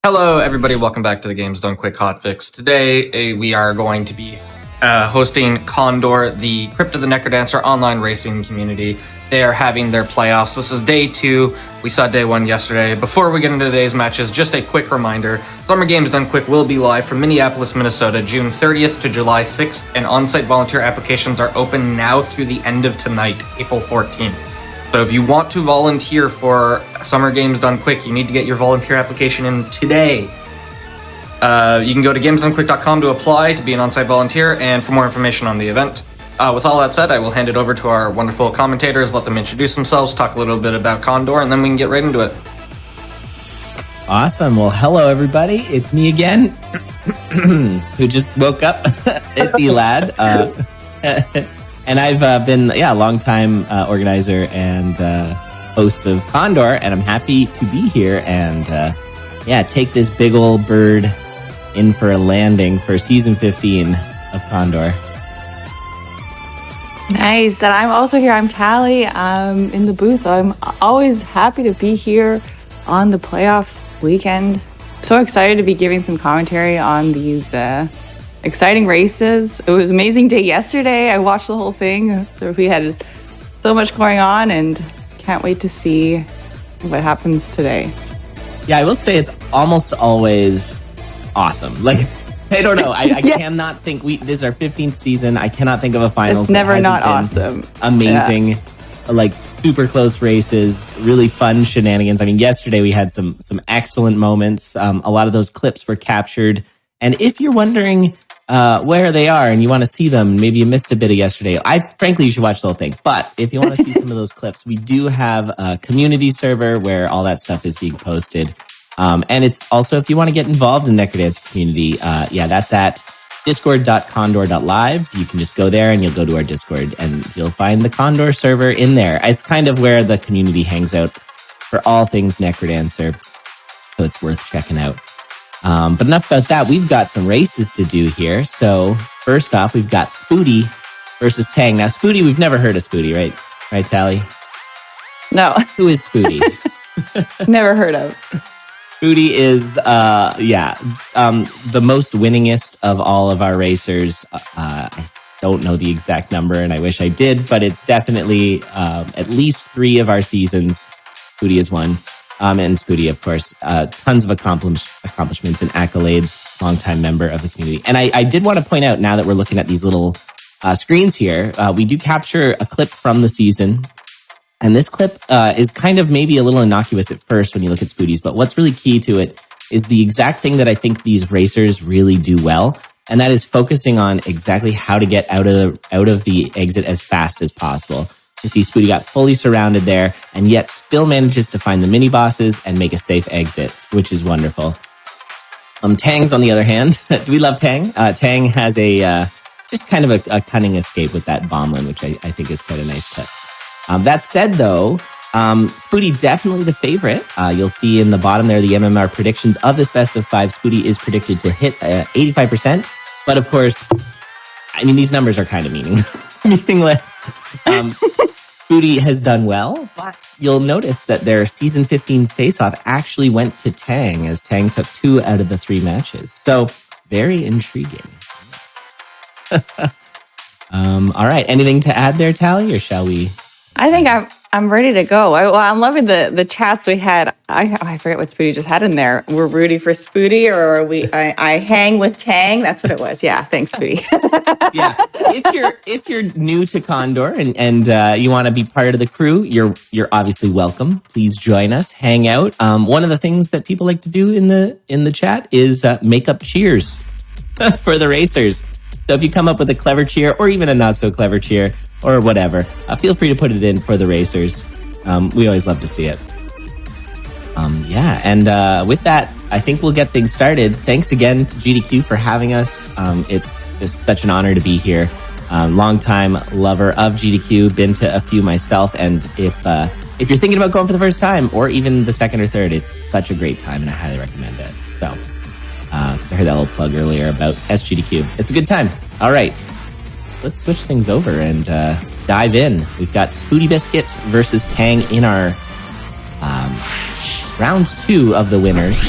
Hello, everybody. Welcome back to the Games Done Quick Hotfix. Today, we are going to be hosting CONDoR, the Crypt of the Necrodancer Online Racing community. They are having their playoffs. This is day 2. We saw day 1 yesterday. Before we get into today's matches, just a quick reminder. Summer Games Done Quick will be live from Minneapolis, Minnesota, June 30th to July 6th, and on-site volunteer applications are open now through the end of tonight, April 14th. So if you want to volunteer for Summer Games Done Quick, you need to get your volunteer application in today. You can go to gamesdonequick.com to apply to be an on-site volunteer and for more information on the event. With all that said, I will hand it over to our wonderful commentators, let them introduce themselves, talk a little bit about CONDoR, and then we can get right into it. Awesome. Well, hello, everybody. It's me again, who just woke up. It's Elad. And I've been, a long-time organizer and host of CONDoR, and I'm happy to be here and, take this big old bird in for a landing for Season 15 of CONDoR. Nice. And I'm also here. I'm Tally. In the booth. I'm always happy to be here on the playoffs weekend. So excited to be giving some commentary on these exciting races. It was an amazing day yesterday. I watched the whole thing. So we had so much going on and can't wait to see what happens today. Yeah, I will say it's almost always awesome. Like, I don't know. I cannot think this is our 15th season. I cannot think of a final. It's never not awesome. Amazing, like super close races, really fun shenanigans. I mean, yesterday we had some excellent moments. A lot of those clips were captured. And if you're wondering where they are and you want to see them, maybe you missed a bit of yesterday, frankly, you should watch the whole thing. But if you want to see some of those clips, we do have a community server where all that stuff is being posted. And it's also, if you want to get involved in the Necrodancer community, that's at discord.condor.live. You can just go there and you'll go to our Discord and you'll find the CONDoR server in there. It's kind of where the community hangs out for all things Necrodancer. So it's worth checking out. But enough about that. We've got some races to do here. So first off, we've got Spoody versus Tang. Now, Spoody, we've never heard of Spoody, right? Right, Tally? No. Who is Spoody? Never heard of. Spoody is, the most winningest of all of our racers. I don't know the exact number, and I wish I did, but it's definitely at least 3 of our seasons. Spoody has won. And Spoody, of course, tons of accomplishments and accolades, longtime member of the community. And I did want to point out, now that we're looking at these little screens here, we do capture a clip from the season. And this clip is kind of maybe a little innocuous at first when you look at Spoody's, but what's really key to it is the exact thing that I think these racers really do well, and that is focusing on exactly how to get out of the exit as fast as possible. You see Spoody got fully surrounded there, and yet still manages to find the mini bosses and make a safe exit, which is wonderful. Tang's on the other hand, do we love Tang? Tang has a just kind of a cunning escape with that bombland, which I think is quite a nice clip. That said, though, Spoody definitely the favorite. You'll see in the bottom there the MMR predictions of this best of 5. Spoody is predicted to hit 85%, but of course, I mean, these numbers are kind of meaningless. Spoody has done well, but you'll notice that their Season 15 face-off actually went to Tang, as Tang took 2 out of the 3 matches. So, very intriguing. All right, anything to add there, Tally, or shall we? I think I'm ready to go. I'm loving the chats we had. I forget what Spoody just had in there. We're rooting for Spoody, or I hang with Tang. That's what it was. Yeah, thanks, Spoody. Yeah, if you're new to CONDoR and you want to be part of the crew, you're obviously welcome. Please join us, hang out. One of the things that people like to do in the chat is make up cheers for the racers. So if you come up with a clever cheer or even a not so clever cheer or whatever, feel free to put it in for the racers. We always love to see it. And with that, I think we'll get things started. Thanks again to GDQ for having us. It's just such an honor to be here. Longtime lover of GDQ, been to a few myself, and if you're thinking about going for the first time or even the second or third, it's such a great time and I highly recommend it. So, because I heard that little plug earlier about SGDQ. It's a good time. All right, let's switch things over and dive in. We've got Spoody Biscuit versus Tang in our round 2 of the winners.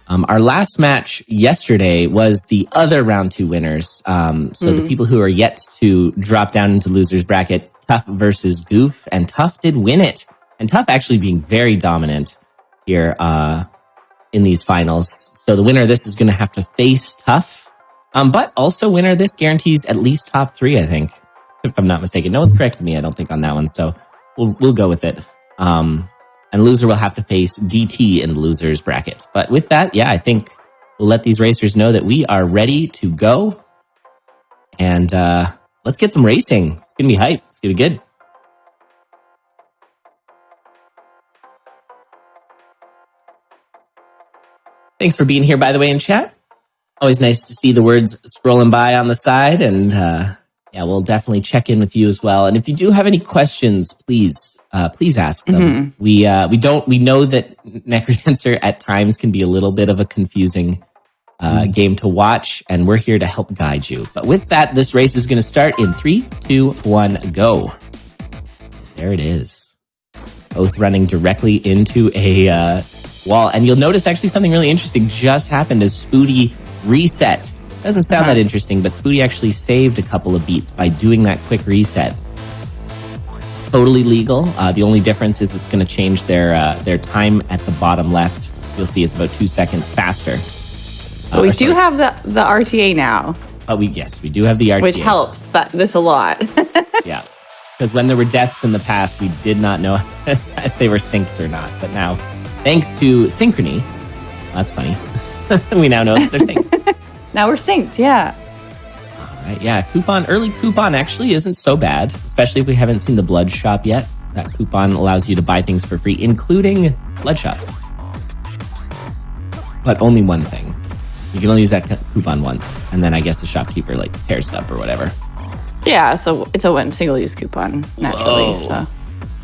Our last match yesterday was the other round 2 winners. So the people who are yet to drop down into losers bracket, Tough versus Goof, and Tough did win it. And Tough actually being very dominant here in these finals. So the winner of this is going to have to face Tough. But also winner of this guarantees at least top 3, I think. If I'm not mistaken. No one's corrected me, I don't think, on that one. So we'll go with it. And loser will have to face DT in the losers bracket. But with that, yeah, I think we'll let these racers know that we are ready to go. And let's get some racing. It's going to be hype. It's going to be good. Thanks for being here, by the way, in chat. Always nice to see the words scrolling by on the side. And yeah, we'll definitely check in with you as well. And if you do have any questions, please ask them. We know that Necrodancer at times can be a little bit of a confusing game to watch, and we're here to help guide you. But with that, this race is going to start in 3, 2, 1, go. There it is. Both running directly into a wall. And you'll notice actually something really interesting just happened as Spoody reset. Doesn't sound that interesting, but Spoody actually saved a couple of beats by doing that quick reset. Totally legal. The only difference is it's going to change their time at the bottom left. You'll see it's about 2 seconds faster. We do have the RTA now. We do have the RTA. Which helps this a lot. Yeah. Because when there were deaths in the past, we did not know if they were synced or not. But now, thanks to Synchrony, that's funny, we now know that they're synced. Now we're synced, yeah. Right, yeah, early coupon actually isn't so bad, especially if we haven't seen the blood shop yet. That coupon allows you to buy things for free, including blood shops. But only one thing. You can only use that coupon once, and then I guess the shopkeeper tears it up or whatever. Yeah, so it's a single-use coupon, naturally. So.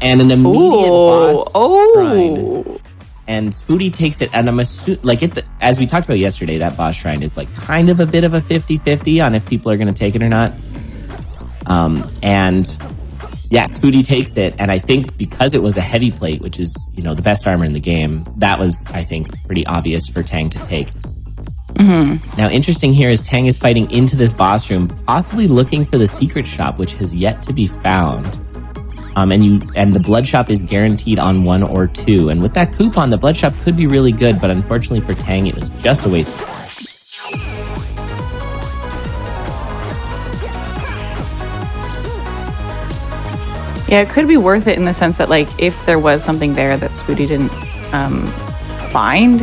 And an immediate boss shrine. And Spoody takes it, and I'm assuming, it's as we talked about yesterday, that boss shrine is kind of a bit of a 50-50 on if people are going to take it or not. And yeah, Spoody takes it, and I think because it was a heavy plate, which is the best armor in the game, that was, I think, pretty obvious for Tang to take. Now, interesting here is Tang is fighting into this boss room, possibly looking for the secret shop, which has yet to be found. And the blood shop is guaranteed on 1 or 2. And with that coupon, the blood shop could be really good, but unfortunately for Tang, it was just a waste of time. Yeah, it could be worth it in the sense that if there was something there that Spoody didn't find,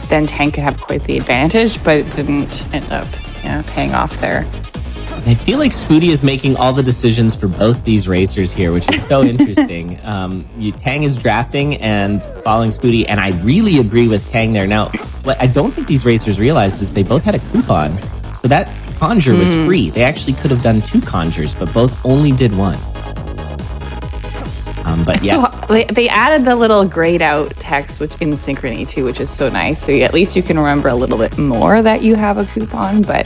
then Tang could have quite the advantage, but it didn't end up paying off there. I feel like Spoody is making all the decisions for both these racers here, which is so interesting. Tang is drafting and following Spoody, and I really agree with Tang there. Now, what I don't think these racers realized is they both had a coupon, so that conjure was free. They actually could have done 2 conjures, but both only did 1. But yeah, so they added the little grayed out text, which in Synchrony too, which is so nice. So at least you can remember a little bit more that you have a coupon, but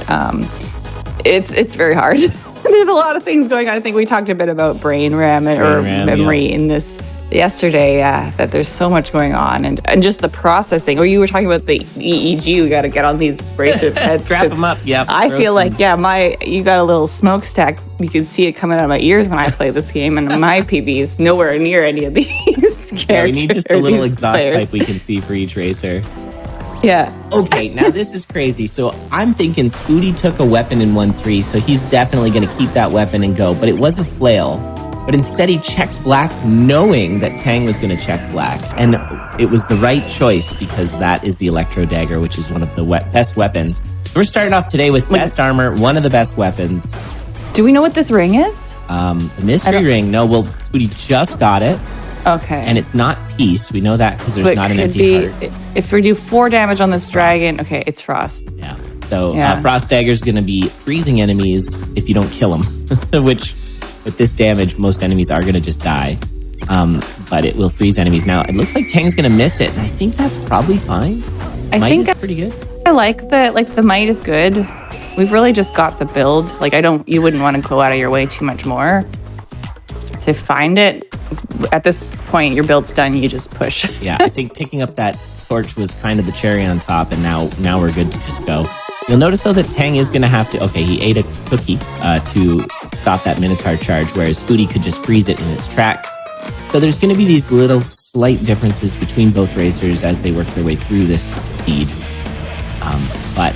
it's very hard. There's a lot of things going on. I think we talked a bit about brain RAM memory in this yesterday, that there's so much going on and just the processing. Or you were talking about the EEG we got to get on these racers' heads. Strap them up, yeah. I feel you got a little smokestack. You can see it coming out of my ears when I play this game, and my PB is nowhere near any of these characters. Yeah, we need just a little exhaust pipe we can see for each racer. Yeah. Okay, now this is crazy. So I'm thinking Spoody took a weapon in 1-3, so he's definitely going to keep that weapon and go. But it was a flail. But instead he checked black knowing that Tang was going to check black. And it was the right choice because that is the Electro Dagger, which is one of the best weapons. So we're starting off today with best armor, one of the best weapons. Do we know what this ring is? The mystery ring. No, Spoody just got it. Okay. And it's not peace. We know that because there's not an empty heart. If we do 4 damage on this dragon, okay, it's frost. Yeah. So Frost Dagger is going to be freezing enemies if you don't kill them, which with this damage, most enemies are going to just die. But it will freeze enemies. Now, it looks like Tang's going to miss it, and I think that's probably fine. I think is pretty good. I like the might is good. We've really just got the build. You wouldn't want to go out of your way too much more to find it. At this point, your build's done. You just push. Yeah, I think picking up that torch was kind of the cherry on top, and now we're good to just go. You'll notice, though, that Tang is going to have to... Okay, he ate a cookie to stop that Minotaur charge, whereas Spoody could just freeze it in its tracks. So there's going to be these little slight differences between both racers as they work their way through this speed. But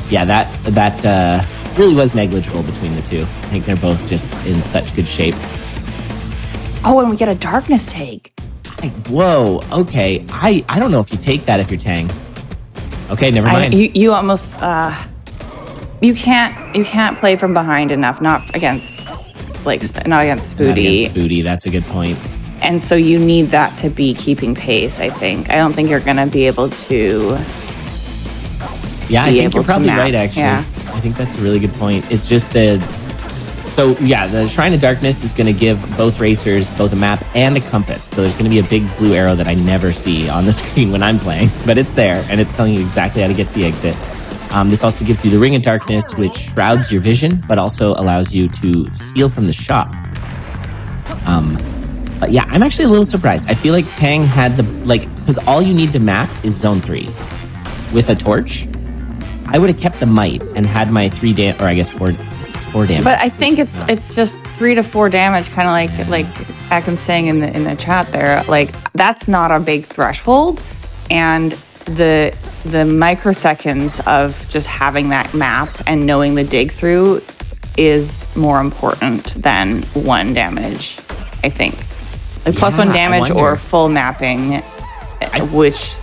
yeah, that really was negligible between the two. I think they're both just in such good shape. Oh, and we get a darkness take. Whoa, okay. I don't know if you take that if you're Tang. Okay, never mind. You almost you can't play from behind enough, not against Spoody. Not against Spoody, that's a good point. And so you need that to be keeping pace, I think. I don't think you're going to be able to. Yeah, I think you're probably right, actually. Yeah. I think that's a really good point. It's just the Shrine of Darkness is going to give both racers both a map and a compass. So there's going to be a big blue arrow that I never see on the screen when I'm playing, but it's there, and it's telling you exactly how to get to the exit. This also gives you the Ring of Darkness, which shrouds your vision, but also allows you to steal from the shop. But yeah, I'm actually a little surprised. I feel like Tang had because all you need to map is Zone 3. With a torch, I would have kept the Might and had my 4 damage. But I think it's just 3 to 4 damage, kind of like Akim's saying in the chat there. Like, that's not a big threshold, and the microseconds of just having that map and knowing the dig through is more important than 1 damage, I think. Like plus 1 damage or full mapping, which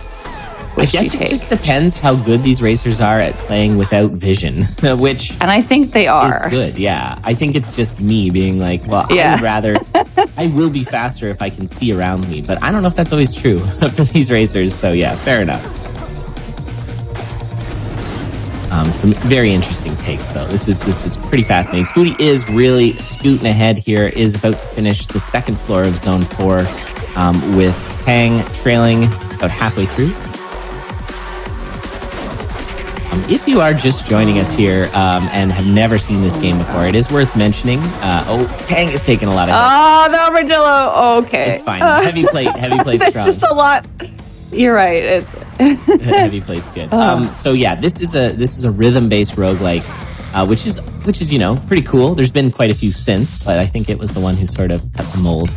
I guess it just depends how good these racers are at playing without vision, and I think they are. Is good, yeah. I think it's just me being like, well, I would rather, I will be faster if I can see around me, but I don't know if that's always true for these racers, so yeah, fair enough. Some very interesting takes, though. This is pretty fascinating. Spoody is really scooting ahead here, is about to finish the second floor of Zone 4 with Tang trailing about halfway through. If you are just joining us here and have never seen this game before, it is worth mentioning. Tang is taking a lot of hits. Oh, the armadillo. Okay. It's fine. Heavy plate That's strong. just a lot. You're right. It's heavy plate's good. So yeah, this is a rhythm-based roguelike, which is pretty cool. There's been quite a few since, but I think it was the one who sort of cut the mold.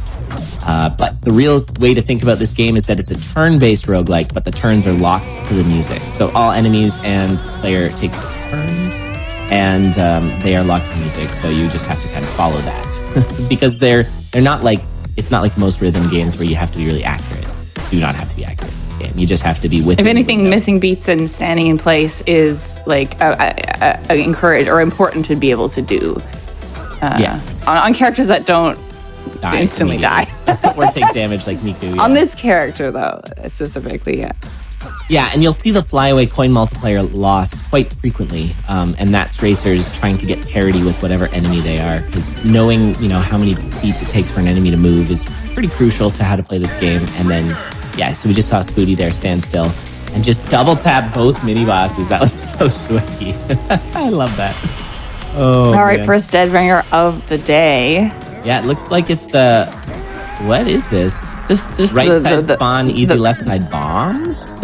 But the real way to think about this game is that it's a turn-based roguelike, but the turns are locked to the music. So all enemies and player takes turns, and they are locked to music. So you just have to kind of follow that because they're not like, it's not like most rhythm games where you have to be really accurate. You do not have to be accurate. Game. You just have to be with. If anything, missing beats and standing in place is like encouraged or important to be able to do. Yes. On characters that don't instantly die or take damage like Miku. Yeah. On this character, though, specifically, yeah. Yeah, and you'll see the flyaway coin multiplier lost quite frequently, and that's racers trying to get parity with whatever enemy they are, because knowing how many beats it takes for an enemy to move is pretty crucial to how to play this game. And then. Yeah, so we just saw Spoody there stand still and just double tap both mini bosses. That was so sweaty. I love that. Oh, all right, man. First dead ringer of the day. Yeah, it looks like it's what is this? Just right side spawn, easy left side bombs.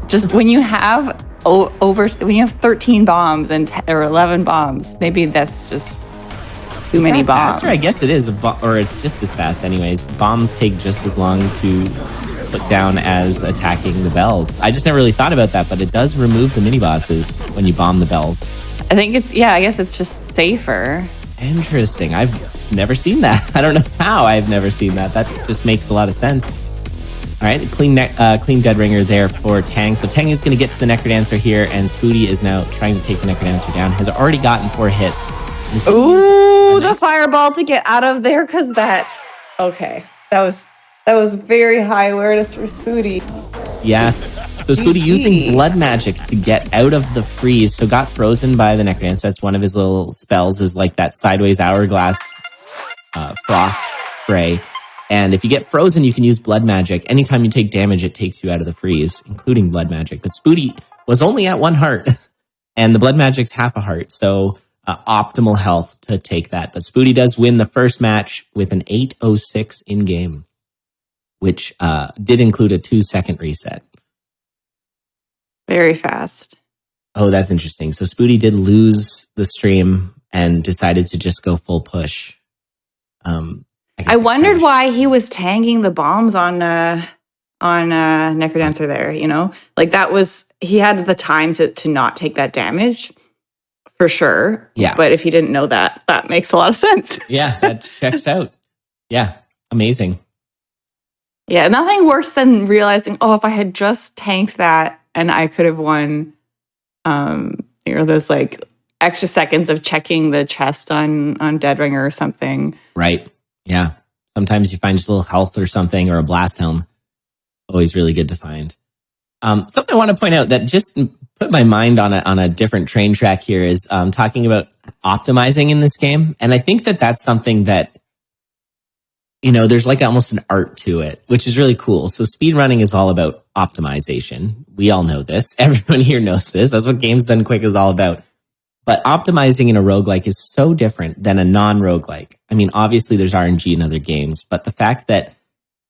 Just when you have when you have 13 bombs or 11 bombs, maybe that's just too many bombs. Faster? I guess it is, or it's just as fast. Anyways, bombs take just as long to put down as attacking the bells. I just never really thought about that, but it does remove the mini bosses when you bomb the bells. I think I guess it's just safer. Interesting. I've never seen that. I don't know how I've never seen that. That just makes a lot of sense. All right, clean dead ringer there for Tang. So Tang is going to get to the Necrodancer here, and Spoody is now trying to take the Necrodancer down. Has already gotten 4 hits. Ooh, the fireball to get out of there, because that was very high awareness for Spoody. Yes. So Spoody using blood magic to get out of the freeze. So got frozen by the Necrodancer. That's one of his little spells, is like that sideways hourglass frost spray. And if you get frozen, you can use blood magic. Anytime you take damage, it takes you out of the freeze, including blood magic. But Spoody was only at 1 heart, and the blood magic's half a heart. So optimal health to take that. But Spoody does win the first match with an 8:06 in game, which did include a 2-second reset. Very fast. Oh, that's interesting. So Spoody did lose the stream and decided to just go full push. I wondered why he was tagging the bombs on Necrodancer there, you know? Like that was, he had the time to not take that damage for sure. Yeah. But if he didn't know that, that makes a lot of sense. Yeah, that checks out. Yeah, amazing. Yeah, nothing worse than realizing, oh, if I had just tanked that and I could have won, those like extra seconds of checking the chest on Deadringer or something. Right. Yeah. Sometimes you find just a little health or something or a blast helm. Always really good to find. Something I want to point out that just put my mind on a different train track here is talking about optimizing in this game. And I think that that's something that, you know, there's like almost an art to it, which is really cool. So speedrunning is all about optimization. We all know this. Everyone here knows this. That's what Games Done Quick is all about. But optimizing in a roguelike is so different than a non-roguelike. I mean, obviously there's RNG in other games, but the fact that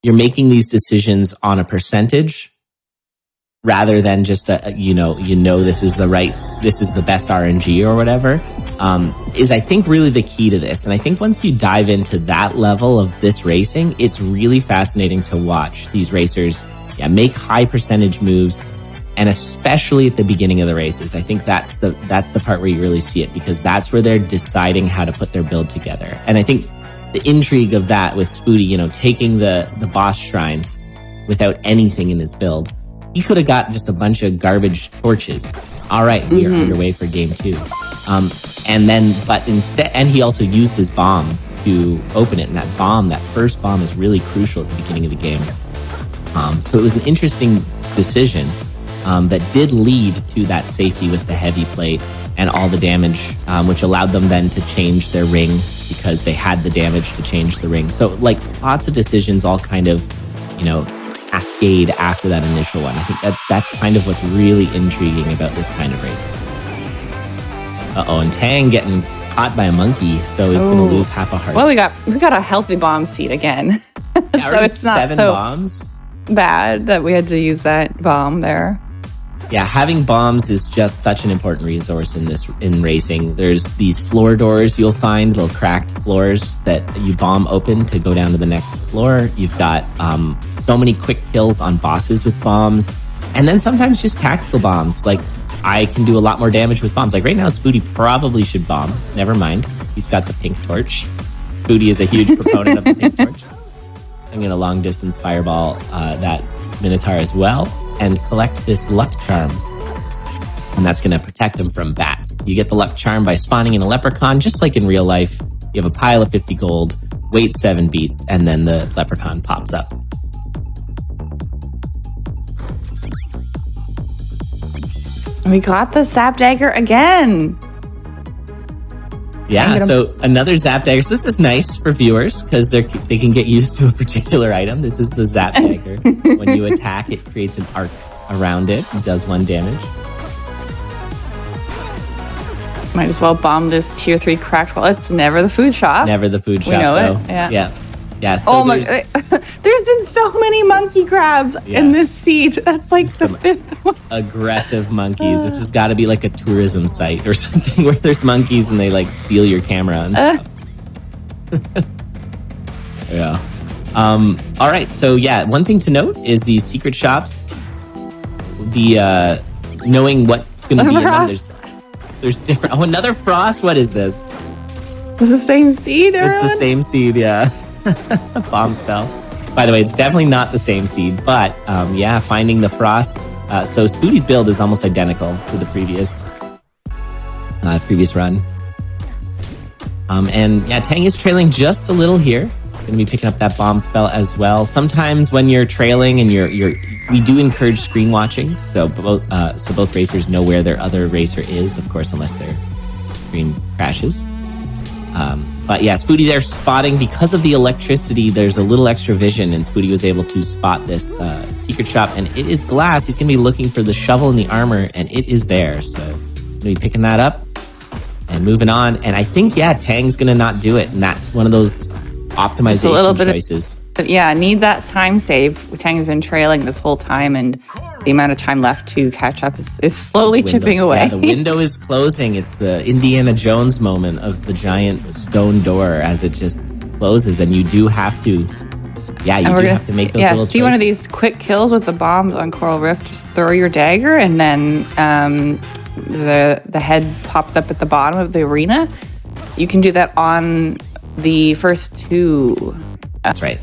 you're making these decisions on a percentage rather than just this is the best RNG or whatever, is I think really the key to this. And I think once you dive into that level of this racing, it's really fascinating to watch these racers make high percentage moves. And especially at the beginning of the races, I think that's the part where you really see it, because that's where they're deciding how to put their build together. And I think the intrigue of that with Spoody, you know, taking the boss shrine without anything in his build, he could have got just a bunch of garbage torches. All right, we are underway for game 2. And he also used his bomb to open it. And that first bomb is really crucial at the beginning of the game. So it was an interesting decision. That did lead to that safety with the heavy plate and all the damage, which allowed them then to change their ring because they had the damage to change the ring. So like lots of decisions all kind of, you know, cascade after that initial one. I think that's kind of what's really intriguing about this kind of racing. And Tang getting caught by a monkey, so he's going to lose half a heart. Well, we got a healthy bomb seed again. Yeah, so it's not 7 so bombs. Bad that we had to use that bomb there. Yeah, having bombs is just such an important resource in racing. There's these floor doors you'll find, little cracked floors that you bomb open to go down to the next floor. You've got so many quick kills on bosses with bombs, and then sometimes just tactical bombs. Like I can do a lot more damage with bombs. Like right now, Spoody probably should bomb. Never mind, he's got the pink torch. Spoody is a huge proponent of the pink torch. I'm going to long distance fireball that Minotaur as well and collect this luck charm. And that's going to protect him from bats. You get the luck charm by spawning in a leprechaun, just like in real life. You have a pile of 50 gold, wait 7 beats, and then the leprechaun pops up. We got the Sap Dagger again. Yeah, so another Zap Dagger. So this is nice for viewers because they can get used to a particular item. This is the Zap Dagger. When you attack, it creates an arc around it. It does 1 damage. Might as well bomb this tier 3 cracked wall. It's never the food shop. Never the food shop, we know though. It. Yeah. So oh my! There's been so many monkey crabs in this seed. That's like the 5th one. Aggressive monkeys. This has got to be like a tourism site or something where there's monkeys and they like steal your camera and stuff. Yeah. All right. So yeah, one thing to note is these secret shops. The knowing what's going to be in them. There's different. Oh, another frost. What is this? It's the same seed, everyone? It's the same seed, yeah. Bomb spell. By the way, it's definitely not the same seed, but finding the frost. So Spoody's build is almost identical to the previous run. Tang is trailing just a little here. Going to be picking up that bomb spell as well. Sometimes when you're trailing and we do encourage screen watching, so both racers know where their other racer is, of course, unless their screen crashes. But yeah, Spoody there spotting because of the electricity. There's a little extra vision, and Spoody was able to spot this secret shop, and it is glass. He's going to be looking for the shovel and the armor, and it is there. So going to be picking that up and moving on. And I think Tang's going to not do it, and that's one of those optimization choices. But need that time save. Tang's been trailing this whole time, and the amount of time left to catch up is slowly chipping away. Yeah, the window is closing. It's the Indiana Jones moment of the giant stone door as it just closes, and you do have to. Yeah, you do have to make those little choices. See one of these quick kills with the bombs on Coral Rift. Just throw your dagger, and then the head pops up at the bottom of the arena. You can do that on the first two. That's right.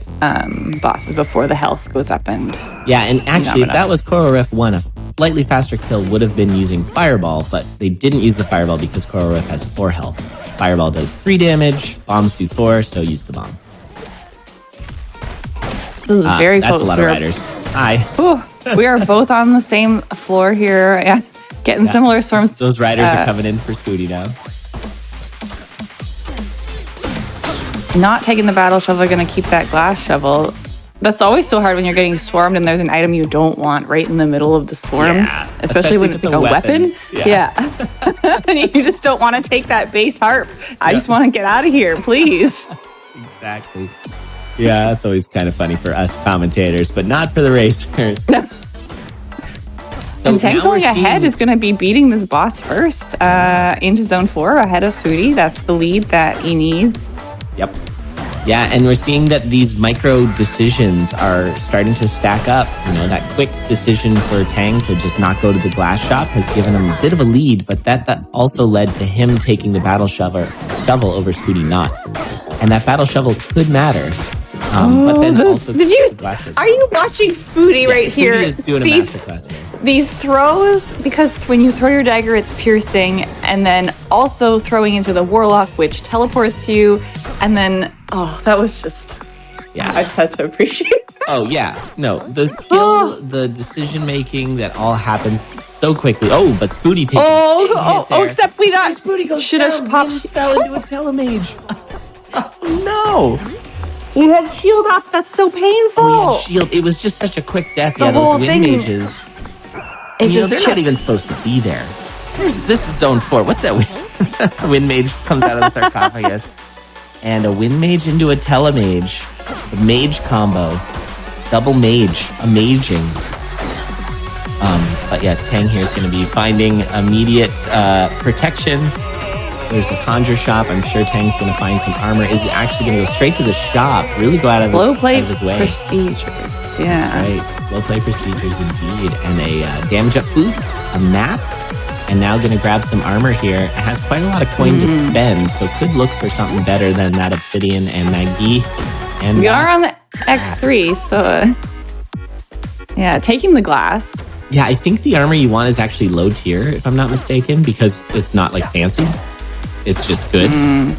Bosses before the health goes up and. Yeah, and actually, if that was Coral Rift 1, a slightly faster kill would have been using Fireball, but they didn't use the Fireball because Coral Rift has 4 health. Fireball does 3 damage, bombs do 4, so use the bomb. This is very that's close. That's a lot of riders. Hi. Ooh, we are both on the same floor here. Yeah, getting similar storms. Those riders are coming in for Scooty now. Not taking the battle shovel, going to keep that glass shovel. That's always so hard when you're getting swarmed and there's an item you don't want right in the middle of the swarm. Yeah, especially when it's like a weapon. Yeah. And you just don't want to take that base harp. I just want to get out of here, please. Exactly. Yeah, that's always kind of funny for us commentators, but not for the racers. And Tank going ahead is going to be beating this boss first into Zone 4 ahead of Sweetie. That's the lead that he needs. Yep. Yeah, and we're seeing that these micro decisions are starting to stack up. You know, that quick decision for Tang to just not go to the glass shop has given him a bit of a lead, but that also led to him taking the battle shovel over Scooty not. And that battle shovel could matter. But then also are you watching Spooty right here? Spooty is doing a masterclass here. These throws, because when you throw your dagger, it's piercing, and then also throwing into the Warlock, which teleports you, and then, that was just, I just had to appreciate that. Oh, yeah. No, the skill, the decision-making that all happens so quickly. Oh, but Spooty takes except we not. Spooty goes should have popped spell into a telemage. Oh, no. You had shield up. That's so painful. Oh, yeah, shield. It was just such a quick death. Yeah, those wind mages. They're not even supposed to be there. This is Zone 4. What's that? Wind mage comes out of the sarcophagus. And a wind mage into a telemage. The mage combo. Double mage. Amazing. But yeah, Tang here is going to be finding immediate protection. There's a conjure shop. I'm sure Tang's going to find some armor. Is actually going to go straight to the shop. Really go out of his way. Procedures. Yeah. That's right. Low play procedures indeed. And a damage up boots, a map, and now going to grab some armor here. It has quite a lot of coin to spend, so could look for something better than that Obsidian and Nagi. And we are on the X3, so taking the glass. Yeah, I think the armor you want is actually low tier, if I'm not mistaken, because it's not like fancy. It's just good. I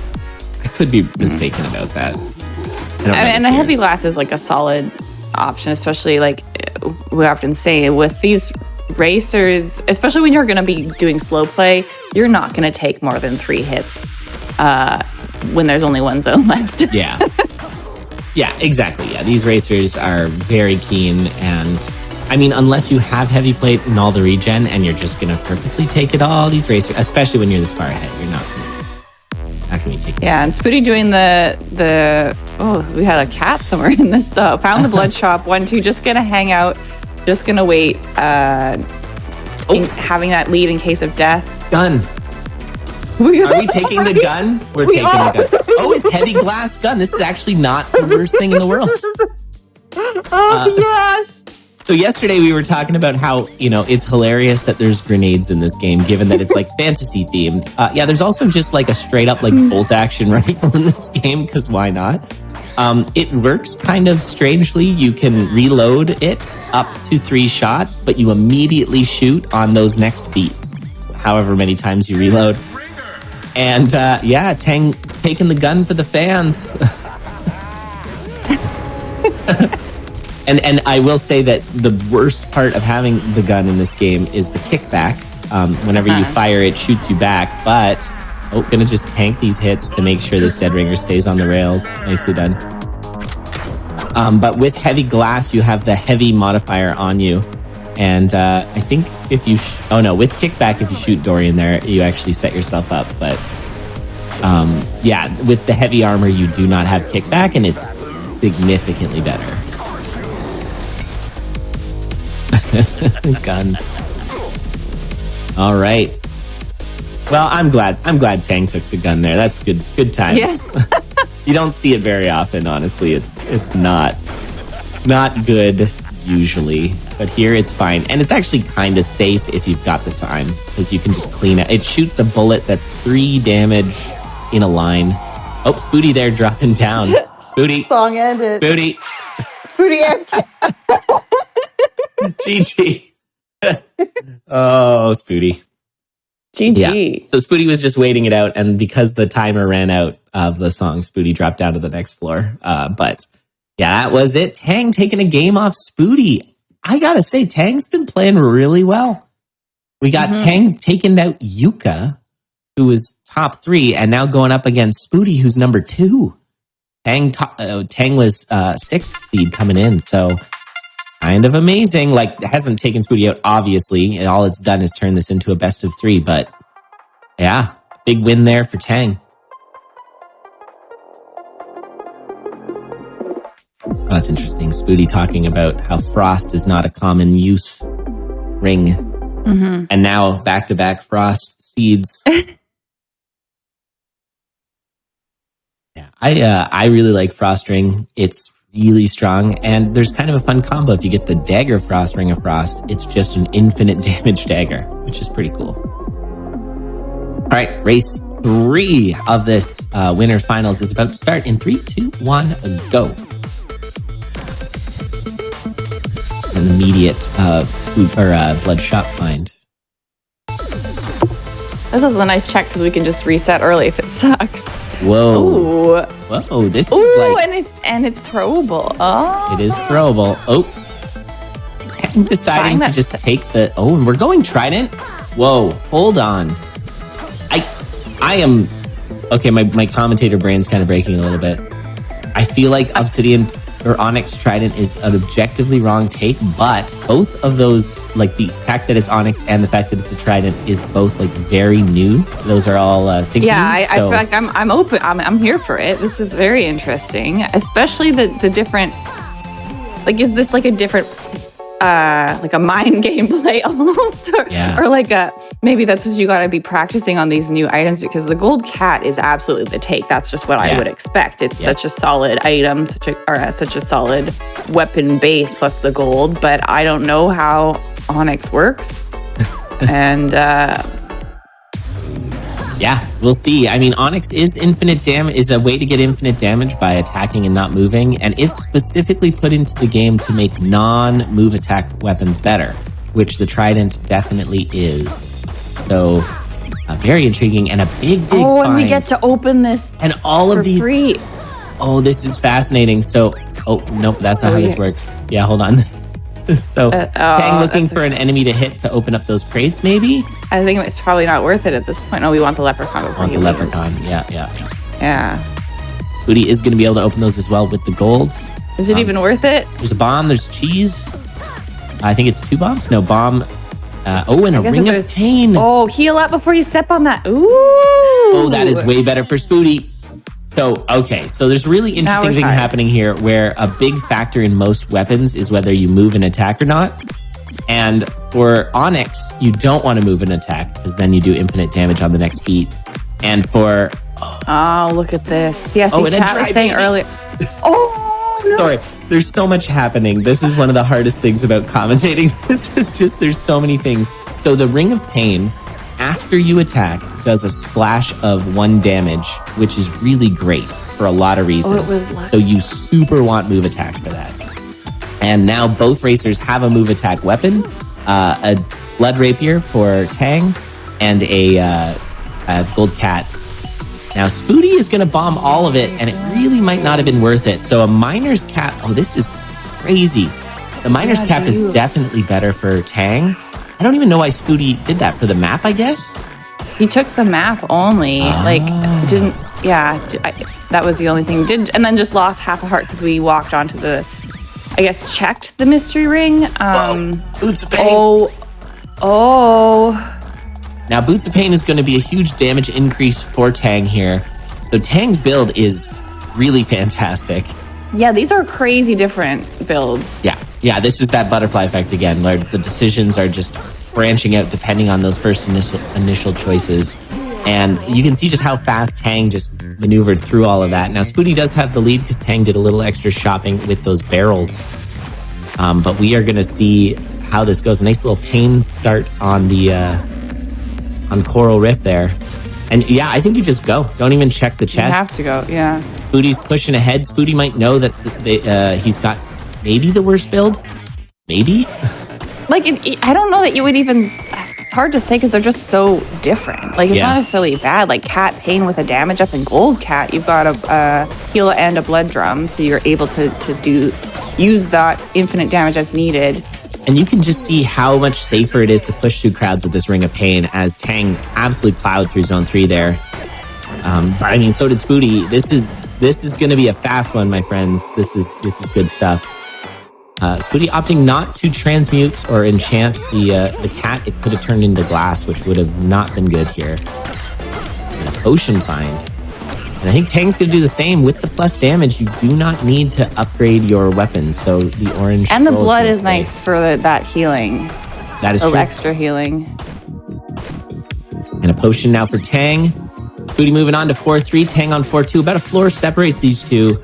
could be mistaken about that. And a heavy glass is like a solid option, especially like we often say with these racers, especially when you're going to be doing slow play, you're not going to take more than 3 hits when there's only one zone left. Yeah. Yeah, exactly. Yeah, these racers are very keen, and I mean, unless you have heavy plate and all the regen and you're just going to purposely take it all, these racers, especially when you're this far ahead, you're not going to take it. Yeah, and Spooty doing we had a cat somewhere in this, found the blood shop, 1-2, just going to hang out, just going to wait, having that lead in case of death. Gun. Are we taking the gun? We're taking the gun. Oh, it's heavy glass gun. This is actually not the worst thing in the world. Yes. So yesterday we were talking about how, it's hilarious that there's grenades in this game, given that it's like fantasy themed. There's also just like a straight up like bolt action rifle in this game, because why not? It works kind of strangely. You can reload it up to 3 shots, but you immediately shoot on those next beats, however many times you reload. And Tang taking the gun for the fans. And I will say that the worst part of having the gun in this game is the kickback. Whenever you fire, it shoots you back. But, gonna just tank these hits to make sure this Dead Ringer stays on the rails. Nicely done. But with heavy glass, you have the heavy modifier on you. And I think if you... with kickback, if you shoot Dorian there, you actually set yourself up. But, with the heavy armor, you do not have kickback, and it's significantly better. Gun. All right. Well, I'm glad Tang took the gun there. That's good. Good times. Yeah. You don't see it very often, honestly. It's not good usually, but here it's fine. And it's actually kind of safe if you've got the time, because you can just clean it. It shoots a bullet that's 3 damage in a line. Oh, Spooty there dropping down. Spooty. Song ended. Spooty. Spooty ended. GG. Oh, Spooty. GG. Yeah. So Spooty was just waiting it out, and because the timer ran out of the song, Spooty dropped down to the next floor. But yeah, that was it. Tang taking a game off Spooty. I gotta say, Tang's been playing really well. We got Tang taking out Yuka, who was top 3, and now going up against Spooty, who's number 2. Tang was 6th seed coming in, so kind of amazing. Like, it hasn't taken Spooty out, obviously. All it's done is turn this into a best of 3, but yeah, big win there for Tang. Oh, that's interesting. Spooty talking about how Frost is not a common use ring. And now back-to-back Frost seeds. Yeah, I really like Frost ring. It's really strong, and there's kind of a fun combo. If you get the Dagger Frost, Ring of Frost, it's just an infinite damage dagger, which is pretty cool. All right, race 3 of this winner finals is about to start in 3, 2, 1, go. An immediate bloodshot find. This is a nice check because we can just reset early if it sucks. Whoa. Ooh. Whoa, this Ooh, is like... and it's throwable. Oh. It is throwable. Oh. I'm deciding to just take the... Oh, and we're going Trident? Whoa, hold on. I am... Okay, my commentator brain's kind of breaking a little bit. I feel like Obsidian or Onyx Trident is an objectively wrong take, but both of those, like the fact that it's Onyx and the fact that it's a Trident, is both like very new. Those are all synced. Yeah, I feel like I'm open. I'm here for it. This is very interesting, especially the different. Like, is this like a different, like a mind gameplay almost, or like a maybe that's what you got to be practicing on these new items, because the gold cat is absolutely the take. That's just what I would expect. It's such a solid item, such a solid weapon base plus the gold. But I don't know how Onyx works, and yeah, we'll see. I mean, Onyx is infinite damage, is a way to get infinite damage by attacking and not moving, and it's specifically put into the game to make non-move attack weapons better, which the Trident definitely is. So, very intriguing and a big find. And we get to open this and all of these free. Oh, this is fascinating. So, nope, that's not how this works. Yeah, hold on. So, Tang looking for an enemy to hit to open up those crates, maybe? I think it's probably not worth it at this point. No, we want the leprechaun before he leaves. Leprechaun, yeah. Yeah. Booty is going to be able to open those as well with the gold. Is it even worth it? There's a bomb, there's cheese. I think it's 2 bombs. No, bomb. And a ring of pain. Oh, heal up before you step on that. Ooh. Oh, that is way better for Spooty. So, okay, so there's really interesting thing happening here where a big factor in most weapons is whether you move and attack or not. And for Onyx, you don't want to move and attack because then you do infinite damage on the next beat. And for... Oh, look at this. Yes, chat was saying earlier. Oh, no. Sorry, there's so much happening. This is one of the hardest things about commentating. This is just, there's so many things. So the Ring of Pain, after you attack, does a splash of 1 damage, which is really great for a lot of reasons. So you super want move attack for that. And now both racers have a move attack weapon, a blood rapier for Tang, and a gold cat. Now Spooty is going to bomb all of it, and it really might not have been worth it. So a miner's cap. Oh, this is crazy. The miner's cap is definitely better for Tang. I don't even know why Spooty did that. For the map, I guess? He took the map only. That was the only thing. And then just lost half a heart because we walked onto the, I guess, checked the mystery ring. Boots of Pain. Now, Boots of Pain is going to be a huge damage increase for Tang here. So Tang's build is really fantastic. Yeah, these are crazy different builds. Yeah, this is that butterfly effect again, where the decisions are just branching out depending on those first initial choices. And you can see just how fast Tang just maneuvered through all of that. Now, Spoody does have the lead because Tang did a little extra shopping with those barrels. But we are going to see how this goes. A nice little pain start on the on Coral Rift there. And yeah, I think you just go. Don't even check the chest. You have to go, yeah. Spoody's pushing ahead. Spoody might know that he's got maybe the worst build. Maybe. Like, I don't know that you would even... It's hard to say because they're just so different. Like, it's not necessarily bad. Like, Cat Pain with a damage up in Gold Cat, you've got a heal and a blood drum, so you're able to use that infinite damage as needed. And you can just see how much safer it is to push through crowds with this Ring of Pain, as Tang absolutely plowed through Zone 3 there. But I mean, so did Spoody. This is going to be a fast one, my friends. This is good stuff. Spoody opting not to transmute or enchant the cat. It could have turned into glass, which would have not been good here. And a potion find. And I think Tang's going to do the same. With the plus damage, you do not need to upgrade your weapons. So the orange... And the blood is nice for that healing. That is true. Extra healing. And a potion now for Tang. Spoody moving on to 4-3. Tang on 4-2. About a floor separates these two.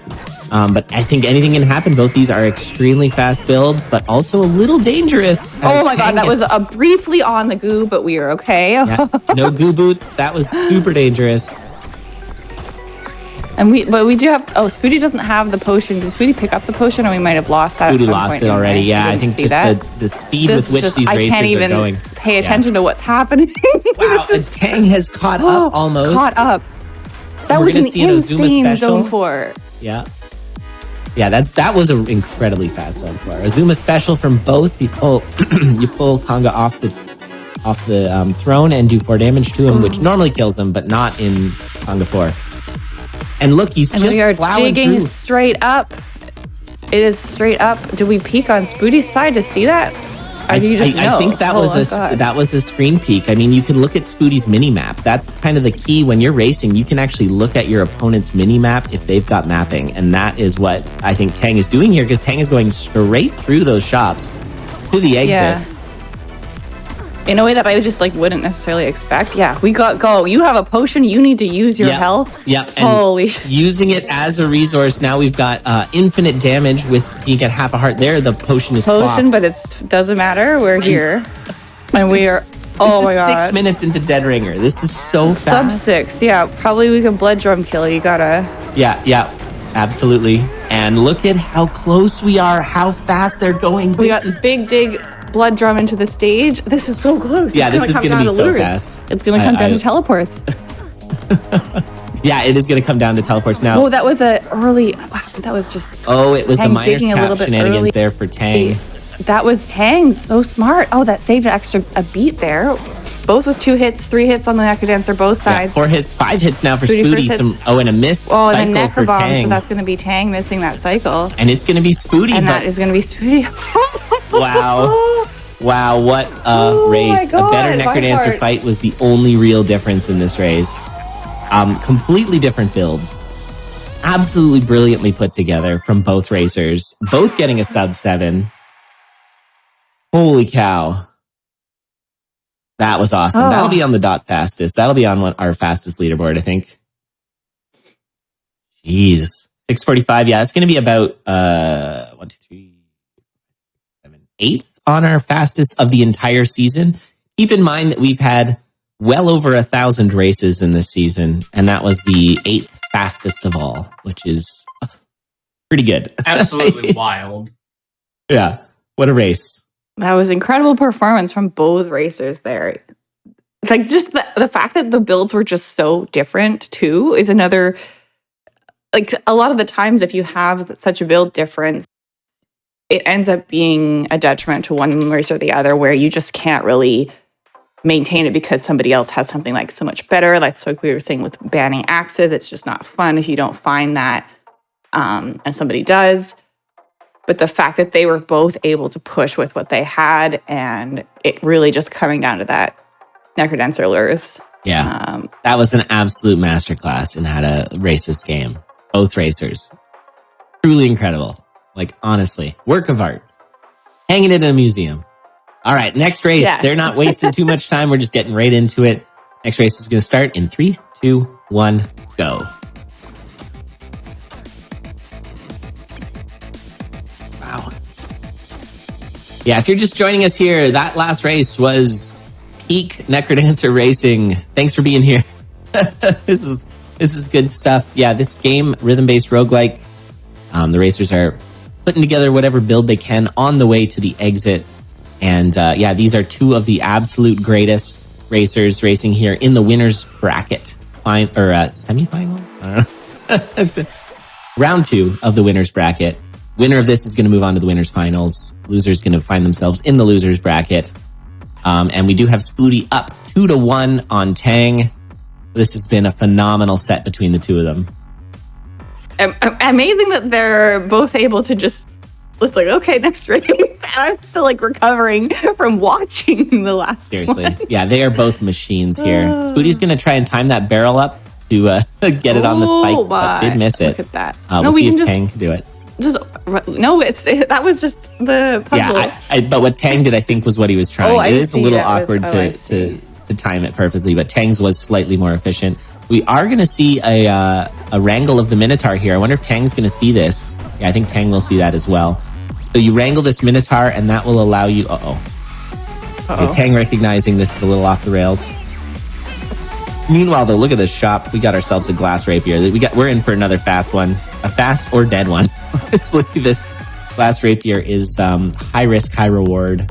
But I think anything can happen. Both these are extremely fast builds, but also a little dangerous. Oh my god, that was briefly on the goo, but we are okay. Yeah, no goo boots. That was super dangerous. And we do have... Oh, Spoody doesn't have the potion. Did Spoody pick up the potion, or we might have lost that? Spoody lost it already. Yeah, I think just the speed with which these racers are going. I can't even pay attention to what's happening. Wow, and Tang has caught up almost. Caught up. That was an insane Zone 4. Yeah. Yeah, that was an incredibly fast Zone 4. Azuma special from both. You pull Conga off the throne and do 4 damage to him, which normally kills him, but not in Conga 4. And look, he's just we are digging through. Straight up. It is straight up. Did we peek on Spoody's side to see that? Or do you just know? I think that was a screen peek. I mean, you can look at Spoody's mini map. That's kind of the key when you're racing. You can actually look at your opponent's mini map if they've got mapping, and that is what I think Tang is doing here, because Tang is going straight through those shops to the exit. Yeah. In a way that I just wouldn't necessarily expect. Yeah, we got go. You have a potion. You need to use your health. Yep. And holy! Using it as a resource. Now we've got infinite damage with you get half a heart there. The potion is potion, but it doesn't matter. We're here, and we are. Oh my god! 6 minutes into Dead Ringer. This is so fast. Sub 6. Yeah, probably we can blood drum kill. You gotta. Yeah, absolutely. And look at how close we are. How fast they're going. We got big dig. Blood drum into the stage. This is so close. Yeah, this is going to be so fast. It's going to come down to teleports. Yeah, it is going to come down to teleports now. Oh, that was an early... Wow, that was just... Oh, it was the miners cap shenanigans there for Tang. That was Tang. So smart. Oh, that saved a beat there. Both with 2 hits, 3 hits on the Necrodancer, both sides. Yeah, 4 hits, 5 hits now for Spoody. And a missed cycle and then for Tang. So that's going to be Tang missing that cycle. And it's going to be Spoody. And that is going to be Spoody. Wow, what a race. A better Necrodancer fight was the only real difference in this race. Completely different builds. Absolutely brilliantly put together from both racers. Both getting a sub 7. Holy cow. That was awesome. Oh. That'll be on the dot fastest. That'll be on our fastest leaderboard, I think. Jeez. 6:45. Yeah, it's going to be about 1, 2, 3, 7, 8 on our fastest of the entire season. Keep in mind that we've had well over 1,000 races in this season, and that was the 8th fastest of all, which is pretty good. Absolutely wild. Yeah, what a race. That was incredible performance from both racers there. Like, just the fact that the builds were just so different, too, is another... Like, a lot of the times, if you have such a build difference, it ends up being a detriment to one race or the other, where you just can't really maintain it because somebody else has something so much better. Like we were saying with banning axes, it's just not fun if you don't find that, and somebody does. But the fact that they were both able to push with what they had, and it really just coming down to that Necrodancer lures. Yeah, that was an absolute masterclass in how to race this game. Both racers. Truly incredible. Like, honestly, work of art. Hanging it in a museum. All right, next race. Yeah. They're not wasting too much time. We're just getting right into it. Next race is going to start in 3, 2, 1, go. Wow. Yeah, if you're just joining us here, that last race was peak Necrodancer Racing. Thanks for being here. This is good stuff. Yeah, this game, rhythm-based roguelike. The racers are putting together whatever build they can on the way to the exit. And yeah, these are two of the absolute greatest racers racing here in the winners bracket. Semi-final? I don't know. Round 2 of the winners bracket. Winner of this is going to move on to the winners finals. Losers going to find themselves in the losers bracket. And we do have Spoody up 2-1 on Tang. This has been a phenomenal set between the two of them. Amazing that they're both able to just, it's like, okay, next race. I'm still like recovering from watching the last Seriously. one. Yeah, they are both machines here. Spoody's going to try and time that barrel up to get it on the spike, but did miss it. Look at that. We'll see if Tang can do it. That was just the puzzle. Yeah, but what Tang did, I think, was what he was trying. It is a little awkward to time it perfectly, but Tang's was slightly more efficient. We are going to see a wrangle of the Minotaur here. I wonder if Tang's going to see this. Yeah, I think Tang will see that as well. So you wrangle this Minotaur, and that will allow you... Okay, Tang recognizing this is a little off the rails. Meanwhile, though, look at this shop. We got ourselves a glass rapier. We're in for another fast one. A fast or dead one. Honestly, this glass rapier is high risk, high reward.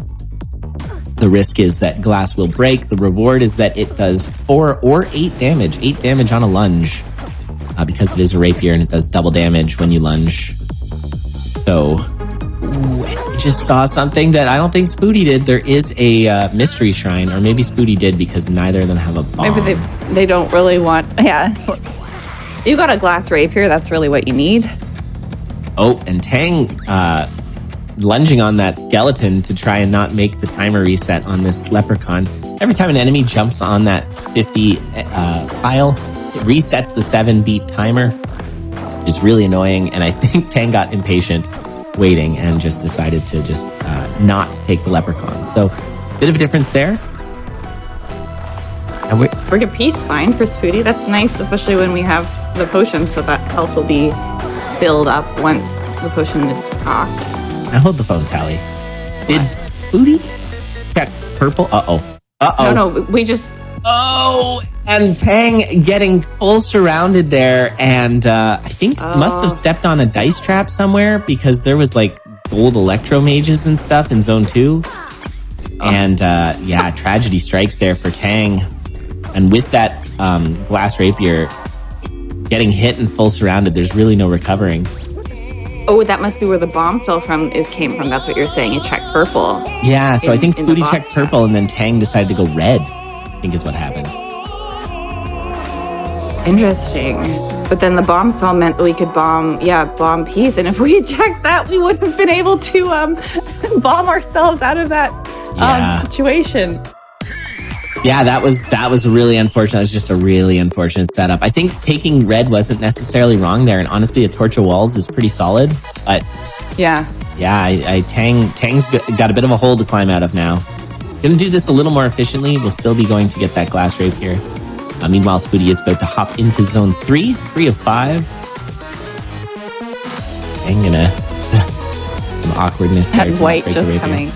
The risk is that glass will break. The reward is that it does 4 or 8 damage. 8 damage on a lunge. Because it is a rapier and it does double damage when you lunge. So, I just saw something that I don't think Spoody did. There is a mystery shrine, or maybe Spoody did because neither of them have a bomb. Maybe they don't really want... Yeah. You got a glass rapier. That's really what you need. Oh, and Tang lunging on that skeleton to try and not make the timer reset on this leprechaun. Every time an enemy jumps on that 50 pile, it resets the 7-beat timer, which is really annoying. And I think Tang got impatient waiting and just decided to just not take the leprechaun. So, bit of a difference there. And Bring a peace fine for Spoody. That's nice, especially when we have the potion, so that health will be filled up once the potion is cocked. I hold the phone, Tally. Did Spoody check purple? No, we just... Oh, and Tang getting full surrounded there, and I think must have stepped on a dice trap somewhere because there was like gold electro mages and stuff in zone 2. And yeah, tragedy strikes there for Tang. And with that glass rapier getting hit and full surrounded, there's really no recovering. Oh, that must be where the bomb spell came from. That's what you're saying. You checked purple. Yeah, so I think Spoody checked purple and then Tang decided to go red, I think is what happened. Interesting. But then the bomb spell meant that we could bomb peace. And if we had checked that, we would have been able to bomb ourselves out of that situation. Yeah, that was really unfortunate. It was just a really unfortunate setup. I think taking red wasn't necessarily wrong there, and honestly, a Torch of Walls is pretty solid. But yeah, Tang's got a bit of a hole to climb out of now. Gonna do this a little more efficiently. We'll still be going to get that glass rapier. Meanwhile, Spoody is about to hop into zone 3 of 5. Tang gonna some awkwardness that there. white just coming.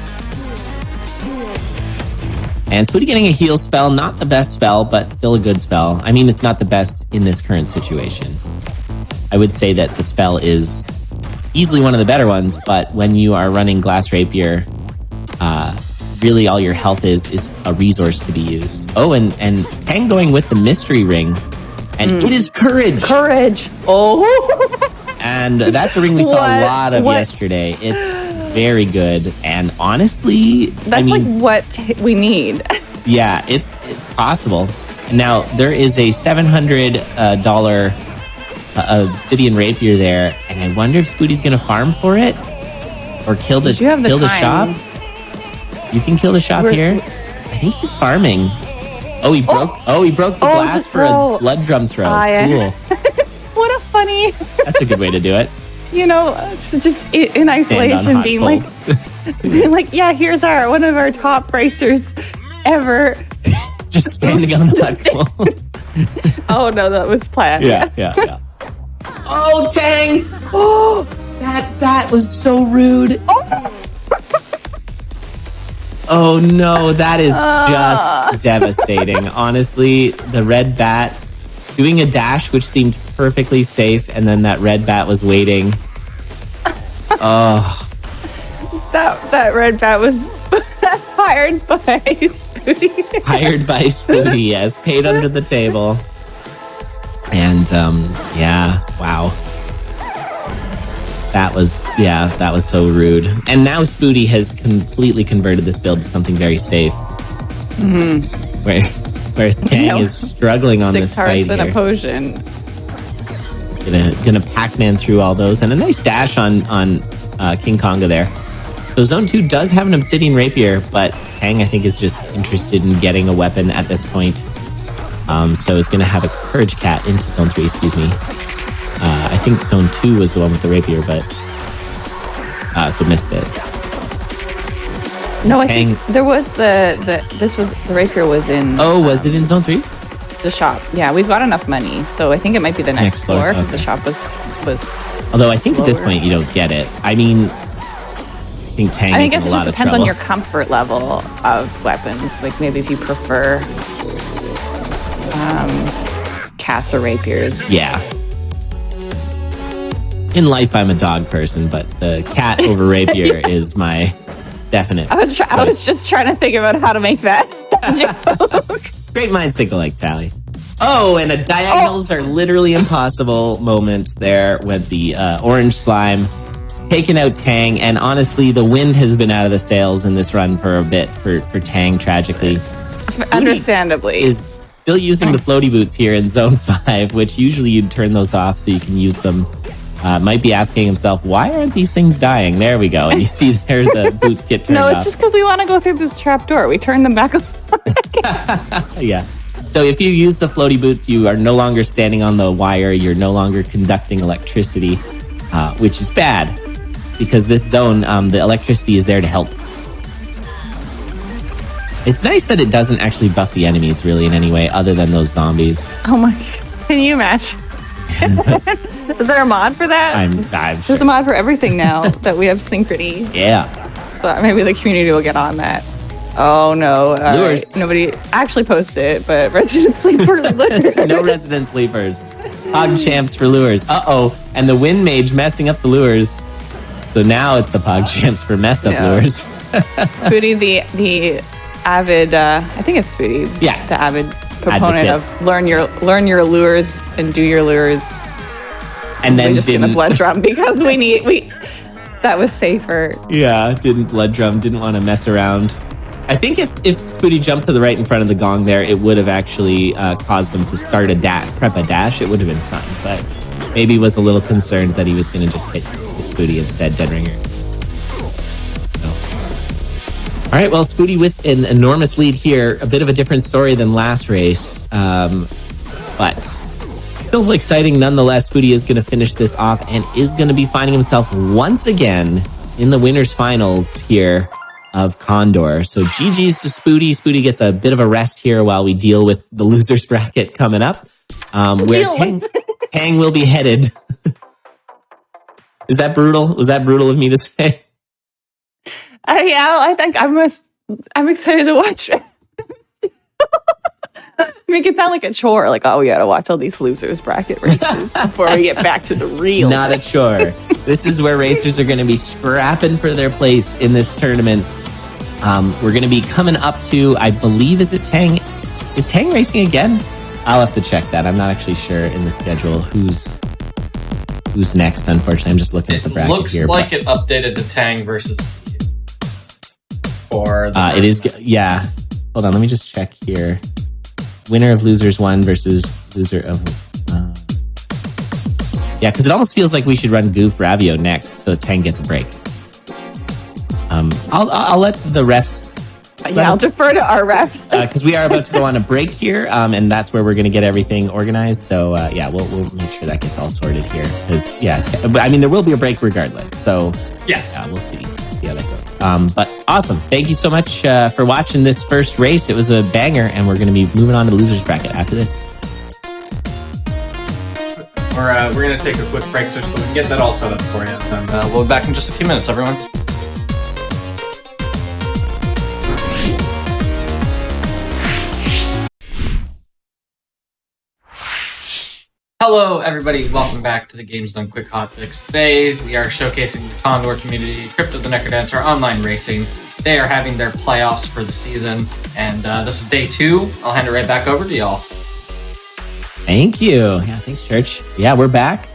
And Spoody getting a heal spell, not the best spell, but still a good spell. I mean, it's not the best in this current situation. I would say that the spell is easily one of the better ones, but when you are running Glass Rapier, really all your health is a resource to be used. Oh, and Tang going with the Mystery Ring, and it is Courage! Courage! Oh! And that's a ring we saw a lot of yesterday. It's very good, and honestly, that's like what we need. Yeah, it's possible. And now there is a $700 obsidian rapier there, and I wonder if Spoody's gonna farm for it or kill the shop. You can kill the shop here. I think he's farming. He broke the glass for a blood drum throw. Yeah. Cool. What a funny. That's a good way to do it. just in isolation, being like, yeah, here's one of our top racers ever. Just standing on platforms. Oh no, that was planned. Yeah. Oh, Tang! Oh, that was so rude. Oh no, that is just devastating. Honestly, the red bat doing a dash, which seemed perfectly safe, and then that red bat was waiting. Oh. That red bat was hired by Spooty. Hired by Spooty, yes. Paid under the table. And, wow. That was so rude. And now Spooty has completely converted this build to something very safe. Whereas Tang is struggling on this fight here. 6 hearts and a potion. Gonna Pac-Man through all those. And a nice dash on King Konga there. So Zone 2 does have an Obsidian Rapier, but Tang, I think, is just interested in getting a weapon at this point. So is going to have a Courage Cat into Zone 3, excuse me. I think Zone 2 was the one with the Rapier, but... so missed it. No, I think there was the Rapier was in... Oh, was it in Zone 3? The shop. Yeah, we've got enough money, so I think it might be the next floor, because the shop was Although I think lower. At this point you don't get it. I mean... I think Tang I guess it just depends on your comfort level of weapons. Like maybe if you prefer cats or rapiers. Yeah. In life, I'm a dog person, but the cat over rapier is my definite. I was just trying to think about how to make that joke. Great minds think alike, Tally. Oh, and a diagonals are literally impossible moment there with the orange slime. Taking out Tang, and honestly, the wind has been out of the sails in this run for a bit for Tang, tragically. Understandably. Is still using the floaty boots here in Zone 5, which usually you'd turn those off so you can use them. Might be asking himself, why aren't these things dying? There we go. And you see there the boots get turned off. No, it's just because we want to go through this trap door. We turn them back on. Yeah. So if you use the floaty boots, you are no longer standing on the wire. You're no longer conducting electricity, which is bad. Because this zone, the electricity is there to help. It's nice that it doesn't actually buff the enemies really in any way other than those zombies. Oh my God. Can you imagine? Is there a mod for that? I'm sure. There's a mod for everything now that we have synchrony. Yeah. So maybe the community will get on that. Oh no. Lures. Right. Nobody actually posted it, but Resident Sleeper lures. No Resident Sleepers. Pog champs for lures. Uh-oh. And the Wind Mage messing up the lures. So now it's the Pog champs for messed up lures. Spooty, the avid, I think it's Spooty. Yeah. The avid proponent of learn your lures and do your lures. And then we just get a blood drum because that was safer. Yeah, didn't blood drum, didn't want to mess around. I think if Spooty jumped to the right in front of the gong there, it would have actually caused him to start prep a dash. It would have been fun, but maybe was a little concerned that he was going to just hit Spooty instead, Dead Ringer. So. All right, well, Spooty with an enormous lead here. A bit of a different story than last race, but still exciting nonetheless. Spooty is going to finish this off and is going to be finding himself once again in the winners finals here of CONDoR. So GG's to Spooty. Spooty gets a bit of a rest here while we deal with the losers bracket coming up, where Tang will be headed. Is that brutal? Was that brutal of me to say? Yeah, I think I'm excited to watch it. Make it sound like a chore, like, oh, we gotta watch all these losers bracket races before we get back to the real. Not a chore. This is where racers are going to be scrapping for their place in this tournament. We're going to be coming up to, I believe, is it Tang? Is Tang racing again? I'll have to check that. I'm not actually sure in the schedule who's next. Unfortunately, I'm just looking at the bracket here. Looks like it updated to Tang versus TU. For the it is, yeah. Hold on, let me just check here. Winner of Losers 1 versus loser of... yeah, because it almost feels like we should run Goof Ravio next so Tang gets a break. I'll let the refs Yeah, I'll defer to our reps. Because we are about to go on a break here, and that's where we're going to get everything organized. So, we'll make sure that gets all sorted here. Because, I mean, there will be a break regardless. So, we'll see how that goes. But awesome. Thank you so much for watching this first race. It was a banger, and we're going to be moving on to the losers bracket after this. We're going to take a quick break so we can get that all set up for you. And we'll be back in just a few minutes, everyone. Hello, everybody. Welcome back to the Games Done Quick Hotfix. Today, we are showcasing the CONDoR community, Crypt of the Necrodancer Online Racing. They are having their playoffs for the season, and this is day 2. I'll hand it right back over to y'all. Thank you. Yeah, thanks, Church. Yeah, we're back.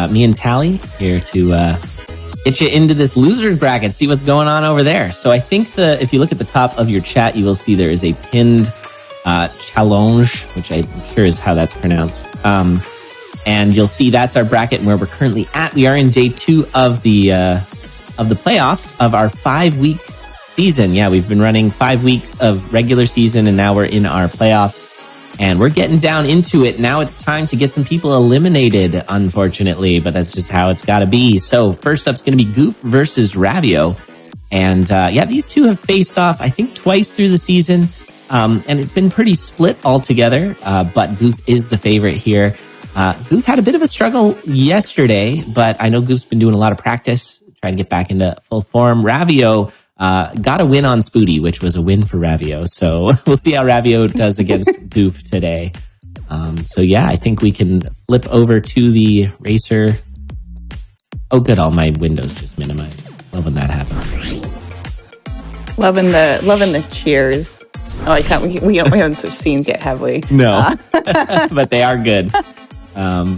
Me and Tally here to get you into this losers bracket, see what's going on over there. So I think if you look at the top of your chat, you will see there is a pinned challenge, which I'm sure is how that's pronounced. And you'll see that's our bracket and where we're currently at. We are in day 2 of the playoffs of our 5-week season. Yeah, we've been running 5 weeks of regular season, and now we're in our playoffs. And we're getting down into it. Now it's time to get some people eliminated, unfortunately, but that's just how it's got to be. So first up is going to be Goof versus Ravio. And these two have faced off, I think, twice through the season. And it's been pretty split altogether, but Goof is the favorite here. Goof had a bit of a struggle yesterday, but I know Goof's been doing a lot of practice, trying to get back into full form. Ravio got a win on Spoody, which was a win for Ravio. So we'll see how Ravio does against Goof today. I think we can flip over to the racer. Oh, good. All my windows just minimized. Love when that happens. Loving the cheers. Oh, I can't. We haven't switched scenes yet, have we? No, but they are good. Right.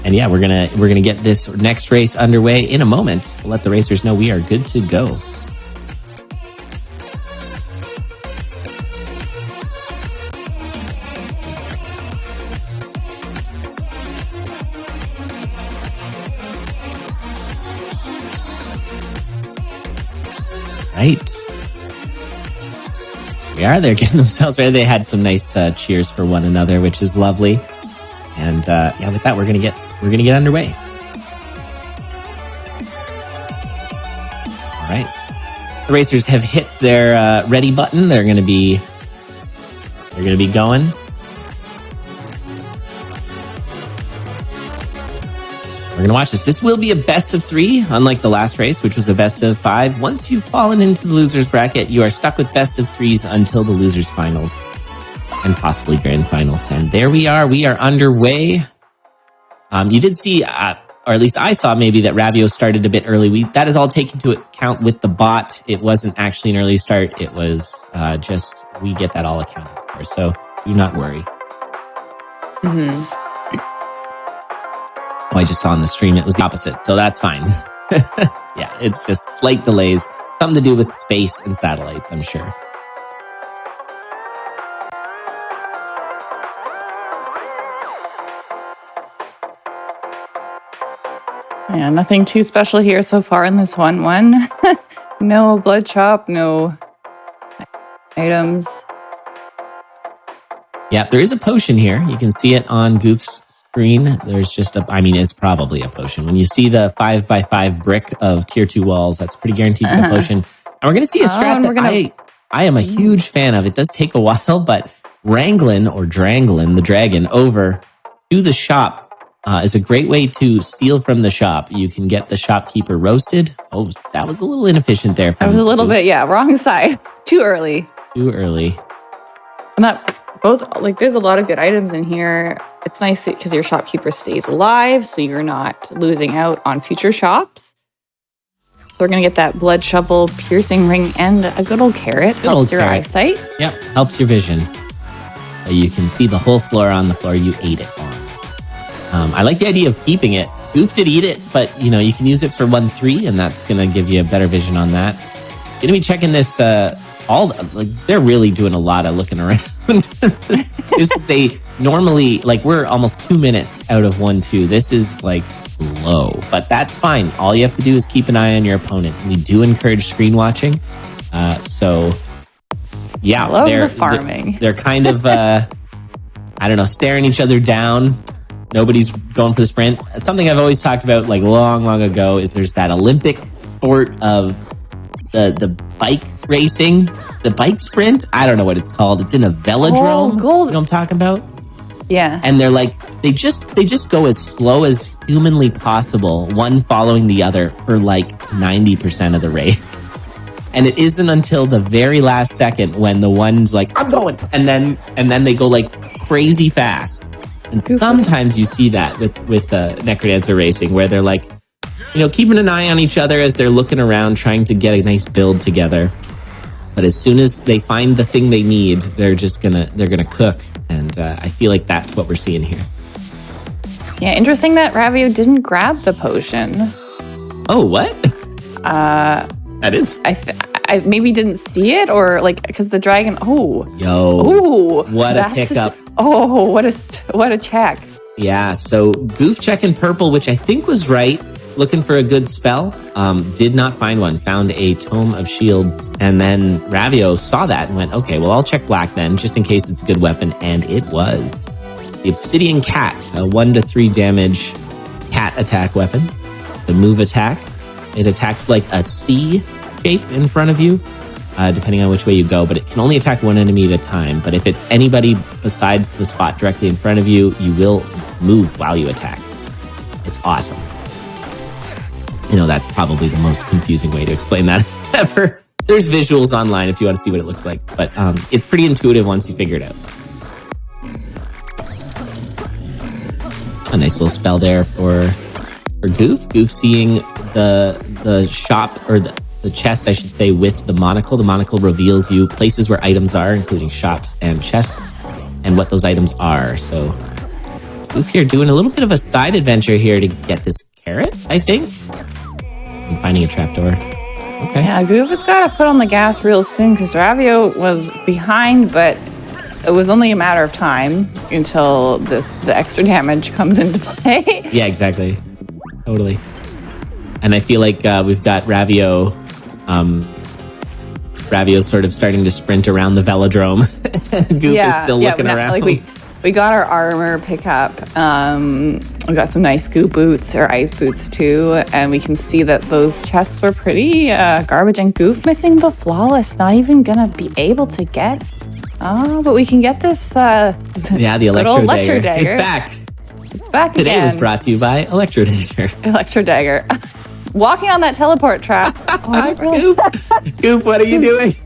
And we're gonna get this next race underway in a moment. We'll let the racers know we are good to go. Right. We are. They're getting themselves ready. They had some nice cheers for one another, which is lovely. And with that, we're gonna get underway. All right. The racers have hit their ready button. They're gonna be going. We're going to watch this. This will be a best of 3, unlike the last race, which was a best of 5. Once you've fallen into the losers bracket, you are stuck with best of 3s until the losers finals and possibly grand finals. And there we are. We are underway. You did see, or at least I saw maybe that Ravio started a bit early. That is all taken into account with the bot. It wasn't actually an early start. It was just, we get that all accounted for. So do not worry. Mm-hmm. I just saw on the stream it was the opposite, so that's fine. It's just slight delays. Something to do with space and satellites, I'm sure. Yeah, nothing too special here so far in this one. No blood shop, no items. Yeah, there is a potion here. You can see it on Goof's screen. There's just it's probably a potion. When you see the 5x5 brick of tier 2 walls, that's pretty guaranteed to be a potion. And we're going to see a strat that I am a huge fan of. It does take a while, but Wranglin or Dranglin, the dragon, over to the shop is a great way to steal from the shop. You can get the shopkeeper roasted. Oh, that was a little inefficient there. That was a little bit, wrong side. Too early. And there's a lot of good items in here. It's nice because your shopkeeper stays alive, so you're not losing out on future shops. So we're going to get that blood shovel, piercing ring, and a good old carrot. Helps your eyesight. Yep, helps your vision. So you can see the whole floor on the floor you ate it on. I like the idea of keeping it. Goof did eat it, but you can use it for 1-3, and that's going to give you a better vision on that. Going to be checking this. They're really doing a lot of looking around. This is normally, like, we're almost 2 minutes out of 1-2. This is like slow, but that's fine. All you have to do is keep an eye on your opponent. We do encourage screen watching. So yeah, I love the farming. They're kind of, I don't know, staring each other down. Nobody's going for the sprint. Something I've always talked about, like long ago, is there's that Olympic sport of the bike racing, the bike sprint. I don't know what it's called. It's in a velodrome. Oh, gold. You know what I'm talking about? Yeah. And they're like, they just go as slow as humanly possible, one following the other for like 90% of the race. And it isn't until the very last second when the one's like, I'm going, and then they go like crazy fast. And sometimes you see that with Necrodancer Racing, where they're like, you know, keeping an eye on each other as they're looking around, trying to get a nice build together. But as soon as they find the thing they need, they're gonna cook. And I feel like that's what we're seeing here. Yeah, interesting that Ravio didn't grab the potion. Oh, what? That is. I maybe didn't see it, or like, because the dragon. What a pickup! What a check. Yeah. So Goof checking purple, which I think was right. Looking for a good spell. Did not find one. Found a Tome of Shields, and then Ravio saw that and went, okay, well, I'll check black then, just in case it's a good weapon, and it was. The Obsidian Cat, a 1-3 damage cat attack weapon. The move attack. It attacks like a C shape in front of you, depending on which way you go, but it can only attack one enemy at a time. But if it's anybody besides the spot directly in front of you, you will move while you attack. It's awesome. You know, that's probably the most confusing way to explain that ever. There's visuals online if you want to see what it looks like, but it's pretty intuitive once you figure it out. A nice little spell there for Goof. Goof seeing the shop, or the chest, I should say, with the monocle. The monocle reveals you places where items are, including shops and chests, and what those items are. So Goof here doing a little bit of a side adventure here to get this carrot, I think. And finding a trapdoor. Okay. Yeah, Goof has got to put on the gas real soon, because Ravio was behind, but it was only a matter of time until the extra damage comes into play. Yeah, exactly. Totally. And I feel like we've got Ravio sort of starting to sprint around the velodrome. Goof is still looking around. Like we got our armor pickup. We got some nice goo boots, or ice boots too, and we can see that those chests were pretty garbage. And Goof missing the flawless, not even gonna be able to get. Oh, but we can get this. The electro dagger. It's back. It's back Today again. was brought to you by Electro Dagger. Electro Dagger. Walking on that teleport trap. Goof, what are you doing?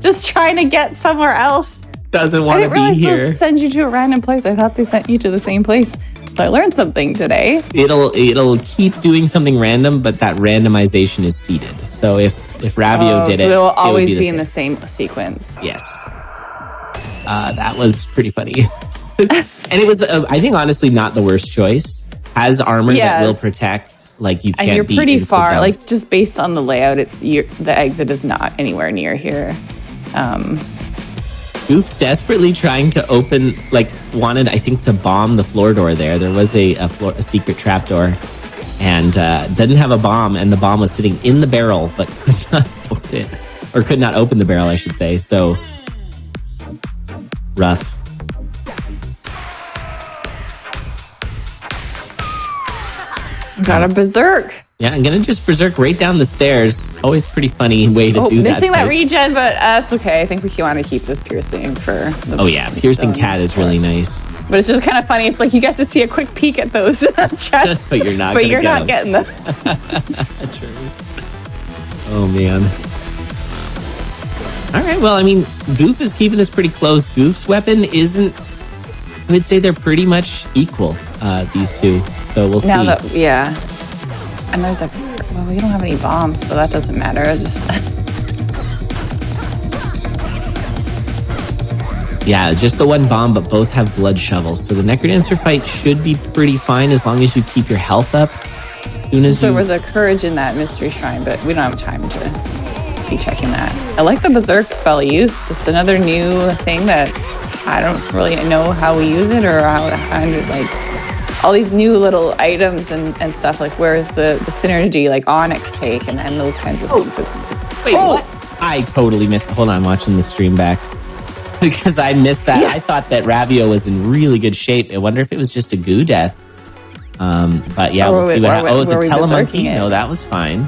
Just trying to get somewhere else. Doesn't want to be here. I didn't realize here. they'll send you to a random place. I thought they sent you to the same place. So I learned something today. It'll keep doing something random, but that randomization is seeded. So if Ravio did it, it will always be in the same sequence. Yes. That was pretty funny. And it was, I think, honestly, not the worst choice. Has armor that will protect, like, you can't. And you're be pretty far, jumped. like, just based on the layout, the exit is not anywhere near here. Goof desperately trying to open, like, wanted, I think, to bomb the floor door there. There was a secret trap door, and didn't have a bomb, and the bomb was sitting in the barrel, but could not open it. Or could not open the barrel, I should say. So, rough. Got a berserk. Yeah, I'm gonna just berserk right down the stairs. Always pretty funny way to do that. Missing that regen, but that's okay. I think we want to keep this piercing for. Piercing cat is really nice. But it's just kind of funny. It's like you get to see a quick peek at those chests, but you're not. But you're not getting them. True. Oh man. All right. Well, I mean, Goof is keeping this pretty close. Goof's weapon isn't. I would say they're pretty much equal. These two. So we'll see. And there's we don't have any bombs, so that doesn't matter. Just the one bomb, but both have blood shovels. So the Necrodancer fight should be pretty fine as long as you keep your health up. There was a courage in that mystery shrine, but we don't have time to be checking that. I like the berserk spell use. Just another new thing that I don't really know how we use it or how like all these new little items and stuff. Like where's the synergy, like Onyx take and those kinds of things. Wait, what? I totally missed. Hold on, I'm watching the stream back because I missed that. Yeah. I thought that Ravio was in really good shape. I wonder if it was just a goo death. But yeah, we'll see what happens. Oh, it's a telemonkey? No, that was fine.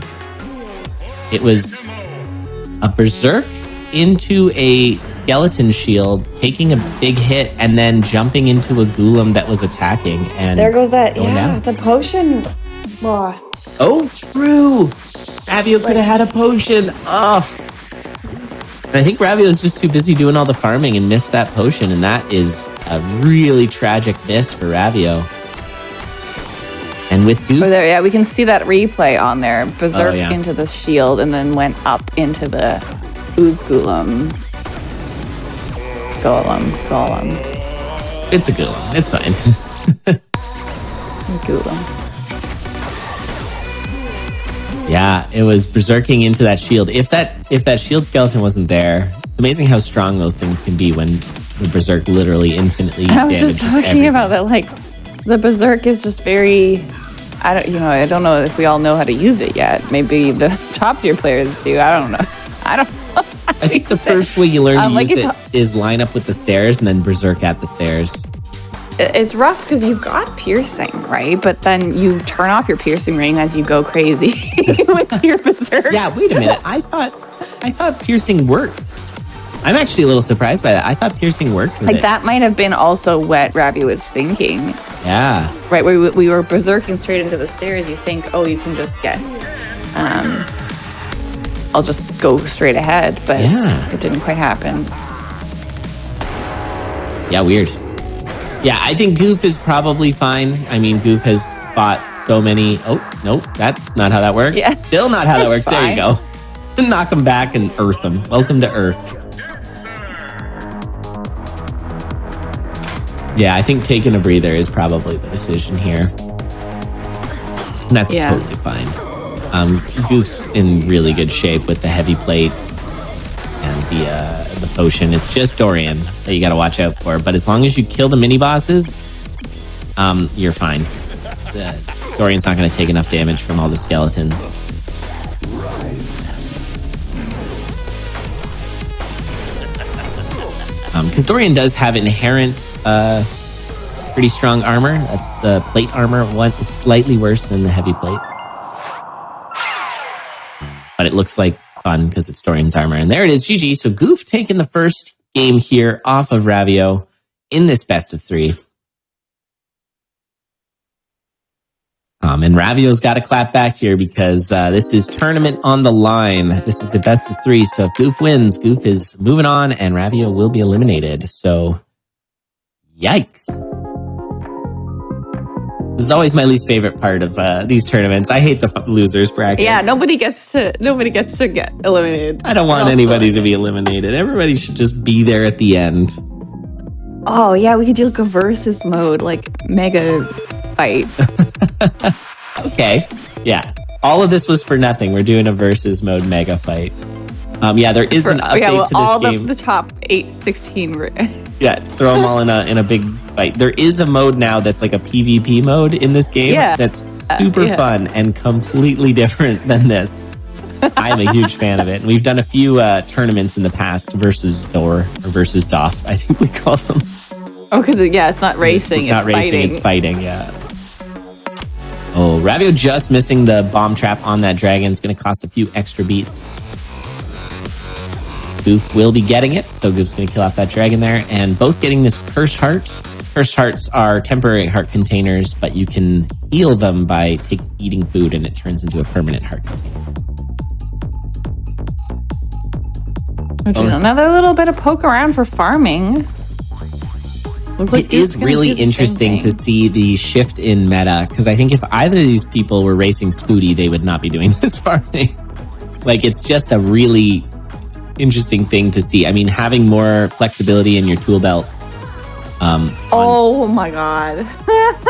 It was a berserk into a skeleton shield, taking a big hit, and then jumping into a golem that was attacking. And there goes that, the potion loss. Oh, true. Ravio could have had a potion. Oh. And I think Ravio is just too busy doing all the farming and missed that potion, and that is a really tragic miss for Ravio. And with Goop, we can see that replay on there. Berserk into the shield and then went up into the ooze golem. Golem. It's a golem. It's fine. Golem. Yeah, it was berserking into that shield. If that shield skeleton wasn't there, it's amazing how strong those things can be when the berserk literally infinitely damages I was just talking everything. About that, like the berserk is just very. I don't know if we all know how to use it yet. Maybe the top tier players do. I don't know. I think the first way you learn to use it is line up with the stairs and then berserk at the stairs. It's rough because you've got piercing, right? But then you turn off your piercing ring as you go crazy with your berserk. Yeah, wait a minute. I thought piercing worked. I'm actually a little surprised by that. I thought piercing worked with it. That might have been also what Ravi was thinking. Yeah. Right, we were berserking straight into the stairs. You think, oh, you can just get... I'll just go straight ahead, but it didn't quite happen. Yeah, weird. Yeah, I think Goof is probably fine. I mean, Goof has fought so many... Oh, nope, that's not how that works. Yeah. Still not how that works. Fine. There you go. Knock him back and earth him. Welcome to Earth. Yeah, I think taking a breather is probably the decision here. And that's totally fine. Goof's in really good shape with the heavy plate and the potion. It's just Dorian that you got to watch out for. But as long as you kill the mini bosses, you're fine. Dorian's not going to take enough damage from all the skeletons. Because Dorian does have inherent pretty strong armor. That's the plate armor one. It's slightly worse than the heavy plate. But it looks like fun because it's Dorian's armor. And there it is, GG. So Goof taking the first game here off of Ravio in this best of 3. And Ravio's got to clap back here because this is tournament on the line. This is a best of 3. So if Goof wins, Goof is moving on and Ravio will be eliminated. So, yikes. This is always my least favorite part of these tournaments. I hate the losers bracket. Yeah, nobody gets to get eliminated. I don't want anybody to be eliminated. Everybody should just be there at the end. Oh yeah, we could do like a versus mode, like mega fight. Okay, yeah. All of this was for nothing. We're doing a versus mode mega fight. Yeah, there is an update to this all game. The top 16. Yeah, throw them all in a big fight. There is a mode now that's like a PvP mode in this game that's super fun and completely different than this. I'm a huge fan of it. And we've done a few tournaments in the past, versus Door or versus Doff, I think we call them. Oh, because it's not racing, it's not racing, fighting. It's fighting, yeah. Oh, Ravio just missing the bomb trap on that dragon. It's going to cost a few extra beats. Goof will be getting it, so Goof's going to kill off that dragon there. And both getting this Curse Heart. Curse Hearts are temporary heart containers, but you can heal them by eating food, and it turns into a permanent heart container. Another little bit of poke around for farming. Looks like it is really interesting to see the shift in meta, because I think if either of these people were racing Spoody, they would not be doing this farming. Like, it's just a really interesting thing to see. I mean, having more flexibility in your tool belt. Oh my god.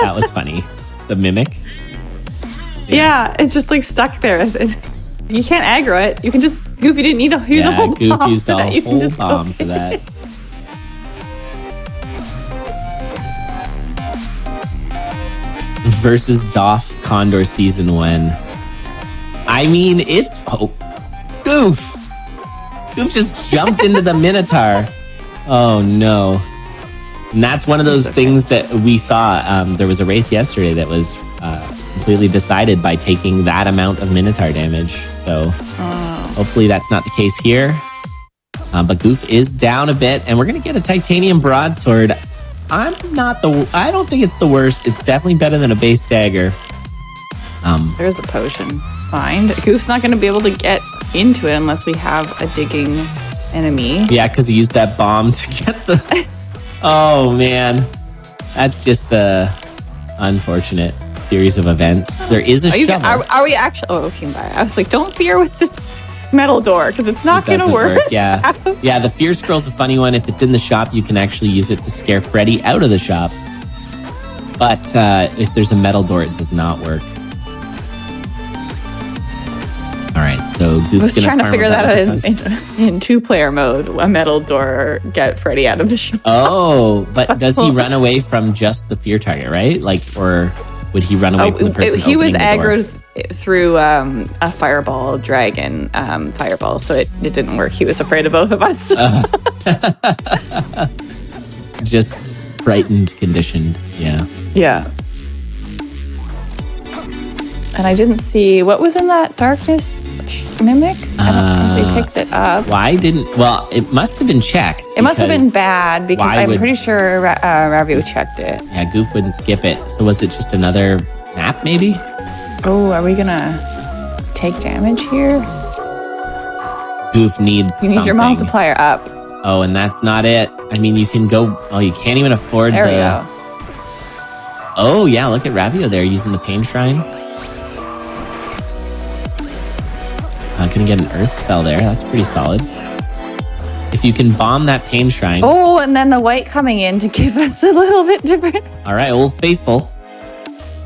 That was funny. The mimic. Yeah, it's just like stuck there. You can't aggro it. You can just... Goofy didn't need to use a whole bomb. Goof used a whole bomb for that. versus Doff CONDoR Season 1. I mean, it's... Oh, Goof! Goof just jumped into the Minotaur. Oh, no. And that's one of those things that we saw. There was a race yesterday that was completely decided by taking that amount of Minotaur damage. So hopefully that's not the case here. But Goof is down a bit, and we're going to get a Titanium Broadsword. I don't think it's the worst. It's definitely better than a base dagger. There's a potion. Fine. Goof's not going to be able to get into it unless we have a digging enemy. Yeah, because he used that bomb to get the... Oh, man. That's just a unfortunate series of events. There is a shovel. Are we actually... Oh, okay, bye. I was like, don't fear with this metal door, because it's not going to work. Yeah. Yeah, the fear scroll's a funny one. If it's in the shop, you can actually use it to scare Freddy out of the shop. But if there's a metal door, it does not work. All right, so Goof's I was trying to figure that out in two-player mode. A metal door get Freddy out of the shop. Oh, but does he run away from just the fear target, right? Like, or would he run away from the person He was opening the door? aggroed through a fireball dragon fireball, so it didn't work. He was afraid of both of us. Just frightened, conditioned. Yeah. Yeah. And I didn't see what was in that darkness mimic. I don't think they picked it up. Why didn't? Well, it must have been checked. It must have been bad because I'm pretty sure Ravio checked it. Yeah, Goof wouldn't skip it. So was it just another map, maybe? Oh, are we gonna take damage here? Goof needs. You need your multiplier up. Oh, and that's not it. I mean, you can go. Oh, you can't even afford there we go. Oh yeah, look at Ravio there using the Pain Shrine. Gonna get an Earth spell there. That's pretty solid. If you can bomb that Pain Shrine. Oh, and then the white coming in to give us a little bit different. All right, Old Faithful.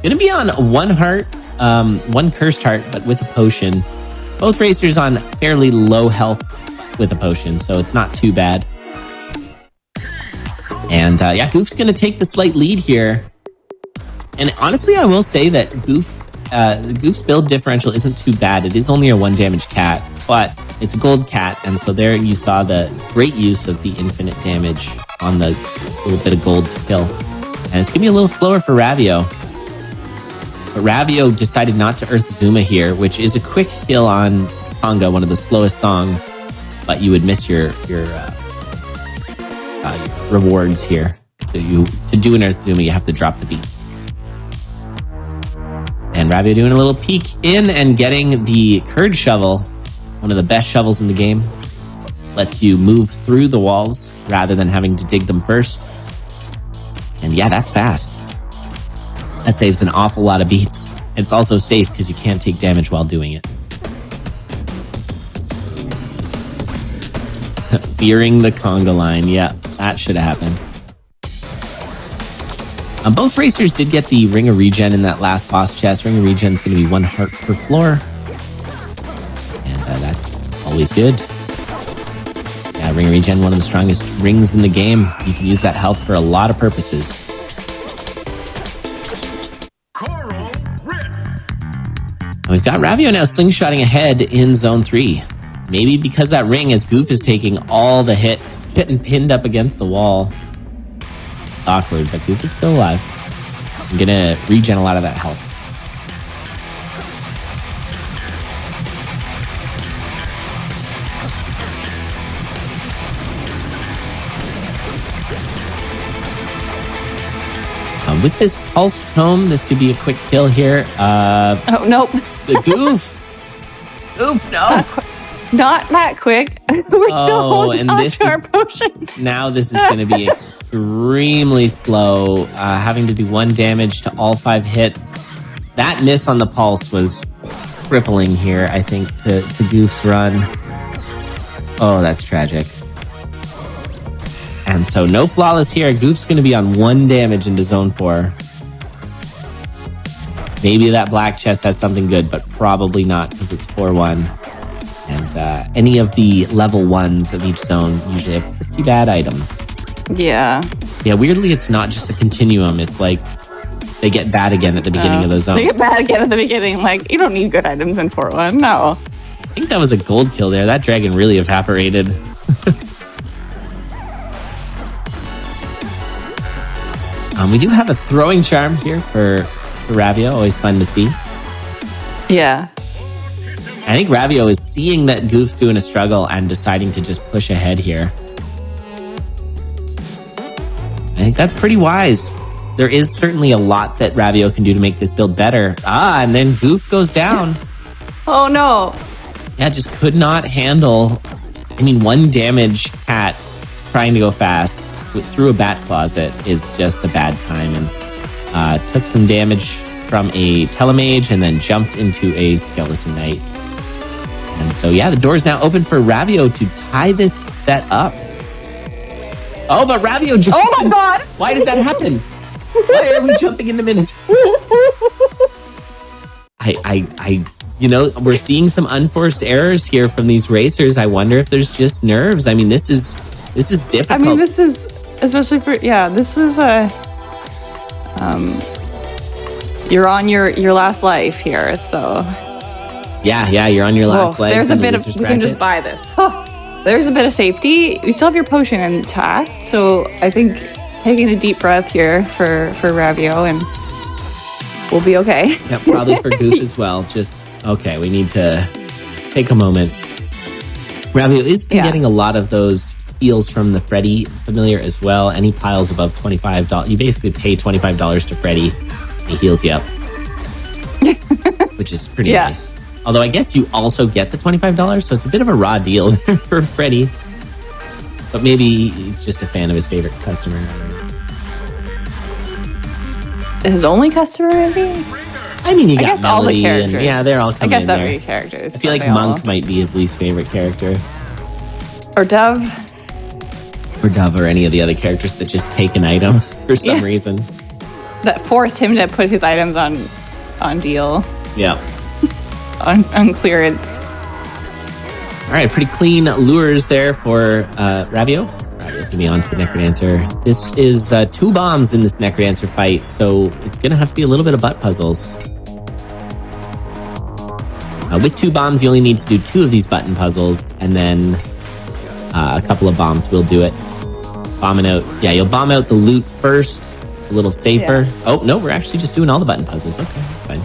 Gonna be on one heart, one cursed heart, but with a potion. Both racers on fairly low health with a potion, so it's not too bad. And yeah, Goof's gonna take the slight lead here. And honestly, I will say that Goof's build differential isn't too bad. It is only a 1 damage cat, but it's a gold cat, and so there you saw the great use of the infinite damage on the little bit of gold to kill. And it's gonna be a little slower for Ravio. But Ravio decided not to Earth Zuma here, which is a quick kill on Conga, one of the slowest songs, but you would miss your rewards here. So to do an Earth Zuma, you have to drop the beat. And Ravio doing a little peek in and getting the Courage Shovel, one of the best shovels in the game. Lets you move through the walls rather than having to dig them first. And yeah, that's fast. That saves an awful lot of beats. It's also safe because you can't take damage while doing it. Fearing the conga line. Yeah, that should have happened. Both racers did get the Ring of Regen in that last boss chest. Ring of Regen is going to be 1 heart per floor. And that's always good. Yeah, Ring of Regen, one of the strongest rings in the game. You can use that health for a lot of purposes. And we've got Ravio now slingshotting ahead in Zone 3. Maybe because that ring, as Goof is taking all the hits, getting pinned up against the wall. Awkward, but Goof is still alive. I'm gonna regen a lot of that health. With this Pulse Tome, this could be a quick kill here. Oh, nope. The Goof. Goof, no. Not that quick. We're still holding on to our potion. Now this is going to be extremely slow. Having to do 1 damage to all 5 hits. That miss on the pulse was crippling here, I think, to Goof's run. Oh, that's tragic. And so no flawless here. Goof's going to be on 1 damage into Zone 4. Maybe that black chest has something good, but probably not because it's 4-1. And any of the level 1s of each zone usually have pretty bad items. Yeah. Yeah, weirdly, it's not just a continuum. It's like They get bad again at the beginning of the zone. They get bad again at the beginning. Like, you don't need good items in 4-1. No. I think that was a gold kill there. That dragon really evaporated. We do have a throwing charm here for Ravio. Always fun to see. Yeah. I think Ravio is seeing that Goof's doing a struggle and deciding to just push ahead here. I think that's pretty wise. There is certainly a lot that Ravio can do to make this build better. And then Goof goes down. Oh, no. Yeah, just could not handle... I mean, 1 damage cat trying to go fast through a bat closet is just a bad time. And took some damage from a Telemage and then jumped into a Skeleton Knight. And so, yeah, the door's now open for Ravio to tie this set up. Oh, but Ravio jumps. Oh, my God. Why does that happen? Why are we jumping into minutes? You know, we're seeing some unforced errors here from these racers. I wonder if there's just nerves. I mean, this is difficult. I mean, this is, especially for, this is you're on your last life here, so. Yeah, you're on your last life. There's a bit of, we can just buy this. There's a bit of safety. You still have your potion intact, so I think taking a deep breath here for Ravio and we'll be okay. Yeah, probably for Goof as well. Just, okay, we need to take a moment. Ravio has been getting a lot of those heals from the Freddy familiar as well. Any piles above $25, you basically pay $25 to Freddy. He heals you up, which is pretty nice. Although I guess you also get the $25, so it's a bit of a raw deal for Freddy. But maybe he's just a fan of his favorite customer. His only customer, maybe? I mean, you got guess all the characters. And, they're all coming in there. I guess every characters. I feel like Monk might be his least favorite character. Or Dove. Or any of the other characters that just take an item for some reason. That forced him to put his items on deal. Yeah. on clearance. All right, pretty clean lures there for Ravio. Ravio's gonna be on to the Necrodancer. This is 2 bombs in this Necrodancer fight, so it's gonna have to be a little bit of butt puzzles. With 2 bombs, you only need to do 2 of these button puzzles, and then a couple of bombs will do it. Bombing out, you'll bomb out the loot first, a little safer. Yeah. Oh, no, we're actually just doing all the button puzzles. Okay, that's fine.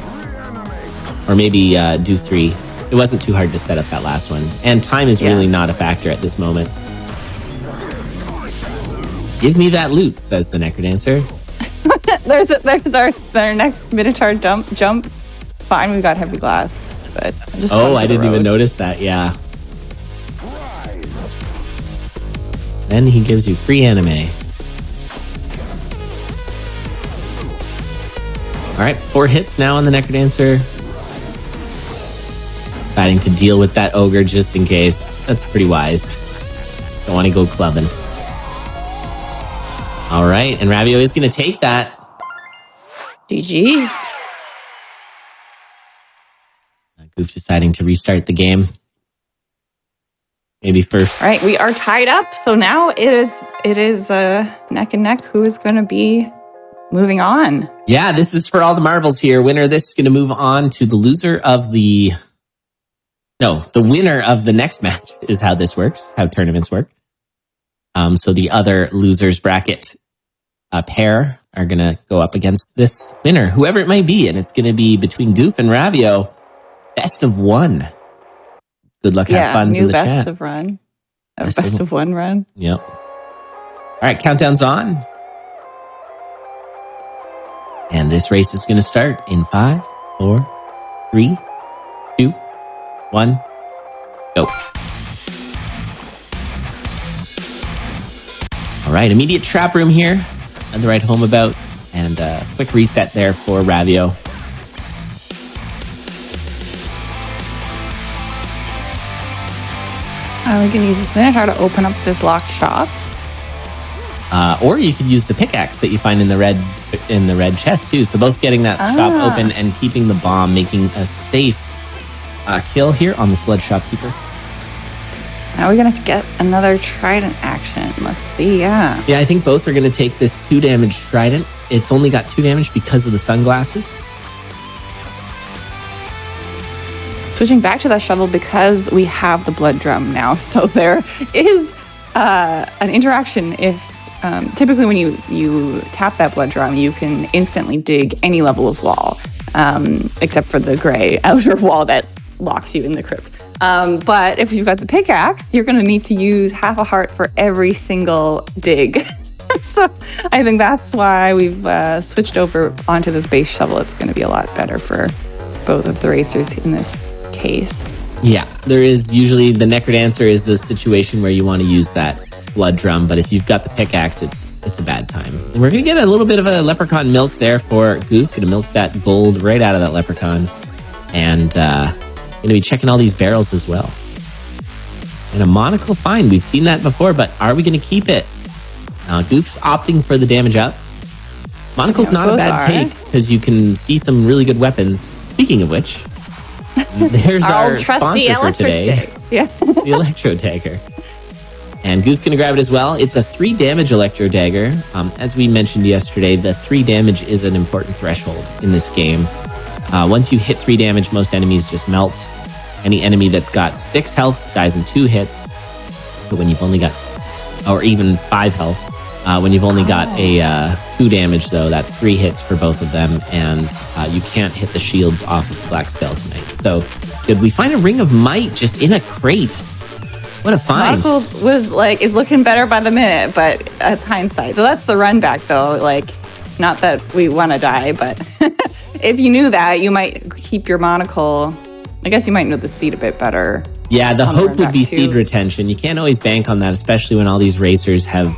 Or maybe do 3. It wasn't too hard to set up that last one. And time is really not a factor at this moment. Give me that loot, says the Necrodancer. there's our next Minotaur jump. Fine, we've got heavy glass. But I didn't even notice that, yeah. Then he gives you free anime. All right, 4 hits now on the Necrodancer. Deciding to deal with that ogre just in case. That's pretty wise. Don't want to go clubbing. All right, and Ravio is going to take that. GG's. Goof deciding to restart the game. Maybe first. All right, we are tied up, so now it is neck and neck. Who is going to be moving on? Yeah, this is for all the marbles here. Winner of this is going to move on to the loser of the... No, the winner of the next match is how this works, how tournaments work. So the other losers bracket pair are going to go up against this winner, whoever it might be. And it's going to be between Goof and Ravio. Best of 1. Good luck, have fun in the chat. Best of run. Best of 1 run. Yep. All right, countdown's on. And this race is going to start in 5, 4, 3, 2, 1, go. All right, immediate trap room here. And the ride home about. And quick reset there for Ravio. We can use this Minotaur to open up this locked shop. Or you could use the pickaxe that you find in the red chest too. So both getting that shop open and keeping the bomb, making a safe kill here on this blood shopkeeper. Now we're going to get another Trident action. Let's see, Yeah, I think both are going to take this 2 damage Trident. It's only got 2 damage because of the sunglasses. Switching back to that shovel because we have the blood drum now. So there is an interaction. If typically when you tap that blood drum, you can instantly dig any level of wall, except for the gray outer wall that locks you in the crypt. But if you've got the pickaxe, you're going to need to use half a heart for every single dig. So I think that's why we've switched over onto this base shovel. It's going to be a lot better for both of the racers in this case. Yeah, there is usually the Necrodancer is the situation where you want to use that blood drum, but if you've got the pickaxe, it's a bad time. And we're going to get a little bit of a leprechaun milk there for Goof. Going to milk that gold right out of that leprechaun. And going to be checking all these barrels as well. And a monocle, fine. We've seen that before, but are we going to keep it? Goof's opting for the damage up. Monocle's not a bad take because you can see some really good weapons. Speaking of which, there's our sponsor for today. Yeah. The Electro Dagger. And Goof's going to grab it as well. It's a 3 damage Electro Dagger. As we mentioned yesterday, the 3 damage is an important threshold in this game. Once you hit 3 damage, most enemies just melt. Any enemy that's got 6 health dies in 2 hits. But when you've only got, or even 5 health, when you've only got a 2 damage, though, that's 3 hits for both of them, and you can't hit the shields off of Black Skeletonite. So, did we find a Ring of Might just in a crate? What a find! Monocle was is looking better by the minute, but that's hindsight. So that's the run back, though. Not that we want to die, but if you knew that, you might keep your monocle. I guess you might know the seed a bit better. Yeah, the hope would be seed retention. You can't always bank on that, especially when all these racers have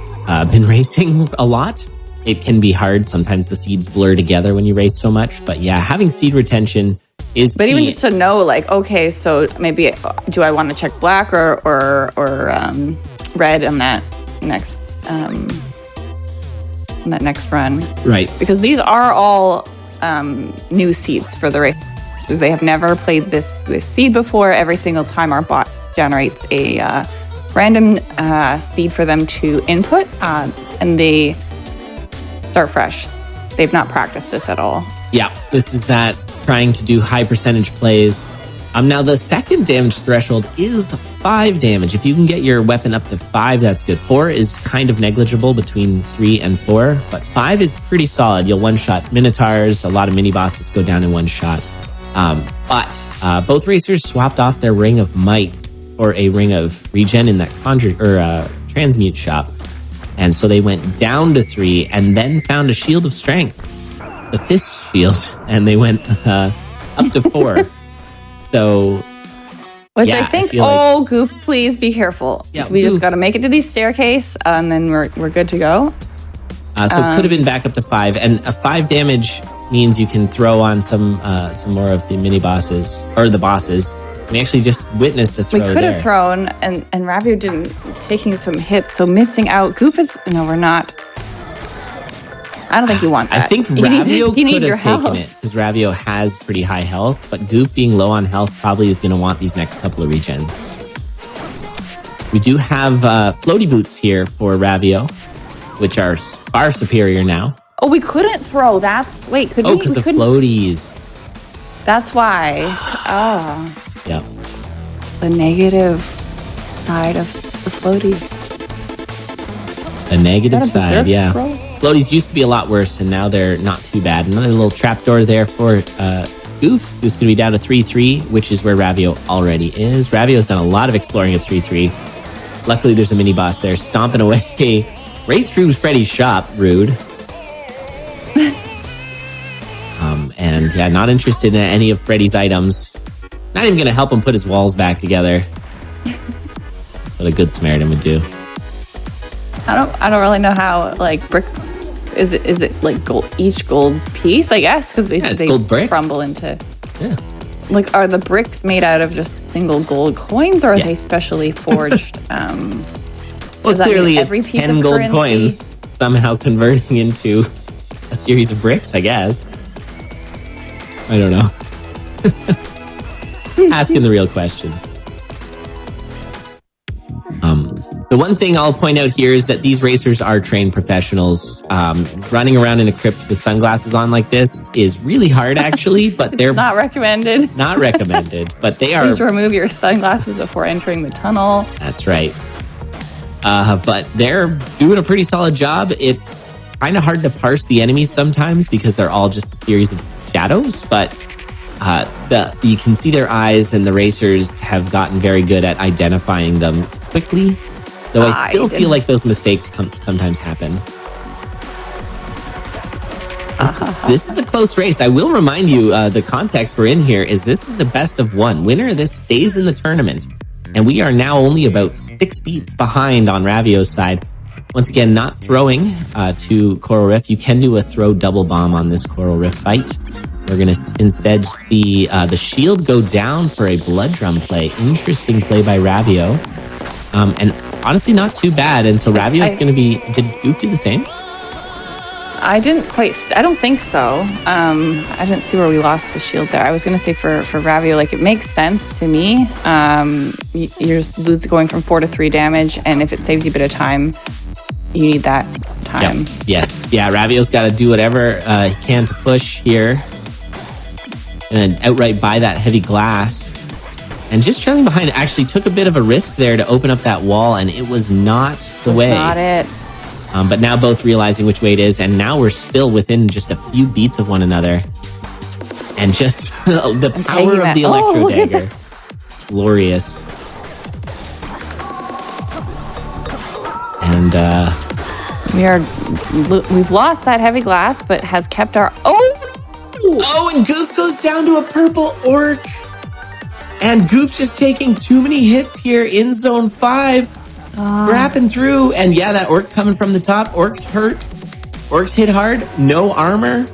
been racing a lot. It can be hard. Sometimes the seeds blur together when you race so much. But yeah, having seed retention is But key. even just to know, okay, so maybe do I want to check black or red on that next run? Right. Because these are all new seeds for the racers. They have never played this seed before. Every single time our bots generates a random seed for them to input, and they start fresh. They've not practiced this at all. Yeah, this is that trying to do high percentage plays. Now the second damage threshold is 5 damage. If you can get your weapon up to 5, that's good. 4 is kind of negligible between 3 and 4, but 5 is pretty solid. You'll one-shot Minotaurs. A lot of mini-bosses go down in one shot. But both racers swapped off their Ring of Might for a Ring of Regen in that Transmute shop. And so they went down to 3 and then found a Shield of Strength, the Fist Shield, and they went up to 4. So, which I think, Goof, please be careful. Yeah, we just got to make it to these staircase, and then we're good to go. So it could have been back up to 5, and a 5 damage means you can throw on some more of the mini bosses or the bosses. We actually just witnessed a throw. We could have thrown, and Ravio didn't, taking some hits, so missing out. Goof is we're not. I don't think you want that. I think Ravio could have health. taken it because Ravio has pretty high health, but Goof being low on health probably is going to want these next couple of regens. We do have floaty boots here for Ravio, which are far superior now. Oh, we couldn't throw. Could we? Oh, because of floaties. That's why. Yep. The negative side of the floaties. The negative side, yeah. Scroll? Floaties used to be a lot worse, and now they're not too bad. Another little trapdoor there for Goof, who's going to be down to 3-3, which is where Ravio already is. Ravio's done a lot of exploring of 3-3. Luckily, there's a mini-boss there stomping away right through Freddy's shop. Rude. And yeah, not interested in any of Freddy's items. Not even going to help him put his walls back together. What a good Samaritan would do. I don't really know how brick is it like gold, each gold piece, I guess, because they gold bricks. crumble into are the bricks made out of just single gold coins, or are they specially forged? Well, clearly it's 10 gold coins somehow converting into a series of bricks, I guess. I don't know. Asking the real questions. one thing I'll point out here is that these racers are trained professionals. Running around in a crypt with sunglasses on like this is really hard, actually, but they're not recommended. Not recommended, but they are. Please remove your sunglasses before entering the tunnel. That's right. But they're doing a pretty solid job. It's kind of hard to parse the enemies sometimes because they're all just a series of shadows, but you can see their eyes, and the racers have gotten very good at identifying them quickly. Though I still feel like those mistakes sometimes happen. This is a close race. I will remind you, the context we're in here is this is a best of one. Winner of this stays in the tournament. And we are now only about 6 beats behind on Ravio's side. Once again, not throwing to Coral Rift. You can do a throw double bomb on this Coral Rift fight. We're going to instead see the shield go down for a blood drum play. Interesting play by Ravio. And honestly, not too bad. And so Ravio's going to be... Did Goof do the same? I don't think so. I didn't see where we lost the shield there. I was going to say for Ravio, like, it makes sense to me. Your loot's going from 4 to 3 damage, and if it saves you a bit of time, you need that time. Yep. Yes. Yeah, Ravio's got to do whatever he can to push here. And then outright buy that heavy glass. And just trailing behind actually took a bit of a risk there to open up that wall, and it was not the way. Not it. But now both realizing which way it is, and now we're still within just a few beats of one another. And just the power of the electro dagger. Glorious. And we've lost that heavy glass, but has kept our... Oh, and Goof goes down to a purple orc. And Goof just taking too many hits here in zone 5. Wrapping through. And yeah, that orc coming from the top. Orc's hurt. Orcs hit hard. No armor.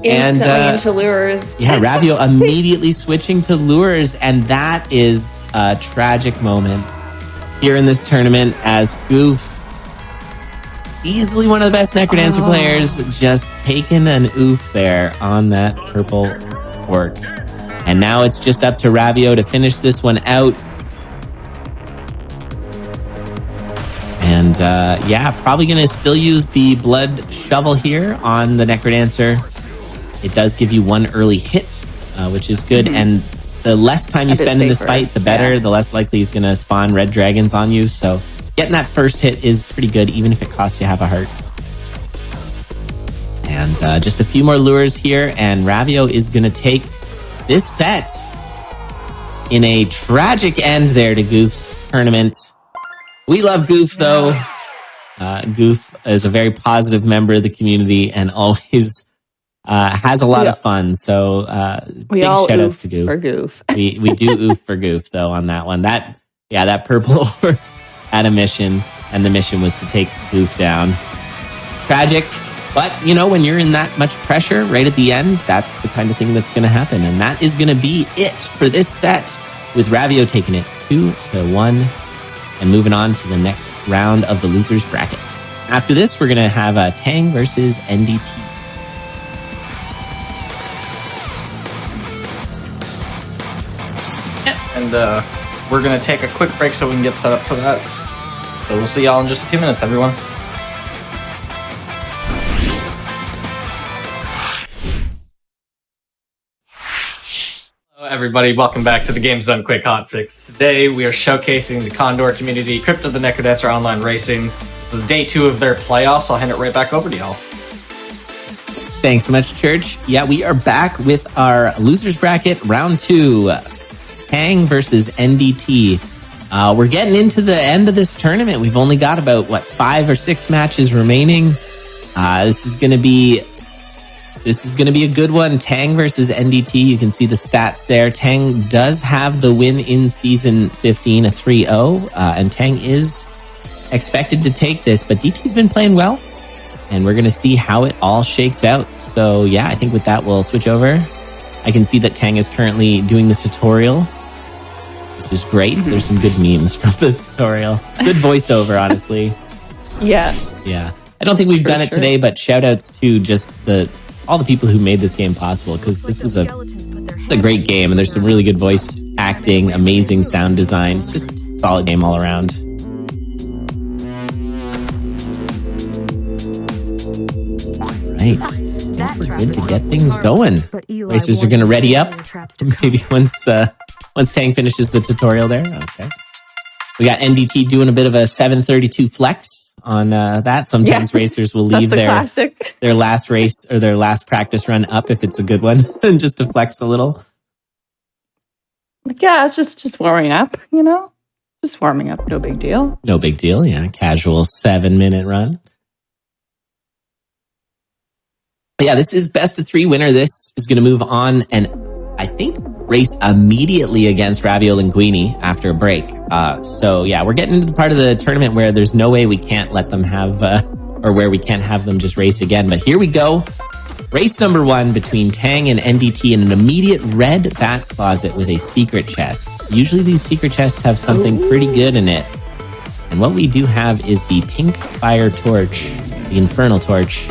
Instantly into lures. Yeah, Ravio immediately switching to lures. And that is a tragic moment here in this tournament as Goof, easily one of the best Necrodancer players, just taking an oof there on that purple orc. And now it's just up to Ravio to finish this one out. And yeah, probably going to still use the blood shovel here on the Necrodancer. It does give you 1 early hit, which is good. And the less time you spend in this fight, the better. The less likely he's going to spawn red dragons on you. So getting that first hit is pretty good, even if it costs you half a heart. And just a few more lures here, and Ravio is going to take this set in a tragic end there to Goof's tournament. We love Goof, though. Goof is a very positive member of the community and always has a lot of fun. So big shout outs to Goof. For Goof. we do oof for Goof, though, on that one. That purple had a mission, and the mission was to take Goof down. Tragic. But, you know, when you're in that much pressure right at the end, that's the kind of thing that's going to happen. And that is going to be it for this set, with Ravio taking it 2-1 and moving on to the next round of the losers bracket. After this, we're going to have Tang versus NDT. And we're going to take a quick break so we can get set up for that. So we'll see y'all in just a few minutes, everyone. Hello everybody, welcome back to the Games Done Quick Hotfix. Today we are showcasing the CONDoR community, Crypt of the Necrodancer Online Racing. This is day 2 of their playoffs. I'll hand it right back over to y'all. Thanks so much, Church. Yeah, we are back with our losers bracket, round 2. Tang versus NDT. We're getting into the end of this tournament. We've only got about, 5 or 6 matches remaining. This is going to be a good one. Tang versus NDT. You can see the stats there. Tang does have the win in Season 15, a 3-0. And Tang is expected to take this, but DT's been playing well. And we're going to see how it all shakes out. So yeah, I think with that, we'll switch over. I can see that Tang is currently doing the tutorial, which is great. Mm-hmm. There's some good memes from the tutorial. Good voiceover, honestly. Yeah. Yeah. I don't think we've done it today, but shout outs to just all the people who made this game possible, because this is a great game, and there's some really good voice acting, amazing sound design. It's just a solid game all around. right. I think we're good to get things going. Racers are going to ready up. Maybe once Tang finishes the tutorial there. Okay. We got NDT doing a bit of a 732 flex on that. Sometimes racers will leave their last race or their last practice run up if it's a good one, and just to flex a little. Yeah, it's just warming up, Just warming up, no big deal. No big deal, yeah. Casual 7-minute run. But yeah, this is best of 3 winner. This is going to move on and I think race immediately against Ravio Linguini after a break. So yeah, we're getting into the part of the tournament where there's no way we can't let them have, or where we can't have them just race again. But here we go. Race number 1 between Tang and NDT in an immediate red bat closet with a secret chest. Usually these secret chests have something pretty good in it. And what we do have is the pink fire torch, the infernal torch,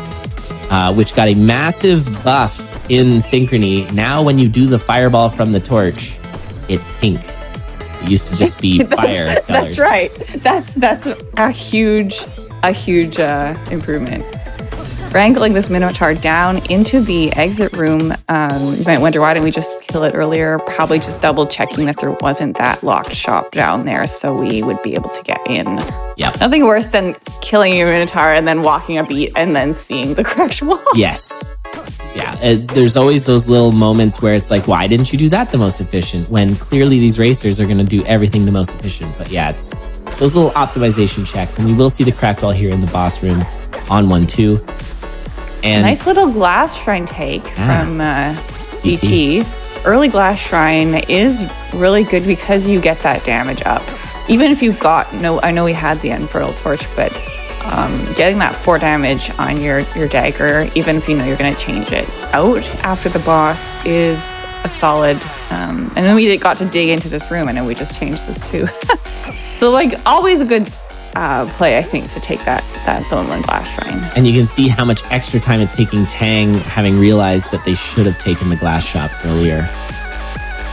which got a massive buff in Synchrony. Now when you do the fireball from the torch, it's pink. It used to just be fire colors. That's right. That's a huge improvement. Wrangling this Minotaur down into the exit room. You might wonder, why didn't we just kill it earlier? Probably just double checking that there wasn't that locked shop down there so we would be able to get in. Yep. Nothing worse than killing a Minotaur and then walking a beat and then seeing the correct wall. Yes. Yeah, there's always those little moments where it's like, why didn't you do that the most efficient? When clearly these racers are going to do everything the most efficient. But yeah, it's those little optimization checks. And we will see the crack wall here in the boss room on 1-2. And nice little glass shrine take from DT. Early glass shrine is really good because you get that damage up. Even if you've got I know we had the infernal torch, but getting that 4 damage on your dagger, even if you know you're going to change it out after the boss, is a solid. And then we got to dig into this room. I know we just changed this too. So like always a good play, I think, to take that Zonlin glass shrine. And you can see how much extra time it's taking Tang, having realized that they should have taken the glass shop earlier.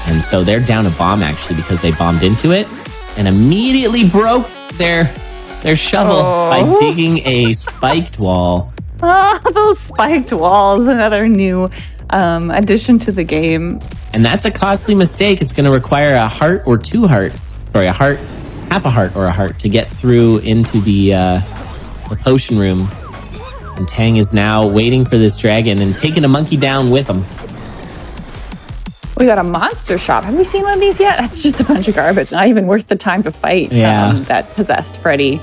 And so they're down a bomb actually because they bombed into it and immediately broke their shovel by digging a spiked wall. Those spiked walls, another new addition to the game. And that's a costly mistake. It's going to require a heart or 2 hearts. Sorry, half a heart or a heart to get through into the potion room. And Tang is now waiting for this dragon and taking a monkey down with him. We got a monster shop. Have we seen one of these yet? That's just a bunch of garbage. Not even worth the time to fight that possessed Freddy.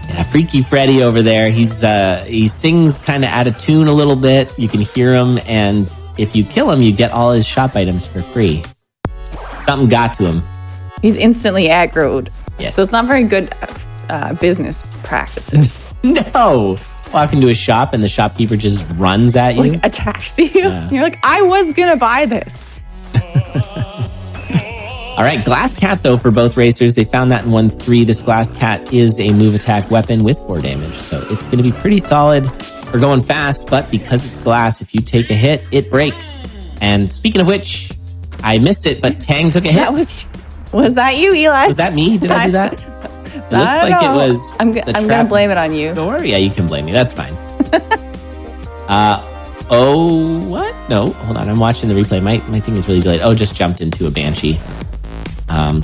Yeah, Freaky Freddy over there. He sings kind of out of tune a little bit. You can hear him, and if you kill him, you get all his shop items for free. Something got to him. He's instantly aggroed. Yes. So it's not very good business practices. No. Walk into a shop and the shopkeeper just runs at you. Like attacks you. Yeah. You're like, I was going to buy this. All right, Glass Cat, though, for both racers. They found that in 1-3. This Glass Cat is a move attack weapon with 4 damage. So it's going to be pretty solid for going fast. But because it's glass, if you take a hit, it breaks. And speaking of which, I missed it, but Tang took a hit. Was that you, Eli? Was that me? Did I do that? It looks like it was. I'm going to blame it on you. Don't worry. Yeah, you can blame me. That's fine. What? No, hold on. I'm watching the replay. My thing is really delayed. Just jumped into a Banshee.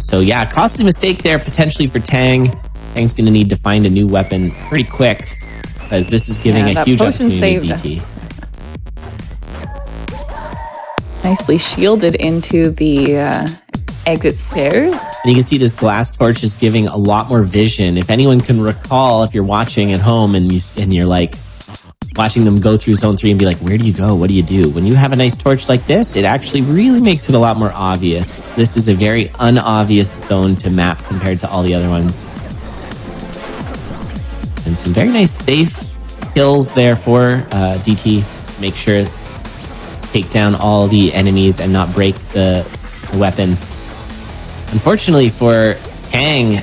So yeah, costly mistake there potentially for Tang. Tang's going to need to find a new weapon pretty quick because this is giving a huge opportunity to DT. Nicely shielded into the exit stairs. And you can see this glass torch is giving a lot more vision. If anyone can recall, if you're watching at home and you're like watching them go through zone 3 and be like, where do you go? What do you do? When you have a nice torch like this, it actually really makes it a lot more obvious. This is a very unobvious zone to map compared to all the other ones. And some very nice safe kills there for DT. Make sure take down all the enemies and not break the weapon. Unfortunately for Tang,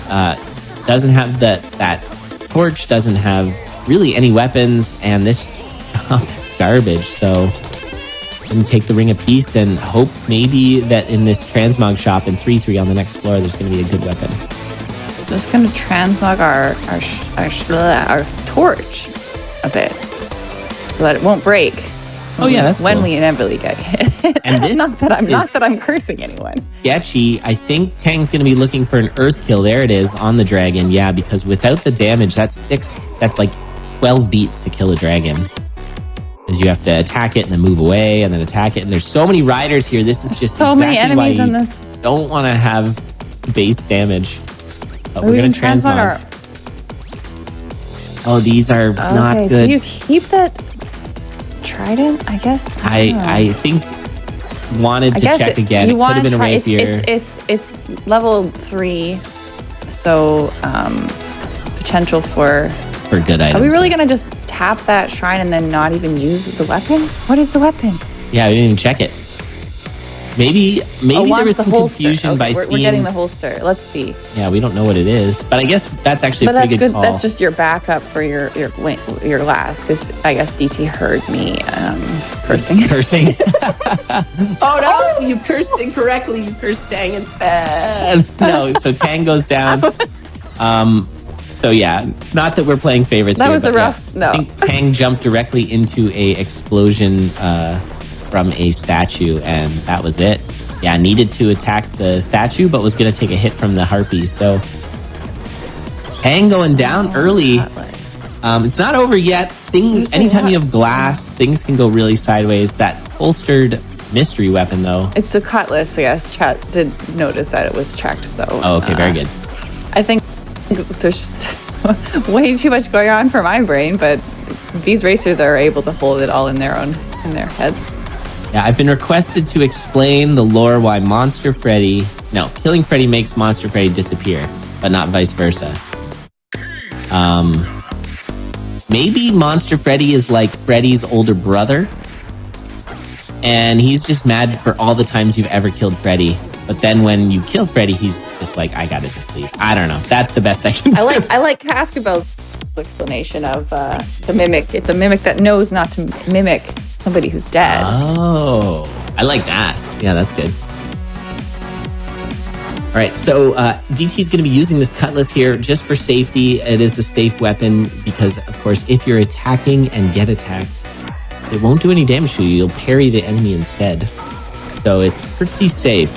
doesn't have that torch, doesn't have really any weapons, and this garbage. So I'm gonna take the ring of peace and hope maybe that in this transmog shop in 3-3 on the next floor, there's gonna be a good weapon. Just gonna transmog our torch a bit. so that it won't break. Oh yeah, that's when cool. we inevitably get hit. And this not that I'm cursing anyone. Sketchy. I think Tang's going to be looking for an earth kill. There it is on the dragon. Yeah, because without the damage, that's like 12 beats to kill a dragon. Because you have to attack it and then move away and then attack it. And there's so many riders here. This is just so exactly many enemies why in this. Don't want to have base damage. But we're going to transmog. Oh, these are not good. Do you keep that trident? I guess. I think wanted to check again. It could have been a rapier. It's level 3, so potential for good items. Are we really gonna just tap that shrine and then not even use the weapon? What is the weapon? Yeah, we didn't even check it. Maybe there was some confusion by seeing. We're getting the holster. Let's see. Yeah, we don't know what it is, but I guess that's actually a pretty good call. That's just your backup for your last, because I guess DT heard me cursing. Oh no! You cursed incorrectly. You cursed Tang instead. No, so Tang goes down. So yeah, not that we're playing favorites. That here, was a rough. Yeah, I think Tang jumped directly into a explosion from a statue, and that was it. Yeah, needed to attack the statue, but was going to take a hit from the harpies. So Tang going down early. It's not over yet. Anytime you have glass, things can go really sideways. That holstered mystery weapon, though. It's a cutlass. Yes, chat did notice that it was checked. So. Oh, okay, very good. I think there's just way too much going on for my brain, but these racers are able to hold it all in their heads. Yeah, I've been requested to explain the lore why killing Freddy makes Monster Freddy disappear, but not vice versa. Maybe Monster Freddy is like Freddy's older brother, and he's just mad for all the times you've ever killed Freddy. But then when you kill Freddy, he's just like, I gotta just leave. I don't know. That's the best I can do. I like Cascabel's explanation of the mimic. It's a mimic that knows not to mimic somebody who's dead. Oh, I like that. Yeah, that's good. All right, so DT is going to be using this cutlass here just for safety. It is a safe weapon because, of course, if you're attacking and get attacked, it won't do any damage to you. You'll parry the enemy instead. So it's pretty safe.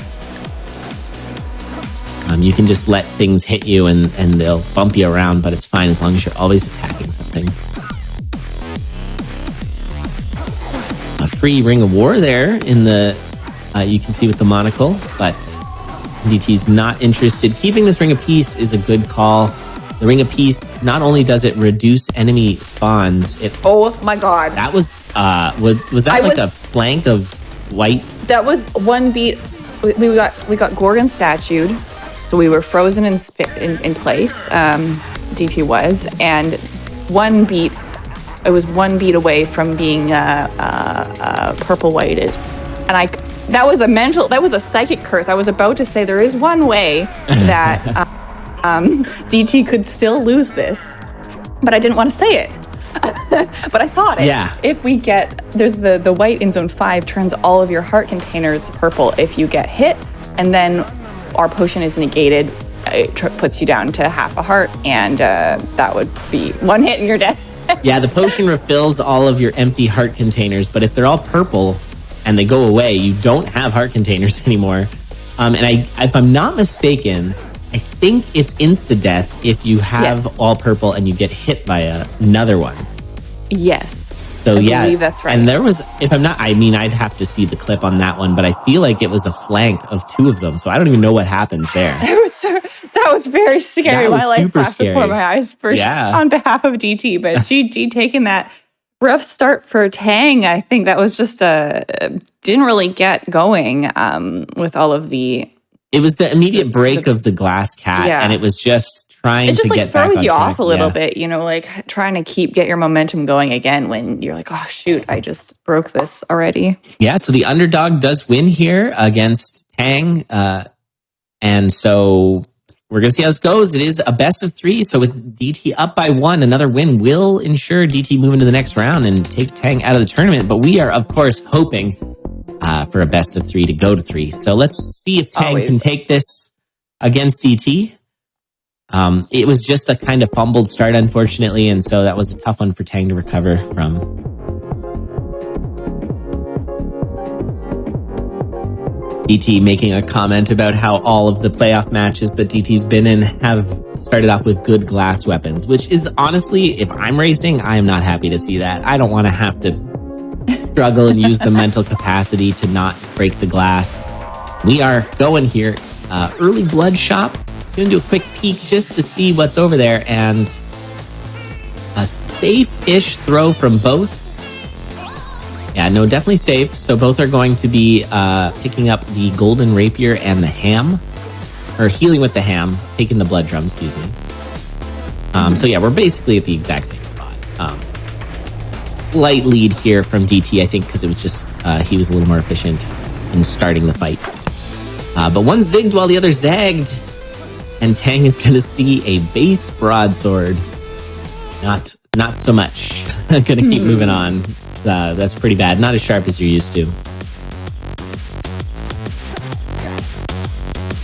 You can just let things hit you and they'll bump you around, but it's fine as long as you're always attacking something. A free Ring of War there in the you can see with the monocle, but DT's not interested. Keeping this Ring of Peace is a good call. The Ring of Peace, not only does it reduce enemy spawns, oh my god, that was that a flank of white? That was one beat. We got Gorgon statued, so we were frozen in place. DT was, and one beat. It was one beat away from being purple whited, and that was a psychic curse. I was about to say there is one way that DT could still lose this, but I didn't want to say it. But I thought it. Yeah. If we there's the white in zone 5 turns all of your heart containers purple if you get hit, and then our potion is negated. It puts you down to half a heart, and that would be one hit and you're dead. Yeah, the potion refills all of your empty heart containers, but if they're all purple and they go away, you don't have heart containers anymore. And if I'm not mistaken, I think it's insta-death if you have all purple and you get hit by another one. Yes. So I believe that's right. And there was, if I'm not, I'd have to see the clip on that one, but I feel like it was a flank of 2 of them. So I don't even know what happens there. That was very scary. My life flashed before my eyes on behalf of DT. But GG taking that rough start for Tang. I think that was just didn't really get going with all of the. It was the immediate break of the glass cat, and it was just trying to get back on track. It just throws you off a little bit, like trying to get your momentum going again when you're like, oh shoot, I just broke this already. Yeah, so the underdog does win here against Tang, and so we're gonna see how this goes. It is a best of 3, so with DT up by 1, another win will ensure DT moving to the next round and take Tang out of the tournament. But we are, of course, hoping for a best of 3 to go to 3. So let's see if Tang can take this against DT. It was just a kind of fumbled start, unfortunately, and so that was a tough one for Tang to recover from. DT making a comment about how all of the playoff matches that DT's been in have started off with good glass weapons, which is honestly, if I'm racing, I am not happy to see that. I don't want to have to struggle and use the mental capacity to not break the glass. We are going here. Early blood shop. Gonna do a quick peek just to see what's over there, and a safe-ish throw from both. Yeah, no, definitely safe. So both are going to be picking up the golden rapier and the ham, or healing with the ham, taking the blood drum, excuse me. So yeah, we're basically at the exact same spot. Slight lead here from DT, I think, because it was just he was a little more efficient in starting the fight. But one zigged while the other zagged, and Tang is going to see a base broadsword. Not so much. Going to keep moving on. That's pretty bad. Not as sharp as you're used to.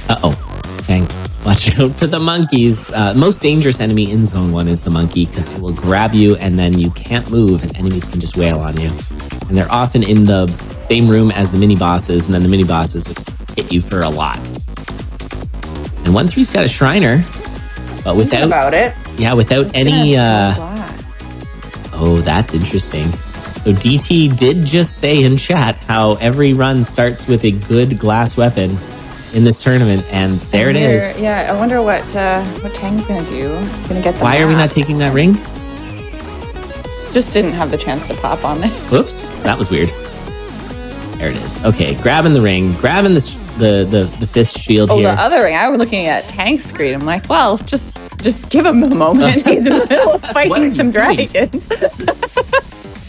Uh-oh. Dang. Watch out for the monkeys. Most dangerous enemy in Zone 1 is the monkey, because it will grab you and then you can't move and enemies can just wail on you. And they're often in the same room as the mini-bosses, and then the mini-bosses hit you for a lot. And 1-3's got a Shriner, but without... about it. Yeah, without any... Oh, that's interesting. So DT did just say in chat how every run starts with a good glass weapon in this tournament, and there it is. Yeah, I wonder what Tang's gonna do. Gonna get the Why are we not taking that ring? Just didn't have the chance to pop on there. Whoops, that was weird. There it is. Okay, grabbing the ring, grabbing the fist shield here. Oh, the other ring. I was looking at Tang's screen. I'm like, well, just give him a moment. He's in the middle of fighting some dragons.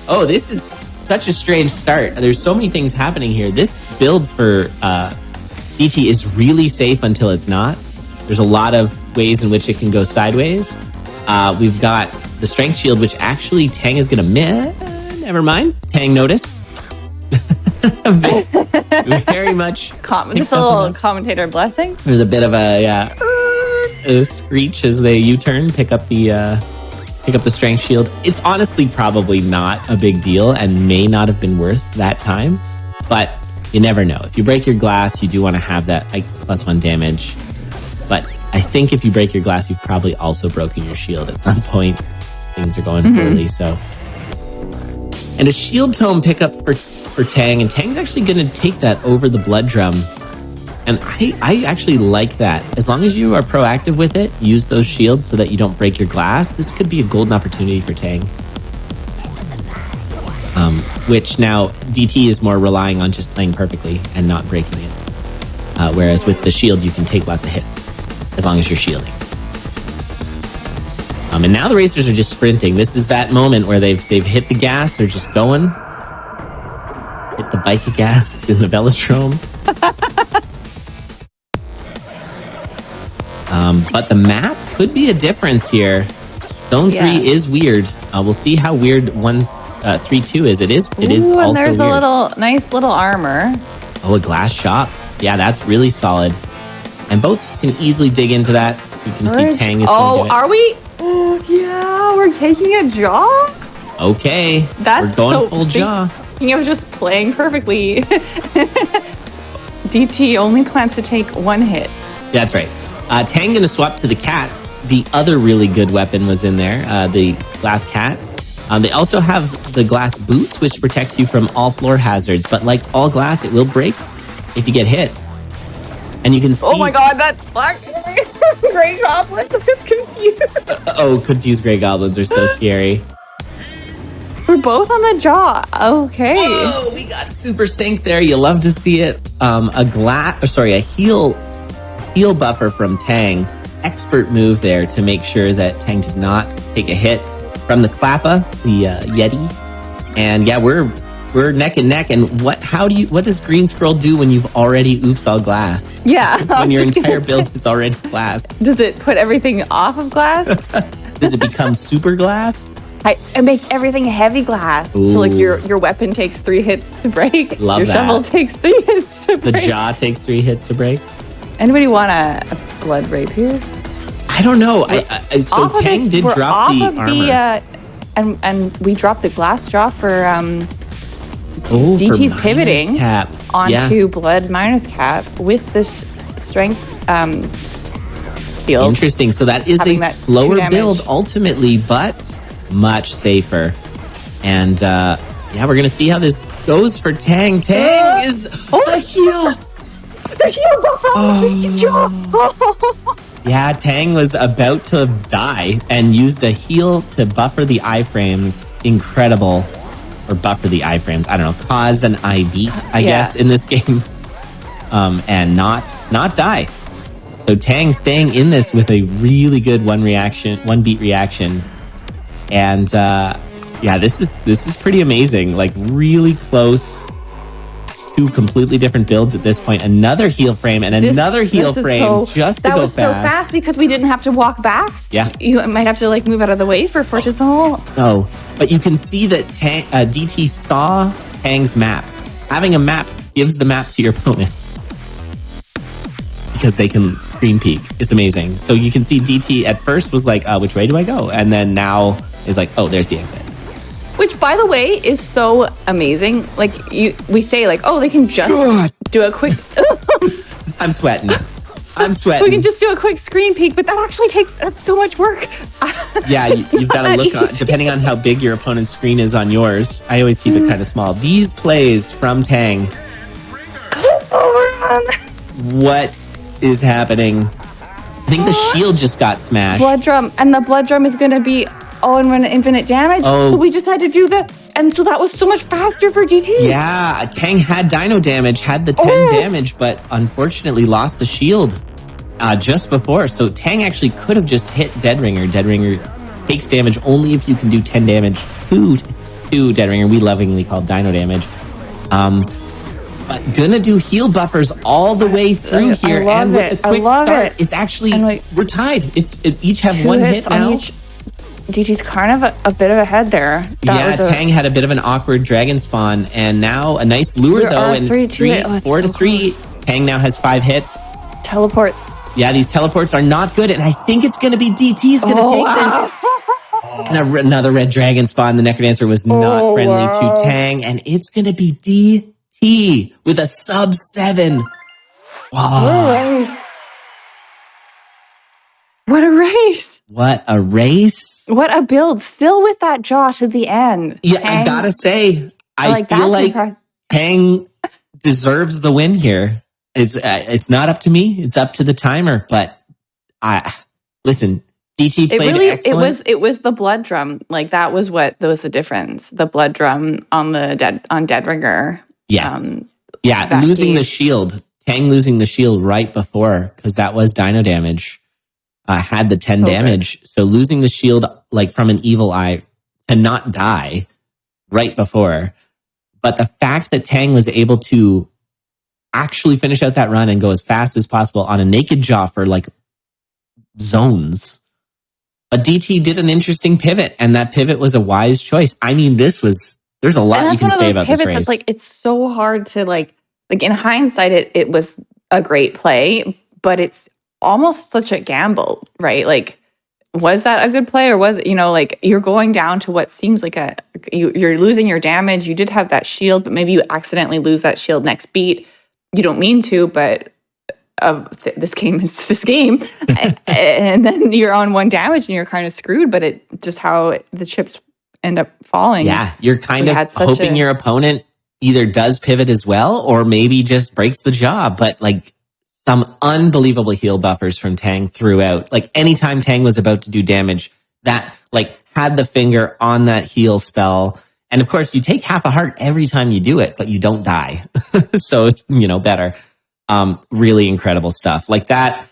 Oh, this is such a strange start. There's so many things happening here. This build for DT is really safe until it's not. There's a lot of ways in which it can go sideways. We've got the strength shield, which actually Tang is going to miss. Never mind. Tang noticed. Very much. Just a little commentator blessing. There's a bit of a screech as they U-turn, pick up the strength shield. It's honestly probably not a big deal and may not have been worth that time, but you never know. If you break your glass, you do want to have that like +1 damage. But I think if you break your glass, you've probably also broken your shield at some point. Things are going poorly, so. And a shield tome pickup for Tang, and Tang's actually going to take that over the blood drum. And I actually like that. As long as you are proactive with it, use those shields so that you don't break your glass. This could be a golden opportunity for Tang. Which now DT is more relying on just playing perfectly and not breaking it. Whereas with the shield, you can take lots of hits as long as you're shielding. And now the racers are just sprinting. This is that moment where they've hit the gas. They're just going. Hit the bike of gas in the velodrome. But the map could be a difference here. Zone 3 is weird. We'll see how weird 3-2 is. It is Ooh, also and there's weird. a nice little armor. Oh, a glass shop. Yeah, that's really solid. And both can easily dig into that. You can see Tang is going to get it. Are we? Oh, yeah, we're taking a jaw? Okay, That's we're going so full jaw. Speaking of just playing perfectly, DT only plans to take one hit. That's right. Tang going to swap to the cat. The other really good weapon was in there, the glass cat. They also have the glass boots, which protects you from all floor hazards. But like all glass, it will break if you get hit. And you can see... Oh my god, that black gray goblin is confused. Confused gray goblins are so scary. We're both on the jaw. Okay. Oh, we got super sync there. You love to see it. A heal buffer from Tang. Expert move there to make sure that Tang did not take a hit from the Klappa, the Yeti. And yeah, we're neck and neck. And what does Green Scroll do when you've already oops all glass? Yeah. When your entire build is already glass. Does it put everything off of glass? Does it become super glass? It makes everything heavy glass. Ooh. So like your weapon takes 3 hits to break. Love your that. shovel takes 3 hits to break. The jaw takes 3 hits to break. Anybody want a blood rapier? I don't know. So Tang did drop the armor. And we dropped the glass jaw for DT's pivoting cap. onto Blood Miner's Cap with this strength shield. Interesting. So that is a slower build ultimately, but much safer. And yeah, we're going to see how this goes for Tang. Tang is the heal. Yeah, Tang was about to die and used a heal to buffer the iframes. Incredible. Or buffer the iframes. I don't know. Cause an eye beat, I guess, in this game. And not die. So Tang staying in this with a really good one beat reaction. And yeah, this is pretty amazing. Like really close. Two completely different builds at this point. Another heal frame and another heal frame just to go fast. That was so fast because we didn't have to walk back. Yeah. You might have to like move out of the way for Fortisol. No, but you can see that DT saw Tang's map. Having a map gives the map to your opponent because they can screen peek. It's amazing. So you can see DT at first was like, which way do I go? And then now is like, oh, there's the exit. Which, by the way, is so amazing. Like we say, like, oh, they can just do a quick. I'm sweating. We can just do a quick screen peek, but that actually that's so much work. Yeah, you've got to look on, depending on how big your opponent's screen is on yours. I always keep it kind of small. These plays from Tang. What is happening? I think the shield just got smashed. Blood drum, and the blood drum is going to be. Oh, and run infinite damage. Oh. So we just had to do that. And so that was so much faster for GT. Yeah, Tang had dino damage, had the 10 damage, but unfortunately lost the shield just before. So Tang actually could have just hit Deadringer. Deadringer takes damage only if you can do 10 damage to Deadringer. We lovingly call dino damage. But gonna do heal buffers all the way through here. And with the quick start, it's actually, we're tied. Each have one hit now. DT's kind of a bit of a head there. Tang had a bit of an awkward dragon spawn, and now a nice lure though. And 4 to 3. Tang now has 5 hits. Teleports. Yeah, these teleports are not good, and I think it's going to be DT's going to take this. And another red dragon spawn. The Necrodancer was not friendly to Tang, and it's going to be DT with a sub 7. Wow. What a race. What a race. What a build. Still with that Josh at the end. Yeah, Tang. I gotta say, I feel like Tang deserves the win here. It's not up to me. It's up to the timer. But listen, DT played excellent. It was the blood drum. Like that was the difference. The blood drum on Deadringer. Yes. Losing the shield. Tang losing the shield right before, because that was dino damage. Had the 10 damage. So losing the shield like from an evil eye to not die right before. But the fact that Tang was able to actually finish out that run and go as fast as possible on a naked jaw for like zones. But DT did an interesting pivot, and that pivot was a wise choice. I mean, there's a lot you can say about this race. It's like, it's so hard to like in hindsight, it was a great play, but it's almost such a gamble, right? Like, was that a good play, or was it, like you're going down to what seems like you're losing your damage. You did have that shield, but maybe you accidentally lose that shield next beat. You don't mean to, but this game is this game. And then you're on 1 damage and you're kind of screwed, but it just how the chips end up falling. Yeah, you're kind of hoping your opponent either does pivot as well, or maybe just breaks the jaw, but like, some unbelievable heal buffers from Tang throughout. Like anytime Tang was about to do damage, that like had the finger on that heal spell. And of course, you take half a heart every time you do it, but you don't die. So it's, better. Really incredible stuff. Like that,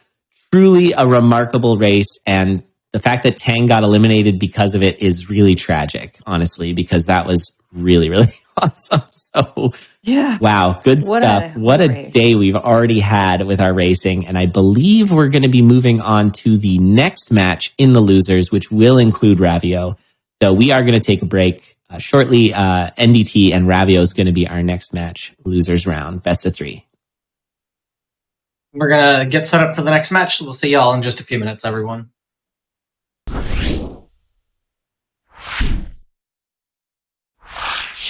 truly a remarkable race. And the fact that Tang got eliminated because of it is really tragic, honestly, because that was really, really awesome. So yeah, wow, good stuff. What a day we've already had with our racing. And I believe we're going to be moving on to the next match in the losers, which will include Ravio. So we are going to take a break shortly. NDT and Ravio is going to be our next match, losers round, best of 3. We're going to get set up for the next match. We'll see y'all in just a few minutes, everyone.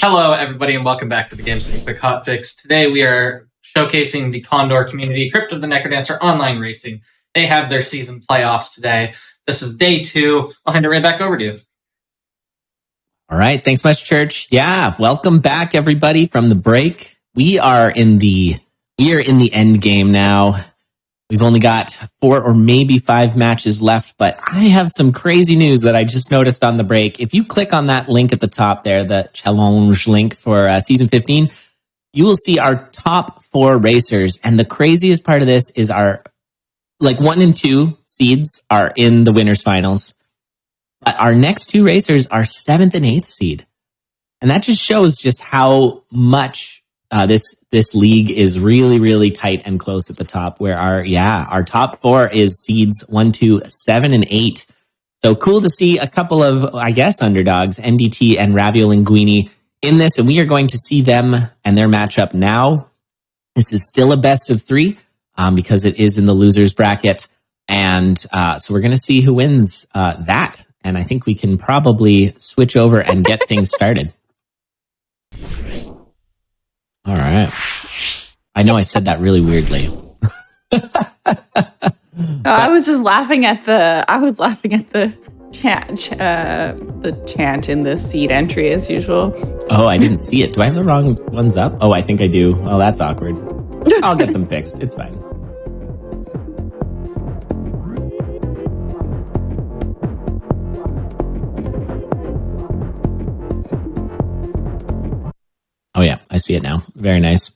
Hello, everybody, and welcome back to the Games Done Quick Hotfix. Today we are showcasing the CONDoR community, Crypt of the Necrodancer Online Racing. They have their season playoffs today. This is day 2. I'll hand it right back over to you. All right, thanks much, Church. Yeah, welcome back, everybody, from the break. We are in the end game now. We've only got 4 or maybe 5 matches left, but I have some crazy news that I just noticed on the break. If you click on that link at the top there, the challenge link for season 15, you will see our top 4 racers. And the craziest part of this is our 1 and 2 seeds are in the winners finals. But our next 2 racers are 7th and 8th seed. And that just shows just how much this league is really, really tight and close at the top, where our top 4 is seeds 1, 2, 7, and 8. So cool to see a couple of, I guess, underdogs, NDT and Ravio Linguini, in this. And we are going to see them and their matchup now. This is still a best of 3 because it is in the losers bracket. And so we're going to see who wins that. And I think we can probably switch over and get things started. All right. I know I said that really weirdly. I was just laughing at the chant in the seed entry as usual. Oh, I didn't see it. Do I have the wrong ones up? Oh, I think I do. Oh, that's awkward. I'll get them fixed. It's fine. Oh yeah, I see it now. Very nice.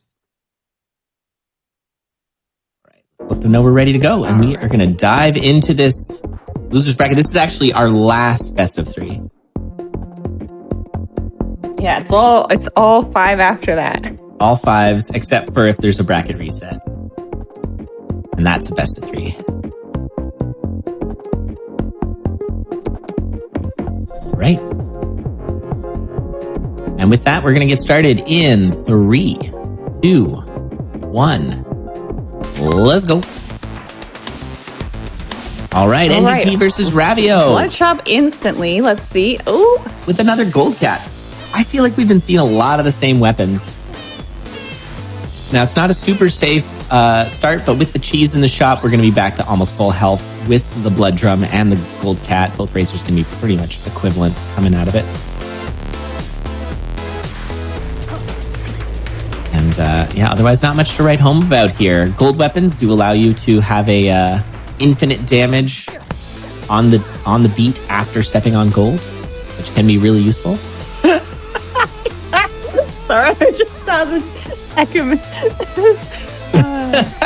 All right, let them know we're ready to go, and we are going to dive into this losers bracket. This is actually our last best of 3. Yeah, it's all 5 after that. All 5s, except for if there's a bracket reset, and that's a best of 3. All right. And with that, we're going to get started in 3, 2, 1. Let's go. All right, NDT versus Ravio. Bloodshop instantly. Let's see. Oh, with another Gold Cat. I feel like we've been seeing a lot of the same weapons. Now, it's not a super safe start, but with the cheese in the shop, we're going to be back to almost full health with the Blood Drum and the Gold Cat. Both racers can be pretty much equivalent coming out of it. And otherwise not much to write home about here. Gold weapons do allow you to have a infinite damage on the beat after stepping on gold, which can be really useful. Sorry, I just saw the second.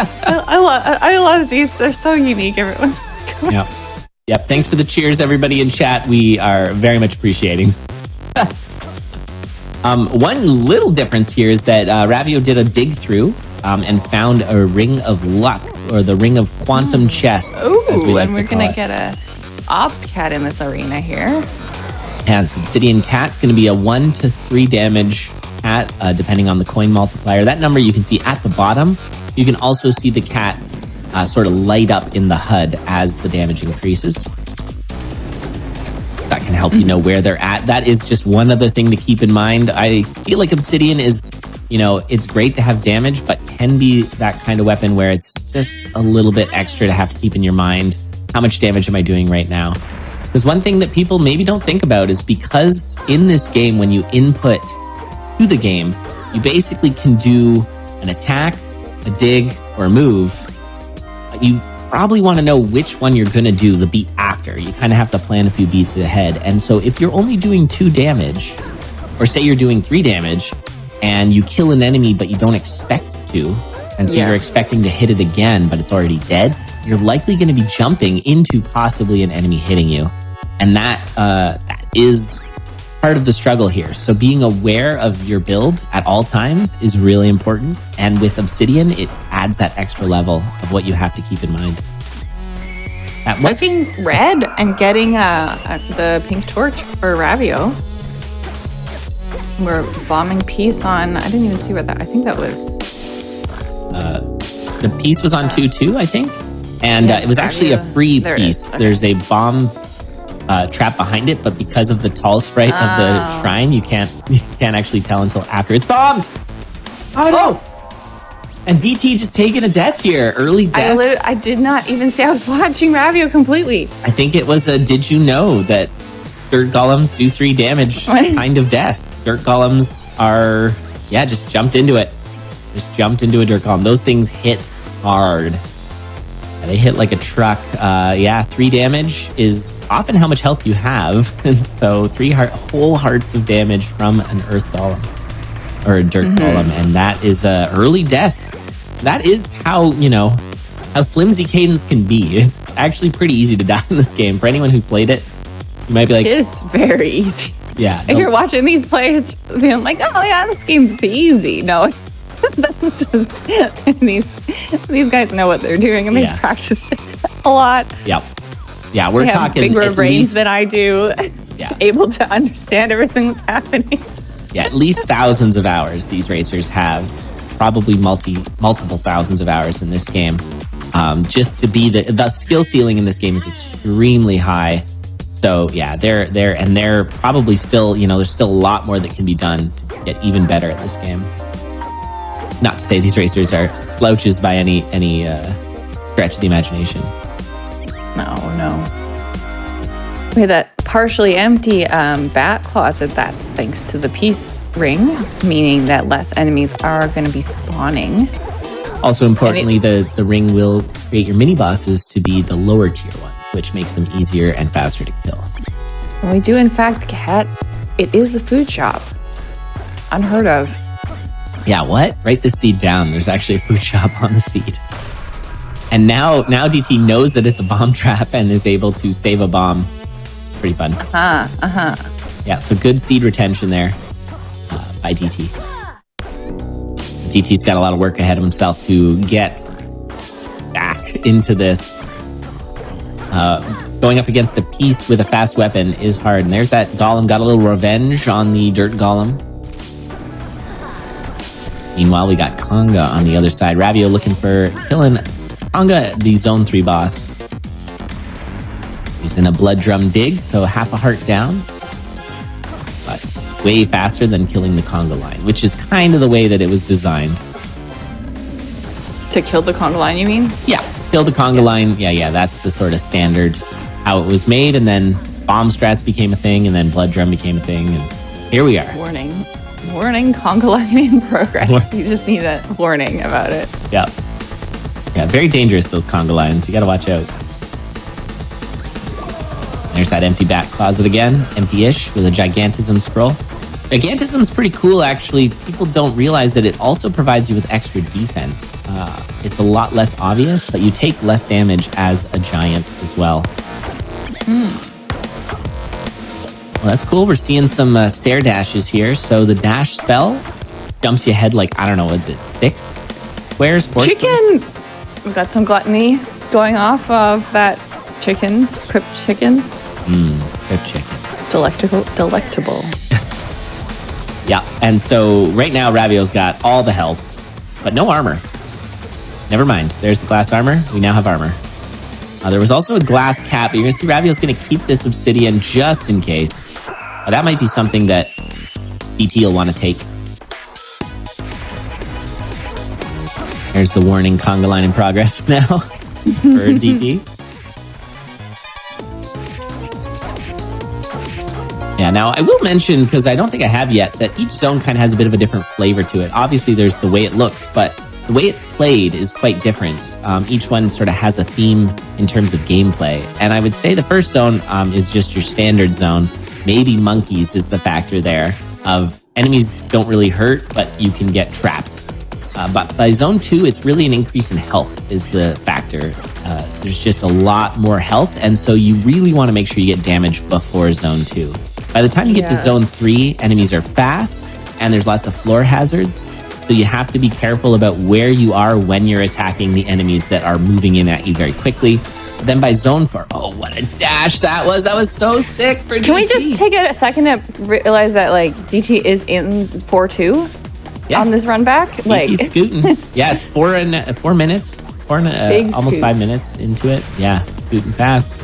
I love these. They're so unique, everyone. Yep. Thanks for the cheers, everybody in chat. We are very much appreciating. One little difference here is that Ravio did a dig through and found a Ring of Luck, or the Ring of Quantum Chest, as we like to call it. And we're going to get a Opt Cat in this arena here. And Obsidian Cat, going to be a 1 to 3 damage cat, depending on the coin multiplier. That number you can see at the bottom. You can also see the cat sort of light up in the HUD as the damage increases. That can help you know where they're at. That is just one other thing to keep in mind. I feel like Obsidian is, it's great to have damage, but can be that kind of weapon where it's just a little bit extra to have to keep in your mind. How much damage am I doing right now? Because one thing that people maybe don't think about is because in this game, when you input to the game, you basically can do an attack, a dig, or a move. You probably want to know which one you're going to do the beat after. You kind of have to plan a few beats ahead. And so if you're only doing 2 damage, or say you're doing 3 damage, and you kill an enemy but you don't expect to, and so you're expecting to hit it again but it's already dead, you're likely going to be jumping into possibly an enemy hitting you. And that is part of the struggle here. So being aware of your build at all times is really important. And with Obsidian, it adds that extra level of what you have to keep in mind. Looking red and getting the pink torch for Ravio. We're bombing piece on, I didn't even see what that, I think that was. The piece was on 2-2, I think. And it was actually a free piece. Okay. There's a bomb trap behind it, but because of the tall sprite of the shrine, you can't actually tell until after it's bombed. Oh no! And DT just taking a death here, early death. I did not even say I was watching Ravio completely. I think it was a did you know that dirt golems do 3 damage kind of death. Dirt golems are, just jumped into it. Just jumped into a dirt golem. Those things hit hard. They hit like a truck. 3 damage is often how much health you have. And so 3 whole hearts of damage from an earth golem or a dirt golem. And that is a early death. That is how flimsy Cadence can be. It's actually pretty easy to die in this game. For anyone who's played it, you might be like, it is very easy. Yeah. If you're watching these plays, being like, oh yeah, this game's easy. No. these guys know what they're doing and they practice it a lot. Yep. Yeah, we're talking bigger brains than I do. Yeah. Able to understand everything that's happening. Yeah, at least thousands of hours these racers have. Probably multiple thousands of hours in this game. Just to be the skill ceiling in this game is extremely high. So yeah, they're probably still, there's still a lot more that can be done to get even better at this game. Not to say these racers are slouches by any stretch of the imagination. No. We had that partially empty bat closet. That's thanks to the peace ring, meaning that less enemies are going to be spawning. Also importantly, the ring will create your mini bosses to be the lower tier ones, which makes them easier and faster to kill. And we do in fact get, it is the food shop. Unheard of. Yeah, what? Write this seed down. There's actually a food shop on the seed. And now DT knows that it's a bomb trap and is able to save a bomb. Pretty fun. Yeah, so good seed retention there by DT. DT's got a lot of work ahead of himself to get back into this. Going up against a piece with a fast weapon is hard. And there's that golem, got a little revenge on the dirt golem. Meanwhile, we got Conga on the other side. Ravio looking for killing Conga, the Zone 3 boss. Using a blood drum dig, so half a heart down. But way faster than killing the Conga line, which is kind of the way that it was designed. To kill the Conga line, you mean? Yeah, kill the Conga line. Yeah, that's the sort of standard how it was made. And then bomb strats became a thing, and then blood drum became a thing. And here we are. Warning, Conga line in progress. You just need a warning about it. Yeah, very dangerous, those Conga lines. You got to watch out. There's that empty bat closet again, empty-ish with a Gigantism scroll. Gigantism's pretty cool, actually. People don't realize that it also provides you with extra defense. It's a lot less obvious, but you take less damage as a giant as well. Well, that's cool. We're seeing some stair dashes here. So the dash spell jumps you ahead like, I don't know, is it 6 squares? 4 chicken! Squares? We've got some gluttony going off of that chicken, Crypt chicken. Crypt chicken. Delectable. Yeah, and so right now Ravio's got all the health, but no armor. Never mind. There's the glass armor. We now have armor. There was also a glass cap, but you're going to see Ravio's going to keep this obsidian just in case. That might be something that DT will want to take. There's the warning Conga line in progress now for DT. Yeah, now I will mention, because I don't think I have yet, that each zone kind of has a bit of a different flavor to it. Obviously, there's the way it looks, but the way it's played is quite different. Each one sort of has a theme in terms of gameplay. And I would say the first zone is just your standard zone. Maybe monkeys is the factor there of enemies don't really hurt, but you can get trapped. But by zone 2, it's really an increase in health is the factor. There's just a lot more health, and so you really want to make sure you get damage before zone 2. By the time you get to zone 3, enemies are fast, and there's lots of floor hazards. So you have to be careful about where you are when you're attacking the enemies that are moving in at you very quickly. But then by zone 4, oh, what a dash that was. That was so sick for DT. Can we just take a second to realize that, like, DT is in 4-2 on this run back? DT's scooting. Yeah, it's 4 minutes. Almost 5 minutes into it. Yeah, scooting fast.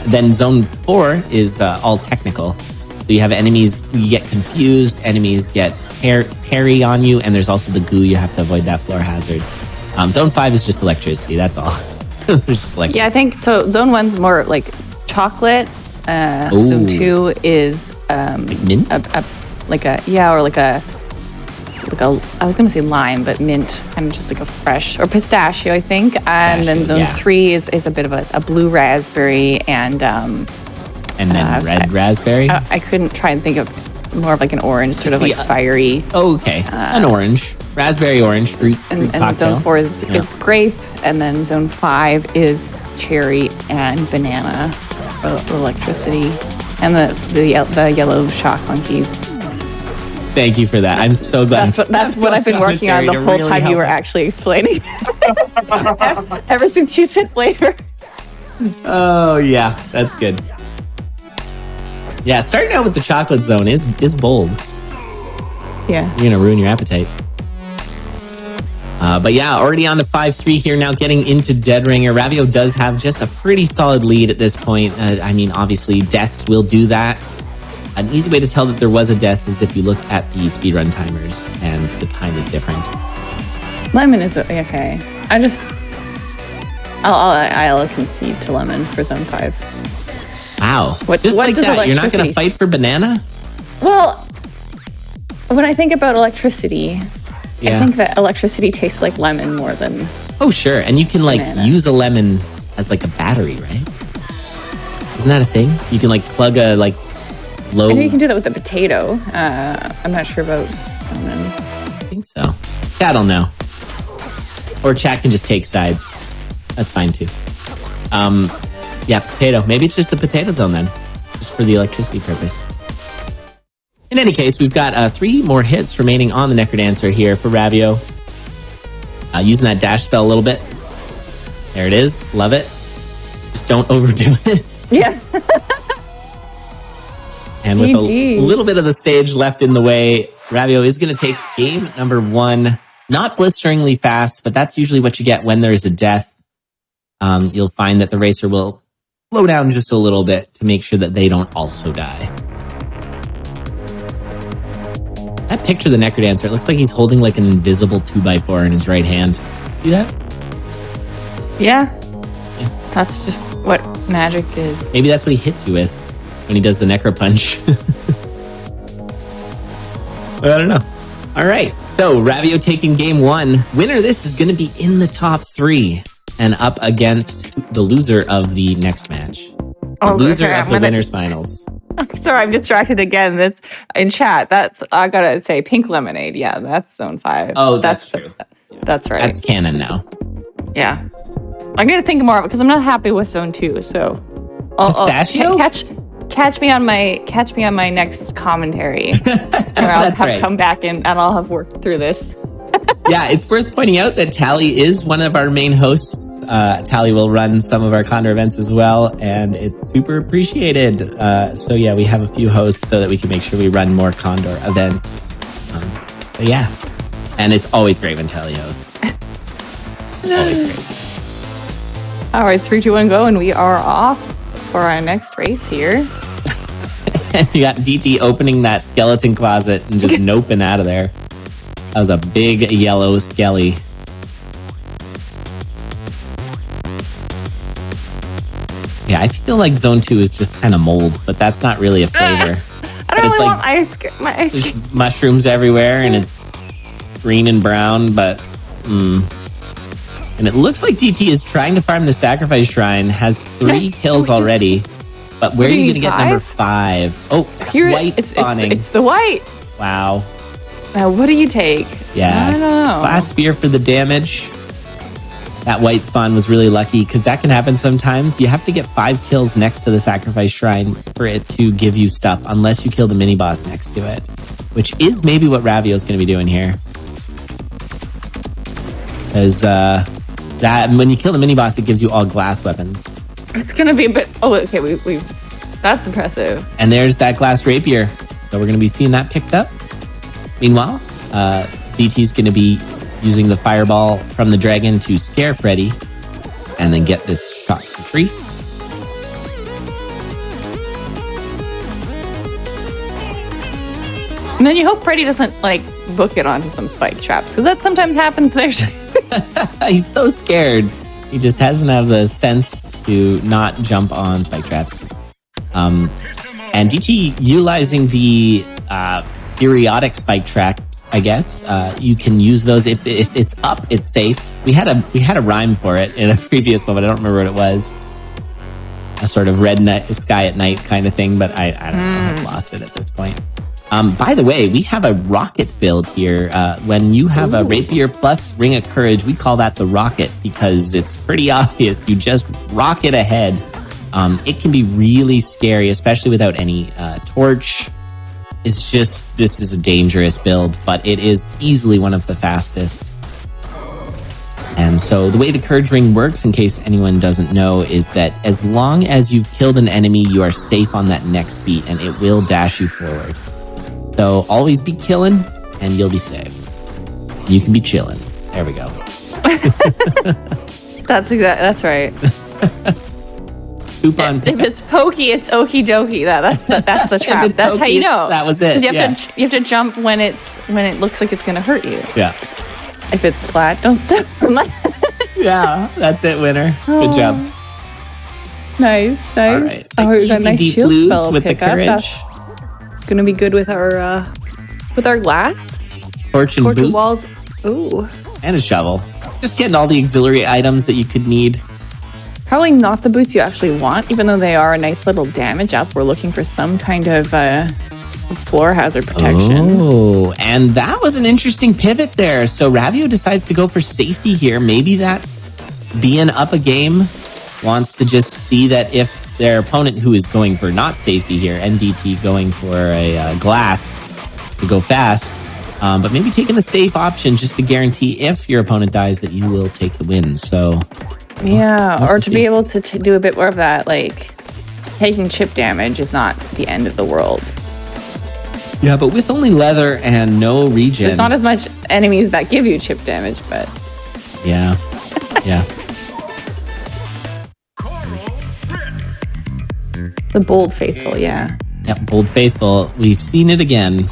Then zone 4 is all technical. So you have enemies, you get confused, enemies get parry on you, and there's also the goo, you have to avoid that floor hazard. Zone 5 is just electricity, that's all. Just yeah, I think so. Zone 1's more like chocolate. Zone 2 is like mint? I was gonna say lime, but mint, kind of just like a fresh, or pistachio, I think. And then zone 3 is a bit of a blue raspberry and then red raspberry. I couldn't try and think of more of like an orange, sort of like fiery. Oh, okay, an orange, raspberry orange fruit. And zone 4 is grape, and then zone 5 is cherry and banana, electricity, and the yellow shock monkeys. Thank you for that. I'm so glad. That's what I've been working on the whole time you were actually explaining. Ever since you said flavor. Oh yeah, that's good. Yeah, starting out with the chocolate zone is bold. Yeah. You're gonna ruin your appetite. But yeah, already on to 5-3 here now, getting into Dead Ringer. Ravio does have just a pretty solid lead at this point. I mean, obviously, deaths will do that. An easy way to tell that there was a death is if you look at the speedrun timers, and the time is different. Lemon is okay. I'll concede to lemon for zone 5. Wow. What like does that, you're not going to fight for banana? Well, when I think about electricity, I think that electricity tastes like lemon more than... Oh, sure. And you can banana. Use a lemon as like a battery, right? Isn't that a thing? You can plug a low... I know you can do that with a potato. I'm not sure about lemon. I think so. Chat will know. Or chat can just take sides. That's fine too. Yeah, potato. Maybe it's just the potato zone then. Just for the electricity purpose. In any case, we've got 3 more hits remaining on the Necrodancer here for Ravio. Using that dash spell a little bit. There it is. Love it. Just don't overdo it. Yeah. And with a little bit of the stage left in the way, Ravio is going to take game number 1. Not blisteringly fast, but that's usually what you get when there's a death. You'll find that the racer will slow down just a little bit to make sure that they don't also die. That picture of the Necrodancer, it looks like he's holding like an invisible 2x4 in his right hand. See that? Yeah. That's just what magic is. Maybe that's what he hits you with when he does the Necro Punch. I don't know. All right. So Ravio taking game 1. Winner this is going to be in the top 3 and up against the loser of the next match. The loser of the winners finals. Sorry, I'm distracted again. This in chat. That's I gotta say, pink lemonade. Yeah, that's zone 5. Oh, that's true. That's right. That's canon now. Yeah, I'm gonna think more of it because I'm not happy with zone 2. So, pistachio. Catch me on my next commentary. Where I'll have come back and I'll have worked through this. Yeah, it's worth pointing out that Tally is one of our main hosts. Tally will run some of our CONDoR events as well, and it's super appreciated. So yeah, we have a few hosts so that we can make sure we run more CONDoR events. But yeah, and it's always great when Tally hosts. Always great. All right, 3, 2, 1, go, and we are off for our next race here. You got DT opening that skeleton closet and just noping out of there. That was a big yellow skelly. Yeah, I feel like zone 2 is just kind of mold, but that's not really a flavor. I don't really want ice cream. My ice cream. Mushrooms everywhere, and it's green and brown, but and it looks like DT is trying to farm the sacrifice shrine, has 3 kills already. But where are you going to get number 5? Oh, white spawning. It's the white. Wow. Now, what do you take? Yeah. I don't know. Glass spear for the damage. That white spawn was really lucky because that can happen sometimes. You have to get 5 kills next to the sacrifice shrine for it to give you stuff, unless you kill the mini boss next to it, which is maybe what Ravio is going to be doing here. Because that when you kill the mini boss, it gives you all glass weapons. It's going to be a bit. Oh, okay. We that's impressive. And there's that glass rapier. So we're going to be seeing that picked up. Meanwhile, DT's going to be using the fireball from the dragon to scare Freddy and then get this shot for free. And then you hope Pretty doesn't like book it onto some spike traps, because that sometimes happens there. He's so scared. He just doesn't have the sense to not jump on spike traps. And DT utilizing the periodic spike traps, I guess. You can use those if it's up, it's safe. We had a rhyme for it in a previous one, but I don't remember what it was. A sort of red sky at night kind of thing, but I don't know. I've lost it at this point. By the way, we have a rocket build here. When you have a rapier plus ring of courage, we call that the rocket because it's pretty obvious. You just rocket ahead. It can be really scary, especially without any torch. This is a dangerous build, but it is easily one of the fastest. And so the way the courage ring works, in case anyone doesn't know, is that as long as you've killed an enemy, you are safe on that next beat and it will dash you forward. So always be killing and you'll be safe. You can be chilling. There we go. That's right. If it's pokey, it's okie dokie. That's the trap. That's how you know. That was it. You have to jump when it looks like it's gonna hurt you. Yeah. If it's flat, don't step on that. Yeah, that's it, winner. Good job. Nice. All right. We got a nice deep shield blues spell with the pickup. courage. That's gonna be good with our glass. Torch and boots. Walls. Ooh. And a shovel. Just getting all the auxiliary items that you could need. Probably not the boots you actually want, even though they are a nice little damage up. We're looking for some kind of floor hazard protection. Oh, and that was an interesting pivot there. So Ravio decides to go for safety here. Maybe that's being up a game, wants to just see that if their opponent who is going for not safety here, NDT going for a glass to go fast, but maybe taking the safe option just to guarantee if your opponent dies that you will take the win. So yeah, or to be able to do a bit more of that, like taking chip damage is not the end of the world. Yeah, but with only leather and no regen. There's not as much enemies that give you chip damage, but... Yeah. The Bold Faithful, yeah. Yep, Bold Faithful. We've seen it again.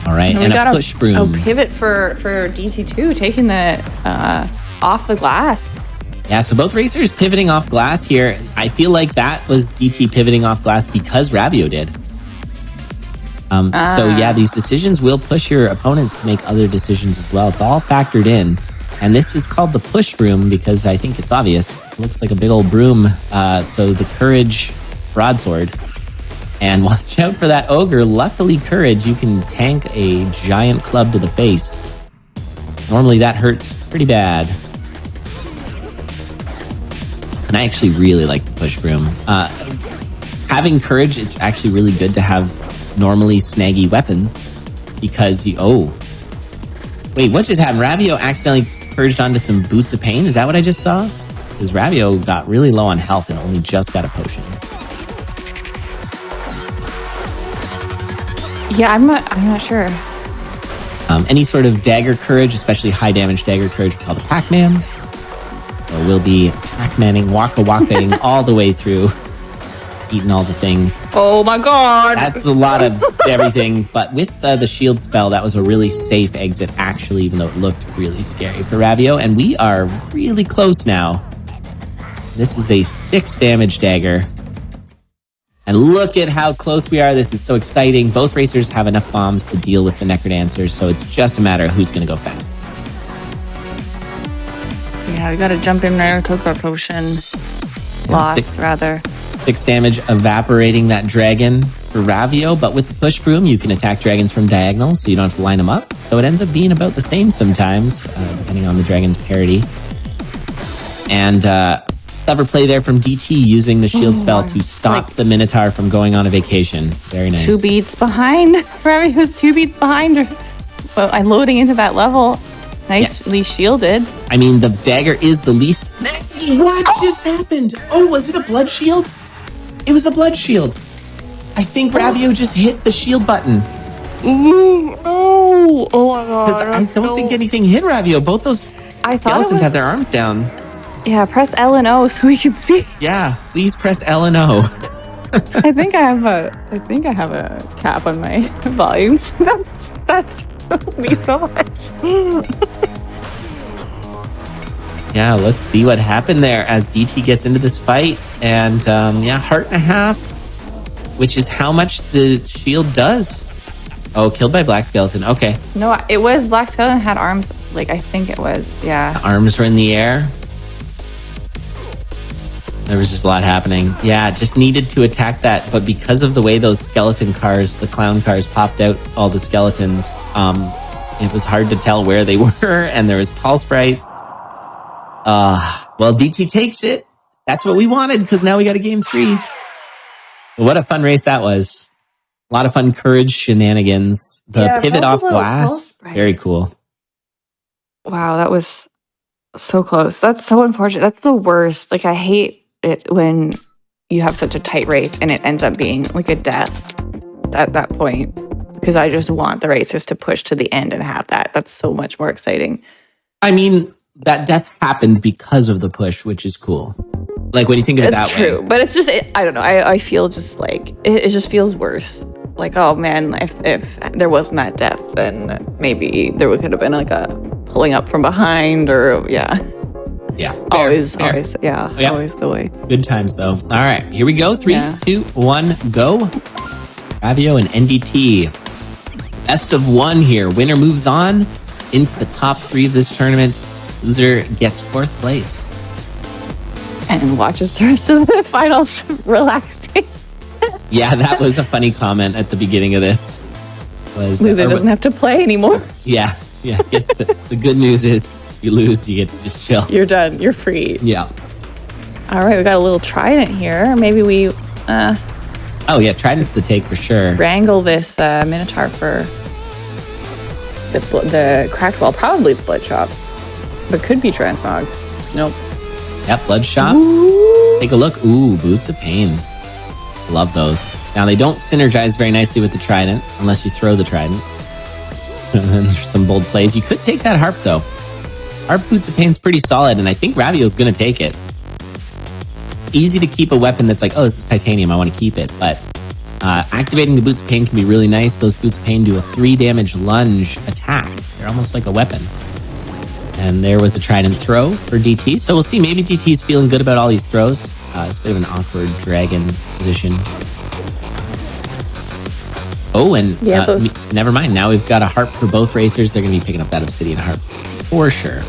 All right, and a push broom. A pivot for DT2, taking the off the glass. Yeah, so both racers pivoting off glass here. I feel like that was DT pivoting off glass because Ravio did. So yeah, these decisions will push your opponents to make other decisions as well. It's all factored in. And this is called the push broom because I think it's obvious. It looks like a big old broom. So the courage broadsword. And watch out for that ogre. Luckily, courage, you can tank a giant club to the face. Normally that hurts pretty bad. And I actually really like the push broom. Having courage, it's actually really good to have normally snaggy weapons because wait, what just happened? Ravio accidentally purged onto some boots of pain. Is that what I just saw? Because Ravio got really low on health and only just got a potion. Yeah, I'm not sure. Any sort of dagger courage, especially high damage dagger courage, we call the Pac-Man. So we'll be Pac-Manning, waka-wakaing all the way through. Eating all the things. Oh my god! That's a lot of everything. But with the shield spell, that was a really safe exit, actually, even though it looked really scary for Ravio. And we are really close now. This is a 6 damage dagger. And look at how close we are. This is so exciting. Both racers have enough bombs to deal with the Necrodancers, so it's just a matter of who's going to go fastest. Yeah, we got to jump in there, take our potion. Loss, rather. 6 damage evaporating that dragon for Ravio, but with the push broom, you can attack dragons from diagonal, so you don't have to line them up. So it ends up being about the same sometimes, depending on the dragon's parity. And clever play there from DT using the shield spell to stop the Minotaur from going on a vacation. Very nice. 2 beats behind. Ravio's 2 beats behind. Well, I'm loading into that level. Nicely shielded. I mean, the dagger is the least snaggy. What just happened? Oh, was it a blood shield? It was a blood shield. I think Ravio just hit the shield button. Oh my god. Because I don't think anything hit Ravio. Both those skeletons had their arms down. Yeah, press L and O so we can see. Yeah, please press L and O. I think I have a cap on my volumes. That's me so much. Yeah, let's see what happened there as DT gets into this fight. And heart and a half, which is how much the shield does. Oh, killed by Black Skeleton. Okay. No, it was Black Skeleton had arms. Like, I think it was. Yeah. The arms were in the air. There was just a lot happening. Yeah, just needed to attack that. But because of the way those skeleton cars, the clown cars, popped out all the skeletons, it was hard to tell where they were. And there was tall sprites. Well, DT takes it. That's what we wanted, because now we got a game 3. What a fun race that was. A lot of fun courage shenanigans. The pivot off glass. Very cool. Wow, that was so close. That's so unfortunate. That's the worst. Like, I hate it when you have such a tight race and it ends up being like a death at that point, because I just want the racers to push to the end and have that. That's so much more exciting. I mean, that death happened because of the push, which is cool. Like, when you think of it that way. It's true, but it's just, I don't know. I feel just like, it just feels worse. Like, oh man, if there wasn't that death, then maybe there could have been like a pulling up from behind, or Yeah. Always the way. Good times, though. All right, here we go. 3, 2, 1, go. Ravio and NDT. Best of 1 here. Winner moves on into the top 3 of this tournament. Loser gets 4th place. And watches the rest of the finals relaxing. Yeah, that was a funny comment at the beginning of this. Loser doesn't have to play anymore. Yeah. The good news is, you lose, you get to just chill. You're done. You're free. Yeah. All right, we got a little trident here. Maybe we... Oh, yeah, trident's the take for sure. Wrangle this Minotaur for the cracked wall. Probably the blood shop. But could be transmog. Nope. Yep, blood shop. Take a look. Ooh, boots of pain. Love those. Now, they don't synergize very nicely with the trident, unless you throw the trident. And then there's some bold plays. You could take that harp, though. Harp boots of pain's pretty solid, and I think Ravio's going to take it. Easy to keep a weapon that's like, oh, this is titanium, I want to keep it. But activating the boots of pain can be really nice. Those boots of pain do a 3 damage lunge attack. They're almost like a weapon. And there was a trident throw for DT. So we'll see. Maybe DT's feeling good about all these throws. It's a bit of an awkward dragon position. Oh, and never mind. Now we've got a harp for both racers. They're going to be picking up that obsidian harp for sure.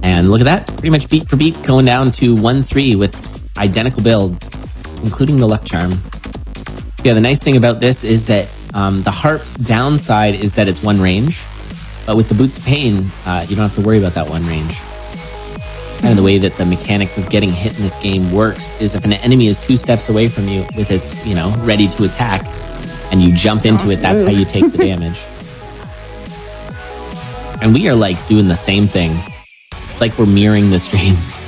And look at that. Pretty much beat for beat, going down to 1-3 with identical builds, including the luck charm. Yeah, the nice thing about this is that the harp's downside is that it's one range. But with the boots of pain, you don't have to worry about that one range. And the way that the mechanics of getting hit in this game works is if an enemy is 2 steps away from you with its, ready to attack, and you jump into it, that's how you take the damage. And we are like doing the same thing. It's like we're mirroring the streams.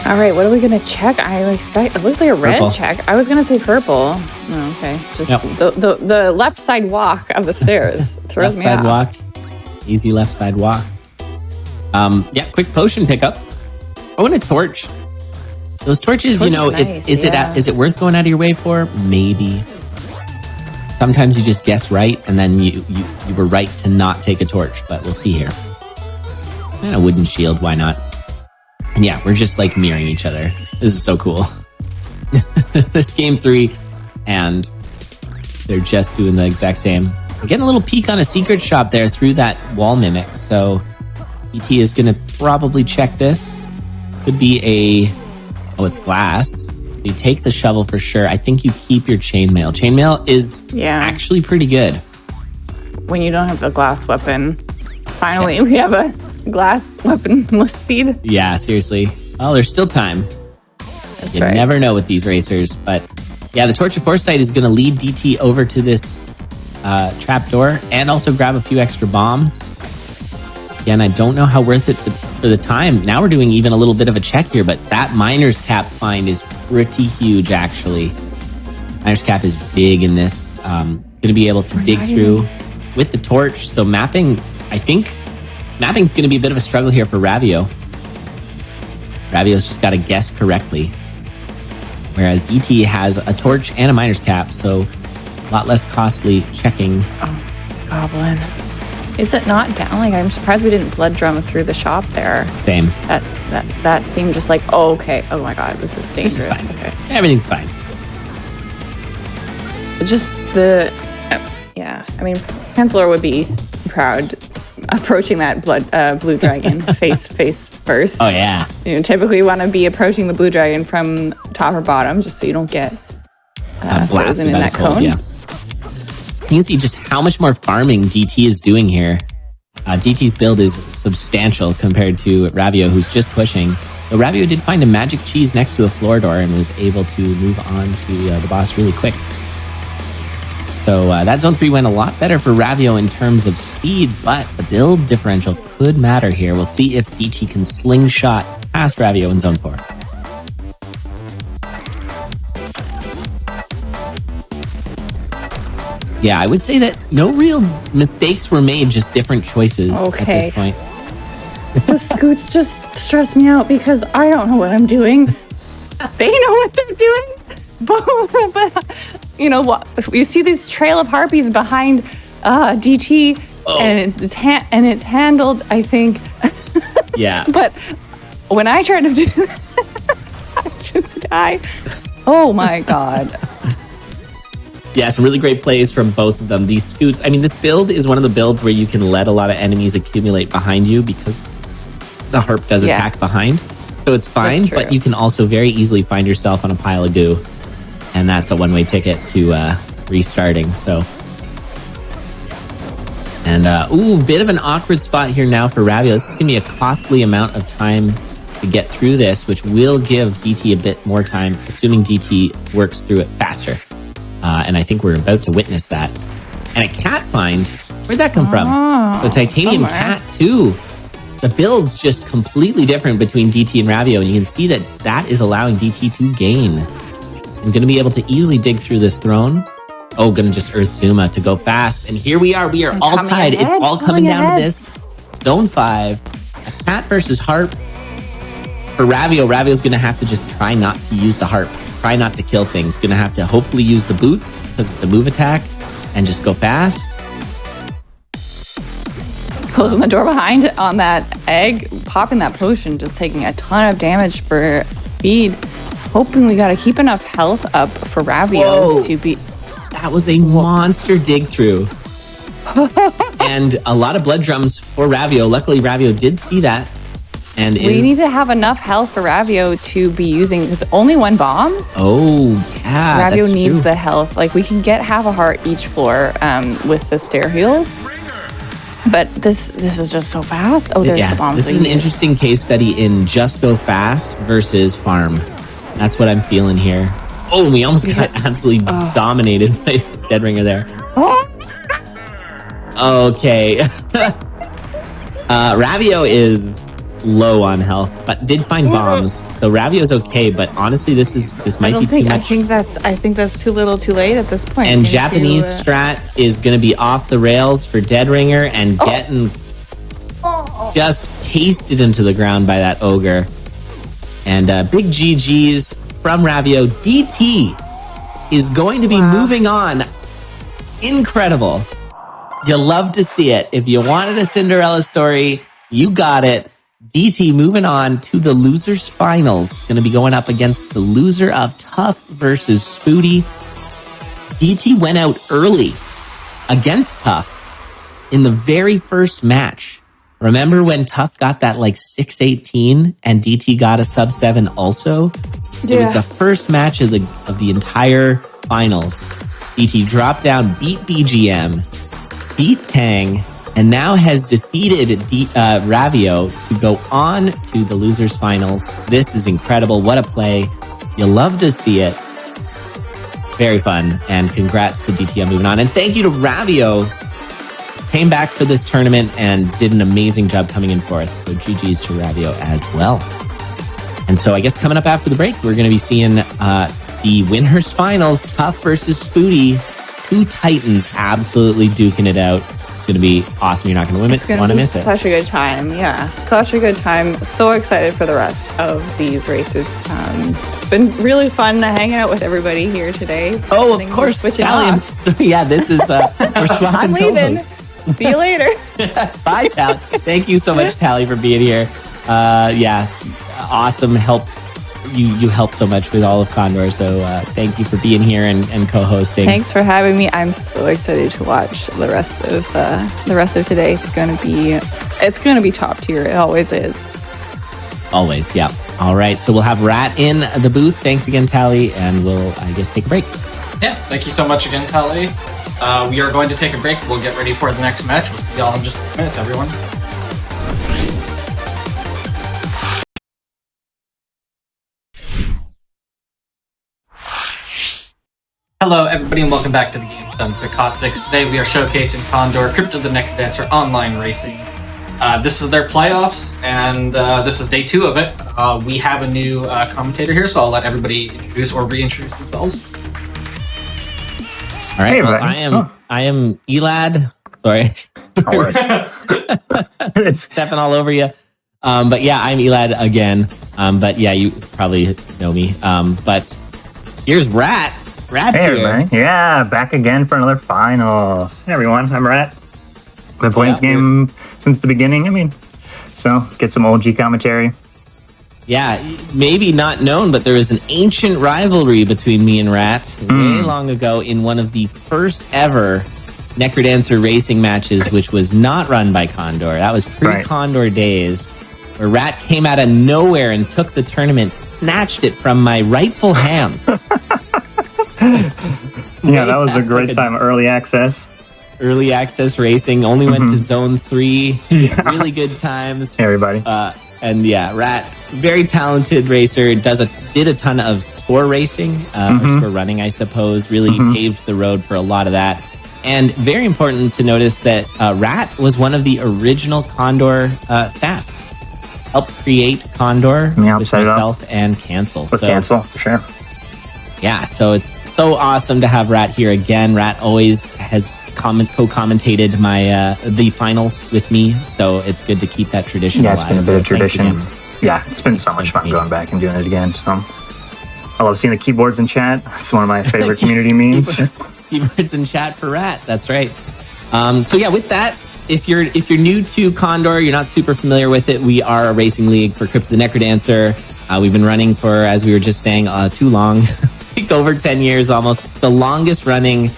All right, what are we gonna check? I expect it looks like a red purple. check. I was gonna say purple. Oh, okay, just the left side walk of the stairs throws me left side off. walk, easy left side walk. Quick potion pickup. Oh, and a torch. Those torches, nice, is it worth going out of your way for? Maybe. Sometimes you just guess right, and then you were right to not take a torch. But we'll see here. And a wooden shield, why not? And yeah, we're just like mirroring each other. This is so cool. This game 3, and they're just doing the exact same. We're getting a little peek on a secret shop there through that wall mimic. So ET is going to probably check this. Could be it's glass. You take the shovel for sure. I think you keep your chainmail. Chainmail is actually pretty good. When you don't have the glass weapon. Finally, we have a glass weaponless seed. Yeah, seriously. Oh, there's still time. That's you right. never know with these racers. But yeah, the Torch of Foresight is going to lead DT over to this trapdoor and also grab a few extra bombs. Again, I don't know how worth it for the time. Now we're doing even a little bit of a check here, but that Miner's Cap find is pretty huge, actually. Miner's Cap is big in this. going to be able to dig through with the torch. So mapping, I think mapping's going to be a bit of a struggle here for Ravio. Ravio's just got to guess correctly. Whereas DT has a torch and a miner's cap, so a lot less costly checking. Oh, Goblin. Is it not down? Like, I'm surprised we didn't blood drum through the shop there. Same. That seemed just like, oh, okay. Oh my God, this is dangerous. This is fine. Okay. Everything's fine. Just the, yeah. I mean, Chancellor would be proud approaching that blue dragon face first. Oh yeah. You know, typically you want to be approaching the blue dragon from top or bottom, just so you don't get blasted in by that the cold. cone. Yeah. You can see just how much more farming DT is doing here. DT's build is substantial compared to Ravio, who's just pushing. So Ravio did find a magic cheese next to a floor door and was able to move on to the boss really quick. So that Zone 3 went a lot better for Ravio in terms of speed, but the build differential could matter here. We'll see if DT can slingshot past Ravio in Zone 4. Yeah, I would say that no real mistakes were made, just different choices at this point. The scoots just stress me out because I don't know what I'm doing. They know what they're doing. But you know what? You see this trail of harpies behind DT, and it's handled, I think. Yeah. But when I try to do that, I just die. Oh my God. Yeah, some really great plays from both of them. These scoots, I mean, this build is one of the builds where you can let a lot of enemies accumulate behind you because the harp does attack behind. So it's fine, but you can also very easily find yourself on a pile of goo. And that's a one-way ticket to restarting. So, and bit of an awkward spot here now for Ravio. This is going to be a costly amount of time to get through this, which will give DT a bit more time, assuming DT works through it faster. And I think we're about to witness that. And a cat find, where'd that come from? The titanium cat too. The build's just completely different between DT and Ravio, and you can see that that is allowing DT to gain. I'm going to be able to easily dig through this throne. Oh, going to just Earth Zuma to go fast. And here we are. We are all tied. It's all coming down to this. Zone 5. A cat versus harp. For Ravio, Ravio's going to have to just try not to use the harp. Try not to kill things. Going to have to hopefully use the boots because it's a move attack and just go fast. Closing the door behind on that egg, popping that potion, just taking a ton of damage for speed. Hoping we got to keep enough health up for Ravio to be... That was a monster dig through. And a lot of blood drums for Ravio. Luckily, Ravio did see that. And we need to have enough health for Ravio to be using... There's only one bomb. Oh, yeah. Ravio needs the health. Like, we can get half a heart each floor with the stair heals. But this is just so fast. Oh, there's the bomb. This is an interesting case study in just go fast versus farm. That's what I'm feeling here. Oh, and we almost got absolutely dominated by Deadringer there. Okay. Ravio is low on health, but did find bombs. So Ravio's okay, but honestly, this might be too much. I think that's too little too late at this point. And Japanese strat is going to be off the rails for Deadringer and getting just pasted into the ground by that ogre. And big GG's from Ravio. DT is going to be moving on. Incredible. You love to see it. If you wanted a Cinderella story, you got it. DT moving on to the losers finals. Going to be going up against the loser of Tough versus Spooty. DT went out early against Tough in the very first match. Remember when Tough got that like 618 and DT got a sub 7 also? It was the first match of the entire finals. DT dropped down, beat BGM, beat Tang, and now has defeated Ravio to go on to the losers finals. This is incredible. What a play. You love to see it. Very fun. And congrats to DT on moving on. And thank you to Ravio. Came back for this tournament and did an amazing job coming in fourth. So GG's to Ravio as well. And so I guess coming up after the break, we're going to be seeing the winners finals, Tough versus Spooty, two titans absolutely duking it out. It's going to be awesome. You're not going to want to miss it. Such a good time. Yeah, such a good time. So excited for the rest of these races. It's been really fun hanging out with everybody here today. Oh, of course. Yeah, this is we're I'm leaving. See you later. Bye, Tally. Thank you so much, Tally, for being here. Awesome help. You help so much with all of CONDoR, so thank you for being here and co-hosting. Thanks for having me. I'm so excited to watch the rest of today. It's gonna be top tier. It always is. Always, yeah. All right, so we'll have Rat in the booth. Thanks again, Tally, and we'll, I guess, take a break. Yeah, thank you so much again, Tally. We are going to take a break. We'll get ready for the next match. We'll see y'all in just a few minutes, everyone. Hello, everybody, and welcome back to the Games Done Quick Hotfix. Today we are showcasing CONDoR, Crypt of the Necrodancer Online Racing. This is their playoffs, and this is day 2 of it. We have a new commentator here, so I'll let everybody introduce or reintroduce themselves. All right, well, I am Elad. Sorry. It's stepping all over you. But yeah, I'm Elad again. But yeah, you probably know me. But here's Rat. Rat's here. Everybody. Yeah, back again for another finals. Hey everyone, I'm Rat. Been playing this game since the beginning. So get some OG commentary. Yeah, maybe not known, but there was an ancient rivalry between me and Rat way long ago in one of the first ever Necrodancer racing matches, which was not run by CONDoR. That was pre-CONDoR days, where Rat came out of nowhere and took the tournament, snatched it from my rightful hands. Yeah, that was a great time. Early access racing. Only went to zone 3. Really good times. Hey, everybody. And yeah, Rat, very talented racer. Did a ton of score racing, or score running, I suppose. Really paved the road for a lot of that. And very important to notice that Rat was one of the original CONDoR staff. Helped create CONDoR with myself and Cancel. Cancel, for sure. Yeah, so it's so awesome to have Rat here again. Rat always has co-commentated the finals with me, so it's good to keep that tradition alive. Yeah, it's been a bit of tradition. Yeah, it's been so much fun going back and doing it again. So I love seeing the keyboards in chat. It's one of my favorite community memes. Keyboards in chat for Rat. That's right. So yeah, with that, if you're new to CONDoR, you're not super familiar with it, we are a racing league for Crypt of the Necrodancer. We've been running for, as we were just saying, too long. Over 10 years almost. It's the longest running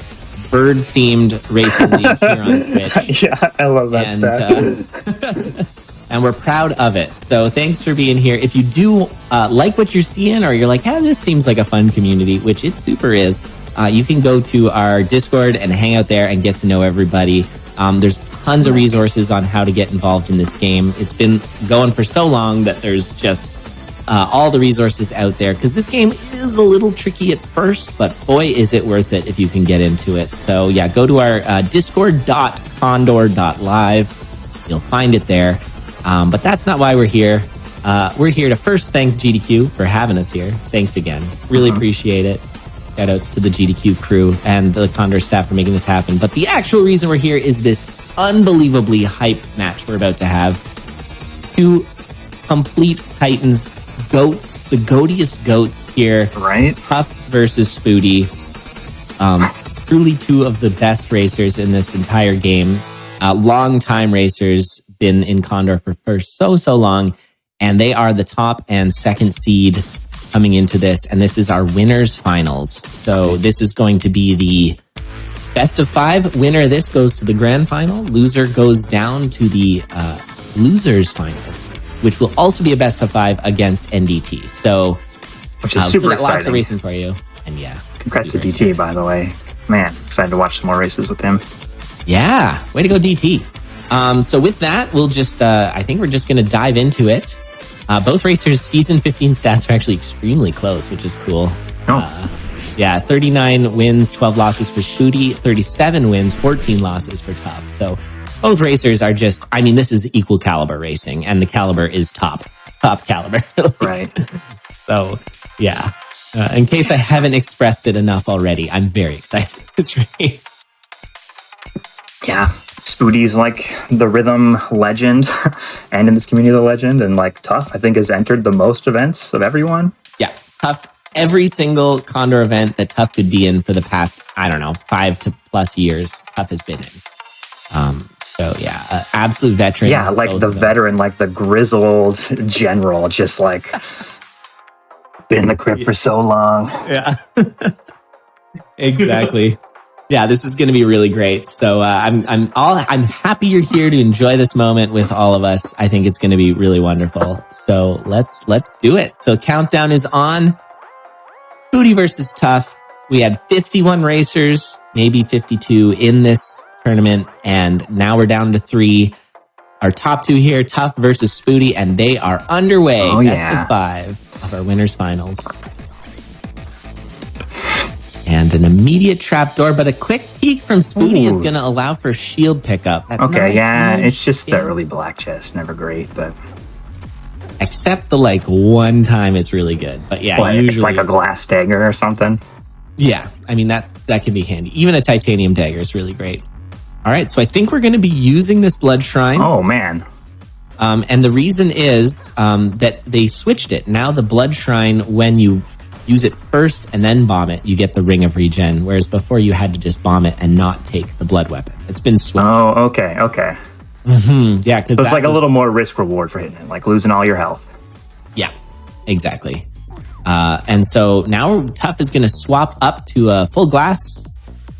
bird-themed racing league here on Twitch. Yeah, I love that stuff. And we're proud of it. So thanks for being here. If you do like what you're seeing, or you're like, this seems like a fun community, which it super is, you can go to our Discord and hang out there and get to know everybody. There's tons of resources on how to get involved in this game. It's been going for so long that there's just all the resources out there, because this game is a little tricky at first, but boy, is it worth it if you can get into it. So yeah, go to our discord.condor.live. You'll find it there. But that's not why we're here. We're here to first thank GDQ for having us here. Thanks again. Really appreciate it. Shout outs to the GDQ crew and the CONDoR staff for making this happen. But the actual reason we're here is this unbelievably hype match we're about to have. 2 complete titans, goats, the goatiest goats here. Right. Huff versus Spoody. Truly 2 of the best racers in this entire game. Long time racers, been in CONDoR for so long, and they are the top and second seed coming into this, and this is our winners finals. So this is going to be the best of 5. Winner of this goes to the grand final. Loser goes down to the losers finals, which will also be a best of 5 against NDT. So, which is super exciting. Lots of racing for you. And yeah. Congrats to DT, by the way. Man, excited to watch some more races with him. Yeah. Way to go, DT. So with that, we'll just, I think we're just going to dive into it. Both racers' season 15 stats are actually extremely close, which is cool. Yeah, 39 wins, 12 losses for Spoody, 37 wins, 14 losses for Tough. So both racers are just, this is equal caliber racing, and the caliber is top caliber. Right. So, yeah. In case I haven't expressed it enough already, I'm very excited for this race. Yeah, Spoody's like the rhythm legend, and in this community, the legend, and like Tough, I think, has entered the most events of everyone. Yeah, Tough. Every single CONDoR event that Tough could be in for the past, 5+ years, Tough has been in. So yeah, absolute veteran. Yeah, like the veteran, like the grizzled general, just like been in the Crypt for so long. Yeah, exactly. Yeah, this is going to be really great. So I'm happy you're here to enjoy this moment with all of us. I think it's going to be really wonderful. So let's do it. So countdown is on. Spoody versus Tough. We had 51 racers, maybe 52 in this tournament, and now we're down to 3. Our top 2 here, Tough versus Spoody, and they are underway. Oh, Best yeah. of 5 of our winners finals. And an immediate trapdoor, but a quick peek from Spoody is going to allow for shield pickup. That's Okay, yeah, huge it's just the deal. early black chest, never great, but Except the one time it's really good. But yeah, what, usually it's like a glass dagger or something. Yeah, I mean that can be handy. Even a titanium dagger is really great. All right, so I think we're going to be using this blood shrine. Oh man. And the reason is that they switched it. Now the blood shrine, when you use it first and then bomb it, you get the ring of regen. Whereas before you had to just bomb it and not take the blood weapon. It's been switched. Oh, okay. Yeah, because So it's like a little more risk reward for hitting it, like losing all your health. Yeah, exactly. And so now Tough is going to swap up to a full glass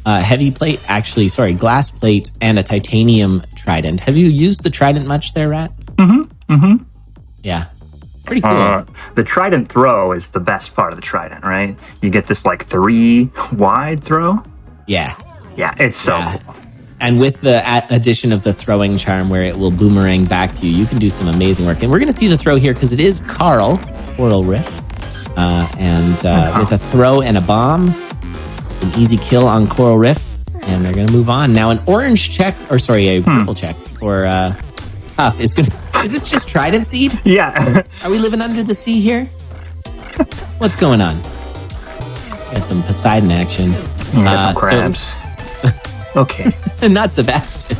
heavy plate. Actually, sorry, glass plate and a titanium trident. Have you used the trident much there, Rat? Yeah. Pretty cool. The trident throw is the best part of the trident, right? You get this like 3 wide throw. Yeah. Yeah, it's so Yeah. cool. And with the addition of the throwing charm where it will boomerang back to you, you can do some amazing work. And we're going to see the throw here because it is Coral Riff. With a throw and a bomb, it's an easy kill on Coral Riff. And they're going to move on. Now an orange check, a purple check for Tough is going to... Is this just Trident Seed? Yeah. Are we living under the sea here? What's going on? Got some Poseidon action. Got some crabs. Okay. Not Sebastian.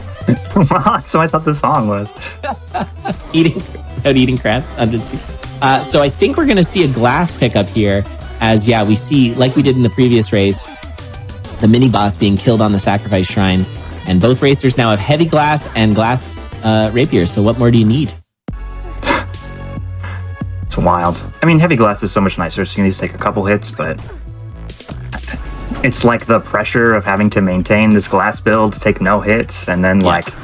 Wow, so I thought the song was. eating crabs under the sea. So I think we're going to see a glass pickup here as, we see, like we did in the previous race, the mini boss being killed on the sacrifice shrine. And both racers now have heavy glass and glass rapier. So what more do you need? It's wild. I mean, heavy glass is so much nicer, so you can just take a couple hits, but it's like the pressure of having to maintain this glass build to take no hits, and then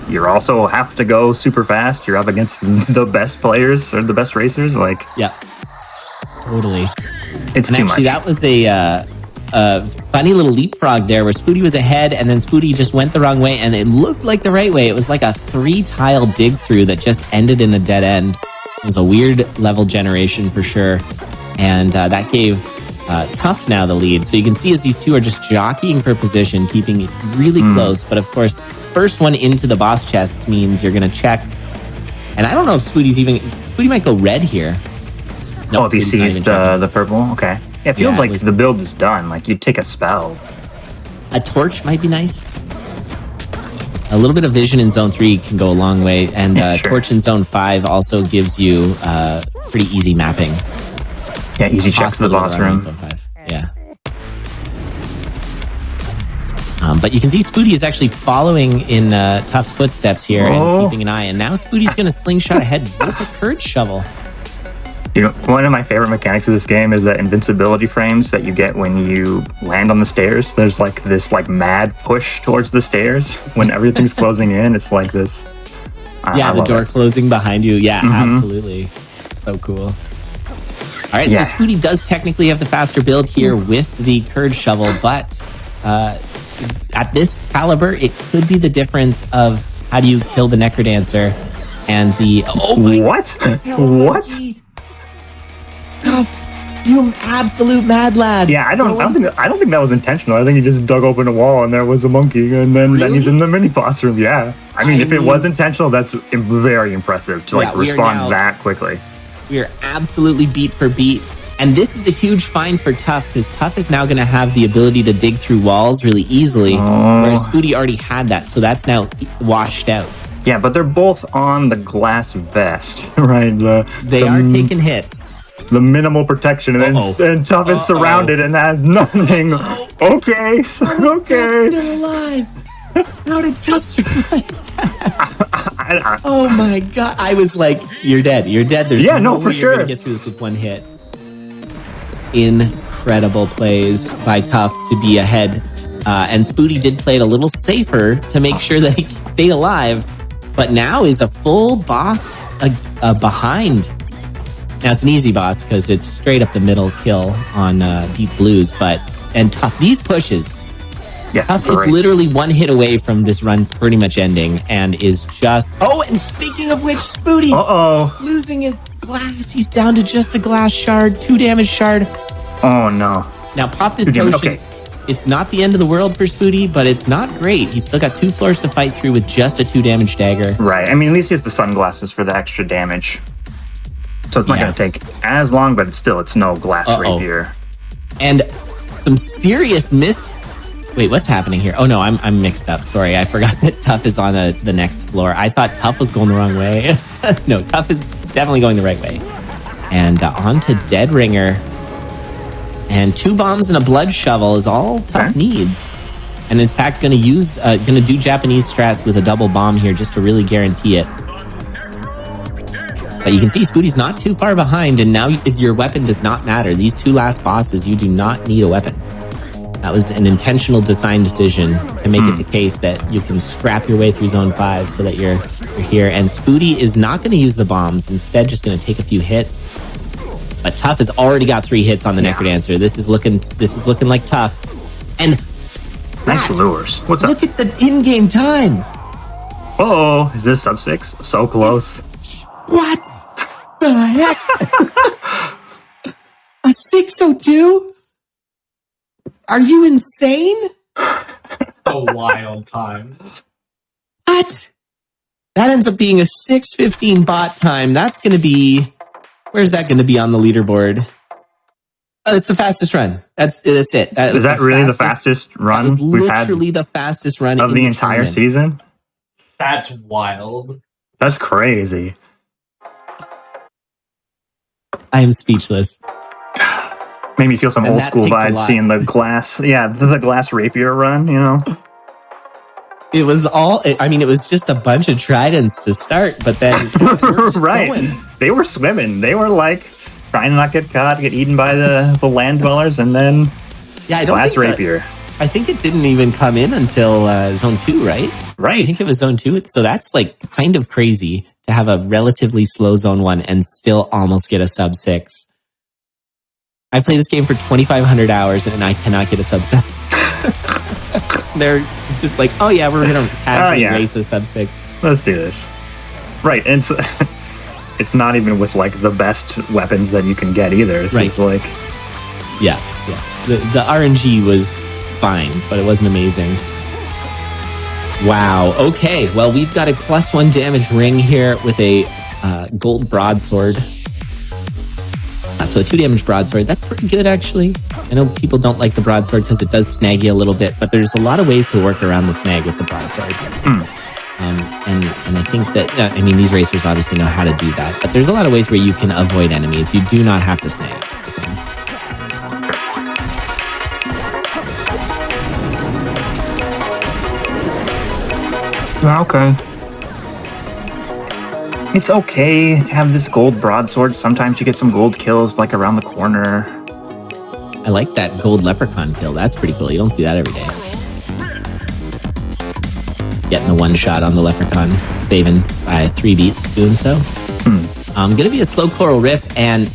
you also have to go super fast. You're up against the best players or the best racers. Yeah, totally. It's and too actually, much. that was a funny little leapfrog there where Spoody was ahead and then Spoody just went the wrong way and it looked like the right way. It was like a 3-tile dig through that just ended in a dead end. It was a weird level generation for sure. And that gave Tough now the lead. So you can see as these two are just jockeying for position, keeping it really close. But of course, first one into the boss chests means you're going to check. And I don't know if Spoody might go red here. No, if he sees the purple, okay. Yeah, it feels like was- the build is done. Like you'd take a spell. A torch might be nice. A little bit of vision in Zone 3 can go a long way. And Sure. torch in Zone 5 also gives you pretty easy mapping. Yeah, easy checks to the boss room. Yeah. But you can see Spoody is actually following in Tough's footsteps here and keeping an eye. And now Spoody's going to slingshot ahead with a Courage Shovel. You know, one of my favorite mechanics of this game is the invincibility frames that you get when you land on the stairs. There's like this mad push towards the stairs when everything's closing in. It's like this. Yeah, the door closing behind you. Yeah, absolutely. So cool. All right, so Spoody does technically have the faster build here with the Courage Shovel, but at this caliber, it could be the difference of how do you kill the Necrodancer and the... Oh my What? What? You absolute mad lad. Yeah, I don't think that was intentional. I think he just dug open a wall and there was a monkey, and then he's in the mini boss room. Yeah, I mean, if it was intentional, that's very impressive to we are respond now- that quickly. We are absolutely beat for beat And this is a huge find for Tough, because Tough is now going to have the ability to dig through walls really easily, whereas Spoody already had that, so that's now washed out. Yeah, but they're both on the glass vest, right? They are taking hits. The minimal protection, and Tough is surrounded and has nothing. Okay, okay. Still alive. How did Tough survive? Oh my god! I was like, "You're dead. You're dead." There's no for way sure. You're gonna get through this with one hit. Incredible plays by Tough to be ahead, and Spoody did play it a little safer to make sure that he stayed alive. But now is a full boss behind. Now it's an easy boss because it's straight up the middle kill on Deep Blues, and Tough, these pushes. Yeah, Tough is literally one hit away from this run pretty much ending, and is just... Oh, and speaking of which, Spoody losing his glass. He's down to just a glass shard, 2 damage shard. Oh no. Now popped his potion. Okay. It's not the end of the world for Spoody, but it's not great. He's still got 2 floors to fight through with just a 2 damage dagger. Right. I mean, at least he has the sunglasses for the extra damage. So it's not going to take as long, but it's no glass rapier. And some serious Wait, what's happening here? Oh no, I'm mixed up. Sorry, I forgot that Tough is on the next floor. I thought Tough was going the wrong way. No, Tough is definitely going the right way. And on to Dead Ringer. And 2 bombs and a blood shovel is all Tough needs. And in fact, going to do Japanese strats with a double bomb here just to really guarantee it. But you can see Spoody's not too far behind, and now your weapon does not matter. These 2 last bosses, you do not need a weapon. That was an intentional design decision to make it the case that you can scrap your way through Zone 5 so that you're here. And Spoody is not going to use the bombs, instead just going to take a few hits. But Tough has already got 3 hits on the Necrodancer. This is looking like Tough. And nice lures. What's up? Look at the in-game time. Oh, is this sub 6? So close. What the heck? A 602? Are you insane? A wild time. What? That ends up being a 6:15 bot time. That's going to be... Where's that going to be on the leaderboard? Oh, it's the fastest run. That's it. Is that really the fastest run we've had? Literally the fastest run of the entire season? That's wild. That's crazy. I am speechless. Made me feel some old school vibes seeing the glass, the glass rapier run, you know? It was just a bunch of tridents to start, but then right. Going. They were swimming. They were like trying to not get caught, get eaten by the land dwellers, and then glass rapier. I think it didn't even come in until Zone 2, right? Right. I think it was Zone 2. So that's like kind of crazy to have a relatively slow Zone 1 and still almost get a sub 6. I played this game for 2,500 hours and I cannot get a sub 7. They're just like, oh yeah, we're going to casually race a sub 6. Let's do this. Right, and it's not even with like the best weapons that you can get either. It's just like... Yeah. The RNG was fine, but it wasn't amazing. Wow, okay. Well, we've got a +1 damage ring here with a gold broadsword. So a 2 damage broadsword, that's pretty good actually. I know people don't like the broadsword because it does snag you a little bit, but there's a lot of ways to work around the snag with the broadsword. And I think that, these racers obviously know how to do that, but there's a lot of ways where you can avoid enemies. You do not have to snag. Okay. It's okay to have this gold broadsword. Sometimes you get some gold kills, like around the corner. I like that gold leprechaun kill. That's pretty cool. You don't see that every day. Getting the 1 shot on the leprechaun, saving by 3 beats doing so. Gonna be a slow coral riff, and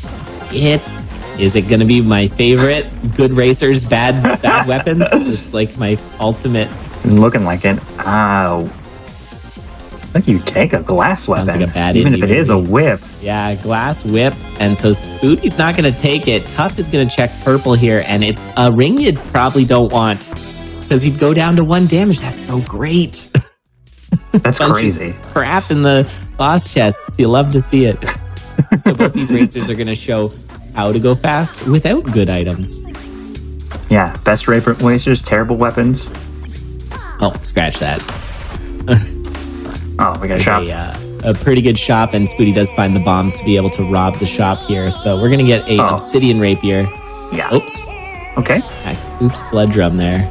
is it gonna be my favorite good racers, bad weapons? It's like my ultimate. Looking like it. I think you take a glass weapon, like a bad even if it is a whip. Yeah, glass whip. And so Spoody's not going to take it. Tough is going to check purple here, and it's a ring you probably don't want because he'd go down to 1 damage. That's so great. That's crazy. Crap in the boss chests. You love to see it. So both these racers are going to show how to go fast without good items. Yeah, best racers, terrible weapons. Oh, scratch that. Oh, we got a shop. A pretty good shop, and Spoody does find the bombs to be able to rob the shop here. So we're going to get a obsidian rapier. Yeah. Oops. Okay. Oops, blood drum there.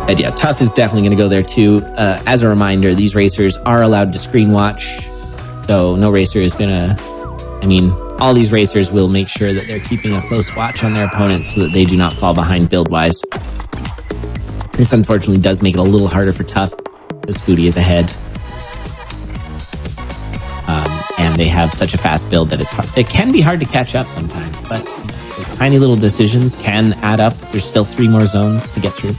And yeah, Tough is definitely going to go there too. As a reminder, these racers are allowed to screen watch. So no racer is going to... all these racers will make sure that they're keeping a close watch on their opponents so that they do not fall behind build-wise. This unfortunately does make it a little harder for Tough because Spoody is ahead. And they have such a fast build that it can be hard to catch up sometimes, but those tiny little decisions can add up. There's still 3 more zones to get through.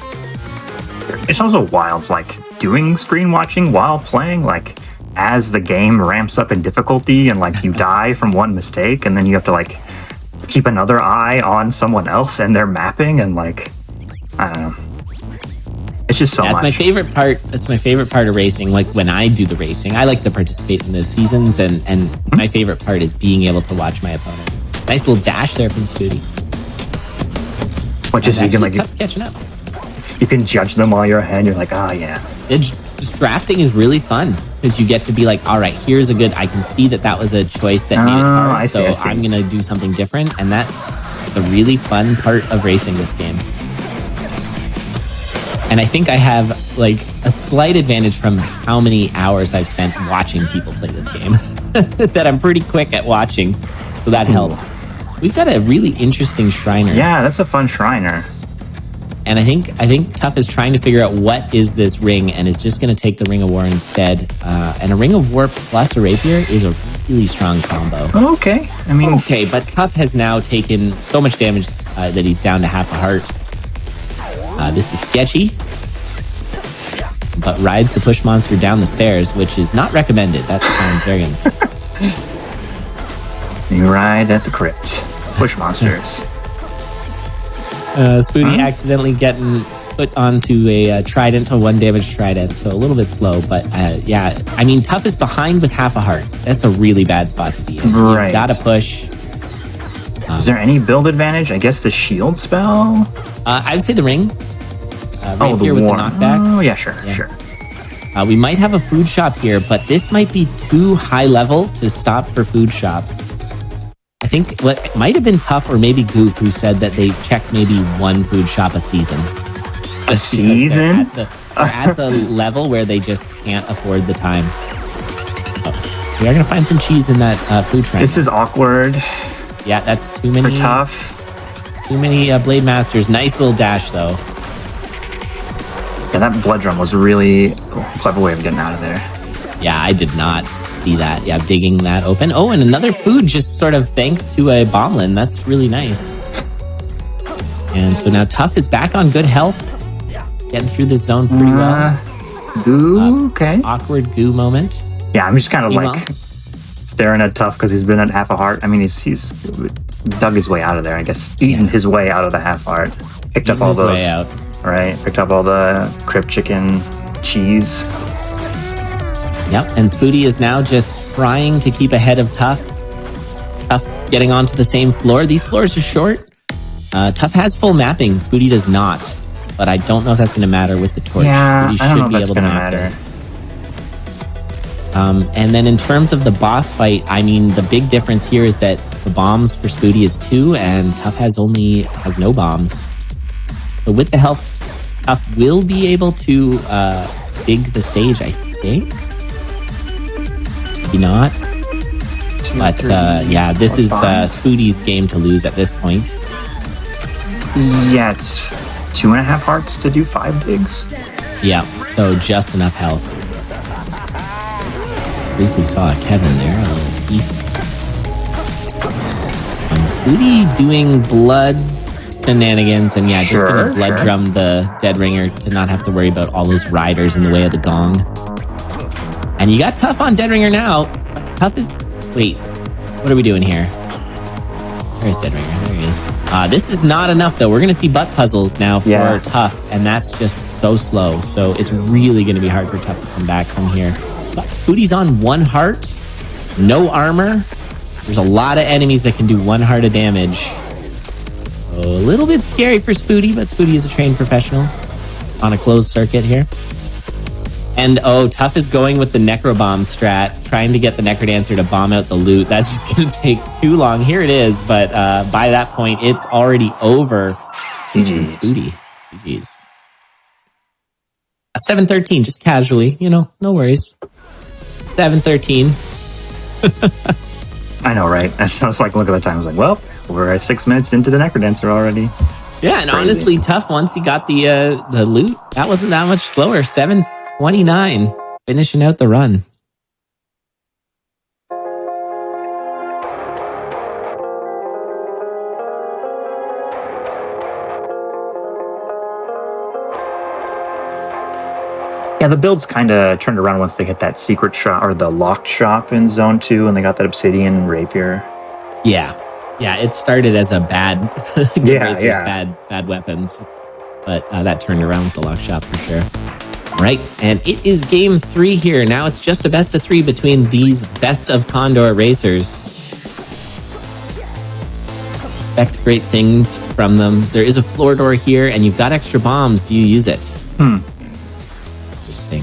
It's also wild, like, doing screen watching while playing, like, as the game ramps up in difficulty and, like, you die from one mistake, and then you have to, like, keep another eye on someone else and their mapping, and, like, I don't know. It's just so much. That's my favorite part. That's my favorite part of racing. Like, when I do the racing, I like to participate in the seasons, and my favorite part is being able to watch my opponents. Nice little dash there from Spoody. Which is, you can, like, Tough's catching up. You can judge them while you're ahead. You're like, yeah. Just drafting is really fun because you get to be like, all right, here's a good. I can see that was a choice that made it hard, I see. I'm gonna do something different, and that's a really fun part of racing this game. And I think I have like a slight advantage from how many hours I've spent watching people play this game. That I'm pretty quick at watching, so that helps. We've got a really interesting Shriner. Yeah, that's a fun Shriner. And I think Tough is trying to figure out what is this ring, and is just going to take the Ring of War instead. And a Ring of War plus a rapier is a really strong combo. Okay, okay, but Tough has now taken so much damage that he's down to half a heart. This is sketchy, but rides the push monster down the stairs, which is not recommended. That sounds very unsafe. You ride at the Crypt. Push monsters. Spoody accidentally getting put onto a trident, a 1 damage trident, so a little bit slow. But yeah, Tough is behind with half a heart. That's a really bad spot to be in. Right. You've got to push. Is there any build advantage? I guess the shield spell? I would say the ring. Right the here with war. the knockback. Oh, yeah, sure. We might have a food shop here, but this might be too high level to stop for food shop. I think what might have been Tough, or maybe Goop, who said that they check maybe 1 food shop a season. A season? They're at the level where they just can't afford the time. We are going to find some cheese in that food trend. This is awkward. Yeah, that's too many. For Tough. Too many Blade Masters. Nice little dash, though. Yeah, that blood drum was really a clever way of getting out of there. Yeah, I did not see that. Yeah, digging that open. Oh, and another food just sort of thanks to a bomblin. That's really nice. And so now Tough is back on good health. Getting through the zone pretty well. Goo, okay. Awkward goo moment. Yeah, I'm just kind of like staring at Tough because he's been at half a heart. He's dug his way out of there, I guess. Eaten his way out of the half heart. Picked up all those. Way out. Right, picked up all the Crypt chicken cheese. Yep, and Spoody is now just trying to keep ahead of Tough. Tough getting onto the same floor. These floors are short. Tough has full mapping. Spoody does not. But I don't know if that's going to matter with the torch. Yeah, Spoody I don't know should be if that's able to going to map matter. this. And then in terms of the boss fight, the big difference here is that the bombs for Spoody is 2, and Tough has no bombs. So with the health, Tough will be able to dig the stage, I think. Maybe not. But yeah, this is Spoody's game to lose at this point. Yeah, it's 2.5 hearts to do 5 digs. Yeah, so just enough health. Briefly saw a Kevin there, a little thief. Spoody doing blood shenanigans, and just gonna blood drum the Dead Ringer to not have to worry about all those riders in the way of the gong. And you got Tough on Dead Ringer now. Tough is... Wait, what are we doing here? Where's Dead Ringer? There he is. This is not enough, though. We're going to see butt puzzles now for Tough, and that's just so slow. So it's really going to be hard for Tough to come back from here. But Spoody's on 1 heart. No armor. There's a lot of enemies that can do 1 heart of damage. A little bit scary for Spoody, but Spoody is a trained professional on a closed circuit here. And Tough is going with the Necrobomb strat, trying to get the Necrodancer to bomb out the loot. That's just going to take too long. Here it is, but by that point, it's already over. GG's. Spoody. GG's. A 7-13, just casually, no worries. 7-13. I know, right? I was like, look at the time. I was like, well, we're 6 minutes into the Necrodancer already. Yeah, and honestly, Tough, once he got the loot, that wasn't that much slower. 7:29, finishing out the run. Yeah, the builds kind of turned around once they hit that secret shop or the locked shop in Zone 2 and they got that Obsidian Rapier. Yeah, it started as a bad, bad weapons, but that turned around with the lock shop for sure. All right, and it is game 3 here. Now it's just a best of 3 between these best of CONDoR racers. Expect great things from them. There is a floor door here, and you've got extra bombs. Do you use it? Interesting.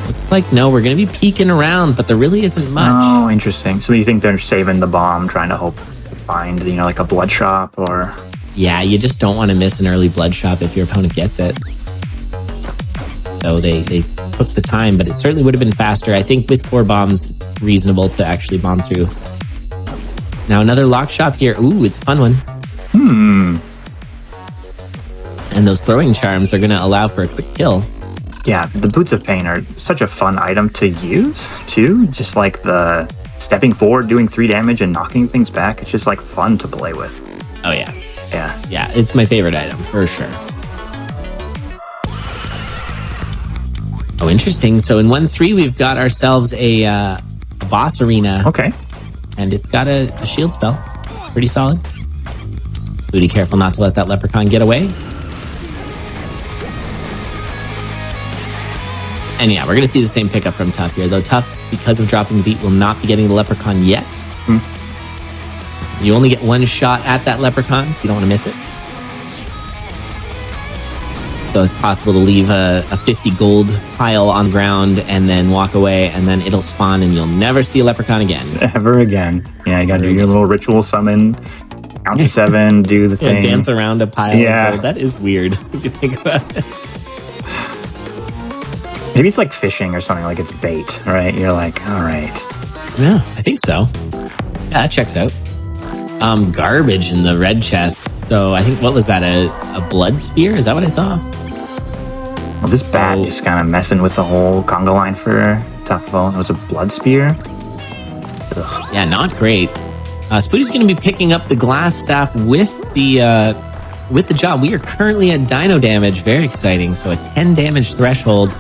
Looks like no, we're going to be peeking around, but there really isn't much. Oh, interesting. So you think they're saving the bomb, trying to hope to find, like a blood shop or... Yeah, you just don't want to miss an early blood shop if your opponent gets it. So they took the time, but it certainly would have been faster. I think with 4 bombs, it's reasonable to actually bomb through. Now another lock shop here. Ooh, it's a fun one. And those throwing charms are going to allow for a quick kill. Yeah, the Boots of Pain are such a fun item to use, too. Just like the stepping forward, doing 3 damage and knocking things back. It's just like fun to play with. Oh, yeah. Yeah, it's my favorite item for sure. Oh, interesting. So in 1-3, we've got ourselves a boss arena. Okay. And it's got a shield spell. Pretty solid. Be careful not to let that leprechaun get away. And yeah, we're going to see the same pickup from Tough here. Though Tough, because of dropping the beat, will not be getting the leprechaun yet. You only get 1 shot at that leprechaun, so you don't want to miss it. So it's possible to leave a 50 gold pile on the ground and then walk away, and then it'll spawn and you'll never see a leprechaun again. Ever again. Yeah, you got to do your little ritual summon, count to 7, do the thing. Dance around a pile of gold. That is weird if you think about it. Maybe it's like fishing or something, like it's bait, right? You're like, all right. Yeah, I think so. Yeah, that checks out. Garbage in the red chest. So I think, what was that, a blood spear? Is that what I saw? Well, this bat just kind of messing with the whole conga line for Tough. It was a blood spear. Ugh. Yeah, not great. Spoody's going to be picking up the glass staff with the job. We are currently at dino damage. Very exciting. So a 10 damage threshold.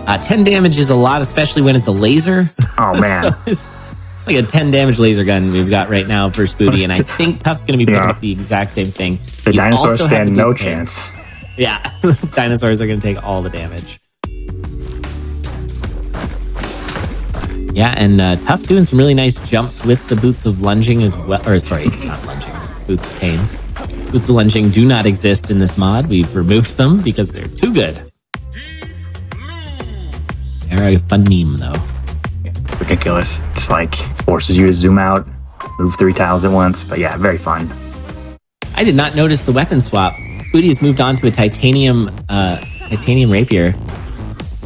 10 damage is a lot, especially when it's a laser. Oh, man. So it's like a 10 damage laser gun we've got right now for Spoody, and I think Tough's going to be picking up the exact same thing. The dinosaurs stand no chance. Yeah, those dinosaurs are going to take all the damage. Yeah, and Tough doing some really nice jumps with the boots of lunging as well. Or sorry, not lunging. Boots of pain. Boots of lunging do not exist in this mod. We've removed them because they're too good. They're a fun meme, though. Ridiculous. It's like forces you to zoom out, move 3 tiles at once. But yeah, very fun. I did not notice the weapon swap. Spoody has moved on to a titanium rapier,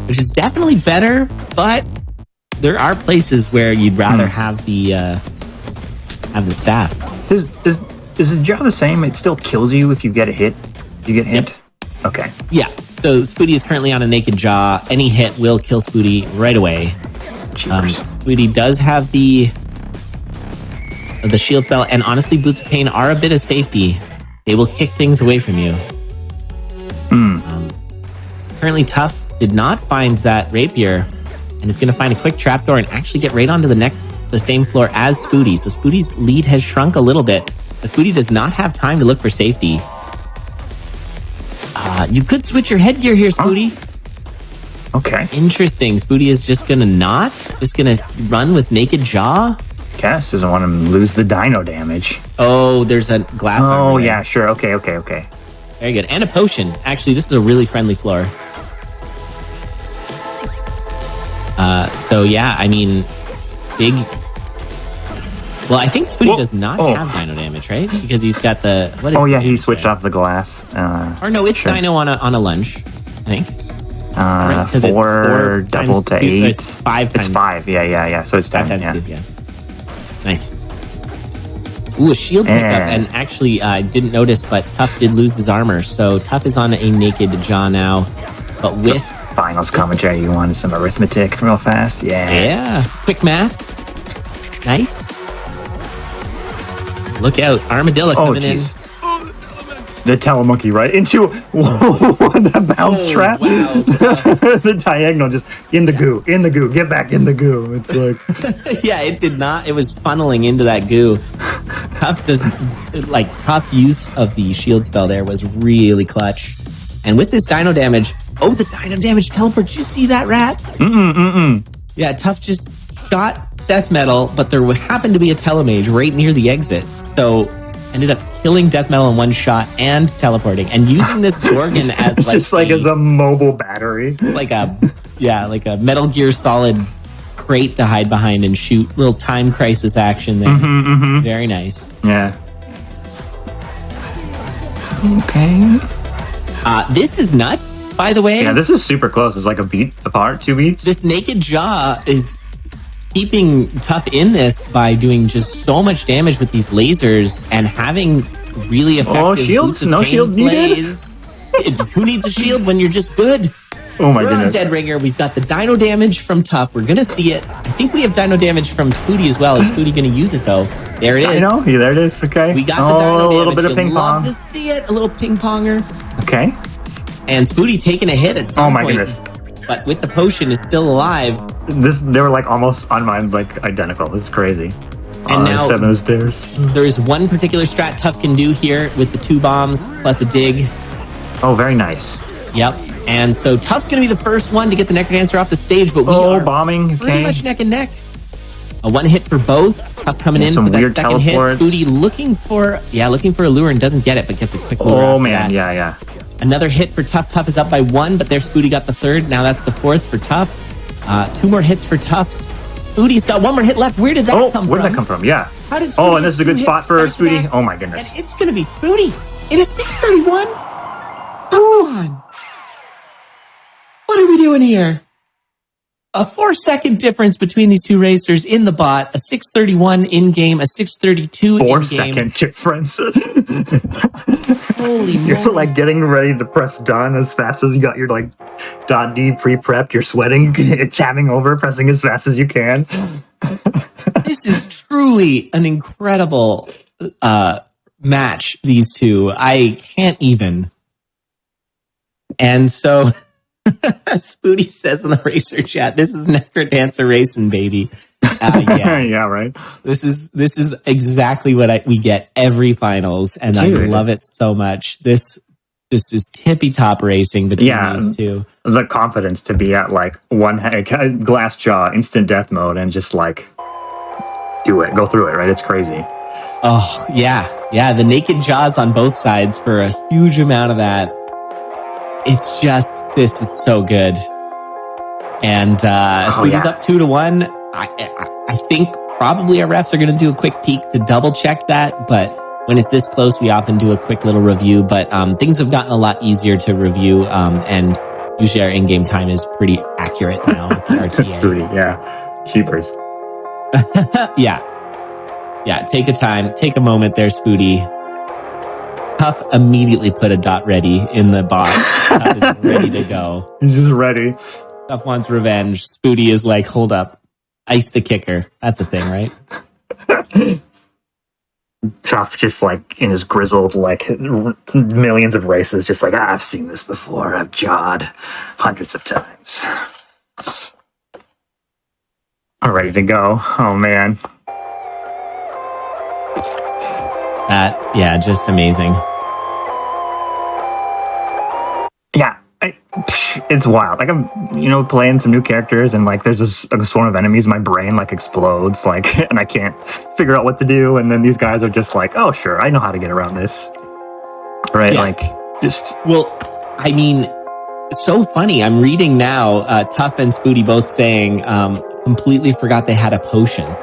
which is definitely better, but there are places where you'd rather have the staff. Is the jaw the same? It still kills you if you get a hit? You get hit? Yep. Okay. Yeah. So Spoody is currently on a naked jaw. Any hit will kill Spoody right away. Spoody does have the shield spell, and honestly, Boots of Pain are a bit of safety. They will kick things away from you. Currently, Tough did not find that rapier, and is going to find a quick trapdoor and actually get right onto the same floor as Spoody. So Spoody's lead has shrunk a little bit, but Spoody does not have time to look for safety. You could switch your headgear here, Spoody. Okay. Interesting. Spooty is just gonna run with naked jaw. Cass doesn't want him to lose the dino damage. Oh, there's a glass. Oh, armor yeah, there. sure. Okay. Very good. And a potion. Actually, this is a really friendly floor. So yeah, I mean, big. Well, I think Spooty does not have dino damage, right? Because he's got the. What is Oh, yeah, the he switched off the glass. Or no, it's sure. dino on a lunge, I think. Right? 'Cause 4 double times to 2, 8. It's 5 times. It's 5. Yeah. So it's 10. 5 times Yeah. 2, yeah. Nice. Ooh, a shield pickup. And actually, I didn't notice, but Tuff did lose his armor. So Tuff is on a naked jaw now. But with... Finals commentary, you wanted some arithmetic real fast? Yeah. Yeah. Quick maths. Nice. Look out. Armadillo coming in. The telemonkey right into the bounce trap. Wow. The diagonal just in the goo. Get back in the goo. It's like Yeah, it did not. It was funneling into that goo. Tough use of the shield spell there was really clutch. And with this dino damage, the dino damage teleport. Did you see that, Rat? Yeah, Tuff just shot Death Metal, but there happened to be a telemage right near the exit. So ended up killing Death Metal in one shot and teleporting and using this Gorgon as as a mobile battery. Like a Metal Gear Solid crate to hide behind and shoot. Little time crisis action there. Very nice. Yeah. Okay. This is nuts, by the way. Yeah, this is super close. It's like a beat apart, 2 beats. This naked jaw is keeping Tuff in this by doing just so much damage with these lasers and having really effective shields? No shield needed? Who needs a shield when you're just good? Oh my We're goodness. on Dead Ringer. We've got the dino damage from Tuff. We're going to see it. I think we have dino damage from Spooty as well. Is Spooty going to use it, though? There it is. I know. Yeah, there it is. Okay. We got the dino damage. A little bit of ping love pong. to see it. A little ping ponger. Okay. And Spooty taking a hit at some point. Oh my goodness. But with the potion is still alive. They were like almost on mine, like identical. This is crazy. And now 7 of the stairs. there is one particular strat Tuff can do here with the 2 bombs plus a dig. Oh, very nice. Yep. And so Tuff's going to be the first one to get the Necrodancer off the stage, but we are bombing. pretty Okay. much neck and neck. A 1 hit for both. Tuff coming in Some with that weird second teleports. hit. Spooty looking for a lure and doesn't get it, but gets a quick lure. Oh after man, that. yeah. Another hit for Tuff. Tuff is up by 1, but there Spooty got the 3rd. Now that's the 4th for Tuff. 2 more hits for Tuff. Spooty's got 1 more hit left. Where did that come from? Where did that come from? Yeah. How did Spooty and this is a get good 2 spot hits for back to Spooty. back? Oh my goodness. And it's going to be Spooty in a 631. Come on. What are we doing here? A 4-second difference between these 2 racers in the bot. A 631 in-game, a 632 in-game. 4-second difference. Holy You're moly. like getting ready to press done as fast as you got your like .d pre-prepped. You're sweating, tabbing over, pressing as fast as you can. This is truly an incredible match, these 2. I can't even. And so Spooty says in the racer chat, this is Necrodancer Racing, baby. Yeah. Yeah, right. This is exactly what we get every finals, and Dude. I love it so much. This is tippy top racing between these 2. The confidence to be at like glass jaw, instant death mode, and just like go through it, right? It's crazy. Oh yeah. The naked jaws on both sides for a huge amount of that. It's just, this is so good. And Spooty's up 2-1. I think probably our refs are going to do a quick peek to double check that, but when it's this close, we often do a quick little review. But things have gotten a lot easier to review, and usually our in-game time is pretty accurate now. With the RTA. It's Spooty, yeah. Cheapers. Yeah, take a moment there, Spooty. Tuff immediately put a dot ready in the box. Tuff is ready to go. He's just ready. Tuff wants revenge. Spooty is like, hold up. Ice the kicker. That's a thing, right? Tuff just like in his grizzled like millions of races, just like, I've seen this before. I've jawed hundreds of times. I'm ready to go. Oh man. Just amazing. Yeah, it's wild. Like I'm, playing some new characters, and like there's a swarm of enemies. My brain like explodes, like, and I can't figure out what to do. And then these guys are just like, "Oh, sure, I know how to get around this." Right? Yeah. Like, just I mean, so funny. I'm reading now. Tuff and Spooty both saying, completely forgot they had a potion.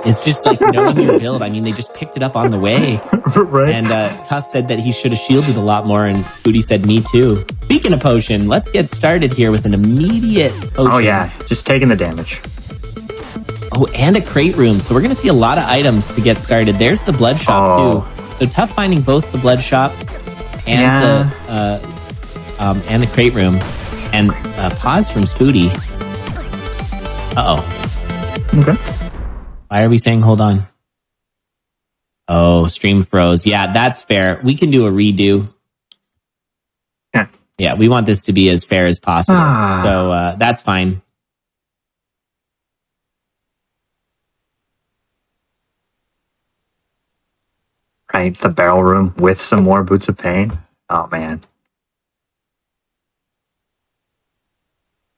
It's just like knowing your build. I mean, they just picked it up on the way. right. And Tuff said that he should have shielded a lot more, and Spooty said, me too. Speaking of potion, let's get started here with an immediate potion. Oh yeah, just taking the damage. Oh, and a crate room. So we're going to see a lot of items to get started. There's the blood shop too. So Tuff finding both the blood shop and the crate room. And pause from Spooty. Okay. Why are we saying hold on? Oh, stream froze. Yeah, that's fair. We can do a redo. Yeah. Yeah, we want this to be as fair as possible. So that's fine. Right, the barrel room with some more Boots of Pain. Oh man.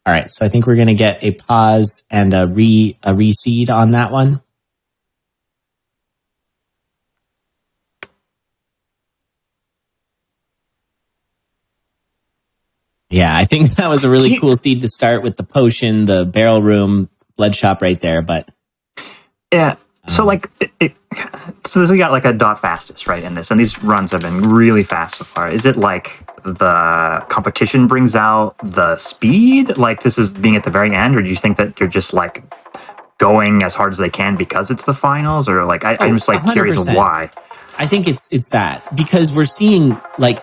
All right, so I think we're going to get a pause and a reseed on that one. Yeah, I think that was a really cool seed to start with the potion, the barrel room, blood shop right there. But yeah, so like, so we got like a dot fastest right in this, and these runs have been really fast so far. Is it like the competition brings out the speed? Like this is being at the very end, or do you think that you're just like going as hard as they can because it's the finals, or like I'm just like 100%. Curious of why? I think it's that because we're seeing like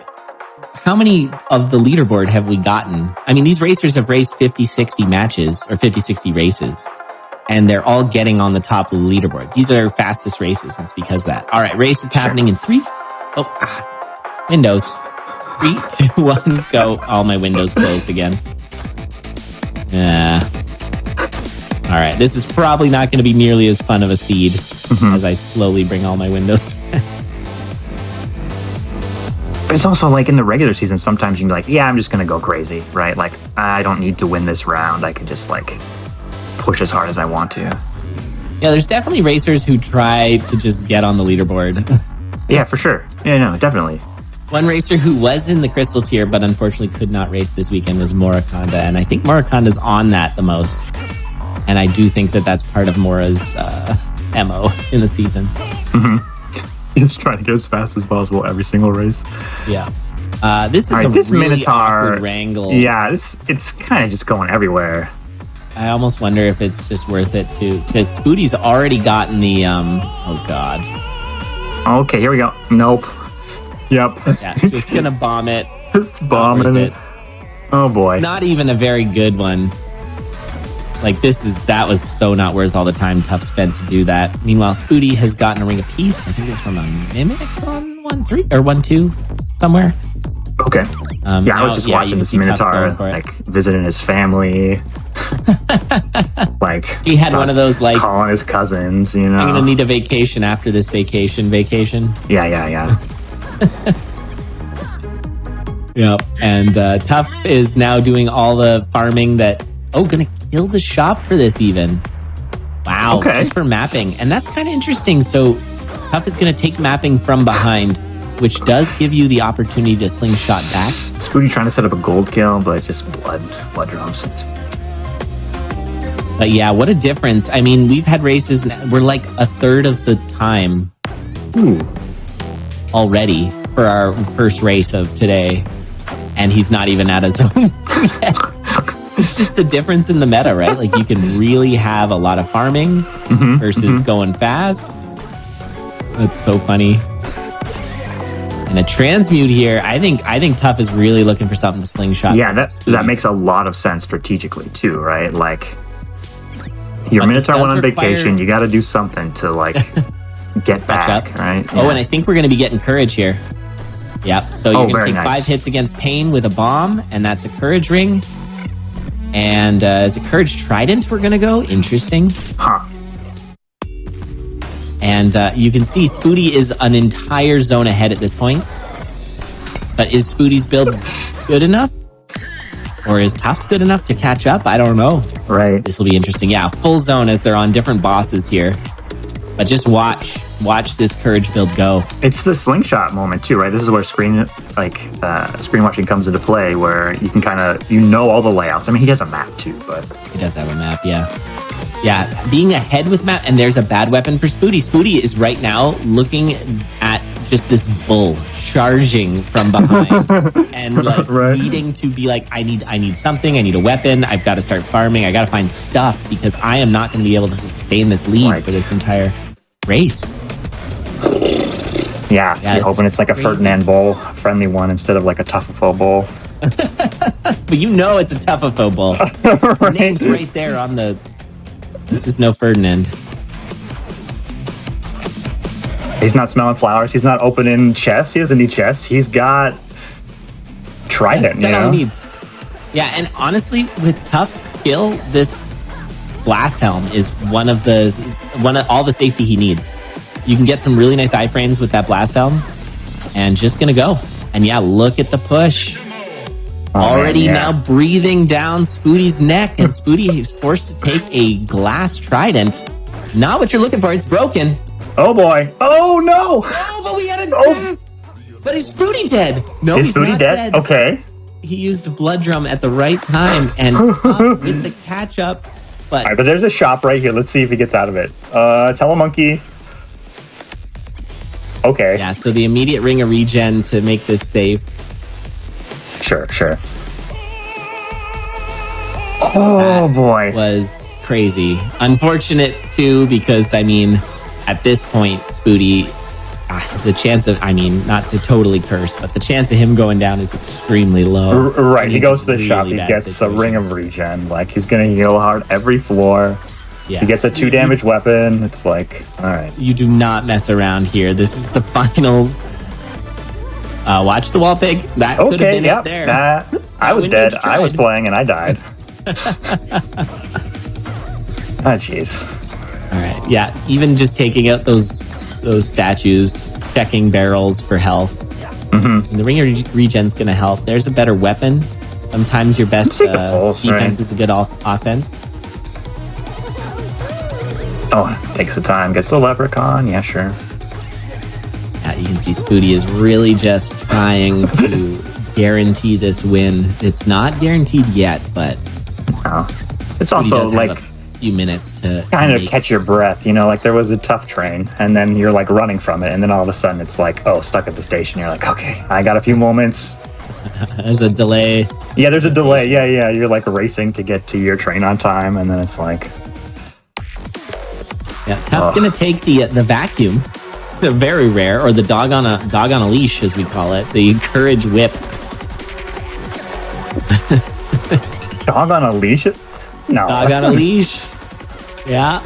how many of the leaderboard have we gotten? I mean, these racers have raced 50, 60 matches or 50, 60 races, and they're all getting on the top of the leaderboard. These are fastest races. It's because of that. All right, race is happening in 3. Windows. 3, 2, 1, go. All my windows closed again. All right, this is probably not going to be nearly as fun of a seed as I slowly bring all my windows back. But it's also like in the regular season, sometimes you can be like, yeah, I'm just going to go crazy, right? Like, I don't need to win this round. I can just like push as hard as I want to. Yeah, there's definitely racers who try to just get on the leaderboard. Yeah, for sure. Yeah, no, definitely. One racer who was in the Crystal tier, but unfortunately could not race this weekend was Moraconda. And I think Moraconda's on that the most. And I do think that that's part of Mora's MO in the season. He's trying to get as fast as possible every single race. Yeah. This is this really Minotaur awkward wrangle. Yeah, it's kind of just going everywhere. I almost wonder if it's just worth it too, because Spooty's already gotten the oh god. Okay, here we go. Nope. Yep. Yeah, just gonna bomb it. Just bombing it. Oh boy. Not even a very good one. Like that was so not worth all the time Tuff spent to do that. Meanwhile, Spooty has gotten a ring of peace. I think it was from a Mimic on 1-3 or 1-2 somewhere. Okay. Yeah, I was just watching this Minotaur, like visiting his family. Like he had one of those like calling his cousins. You know, I'm gonna need a vacation after this vacation. Yeah. Yep. And Tuff is now doing all the farming that. Oh, gonna kill the shop for this even. Wow. Okay. Just for mapping. And that's kind of interesting. So Tuff is gonna take mapping from behind, which does give you the opportunity to slingshot back. Spooty trying to set up a gold kill, but just blood drums. But yeah, what a difference. I mean, we've had races, we're like a third of the time already for our first race of today. And he's not even at a zone yet. It's just the difference in the meta, right? Like you can really have a lot of farming versus going fast. That's so funny. And a transmute here. I think Tuff is really looking for something to slingshot. Yeah, that makes a lot of sense strategically too, right? Like your Minotaur went on vacation. You got to do something to like get back, right? Yeah. Oh, and I think we're going to be getting courage here. Yep. So you're going to take 5 hits against Pain with a bomb, and that's a courage ring. And is it Courage Trident we're going to go? Interesting. Huh. And you can see Spooty is an entire zone ahead at this point. But is Spooty's build good enough? Or is Tough's good enough to catch up? I don't know. Right. This will be interesting. Yeah, full zone as they're on different bosses here. But just watch this courage build go. It's the slingshot moment too, right? This is where screen watching comes into play, where you can kind of, all the layouts. I mean, he has a map too, but He does have a map, yeah. Yeah, being ahead with map, and there's a bad weapon for Spoody. Spoody is right now looking at just this bull charging from behind and like needing to be like, I need something, I need a weapon, I've got to start farming, I got to find stuff because I am not going to be able to sustain this lead for this entire race. Yeah, you're hoping it's like a Ferdinand Bowl, a friendly one instead of like a Tuffafo Bowl. But it's a Tuffafo Bowl. The name's right there on the... This is no Ferdinand. He's not smelling flowers. He's not opening chests. He doesn't need chests. He's got Trident, He's got all he needs. Yeah, and honestly, with Tough's skill, this blast helm is one of all the safety he needs. You can get some really nice iframes with that blast helm, and just gonna go. And yeah, look at the push. Already now breathing down Spoody's neck, and Spoody is forced to take a glass trident. Not what you're looking for. It's broken. Oh boy! Oh no! Oh, but we had a death. But is Spoody dead? No, he's Spoody not dead. Okay. He used a blood drum at the right time and with the catch up. But, all right, but there's a shop right here. Let's see if he gets out of it. Telemonkey. Okay. Yeah, so the immediate ring of regen to make this safe. Sure. Oh boy. Was crazy. Unfortunate too, because I mean, at this point, Spoody, the chance of, not to totally curse, but the chance of him going down is extremely low. Right, he goes to the shop, he gets a ring of regen. Like, he's gonna heal hard every floor. Yeah. He gets a 2 damage weapon. It's like, all right. You do not mess around here. This is the finals. Watch the wall pig. That could have been it there. I was dead. I was playing and I died. Jeez. All right. Yeah. Even just taking out those statues, checking barrels for health. Mm-hmm. And the ring of regen's going to help. There's a better weapon. Sometimes your best defense is a good offense. Oh, takes the time. Gets the leprechaun. Yeah, sure. Yeah, you can see Spoody is really just trying to guarantee this win. It's not guaranteed yet, but it's also like a few minutes to kind of catch your breath. Like there was a tough train, and then you're like running from it, and then all of a sudden it's like, stuck at the station. You're like, okay, I got a few moments. There's a delay. Yeah, there's a delay. Yeah. You're like racing to get to your train on time, and then it's like, Tough gonna take the vacuum. The very rare, or the dog on a leash, as we call it, the courage whip. Dog on a leash? No. Dog on a leash. Yeah.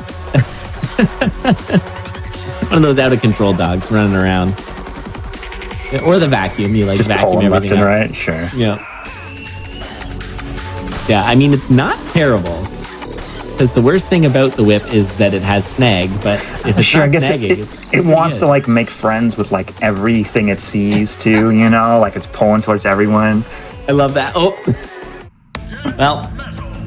One of those out of control dogs running around. Or the vacuum. You like just vacuum pulling everything left and up. right. Sure. Yeah. Yeah. I mean, it's not terrible. Because the worst thing about the whip is that it has snag, but if it's not snagging, it wants to like make friends with like everything it sees too, like it's pulling towards everyone. I love that. Oh, well,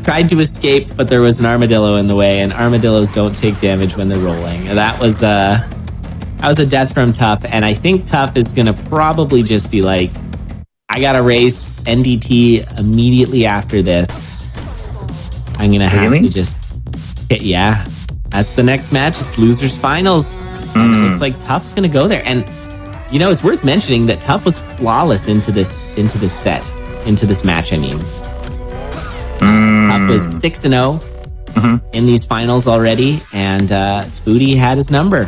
tried to escape, but there was an armadillo in the way, and armadillos don't take damage when they're rolling. And that was a death from Tough, and I think Tough is gonna probably just be like, I gotta race NDT immediately after this. I'm going to have to just... Yeah, that's the next match. It's losers finals. And it looks like Tough's going to go there. And, it's worth mentioning that Tough was flawless into this match, I mean. Tough was 6-0 in these finals already. And Spoody had his number.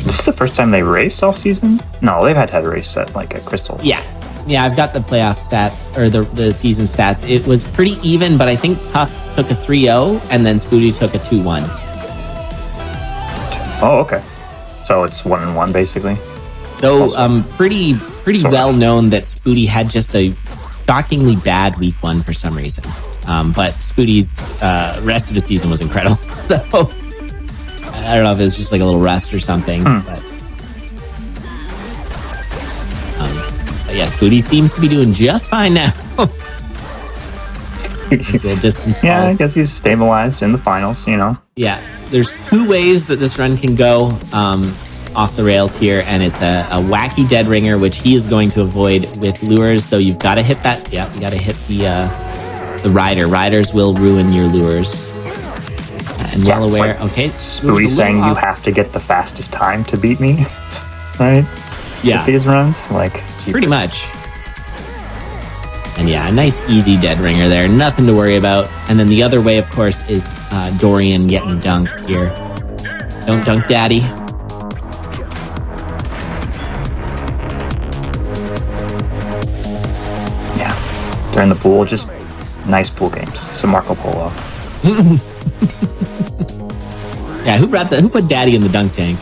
This is the first time they raced all season? No, they've had a race at like a Crystal. Yeah, I've got the playoff stats, or the season stats. It was pretty even, but I think Tough took a 3-0, and then Spoody took a 2-1. Oh, okay. So it's 1-1, basically? Though, pretty well known that Spoody had just a shockingly bad week 1 for some reason. But Spoody's rest of the season was incredible. So, I don't know if it was just like a little rust or something, but yeah, Spooty seems to be doing just fine now. This little distance Yeah, I balls. guess he's stabilized in the finals, you know. Yeah, there's two ways that this run can go off the rails here, and it's a wacky dead ringer, which he is going to avoid with lures, though you've got to hit that. Yeah, you got to hit the rider. Riders will ruin your lures. And Yeah, well it's aware. like Okay, Spooty saying you have to get the fastest time to beat me, right? Yeah, With these runs, like pretty jeepers. much. And yeah, a nice easy dead ringer there. Nothing to worry about. And then the other way, of course, is Dorian getting dunked here. Don't dunk daddy. Yeah, they're in the pool. Just nice pool games. Some Marco Polo. Yeah, who put daddy in the dunk tank?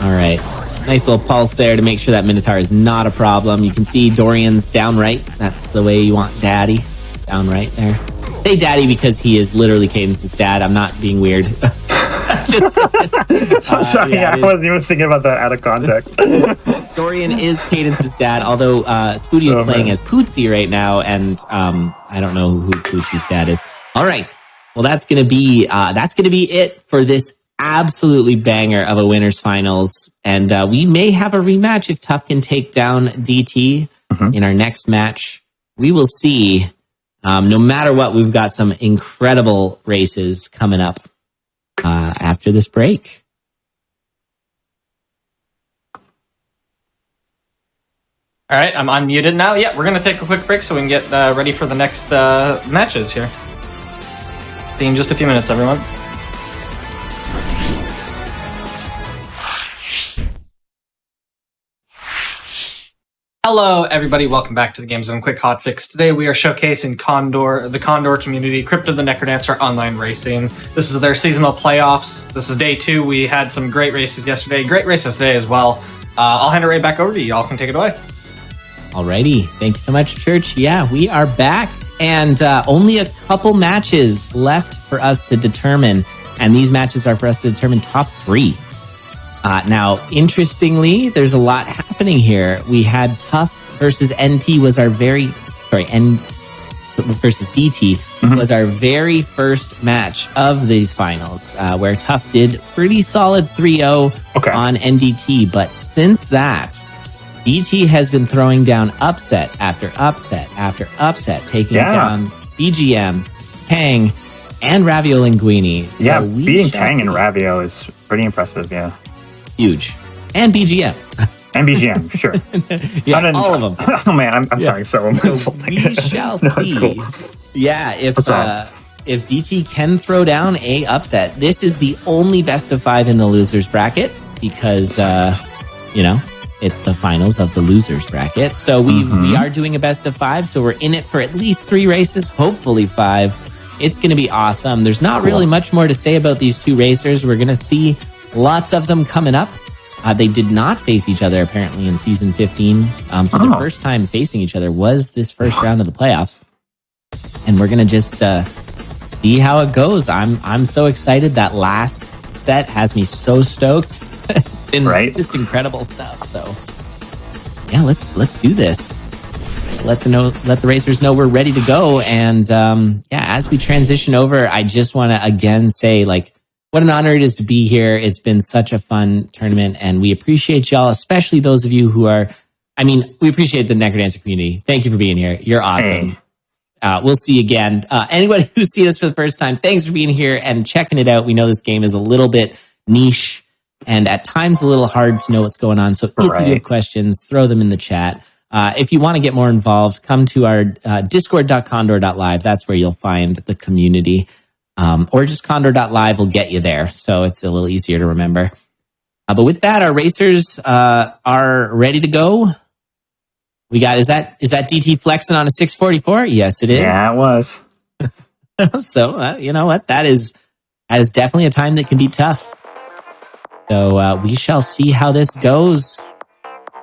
All right. Nice little pulse there to make sure that Minotaur is not a problem. You can see Dorian's down right. That's the way you want daddy. Down right there. Say daddy because he is literally Cadence's dad. I'm not being weird. Just I'm sorry, yeah, I wasn't even thinking about that out of context. Dorian is Cadence's dad, although Spooty is playing as Pootsie right now, and I don't know who Pootsie's dad is. All right. Well, that's gonna be it for this absolutely banger of a winners finals, and we may have a rematch if Tough can take down DT in our next match. We will see. No matter what, we've got some incredible races coming up after this break. All right, I'm unmuted now. Yeah, we're going to take a quick break so we can get ready for the next matches here. See you in just a few minutes, everyone. Hello, everybody. Welcome back to the Game Zone Quick Hotfix. Today we are showcasing CONDoR, the CONDoR community, Crypt of the Necrodancer Online Racing. This is their seasonal playoffs. This is day 2. We had some great races yesterday, great races today as well. I'll hand it right back over to you. Y'all can take it away. Alrighty. Thank you so much, Church. Yeah, we are back, and only a couple matches left for us to determine, and these matches are for us to determine top 3. Now, interestingly, there's a lot happening here. We had Tough versus NT was our versus DT was our very first match of these finals, where Tough did pretty solid 3-0 on NDT. But since that, DT has been throwing down upset after upset after upset, taking down BGM, Tang, and Ravio Linguini. So beating Tang and Ravio is pretty impressive, Huge. And BGM. And BGM, sure. All of them. Oh man, I'm sorry, so insulting. We shall No, see. it's cool. Yeah, if DT can throw down a upset, this is the only best of 5 in the losers bracket because it's the finals of the losers bracket. So we are doing a best of 5, so we're in it for at least 3 races, hopefully 5. It's going to be awesome. There's not really much more to say about these 2 racers. We're going to see lots of them coming up. They did not face each other apparently in season 15. So the first time facing each other was this first round of the playoffs. And we're going to just see how it goes. I'm so excited. That last set has me so stoked. It's been just incredible stuff. So yeah, let's do this. Let the racers know we're ready to go. And as we transition over, I just want to again say, what an honor it is to be here. It's been such a fun tournament, and we appreciate y'all, especially those of you who are, we appreciate the Necrodancer community. Thank you for being here. You're awesome. We'll see you again. Anybody who's seen us for the first time, thanks for being here and checking it out. We know this game is a little bit niche and at times a little hard to know what's going on. So if you have questions, throw them in the chat. If you want to get more involved, come to our discord.condor.live. That's where you'll find the community. Or just condor.live will get you there. So it's a little easier to remember. But with that, our racers are ready to go. We got, is that DT flexing on a 644? Yes, it is. Yeah, it was. So, you know what? That is definitely a time that can be tough. So we shall see how this goes.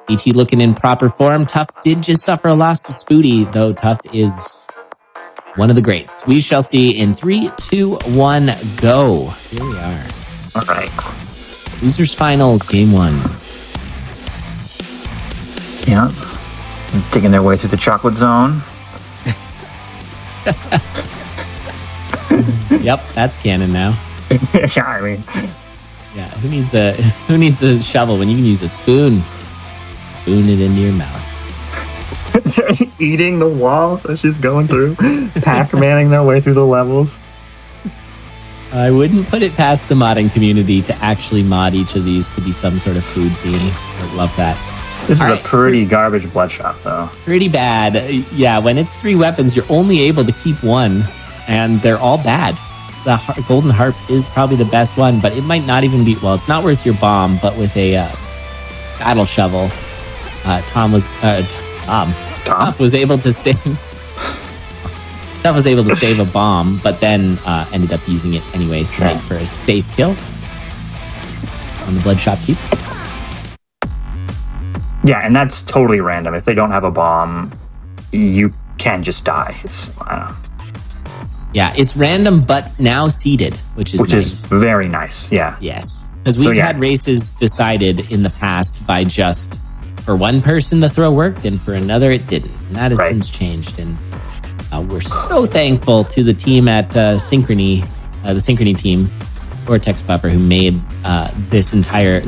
DT looking in proper form. Tough did just suffer a loss to Spooty, though Tough is one of the greats. We shall see in 3, 2, 1, go. Here we are. All right. Losers Finals, Game 1. Yeah. Digging their way through the chocolate zone. Yep, that's canon now. Yeah, I mean, Yeah, who needs a shovel when you can use a spoon? Spoon it into your mouth. eating the walls as she's going through, Pac-Manning their way through the levels. I wouldn't put it past the modding community to actually mod each of these to be some sort of food theme. I'd love that. This is All a pretty garbage bloodshot, though. Pretty bad. Yeah, when it's 3 weapons, you're only able to keep 1, and they're all bad. The Golden Harp is probably the best one, but it might not even be... Well, it's not worth your bomb, but with a battle shovel, Tom was able to save... Tom was able to save a bomb, but then ended up using it anyways to make for a safe kill on the Bloodshot Keep. Yeah, and that's totally random. If they don't have a bomb, you can just die. It's Yeah, it's random, but now seeded, which is nice. Very nice. Yeah. Yes, because we've had races decided in the past by just for one person the throw worked and for another it didn't, and that has since changed. And we're so thankful to the team at Synchrony, the Synchrony team, Vortex Buffer, who made this entire,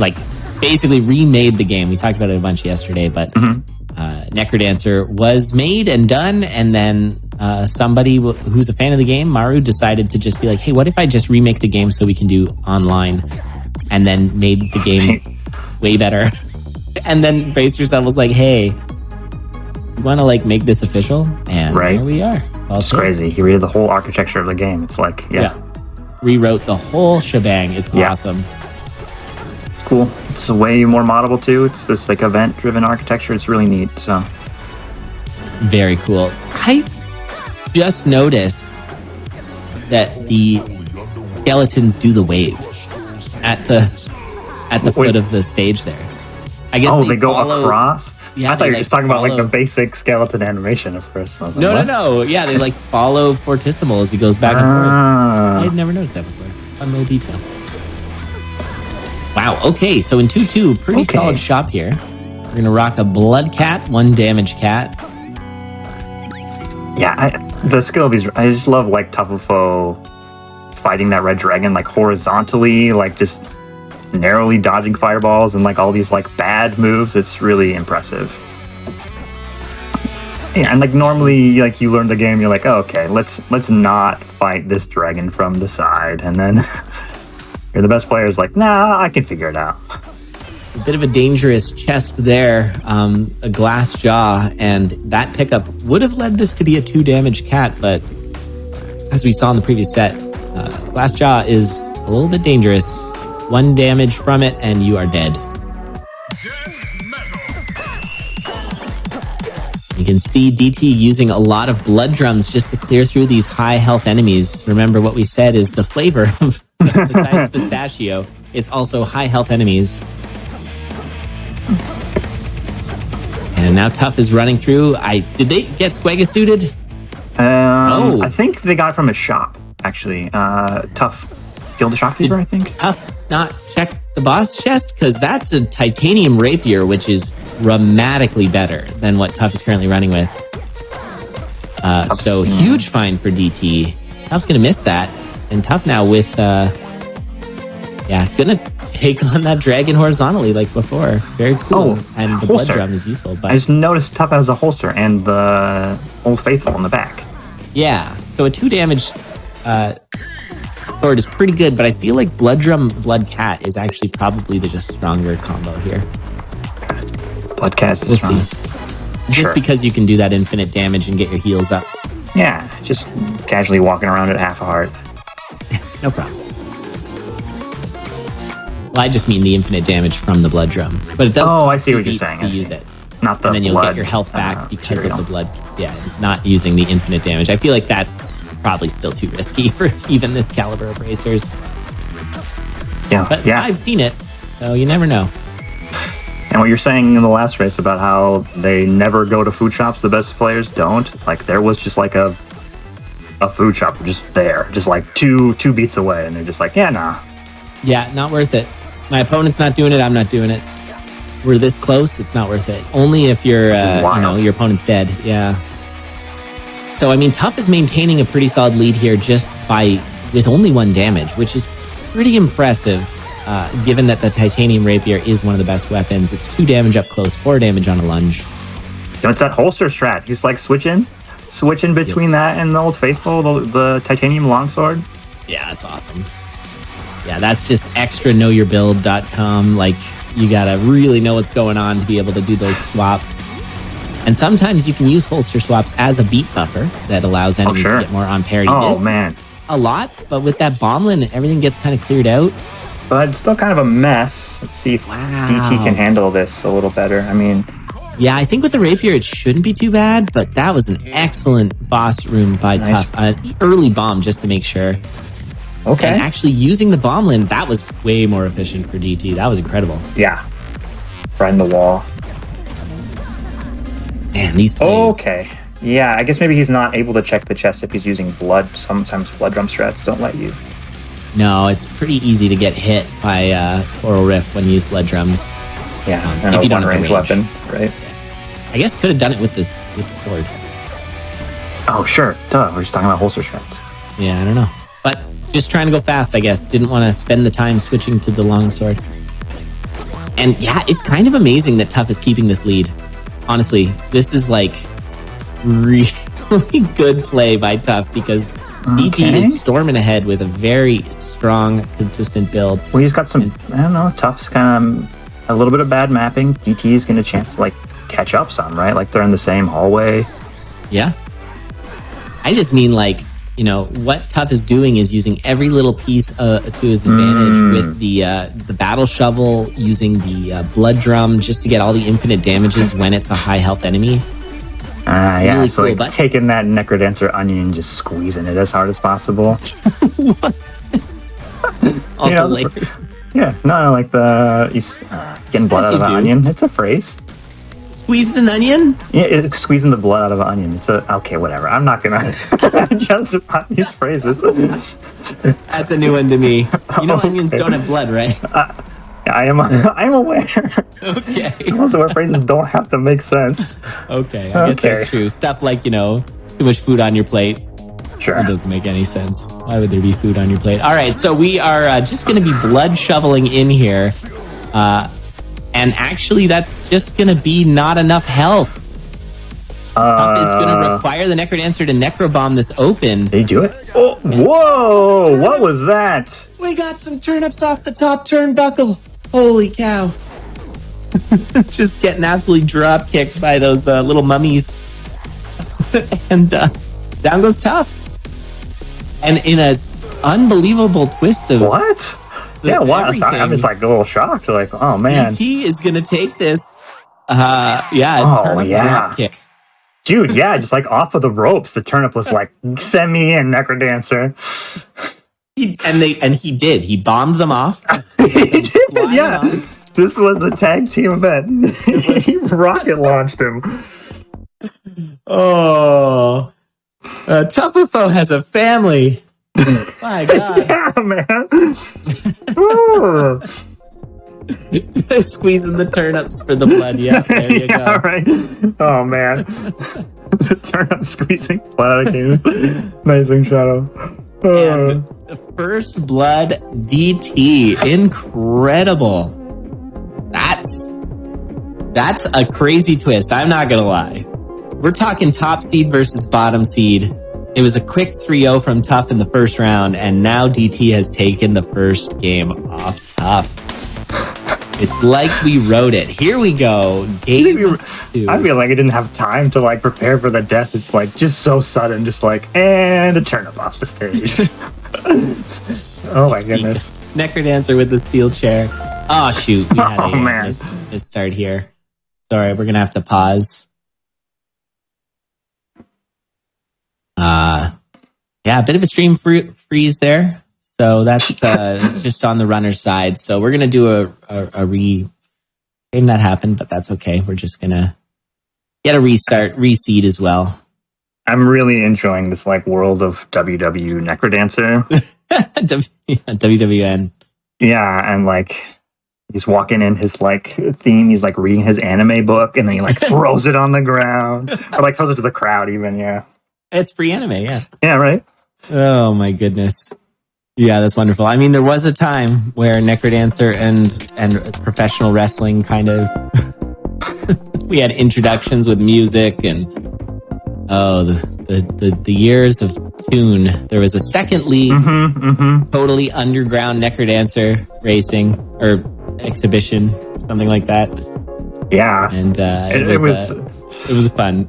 basically remade the game. We talked about it a bunch yesterday, but Necrodancer was made and done, and then somebody who's a fan of the game, Maru, decided to just be like, hey, what if I just remake the game so we can do online? And then made the game way better. And then Brace Yourself was like, hey, you want to make this official? And here we are. It's crazy. He redid the whole architecture of the game. It's rewrote the whole shebang. It's awesome. It's cool. It's way more moddable too. It's this event-driven architecture. It's really neat. So very cool. I just noticed that the skeletons do the wave at the foot of the stage there. I guess they go across. Yeah, I thought you were just talking about the basic skeleton animation at first. No. Yeah, they follow Fortissimo as he goes back and forth. I had never noticed that before. Fun little detail. Wow. Okay, so in 2-2, pretty solid shop here. We're gonna rock a blood cat, 1 damage cat. Yeah, the skill of these. I just love Tufafo fighting that red dragon horizontally, just narrowly dodging fireballs and all these bad moves. It's really impressive. Yeah, and normally you learn the game, you're like, oh, okay, let's not fight this dragon from the side, and then you're the best player is nah, I can figure it out. A bit of a dangerous chest there, a glass jaw, and that pickup would have led this to be a 2 damage cat, but as we saw in the previous set, glass jaw is a little bit dangerous. 1 damage from it, and you are dead. You can see DT using a lot of blood drums just to clear through these high health enemies. Remember what we said is the flavor of besides pistachio, it's also high health enemies. And now Tough is running through. Did they get Squega suited? I think they got it from a shop, actually. Tough killed the shopkeeper, I think. Tough not check the boss chest? Because that's a titanium rapier, which is dramatically better than what Tough is currently running with. So huge find for DT. Tough's gonna miss that. And Tough now with gonna take on that dragon horizontally like before. Very cool. And the blood drum is useful. But I just noticed Tough has a holster and the Old Faithful in the back. Yeah. So a 2 damage sword is pretty good, but I feel like Blood Drum, Blood Cat is actually probably the just stronger combo here. Blood Cat is strong. Just because you can do that infinite damage and get your heals up. Yeah, just casually walking around at half a heart. No problem. Well, I just mean the infinite damage from the Blood Drum. But it does I see what you're saying. To use it. Not the and then you'll get your health back because of the blood. Yeah, not using the infinite damage. I feel like that's probably still too risky for even this caliber of racers. Yeah, but I've seen it, so you never know. And what you're saying in the last race about how they never go to food shops, the best players don't. There was just a food shop just there, just two beats away, and they're just nah. Yeah, not worth it. My opponent's not doing it. I'm not doing it. we're this close, it's not worth it. Only if you're, your opponent's dead. Yeah. So, I mean, Tough is maintaining a pretty solid lead here with only 1 damage, which is pretty impressive, given that the Titanium Rapier is one of the best weapons. It's 2 damage up close, 4 damage on a lunge. It's that holster strat. He's like switching between that and the Old Faithful, the Titanium Longsword. Yeah, that's awesome. Yeah, that's just extra knowyourbuild.com. Like, you gotta really know what's going on to be able to do those swaps. And sometimes you can use holster swaps as a beat buffer that allows enemies to get more on parity. Oh, man. A lot, but with that Bombland, everything gets kind of cleared out. But it's still kind of a mess. Let's see if DT can handle this a little better. I mean... Yeah, I think with the Rapier, it shouldn't be too bad, but that was an excellent boss room by Tough. Early bomb, just to make sure. Okay. And actually using the Bombland, that was way more efficient for DT. That was incredible. Yeah. Right in the wall. Man, these plays. Okay. Yeah, I guess maybe he's not able to check the chest if he's using blood. Sometimes blood drum strats don't let you. No, it's pretty easy to get hit by Coral Rift when you use blood drums. Yeah, and if you don't have range weapon, right? I guess could have done it with the sword. Oh, sure. Duh, we're just talking about holster strats. Yeah, I don't know. But just trying to go fast, I guess. Didn't want to spend the time switching to the longsword. And yeah, it's kind of amazing that Tough is keeping this lead. Honestly, this is like really good play by Tough because DT is storming ahead with a very strong, consistent build. Well, he's got some, I don't know, Tough's kind of a little bit of bad mapping. DT is getting a chance to like catch up some, right? Like they're in the same hallway. Yeah. I just mean like, what Tough is doing is using every little piece to his advantage with the battle shovel, using the blood drum just to get all the infinite damages when it's a high health enemy. Yeah, really so cool, like taking that Necrodancer onion and just squeezing it as hard as possible. Yeah, no, like getting blood out of an onion. It's a phrase. Squeezed an onion? Yeah, it's squeezing the blood out of an onion. Okay, whatever. I'm not gonna justify these phrases. That's a new one to me. Onions don't have blood, right? I'm aware. Okay. I'm also aware phrases don't have to make sense. Okay, I guess that's true. Stuff like, too much food on your plate. Sure. It doesn't make any sense. Why would there be food on your plate? All right, so we are just going to be blood shoveling in here. And actually, that's just going to be not enough health. Tough is going to require the Necrodancer to Necrobomb this open. They do it? Oh, whoa! What was that? We got some turnips off the top turnbuckle. Holy cow. Just getting absolutely drop kicked by those little mummies. And down goes Tough. And in an unbelievable twist of... What? Yeah, wow. I'm just like a little shocked. Like, oh, man. DT is going to take this. Drop kick. Dude, yeah, just like off of the ropes. The turnip was like, send me in, Necrodancer. He did. He bombed them off. He did, yeah. This was a tag team event. He rocket launched him. Oh. Tupperfo has a family. My God. Yeah, man. Squeezing the turnips for the blood. Yeah, there you go. Right. Oh, man. The turnip squeezing blood out of Caden. Amazing shadow. And the first blood DT. Incredible. That's a crazy twist. I'm not going to lie. We're talking top seed versus bottom seed. It was a quick 3-0 from Tough in the first round, and now DT has taken the first game off Tough. It's like we wrote it. Here we go. Game 2. I feel like I didn't have time to like prepare for the death. It's like just so sudden, just like, and a turnip off the stage. Oh my goodness. Necrodancer with the steel chair. Oh shoot. We had man. This start here. Sorry, we're gonna have to pause. Yeah, a bit of a stream freeze there. So that's it's just on the runner side. So we're gonna do a game that happened, but that's okay. We're just gonna get a reseed as well. I'm really enjoying this like world of WW Necrodancer. WWN. Yeah, and like He's walking in his like theme. He's like reading his anime book, and then he like throws it on the ground, or like throws it to the crowd. Even It's free anime. Yeah. yeah, right. Oh my goodness. Yeah, that's wonderful. I mean, there was a time where Necrodancer and professional wrestling kind of we had introductions with music and the years of Toon. There was a second league, totally underground Necrodancer racing or exhibition, something like that. Yeah, and it was fun.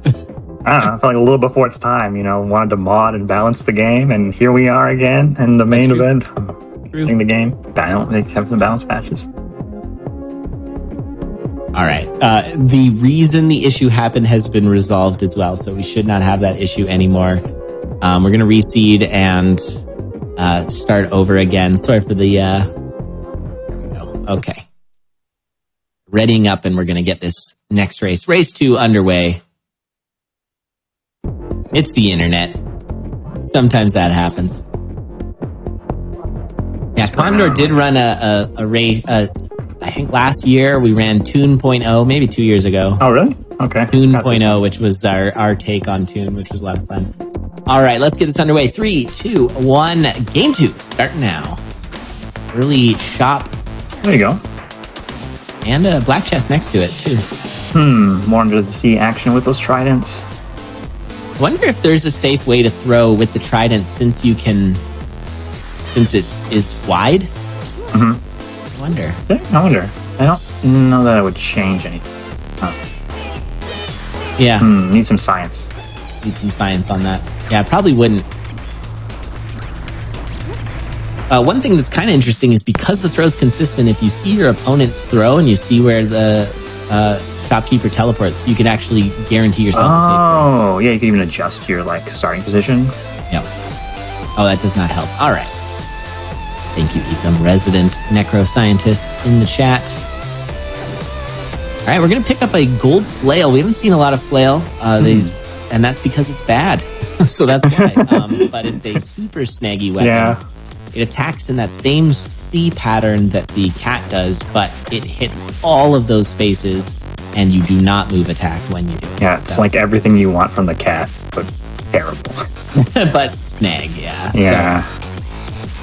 I don't know, I felt like a little before its time, wanted to mod and balance the game, and here we are again in the main event. Playing the game. They have some balance patches. All right. The reason the issue happened has been resolved as well, so we should not have that issue anymore. We're going to reseed and start over again. Sorry for the... There we go. Okay. Readying up, and we're going to get this next race. Race 2 underway. It's the internet. Sometimes that happens. Yeah, CONDoR did run a race. I think last year we ran Toon 0.0, maybe 2 years ago. Oh, really? Okay. Toon 0.0, which was our take on Toon, which was a lot of fun. All right, let's get this underway. 3, 2, 1. Game 2, start now. Early shop. There you go. And a black chest next to it, too. Wanted to see action with those tridents. I wonder if there's a safe way to throw with the trident since it is wide. I wonder. I don't know that it would change anything. Yeah. Need some science. Need some science on that. Yeah, probably wouldn't. One thing that's kind of interesting is because the throw's consistent, if you see your opponent's throw and you see where the shopkeeper teleports, you can actually guarantee yourself a safe throw. Oh, yeah, you can even adjust your starting position. Yep. Oh, that does not help. All right. Thank you, Etham, resident necroscientist in the chat. All right, we're going to pick up a gold flail. We haven't seen a lot of flail, and that's because it's bad. So that's why. But it's a super snaggy weapon. Yeah. It attacks in that same C pattern that the cat does, but it hits all of those spaces, and you do not move attack when you do it. Yeah, it's like everything you want from the cat, but terrible. But snag, yeah. Yeah. So,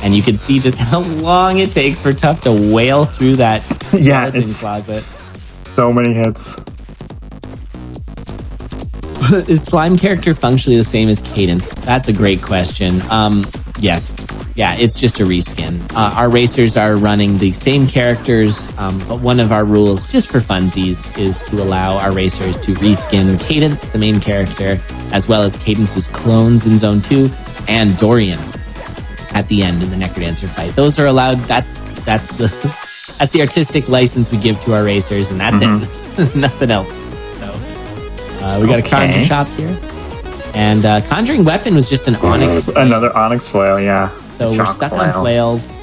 and you can see just how long it takes for Tough to wail through that it's closet. So many hits. Is Slime character functionally the same as Cadence? That's a great question. Yes. Yeah, it's just a reskin. Our racers are running the same characters, but one of our rules, just for funsies, is to allow our racers to reskin Cadence, the main character, as well as Cadence's clones in Zone 2, and Dorian at the end in the Necrodancer fight. Those are allowed. That's the artistic license we give to our racers, and that's it. Nothing else. So we got a conjure shop here, and conjuring weapon was just an onyx. Another onyx flail, yeah. So we're stuck on flails,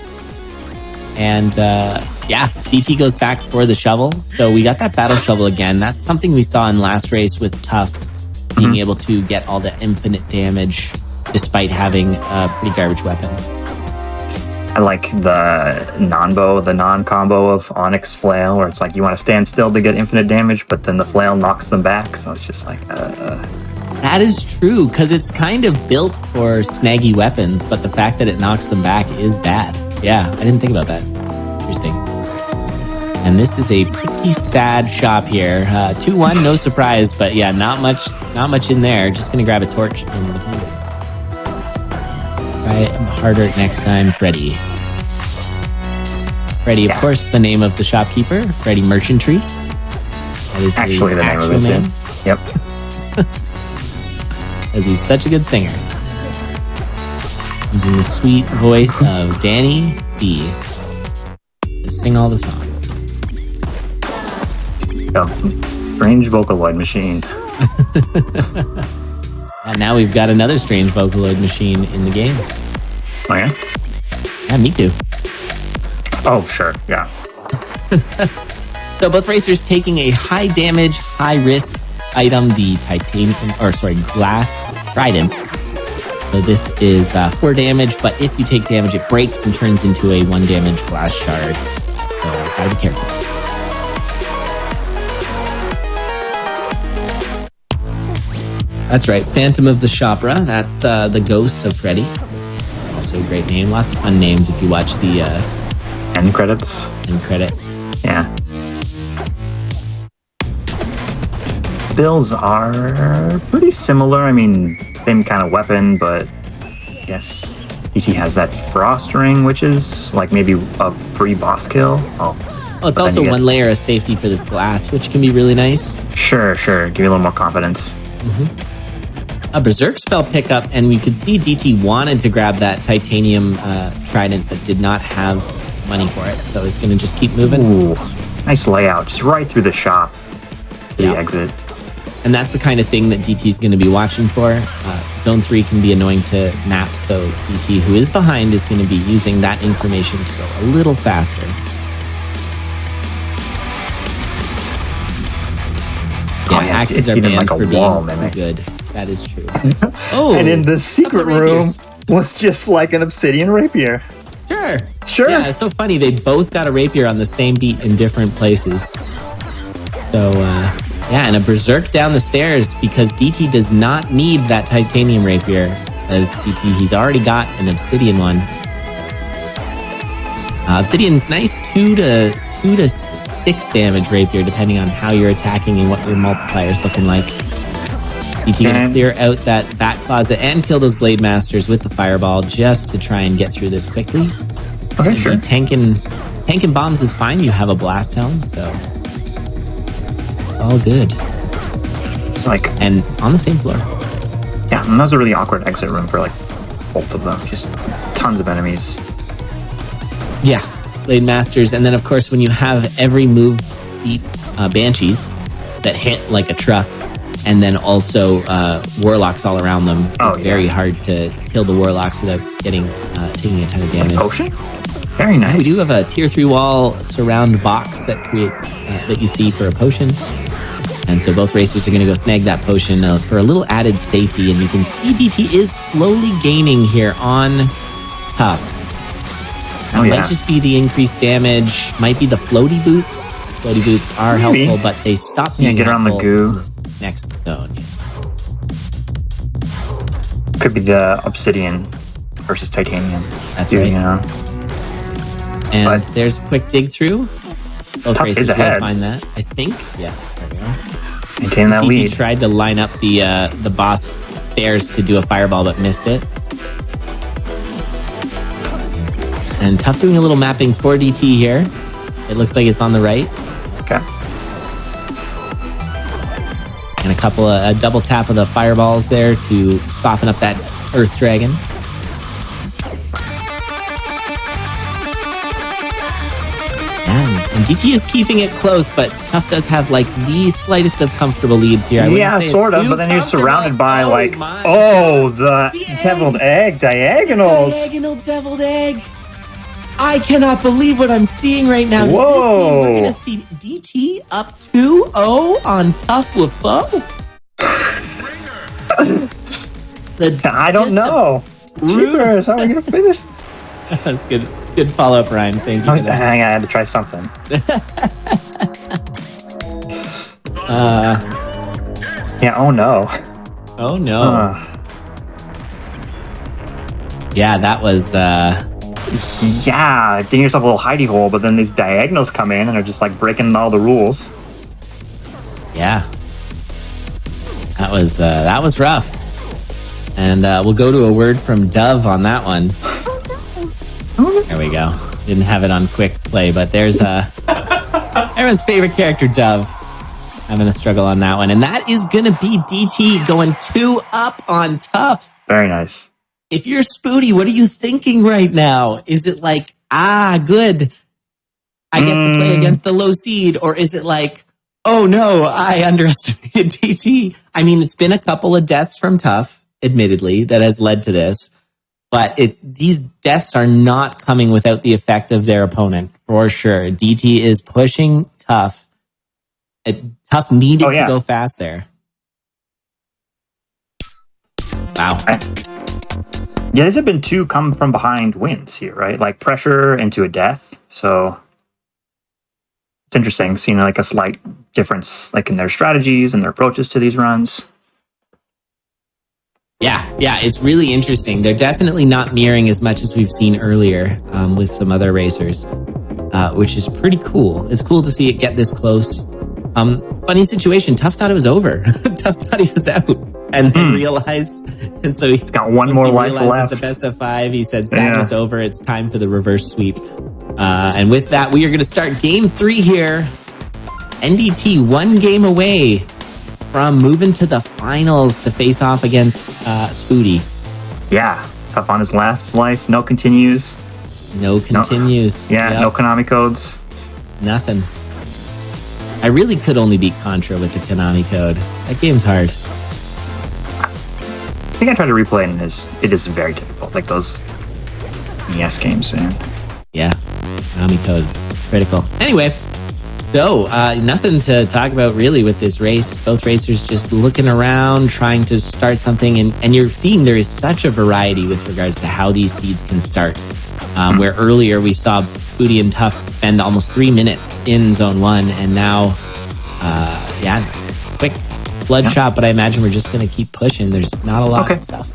and DT goes back for the shovel. So we got that battle shovel again. That's something we saw in last race with Tough being able to get all the infinite damage despite having a pretty garbage weapon. I like the non-combo of Onyx Flail, where it's like you want to stand still to get infinite damage, but then the flail knocks them back. So it's just like, That is true, because it's kind of built for snaggy weapons, but the fact that it knocks them back is bad. Yeah, I didn't think about that. Interesting. And this is a pretty sad shop here. 2-1, no surprise, but yeah, not much in there. Just gonna grab a torch and try harder next time. Freddy, of course, the name of the shopkeeper, Freddy Merchantry. That is actually the name of it. name. Yep. As he's such a good singer. He's in the sweet voice of Danny B. Just sing all the songs. Oh, strange Vocaloid machine. And now we've got another strange Vocaloid machine in the game. Oh, yeah? Yeah, me too. Oh, sure, yeah. So both racers taking a high damage, high risk item, the glass trident. So this is 4 damage, but if you take damage, it breaks and turns into a 1 damage glass shard. So Gotta be careful. That's right, Phantom of the Chopra. That's the ghost of Freddy. Also a great name. Lots of fun names if you watch the End credits. end credits. Yeah. Builds are pretty similar. I mean, same kind of weapon, but yes, DT has that frost ring, which is like maybe a free boss kill. Oh, it's also one layer of safety for this glass, which can be really nice. Sure. Give you a little more confidence. A Berserk spell pickup, and we could see DT wanted to grab that titanium trident, but did not have money for it, so he's going to just keep moving. Ooh, nice layout, just right through the shop to the exit. And that's the kind of thing that DT's going to be watching for. Zone 3 can be annoying to map, so DT, who is behind, is going to be using that information to go a little faster. It's even like a wall mimic. Good. That is true. Oh, and in the secret room was just like an obsidian rapier. Sure. Yeah, it's so funny. They both got a rapier on the same beat in different places. So, and a berserk down the stairs because DT does not need that titanium rapier. As DT, he's already got an obsidian one. Obsidian's nice 2 to 6 damage rapier, depending on how you're attacking and what your multiplier's looking like. DT gonna clear out that back closet and kill those Blade Masters with the fireball just to try and get through this quickly. Okay, sure. Tanking bombs is fine. You have a blast helm, so all good. It's like, and on the same floor. Yeah, and that was a really awkward exit room for like both of them. Just tons of enemies. Yeah, Blade Masters, and then of course when you have every move beat Banshees that hit like a truck. And then also warlocks all around them. It's very hard to kill the warlocks without taking a ton of damage. Potion? Very nice. We do have a tier 3 wall surround box that that you see for a potion. And so both racers are going to go snag that potion for a little added safety. And you can see DT is slowly gaining here on Tough. That might just be the increased damage. Might be the floaty boots. Floaty boots are helpful, but they stop being get around the goo. Next zone. Could be the obsidian versus titanium. That's right. And there's a quick dig through. Both races will find that, I think. Yeah, there we are. Maintain that lead. DT tried to line up the boss stairs to do a fireball, but missed it. And Tough doing a little mapping for DT here. It looks like it's on the right. Okay. And a double tap of the fireballs there to soften up that Earth Dragon. And DT is keeping it close, but Tough does have like the slightest of comfortable leads here. Yeah, sort of, but then you're surrounded by the deviled egg diagonals. Diagonal deviled egg. I cannot believe what I'm seeing right now. Does Whoa. this mean we're going to see DT up 2-0 on Tough with Bo? I don't know. Jeepers, how are we going to finish? That's good. Good follow-up, Ryan. Thank you. I had to try something. Yeah, oh no. Oh no. Yeah, that was... Yeah, getting yourself a little hidey hole, but then these diagonals come in and are just like breaking all the rules. Yeah, that was rough. And we'll go to a word from Dove on that one. There we go. Didn't have it on quick play, but there's everyone's favorite character, Dove, having a struggle on that one, and that is gonna be DT going 2-up on Tough. Very nice. If you're Spoody, what are you thinking right now? Is it like, good, I get to play against the low seed? Or is it like, oh no, I underestimated DT? I mean, it's been a couple of deaths from Tough, admittedly, that has led to this. But these deaths are not coming without the effect of their opponent, for sure. DT is pushing Tough. Tough needed to go fast there. Wow. Yeah, these have been 2 come from behind wins here, right? Like pressure into a death. So it's interesting seeing like a slight difference like in their strategies and their approaches to these runs. Yeah, it's really interesting. They're definitely not mirroring as much as we've seen earlier with some other racers, which is pretty cool. It's cool to see it get this close. Funny situation. Tough thought it was over. Tough thought he was out, and then realized. And so he's got one more life left. The best of 5. He said, "Sag is over. It's time for the reverse sweep." And with that, we are going to start game 3 here. NDT 1 game away from moving to the finals to face off against Spoody. Yeah, Tough on his last life. No continues. No continues. No Konami codes. Nothing. I really could only beat Contra with the Konami code. That game's hard. I think I tried to replay it and it is very difficult. Like those NES games, man. Yeah, Konami code. Critical. Anyway, so nothing to talk about really with this race. Both racers just looking around, trying to start something. And you're seeing there is such a variety with regards to how these seeds can start. Where earlier we saw Spoody and Tough spend almost 3 minutes in Zone 1. And now, quick bloodshot. But I imagine we're just going to keep pushing. There's not a lot of stuff.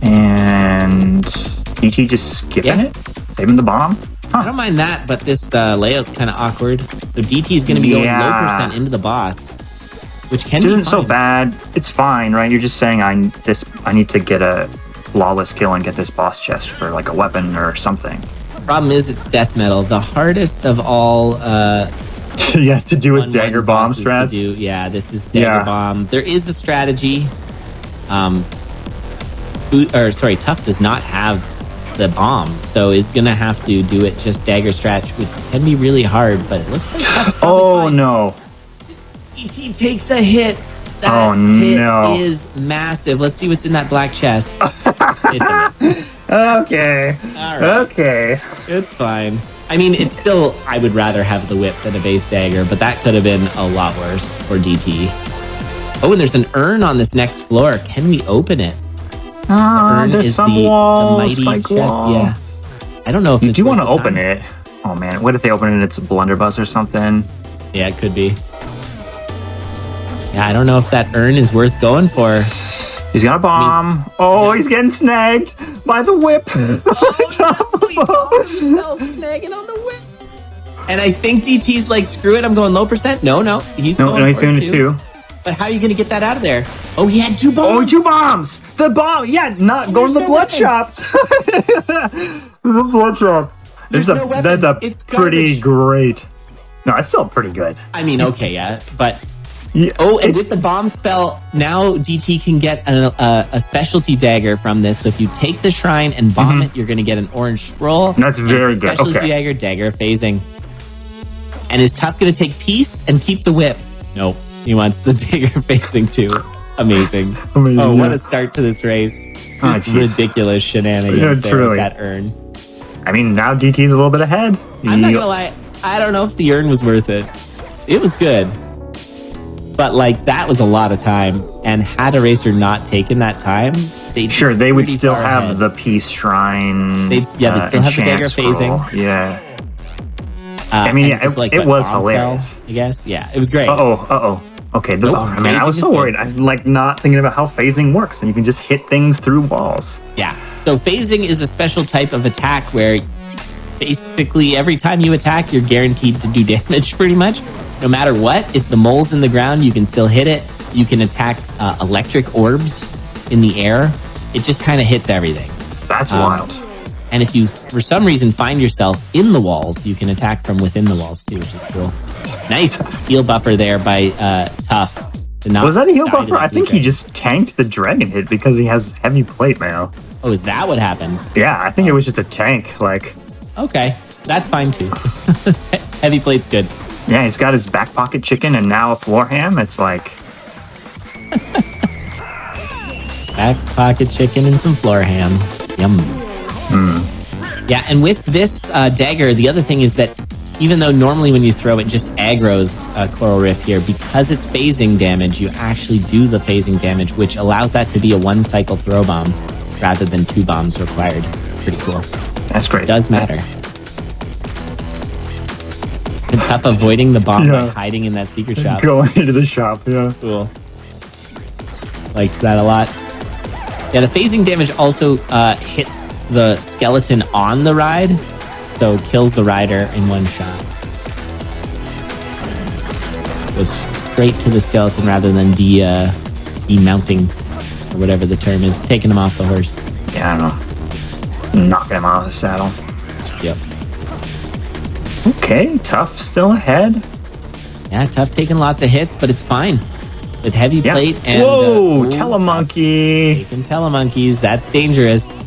And DT just skipping it? Saving the bomb? I don't mind that, but this layout's kind of awkward. So DT is going to be going low percent into the boss, which can be fine. So bad. It's fine, right? You're just saying I need to get a flawless kill and get this boss chest for like a weapon or something. Problem is, it's death metal. The hardest of all. To do with dagger bomb strats. This is dagger bomb. There is a strategy. Tough does not have the bomb, so is gonna have to do it just dagger strat, which can be really hard, but it looks like Tough's fine. No. DT takes a hit. That hit is massive. Let's see what's in that black chest. It's a hit. Okay. All right. Okay. It's fine. I mean, it's still, I would rather have the whip than a base dagger, but that could have been a lot worse for DT. Oh, and there's an urn on this next floor. Can we open it? There's some walls, the mighty spike chest. wall. Yeah. I don't know if you do want to open it. Oh man, what if they open it and it's a blunderbuss or something? Yeah, it could be. Yeah, I don't know if that urn is worth going for. He's got a bomb. He's getting snagged by the whip. Snagging on the whip. And I think DT's like, screw it, I'm going low percent. No, he's doing it too. But how are you going to get that out of there? Oh, he had 2 bombs. 2 bombs. The bomb. Yeah, not going to the blood shop. The blood shop. That's a pretty great. No, it's still pretty good. I mean, okay, yeah, but. Yeah, and with the bomb spell, now DT can get a specialty dagger from this. So if you take the shrine and bomb it, you're going to get an orange scroll. That's very good. Specialty dagger phasing. And is Tough going to take peace and keep the whip? Nope. He wants the dagger phasing too. Amazing. Oh, what a start to this race. Just ridiculous shenanigans there with that urn. I mean, now DT's a little bit ahead. I'm not going to lie. I don't know if the urn was worth it. It was good. But like that was a lot of time, and had a racer not taken that time, they would still have the peace shrine. They'd still have the dagger phasing. Yeah. I mean, it was hilarious. Spell, I guess. Yeah, it was great. Okay. I was so worried. I'm like not thinking about how phasing works, and you can just hit things through walls. Yeah. So phasing is a special type of attack where basically every time you attack, you're guaranteed to do damage pretty much. No matter what, if the mole's in the ground, you can still hit it. You can attack electric orbs in the air. It just kind of hits everything. That's wild. And if you, for some reason, find yourself in the walls, you can attack from within the walls too, which is cool. Nice heal buffer there by Tough. Was that a heal buffer? I think he just tanked the dragon hit because he has heavy plate now. Oh, is that what happened? Yeah, I think it was just a tank. Okay, that's fine too. Heavy plate's good. Yeah, he's got his back pocket chicken and now a floor ham. It's like back pocket chicken and some floor ham. Yum. Yeah, and with this dagger, the other thing is that even though normally when you throw it just aggro's Coral Rift here, because it's phasing damage, you actually do the phasing damage, which allows that to be a 1-cycle throw bomb rather than 2 bombs required. Pretty cool. That's great. It does matter. Tough avoiding the bomb by Yeah. hiding in that secret shop. Going into the shop, yeah. Cool. Liked that a lot. Yeah, the phasing damage also hits the skeleton on the ride, so kills the rider in one shot. Goes straight to the skeleton rather than demounting, or whatever the term is, taking him off the horse. Yeah, I don't know. Knocking him out of the saddle. Yep. Okay, Tough still ahead. Yeah, Tough taking lots of hits, but it's fine. With heavy Yeah. plate and... Whoa, Tough Telemonkey. taking telemonkeys, that's dangerous.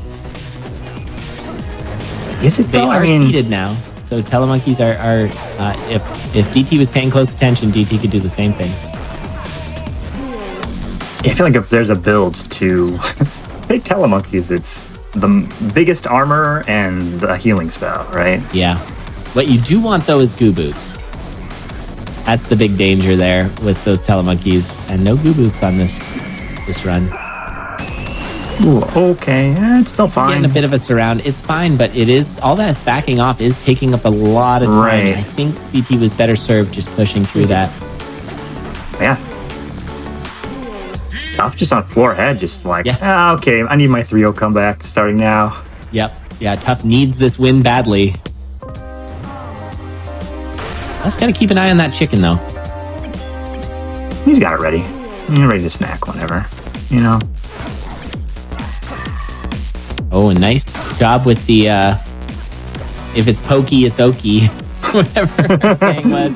Is it They though? are I mean, seated now. So telemonkeys are if DT was paying close attention, DT could do the same thing. I feel like if there's a build to big Telemonkeys, it's the biggest armor and a healing spell, right? Yeah. What you do want though is goo boots. That's the big danger there with those telemonkeys, and no goo boots on this run. Ooh, okay, it's still Getting fine. a bit of a surround. It's fine, but it is all that backing off is taking up a lot of time. Right. I think DT was better served just pushing through that. Yeah. Tough just on floor ahead, just like, Yeah. Okay, I need my 3-0 comeback starting now. Yep. Yeah, Tough needs this win badly. I just gotta keep an eye on that chicken though. He's got it ready. He's ready to snack whenever, you know? Oh, a nice job with the if it's pokey, it's okie. Whatever her saying was.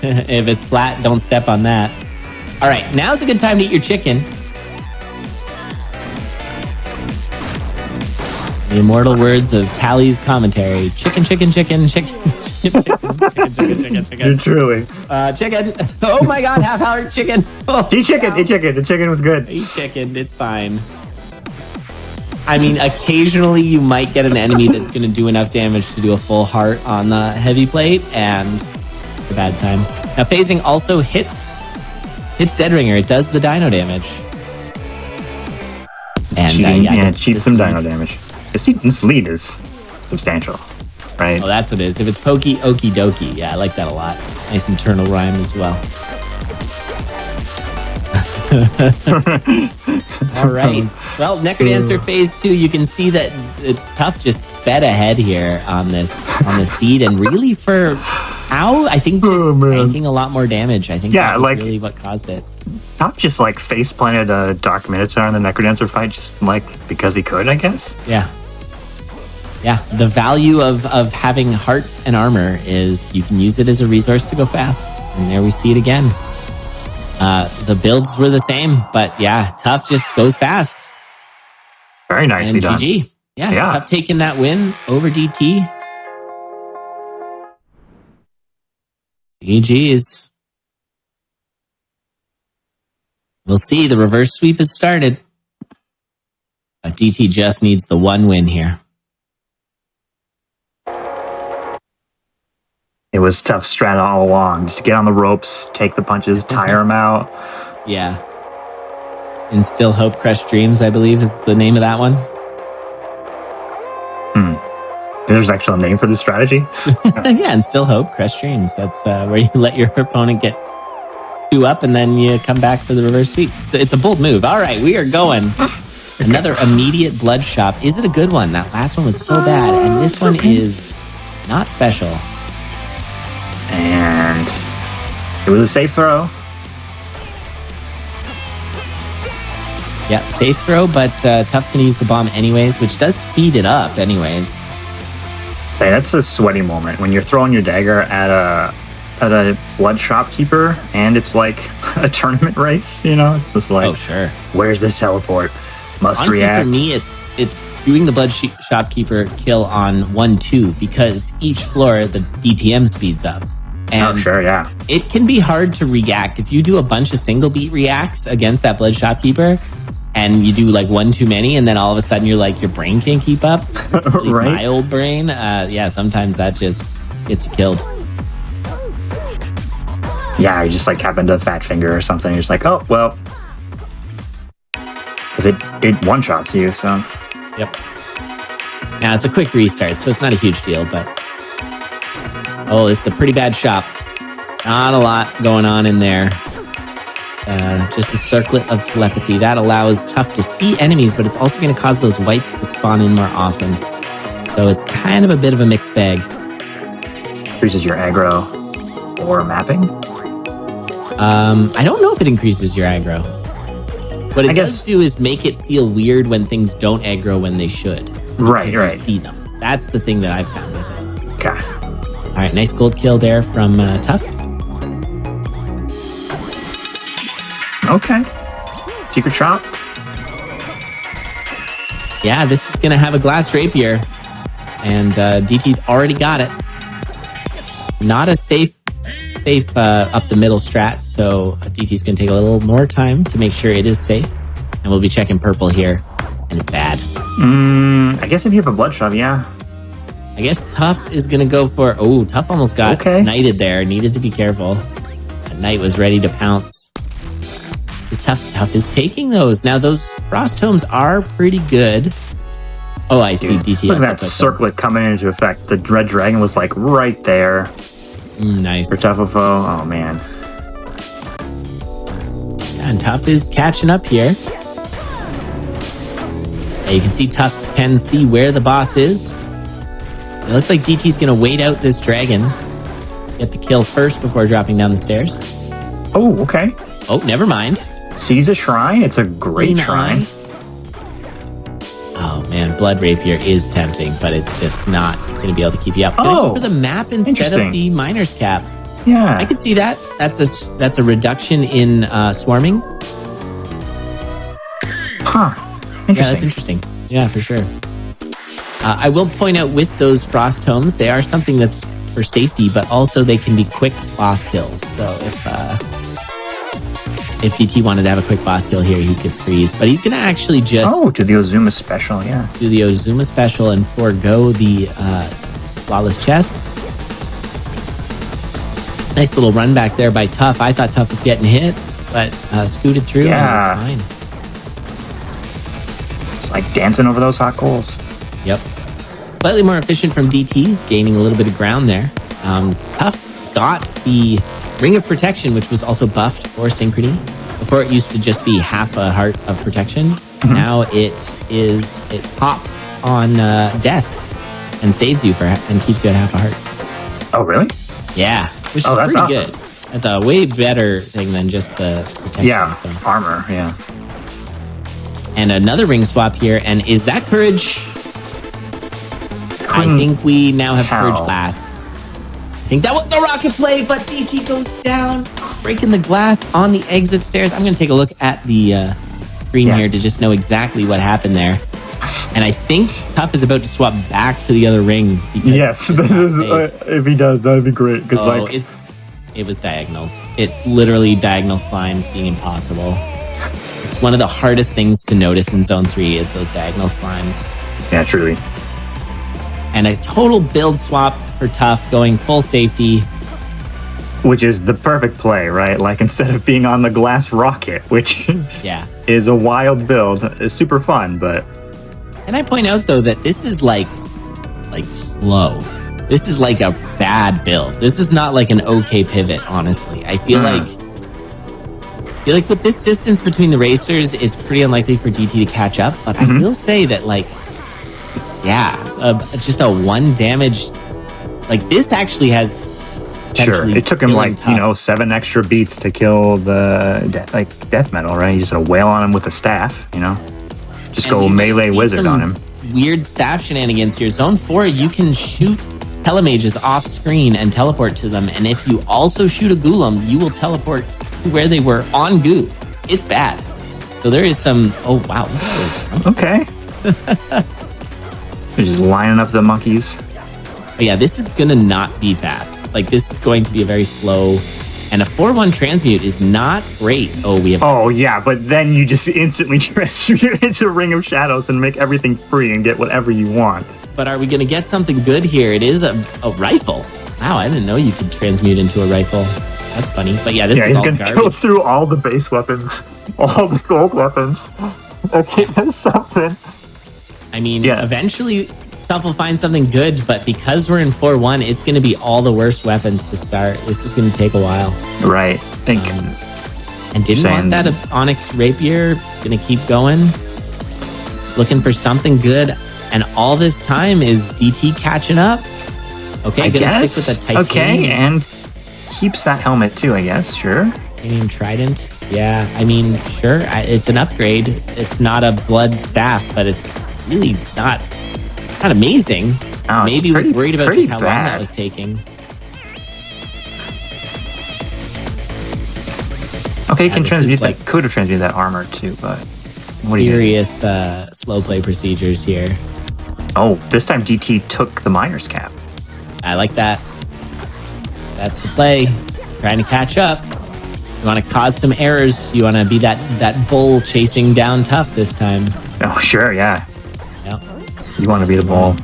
If it's flat, don't step on that. All right, now's a good time to eat your chicken. The immortal words of Tally's commentary. Chicken, chicken, chicken, chicken, chicken, chicken, chicken, chicken, chicken. Truly. Chicken. Oh my God, half-hour chicken. Oh, Eat chicken, eat chicken. The chicken was good. eat chicken, it's fine. I mean, occasionally you might get an enemy that's going to do enough damage to do a full heart on the heavy plate, and it's a bad time. Now, phasing also hits Dead Ringer. It does the dino damage. And Cheating, this- cheat this some lead- dino damage. This lead is substantial, right? Oh, that's what it is. If it's pokey, okie dokie. Yeah, I like that a lot. Nice internal rhyme as well. All right. Well, Necrodancer Phase 2, you can see that Tough just sped ahead here on this seed, and really for how I think just tanking a lot more damage. I think that was really what caused it. Tough just like face planted a Dark Minotaur in the Necrodancer fight, just like because he could, I guess. Yeah. Yeah, the value of having hearts and armor is you can use it as a resource to go fast. And there we see it again. The builds were the same, but yeah, Tough just goes fast. Very nicely And done. GG. Yeah, so Yeah. Tough taking that win over DT. GG's. We'll see. The reverse sweep has started. But DT just needs the one win here. It was Tough strat all along, just to get on the ropes, take the punches, tire him out. Yeah. Instill Hope, Crush Dreams, I believe is the name of that one. There's actually a name for this strategy. Yeah, Instill Hope, Crush Dreams. That's where you let your opponent get 2 up and then you come back for the reverse sweep. It's a bold move. All right, we are going. Another immediate blood shop. Is it a good one? That last one was so bad, and this one is not special. And it was a safe throw. Yep, safe throw, but Tough's going to use the bomb anyways, which does speed it up anyways. Hey, that's a sweaty moment when you're throwing your dagger at a blood shopkeeper and it's like a tournament race, you know? It's just like, Oh, sure. where's this teleport? Must Honestly, react. for me, it's doing the blood shopkeeper kill on 1-2 because each floor the BPM speeds up. And Oh, sure, yeah. it can be hard to react. If you do a bunch of single beat reacts against that blood shopkeeper and you do like one too many and then all of a sudden you're like, your brain can't keep up. At least Right. my old brain. Yeah, sometimes that just gets you killed. Yeah, you just like happen to fat finger or something. You're just like, oh, well. Because it one-shots you, so. Yep. Now it's a quick restart, so it's not a huge deal, but Oh, this is a pretty bad shop. Not a lot going on in there. Just the circlet of telepathy. That allows Tough to see enemies, but it's also going to cause those whites to spawn in more often. So it's kind of a bit of a mixed bag. Increases your aggro or mapping? I don't know if it increases your aggro. What it does do is make it feel weird when things don't aggro when they should. Right. You see them. That's the thing that I've found with it. Okay. All right, nice gold kill there from Tough. Okay. Secret shop. Yeah, this is going to have a glass rapier. And DT's already got it. Not a safe up the middle strat, so DT's going to take a little more time to make sure it is safe. And we'll be checking purple here, and it's bad. I guess if you have a bloodshot, yeah. I guess Tough is going to go for... Oh, Tough almost got knighted there. Needed to be careful. That knight was ready to pounce. Tough is taking those. Now, those frost tomes are pretty good. Oh, I see. DT. Look at that circlet coming into effect. The red dragon was like right there. Nice. For Tough foe. Oh, man. And Tough is catching up here. Yeah, you can see Tough can see where the boss is. It looks like DT's going to wait out this dragon. Get the kill first before dropping down the stairs. Oh, okay. Oh, never mind. Sees a shrine. It's a great shrine. Oh, man. Blood Rapier is tempting, but it's just not going to be able to keep you up. Gonna go for the map instead of the miner's cap. Yeah. I can see that. That's a reduction in swarming. Huh. Interesting. Yeah, that's interesting. Yeah, for sure. I will point out with those frost tomes, they are something that's for safety, but also they can be quick boss kills. So if DT wanted to have a quick boss kill here, he could freeze. But he's going to actually just... do the Ozuma special, yeah. Do the Ozuma special and forego the flawless chest. Nice little run back there by Tough. I thought Tough was getting hit, but scooted through and it's fine. It's like dancing over those hot coals. Yep. Slightly more efficient from DT, gaining a little bit of ground there. Tough got the Ring of Protection, which was also buffed for Synchrony. Before it used to just be half a heart of protection. Mm-hmm. Now it pops on death and saves you and keeps you at half a heart. Oh, really? Yeah, which is pretty awesome. Good. That's a way better thing than just the protection. Yeah, armor, yeah. And another ring swap here, and is that Courage? I think we now have Courage Glass. I think that was the rocket play, but DT goes down, breaking the glass on the exit stairs. I'm going to take a look at the screen here to just know exactly what happened there. And I think Tough is about to swap back to the other ring. Yes, if he does, that would be great. Because it was diagonals. It's literally diagonal slimes being impossible. It's one of the hardest things to notice in Zone 3 is those diagonal slimes. Yeah, truly. And a total build swap for Tough, going full safety. Which is the perfect play, right? Like, instead of being on the glass rocket, which is a wild build. It's super fun, but... Can I point out, though, that this is like slow. This is like a bad build. This is not like an okay pivot, honestly. I feel like with this distance between the racers, it's pretty unlikely for DT to catch up. But I will say that, just a 1 damage. Like, this actually has... Sure, it took him 7 extra beats to kill the death metal, right? You just wail on him with a staff, Just go melee wizard on him. Weird staff shenanigans here. Zone 4, you can shoot telemages off screen and teleport to them. And if you also shoot a Golem, you will teleport to where they were on Goo. It's bad. So there is some... Oh, wow. Okay. They're just lining up the monkeys. But yeah, this is going to not be fast. This is going to be a very slow... And a 4-1 transmute is not great. Oh, yeah, but then you just instantly transmute into Ring of Shadows and make everything free and get whatever you want. But are we going to get something good here? It is a rifle. Wow, I didn't know you could transmute into a rifle. That's funny. But yeah, this is all garbage. He's going to go through all the base weapons, all the gold weapons. Okay, that's something. I mean, eventually Tough will find something good, but because we're in 4-1, it's going to be all the worst weapons to start. This is going to take a while. Right. I think. And didn't want that Onyx Rapier. Going to keep going. Looking for something good. And all this time is DT catching up. Okay, gonna stick with the Titanium. Okay, and keeps that helmet too, I guess. Sure. Titanium Trident. Yeah, I mean, sure. It's an upgrade. It's not a blood staff, but it's really not amazing. Oh, maybe he was worried about just how long bad. that was taking. Okay, you can transmute like that. Could have transmuted that armor too, but what do you? Furious slow play procedures here. Oh, this time DT took the miner's cap. I like that. That's the play. Trying to catch up. You want to cause some errors. You want to be that bull chasing down Tough this time. Oh, sure, yeah. Yep. You want to be the ball.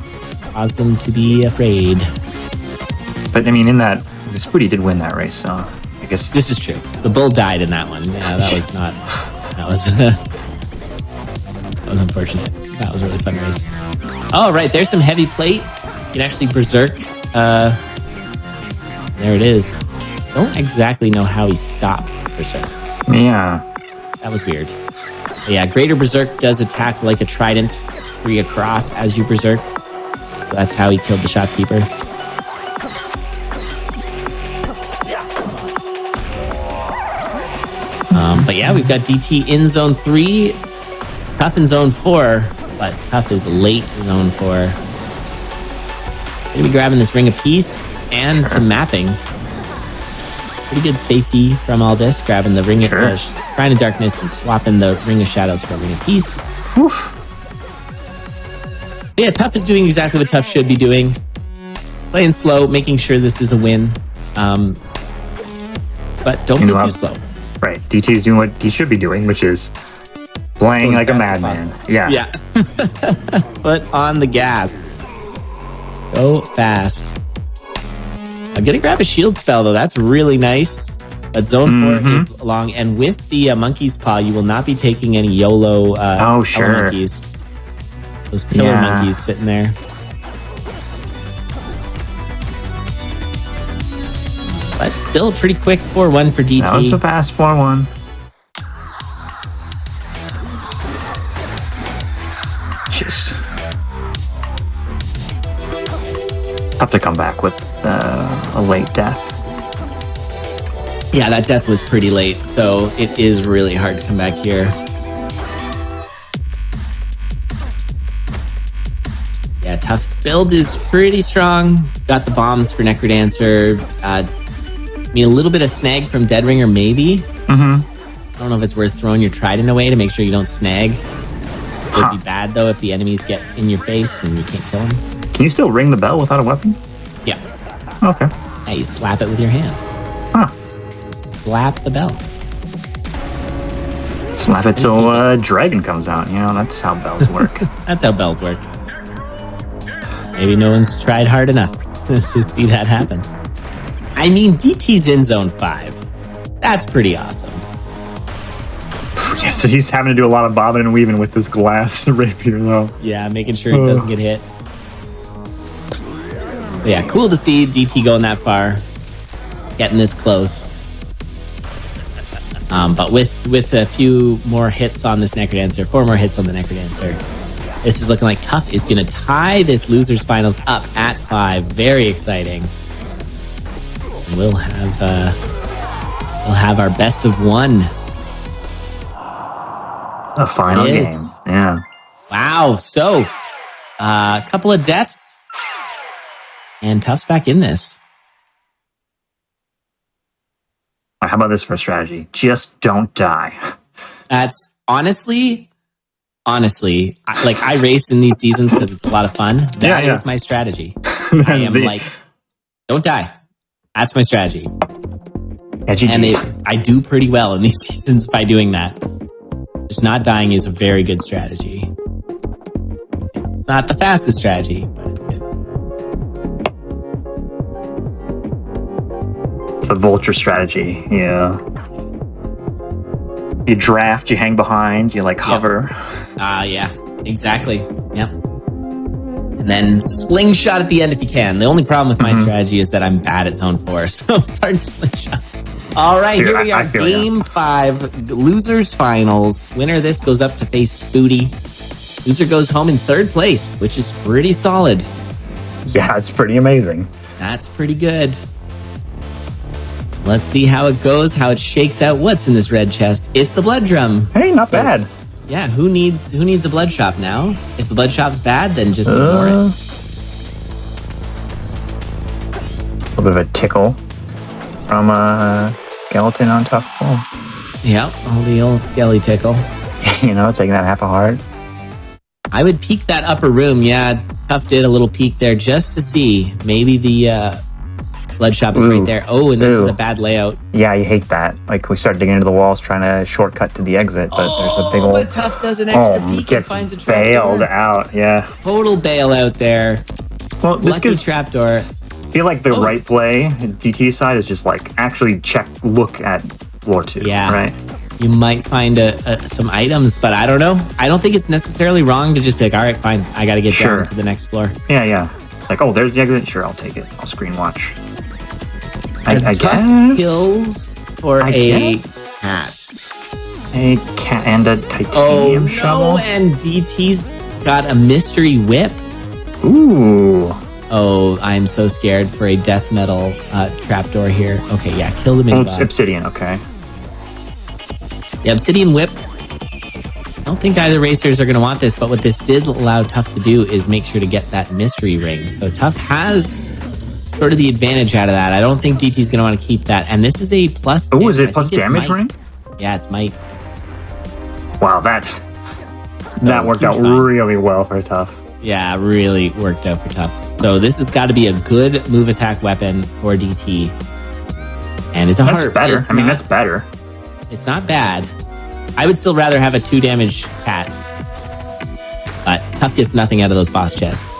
Cause them to be afraid. But I mean, in that, Spoody did win that race, so I guess This is true. The bull died in that one. Yeah, that was not. That was. That was unfortunate. That was a really fun race. Oh, right. There's some heavy plate. You can actually berserk. There it is. Don't exactly know how he stopped berserk. Yeah. That was weird. But yeah, Greater Berserk does attack like a trident, 3 across as you berserk. So that's how he killed the shopkeeper. But yeah, we've got DT in zone 3, Tough in zone 4, but Tough is late zone 4. Gonna be grabbing this Ring of Peace and some mapping. Pretty good safety from all this, grabbing the Ring of Shrine of Darkness and swapping the Ring of Shadows for a Ring of Peace. Oof. But yeah, Tough is doing exactly what Tough should be doing. Playing slow, making sure this is a win. But don't play too slow. Right. DT is doing what he should be doing, which is playing like a madman. Yeah. Yeah. Foot on the gas. Go fast. I'm gonna grab a shield spell though. That's really nice. But zone 4 is long, and with the monkey's paw, you will not be taking any YOLO monkeys. Those pillar monkeys sitting there. But still a pretty quick 4-1 for DT. That was a fast 4-1. Just have to come back with a late death. Yeah, that death was pretty late, so it is really hard to come back here. Yeah, Tough's build is pretty strong. Got the bombs for Necrodancer. I mean, a little bit of snag from Deadringer, maybe. I don't know if it's worth throwing your Trident away to make sure you don't snag. It would be bad, though, if the enemies get in your face and you can't kill them. Can you still ring the bell without a weapon? Yeah. Okay. Yeah, you slap it with your hand. Huh. Slap the bell. Slap it till dragon comes out. You know, that's how bells work. That's how bells work. Maybe no one's tried hard enough to see that happen. I mean, DT's in zone 5. That's pretty awesome. Yeah, so he's having to do a lot of bobbing and weaving with this glass rapier, though. Yeah, making sure it doesn't get hit. But yeah, cool to see DT going that far, getting this close. But with a few more hits on this Necrodancer, 4 more hits on the Necrodancer, this is looking like Tough is going to tie this losers finals up at 5. Very exciting. And we'll have our best of 1. A final It game. is. Yeah. Wow. So, a couple of deaths, and Tough's back in this. How about this for a strategy? Just don't die. That's honestly, I race in these seasons because it's a lot of fun. That is my strategy. I am don't die. That's my strategy. Yeah, GG. And I do pretty well in these seasons by doing that. Just not dying is a very good strategy. It's not the fastest strategy, but it's good. It's a vulture strategy. Yeah. You draft, you hang behind, you hover. Yeah, exactly. Yep. And then slingshot at the end if you can. The only problem with my strategy is that I'm bad at zone 4, so it's hard to slingshot. All right, here we are. Game 5, losers finals. Winner of this goes up to face Spooty. Loser goes home in 3rd place, which is pretty solid. Yeah, it's pretty amazing. That's pretty good. Let's see how it goes, how it shakes out. What's in this red chest? It's the blood drum. Hey, not bad. Yeah, who needs a blood shop now? If the blood shop's bad, then just ignore it. A little bit of a tickle from a skeleton on top of him. Yep, all the old skelly tickle. You know, taking that half a heart. I would peek that upper room. Yeah, Tough did a little peek there just to see. Maybe the blood shop is right there. Oh, and this is a bad layout. Yeah, you hate that. Like, we start digging into the walls trying to shortcut to the exit, but there's a big old... but Tough does an extra peek gets and finds a bailed trapdoor. out, yeah. Total bail out there. Well, this Lucky gives... trapdoor. I feel like the right play, DT side, is just like, actually look at floor 2, Yeah. right? You might find some items, but I don't know. I don't think it's necessarily wrong to just be like, all right, fine, I got to get down to the next floor. Yeah. It's like, oh, there's the exit. Sure, I'll take it. I'll screen watch. I Tough guess. kills for a cat. A cat and a titanium shovel. No, and DT's got a mystery whip. Ooh. Oh, I'm so scared for a death metal trapdoor here. Okay, yeah, kill the mini It's boss. obsidian, okay. The obsidian whip. I don't think either racers are going to want this, but what this did allow Tough to do is make sure to get that mystery ring. So Tough has sort of the advantage out of that. I don't think DT's going to want to keep that. And this is a plus. Oh, is it plus damage ring? Yeah, it's might. Wow, that worked out really well for Tough. Yeah, really worked out for Tough. So this has got to be a good move attack weapon for DT. And it's a That's better. That's better. It's not bad. I would still rather have a 2 damage cat. But Tough gets nothing out of those boss chests.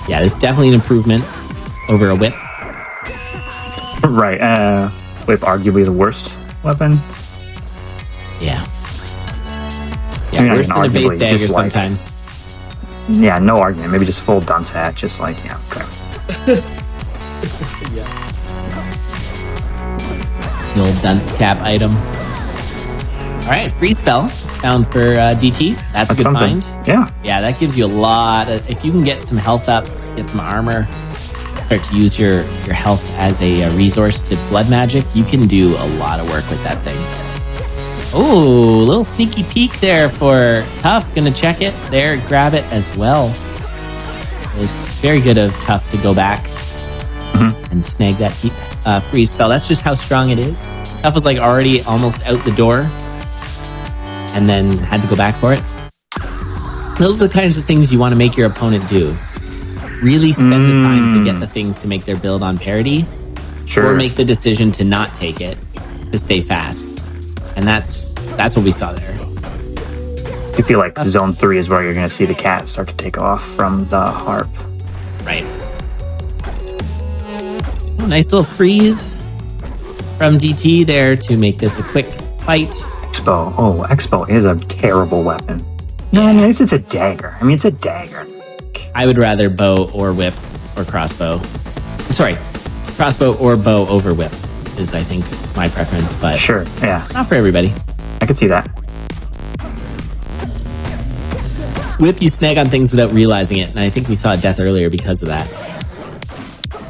Yeah, this is definitely an improvement over a whip. Right. Whip, arguably the worst weapon. Yeah. Yeah, worse than a base dagger sometimes. Yeah, no argument. Maybe just full dunce hat. Just like, yeah, okay. The old dunce cap item. All right, free spell found for DT. That's a good something. find. Yeah. Yeah, that gives you a lot. If you can get some health up, get some armor, start to use your health as a resource to blood magic, you can do a lot of work with that thing. Oh, little sneaky peek there for Tough. Gonna check it there, grab it as well. It was very good of Tough to go back and snag that free spell. That's just how strong it is. Tough was like already almost out the door and then had to go back for it. Those are the kinds of things you want to make your opponent do. Really spend the time to get the things to make their build on parity, or make the decision to not take it to stay fast. And that's what we saw there. I feel like zone 3 is where you're going to see the cat start to take off from the harp. Right. Oh, nice little freeze from DT there to make this a quick fight. Expo. Oh, Expo is a terrible weapon. No, I mean, it's a dagger. It's a dagger. I would rather bow or whip or crossbow. Sorry, crossbow or bow over whip is, I think, my preference, but sure, yeah. Not for everybody. I could see that. Whip, you snag on things without realizing it, and I think we saw a death earlier because of that.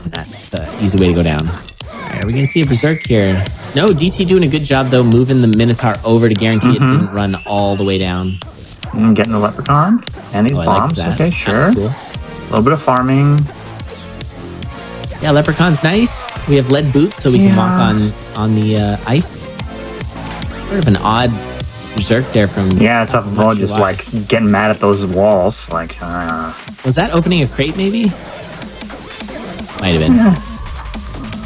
And that's an easy way to go down. All right, are we going to see a berserk here? No, DT doing a good job, though, moving the Minotaur over to guarantee it didn't run all the way down. Getting the leprechaun and these bombs. Okay, sure. Cool. A little bit of farming. Yeah, leprechaun's nice. We have lead boots, so we can walk on the ice. Sort of an odd berserk there from... Yeah, it's up well, just like getting mad at those walls. Like, was that opening a crate, maybe? Might have been.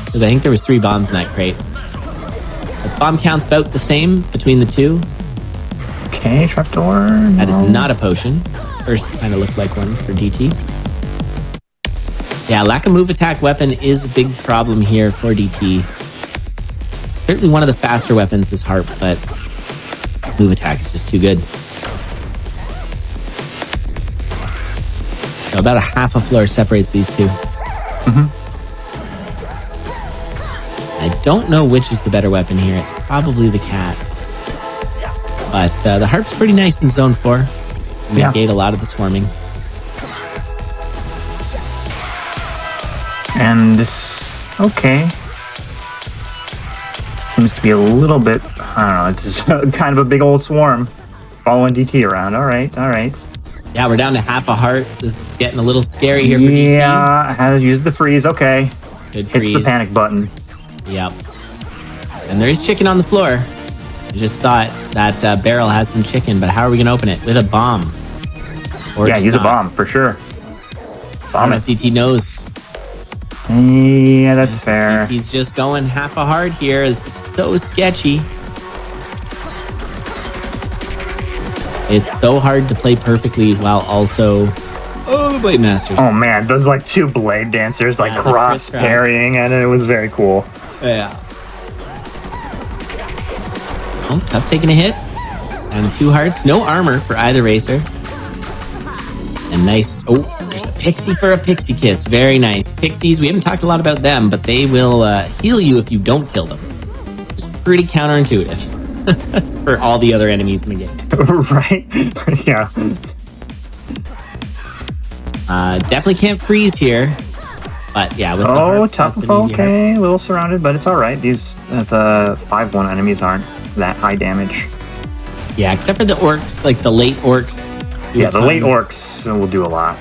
Because I think there was 3 bombs in that crate. The bomb count's about the same between the two. Okay, trapdoor. That is not a potion. First kind of looked like one for DT. Yeah, lack of move attack weapon is a big problem here for DT. Certainly one of the faster weapons, this harp, but move attack is just too good. So about a half a floor separates these two. I don't know which is the better weapon here. It's probably the cat. But the harp's pretty nice in zone 4. Negate a lot of the swarming. And this, okay. Seems to be a little bit, I don't know, it's kind of a big old swarm following DT around. All right. Yeah, we're down to half a heart. This is getting a little scary here for DT. Yeah, I had to use the freeze. Okay. Good freeze. Hits the panic button. Yep. And there is chicken on the floor. I just saw it. That barrel has some chicken, but how are we going to open it? With a bomb. Or Yeah, use not. a bomb for sure. I Bomb don't know it. if DT knows. Yeah, that's fair. DT's just going half a heart here. It's so sketchy. It's so hard to play perfectly while also... Oh, the Blade Masters. Oh man, those like two blade dancers like Yeah, the cross crisscross. parrying, and it was very cool. Yeah. Oh, Tough taking a hit. And 2 hearts. No armor for either racer. And nice. Oh, there's a pixie for a pixie kiss. Very nice. Pixies, we haven't talked a lot about them, but they will heal you if you don't kill them. It's pretty counterintuitive for all the other enemies in the game. Right? Yeah. Definitely can't freeze here. But yeah, with the harp, Tough. that's an easy harp. Okay, a little surrounded, but it's all right. These the 5-1 enemies aren't that high damage. Yeah, except for the orcs, like the late orcs. do a Yeah, the ton. late orcs will do a lot.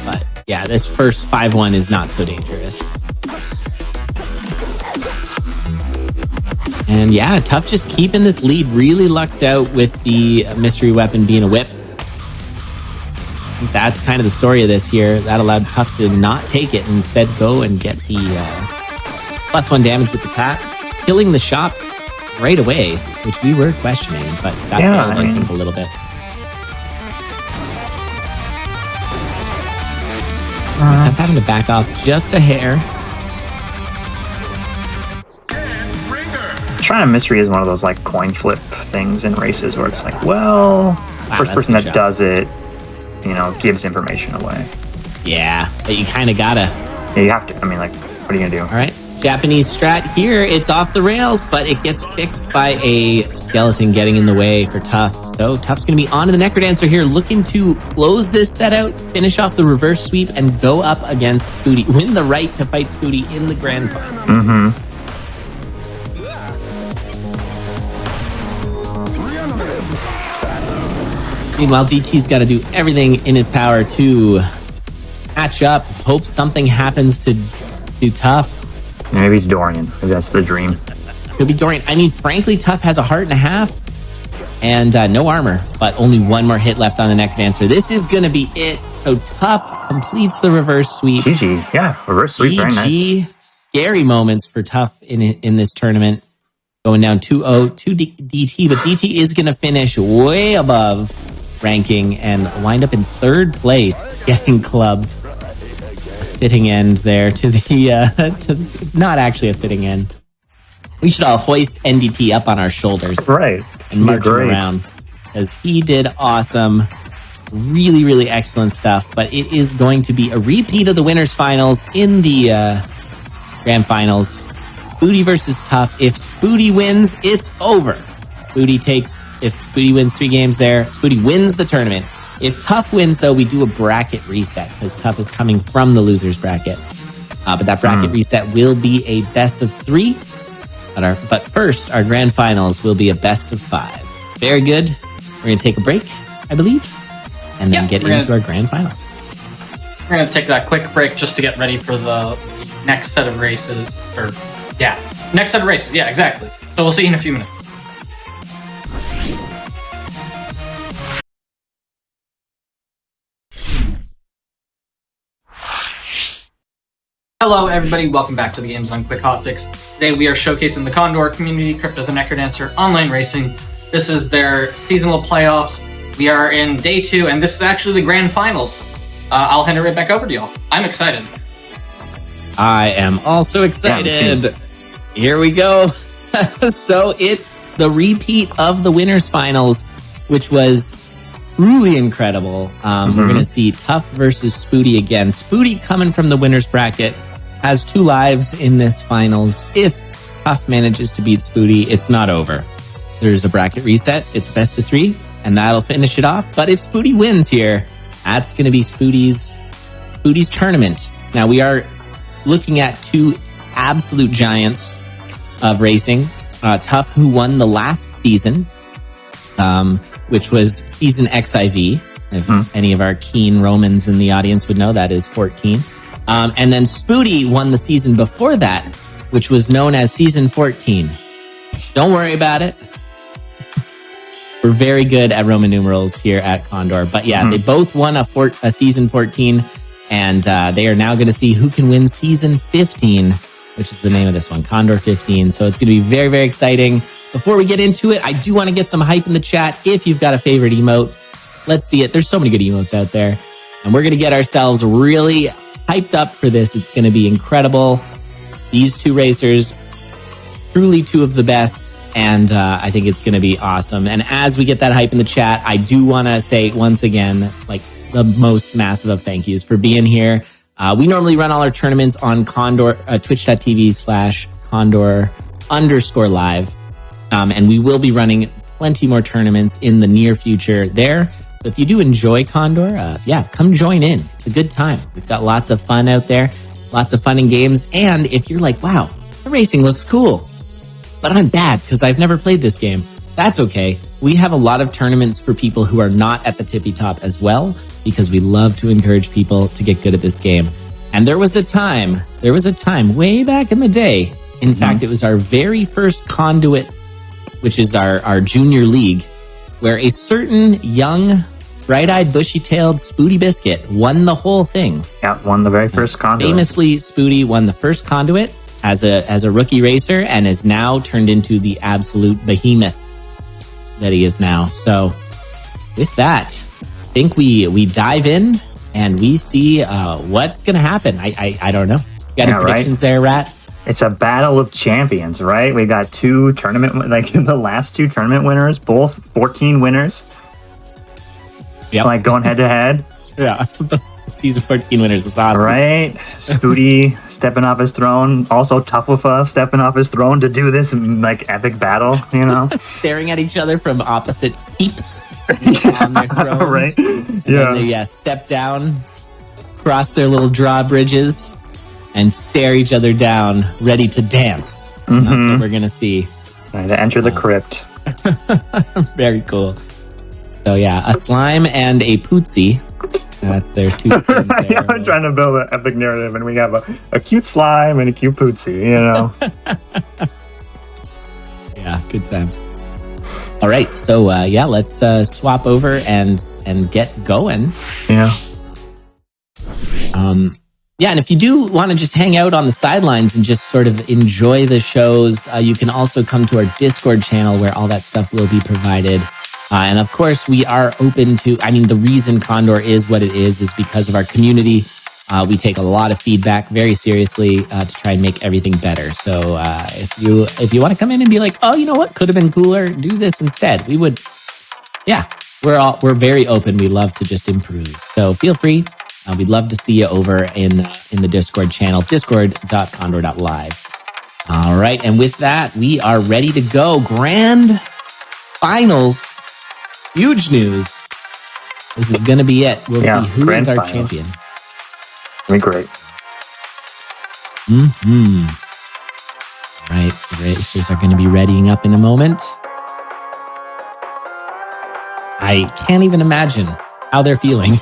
But yeah, this first 5-1 is not so dangerous. And yeah, Tough just keeping this lead. Really lucked out with the mystery weapon being a whip. I think that's kind of the story of this here. That allowed Tough to not take it and instead go and get the +1 damage with the cat, killing the shop right away, which we were questioning, but that failed, I think, a little bit. Tough having to back off just a hair. Trying to mystery is one of those like coin flip things in races where it's like, well, first that's person good that job. does it, gives information away. Yeah, but you kind of gotta. Yeah, you have to. I mean, like, what are you gonna do? All right, Japanese strat here. It's off the rails, but it gets fixed by a skeleton getting in the way for Tough. So Tough's going to be on to the Necrodancer here, looking to close this set out, finish off the reverse sweep, and go up against Spoody. Win the right to fight Spoody in the grand final. Mm-hmm. Meanwhile, DT's got to do everything in his power to catch up. Hope something happens to Tough. Maybe it's Dorian. Maybe that's the dream. Could be Dorian. I mean, frankly, Tough has a heart and a half and no armor, but only 1 more hit left on the Necrodancer. This is going to be it. So Tough completes the reverse sweep. GG. Yeah, reverse sweep. Very nice. GG. Scary moments for Tough in this tournament. Going down 2-0 to DT, but DT is going to finish way above ranking and wind up in 3rd place, getting clubbed. Fitting end there to the not actually a fitting end. We should all hoist NDT up on our shoulders, Right. and march him Great. around, because he did awesome, really, really excellent stuff. But it is going to be a repeat of the winners finals in the grand finals. Spoody versus Tough. If Spoody wins, it's over. If Spoody wins 3 games there, Spoody wins the tournament. If Tough wins, though, we do a bracket reset, because Tough is coming from the losers bracket. But that bracket reset will be a best of 3. But first, our grand finals will be a best of 5. Very good. We're going to take a break, I believe, and then get into our grand finals. We're going to take that quick break just to get ready for the next set of races. Next set of races. Yeah, exactly. So we'll see you in a few minutes. Hello, everybody. Welcome back to the Games on Quick Hotfix. Today we are showcasing the CONDoR community, Crypt of the Necrodancer Online Racing. This is their seasonal playoffs. We are in day 2, and this is actually the grand finals. I'll hand it right back over to y'all. I'm excited. I am also excited. Here we go. So it's the repeat of the winners finals, which was truly incredible. We're going to see Tough versus Spoody again. Spoody, coming from the winner's bracket, has 2 lives in this finals. If Tough manages to beat Spoody, it's not over. There's a bracket reset. It's best of 3, and that'll finish it off. But if Spoody wins here, that's going to be Spoody's tournament. Now, we are looking at 2 absolute giants of racing. Tough, who won the last season, which was season XIV. If any of our keen Romans in the audience would know, that is 14. And then Spoody won the season before that, which was known as season 14. Don't worry about it. We're very good at Roman numerals here at CONDoR. But yeah, they both won a season 14, and they are now going to see who can win season 15, which is the name of this one, CONDoR 15. So it's going to be very, very exciting. Before we get into it, I do want to get some hype in the chat. If you've got a favorite emote, let's see it. There's so many good emotes out there. And we're going to get ourselves really hyped up for this. It's going to be incredible. These 2 racers, truly 2 of the best. And I think it's going to be awesome. And as we get that hype in the chat, I do want to say once again, like the most massive of thank yous for being here. We normally run all our tournaments on CONDoR, twitch.tv/CONDoR_live. And we will be running plenty more tournaments in the near future there. So if you do enjoy CONDoR, come join in. It's a good time. We've got lots of fun out there, lots of fun in games. And if you're like, wow, the racing looks cool, but I'm bad because I've never played this game, that's okay. We have a lot of tournaments for people who are not at the tippy top as well, because we love to encourage people to get good at this game. And there was a time way back in the day. In fact, it was our very first Conduit, which is our junior league, where a certain young, bright-eyed, bushy-tailed Spoody Biscuit won the whole thing. Yeah, won the very first Conduit. Famously, Spoody won the first Conduit as a rookie racer, and is now turned into the absolute behemoth that he is now. So with that, I think we dive in and we see what's going to happen. I don't know. You got any predictions there, Rat? It's a battle of champions, right? We got 2 tournament, like the last 2 tournament winners, both 14 winners. Yep. Like going head to head. Yeah. Season 14 winners. It's awesome. Right? Spoody stepping off his throne. Also Tuffa stepping off his throne to do this like epic battle, you know? Staring at each other from opposite peeps on their thrones. Right? Yeah. They step down, cross their little drawbridges, and stare each other down, ready to dance. And that's what we're going to see. Right, to enter the crypt. Very cool. So yeah, a slime and a pootsie. That's their 2 things there. I'm trying to build an epic narrative, and we have a cute slime and a cute pootsie, you know? Yeah, good times. All right, so let's swap over and get going. Yeah. Yeah, and if you do want to just hang out on the sidelines and just sort of enjoy the shows, you can also come to our Discord channel where all that stuff will be provided. And of course, we are open to, the reason CONDoR is what it is because of our community. We take a lot of feedback very seriously to try and make everything better. So if you want to come in and be like, oh, you know what, could have been cooler, do this instead. We would, we're very open. We love to just improve. So feel free. We'd love to see you over in the Discord channel, discord.condor.live. All right, and with that, we are ready to go. Grand finals. Huge news. This is going to be it. We'll see who is our champion. Be great. Right, the racers are going to be readying up in a moment. I can't even imagine how they're feeling.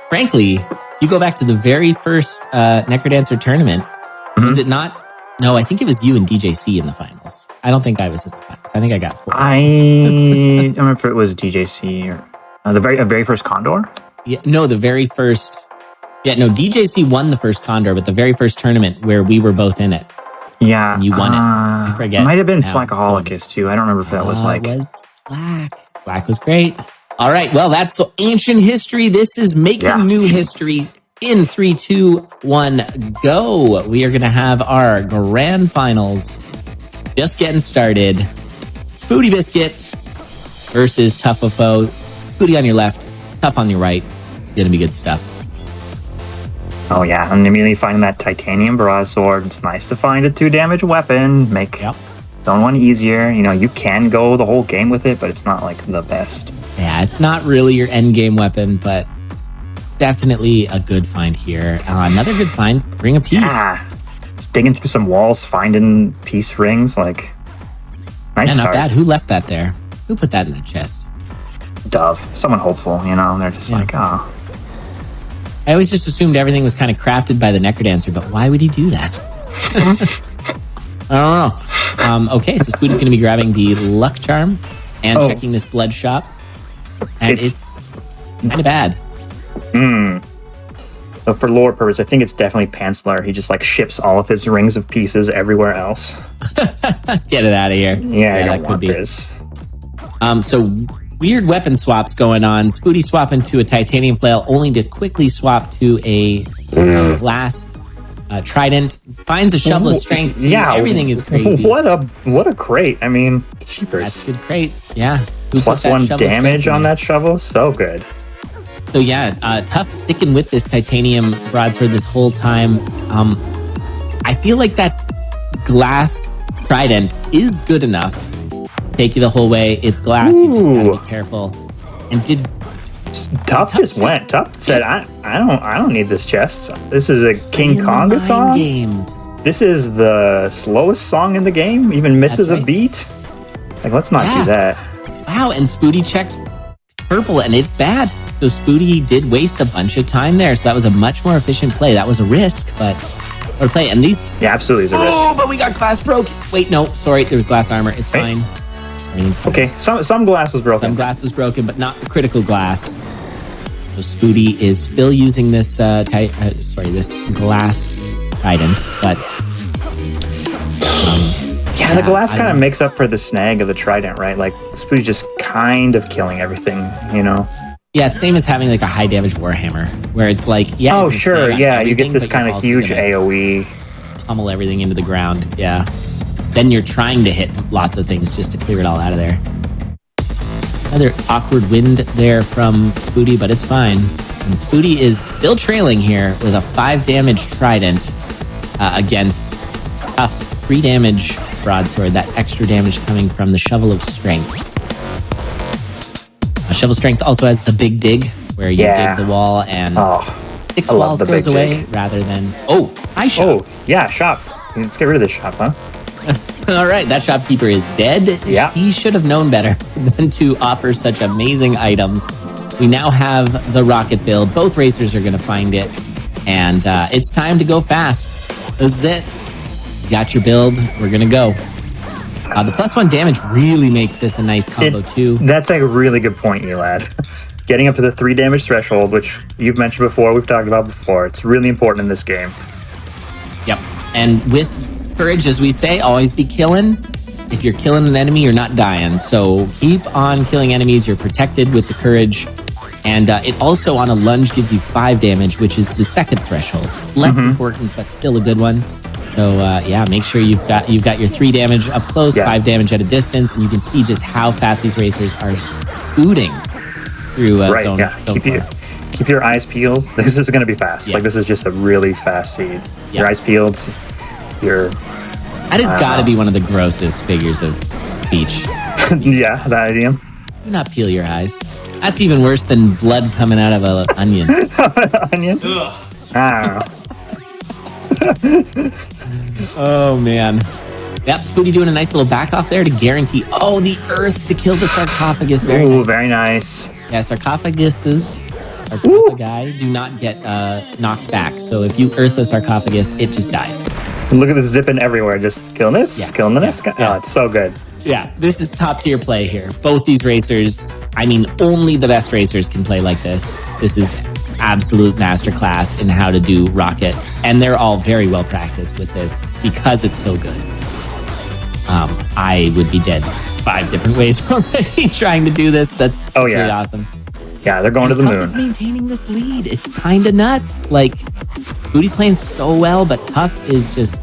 Frankly, if you go back to the very first Necrodancer tournament, was it not? No, I think it was you and DJC in the finals. I don't think I was in the finals. I think I got 4. I don't remember if it was DJC or the very first CONDoR. Yeah, no, the very first. Yeah, no, DJC won the first CONDoR, but the very first tournament where we were both in it. Yeah, and you won it. I forget. It might have been Slackaholicus too. I don't remember if that was like. It was Slack. Slack was great. All right, well, that's ancient history. This is making new history. In 3, 2, 1, go. We are going to have our grand finals. Just getting started. Spoody Biscuit versus Tuffa. Spooty on your left, Tough on your right. Gonna be good stuff. Oh yeah, and immediately finding that titanium broadsword. It's nice to find a 2 damage weapon. Make the one easier. You know, you can go the whole game with it, but it's not like the best. Yeah, it's not really your end game weapon, but definitely a good find here. Another good find, Ring of Peace. Yeah, just digging through some walls, finding peace rings. Like, nice yeah, not start. bad. Who left that there? Who put that in the chest? Dove, someone hopeful. You know, they're just like, oh. I always just assumed everything was kind of crafted by the Necrodancer, but why would he do that? I don't know. Okay, so Spooty's going to be grabbing the Luck Charm and checking this Blood Shop. And it's kind of bad. But for lore purpose, I think it's definitely Pantslaughter. He just like ships all of his rings of pieces everywhere else. Get it out of here. Yeah, that could be. This. So weird weapon swaps going on. Spooty swapping to a titanium flail, only to quickly swap to a glass trident. Finds a shovel of strength. Yeah, everything is crazy. What a crate! I mean, cheapers. That's a good crate. Yeah. Who put Plus that 1 shovel of damage strength in on there? that shovel. So good. So yeah, Tough sticking with this titanium broadsword this whole time. I feel like that glass trident is good enough. Take you the whole way. It's glass. You just gotta be careful. And did Tough just went. Tough said, "I don't need this chest. This is a King Konga song. Games. This is the slowest song in the game. Even misses That's right. a beat. Like, let's not do that." Wow, and Spooty checks purple, and it's bad. So Spooty did waste a bunch of time there. So that was a much more efficient play. That was a risk, but or play. And these. Yeah, absolutely is a Oh, risk. but we got glass broke. Wait, no, sorry, there was glass armor. It's fine. Everything's fine. Okay, some glass was broken. Some glass was broken, but not the critical glass. So Spooty is still using this this glass trident, but Yeah, the glass kind of makes up for the snag of the trident, right? Like, Spooty just kind of killing everything, you know? yeah, it's same as having like a high damage warhammer, where it's like Oh, you're gonna sure, snag on yeah, you get everything, this but kind you're of also huge gonna AoE. pummel everything into the ground. Yeah, then you're trying to hit lots of things just to clear it all out of there. Another awkward wind there from Spooty, but it's fine. And Spooty is still trailing here with a 5 damage trident against Tough's 3 damage broadsword. That extra damage coming from the Shovel of Strength. Shovel Strength also has the big dig, where you dig the wall and 6 I love walls the goes big away dig. rather than... Oh, I shot. Oh, yeah, shop. Let's get rid of this shop, huh? All right, that shopkeeper is dead. Yeah. He should have known better than to offer such amazing items. We now have the rocket build. Both racers are going to find it. And it's time to go fast. This is it. You got your build. We're going to go. The +1 damage really makes this a nice combo, too. That's a really good point, Elad. Getting up to the 3 damage threshold, which you've mentioned before, we've talked about before. It's really important in this game. Yep. And with courage, as we say, always be killing. If you're killing an enemy, you're not dying. So keep on killing enemies. You're protected with the courage. And it also, on a lunge, gives you 5 damage, which is the second threshold. Less important, but still a good one. So yeah, make sure you've got your 3 damage up close, 5 damage at a distance, and you can see just how fast these racers are scooting through zone. Keep your eyes peeled. This is going to be fast. Like, this is just a really fast seed. Your eyes peeled. That has got to be one of the grossest figures of speech. Yeah, that idea. Do not peel your eyes. That's even worse than blood coming out of an onion. Onion? Ah. Oh, man. Yep, Spooty doing a nice little back off there to guarantee, the earth to kill the sarcophagus. Very nice. Very nice. Yeah, sarcophagi do not get knocked back. So if you earth a sarcophagus, it just dies. Look at this zipping everywhere. Just killing this, killing the next guy. Oh, it's so good. Yeah, this is top tier play here. Both these racers, I mean, only the best racers can play like this. This is absolute masterclass in how to do rockets. And they're all very well practiced with this because it's so good. I would be dead 5 different ways already trying to do this. That's pretty awesome. Yeah, they're going to the Tough moon. is maintaining this lead. It's kind of nuts. Like, Spooty's playing so well, but Tough is just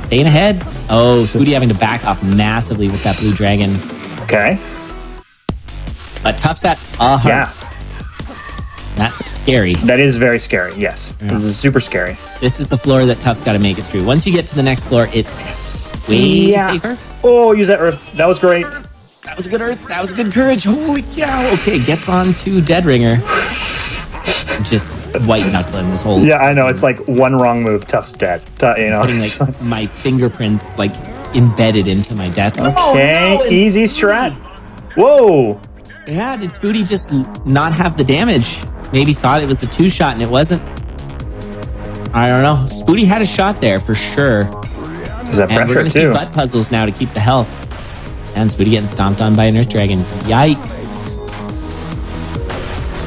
staying ahead. Oh, Spooty having to back off massively with that blue dragon. Okay. But Tough's at a heart. Yeah. That's scary. That is very scary, yes. Yeah. This is super scary. This is the floor that Tough's got to make it through. Once you get to the next floor, it's way safer. Oh, use that earth. That was great. That was a good earth. That was a good courage. Holy cow. Okay, gets on to Dead Ringer. Just white knuckling this whole... Yeah, I know. It's like one wrong move, Tough's dead. You know? Like my fingerprints like embedded into my desk. Okay, no, easy strat. Whoa. Yeah, did Spooty just not have the damage? Maybe thought it was a 2-shot and it wasn't. I don't know. Spooty had a shot there for sure. There's that And we're pressure going to see too. butt puzzles now to keep the health. And Spooty getting stomped on by an Earth Dragon. Yikes.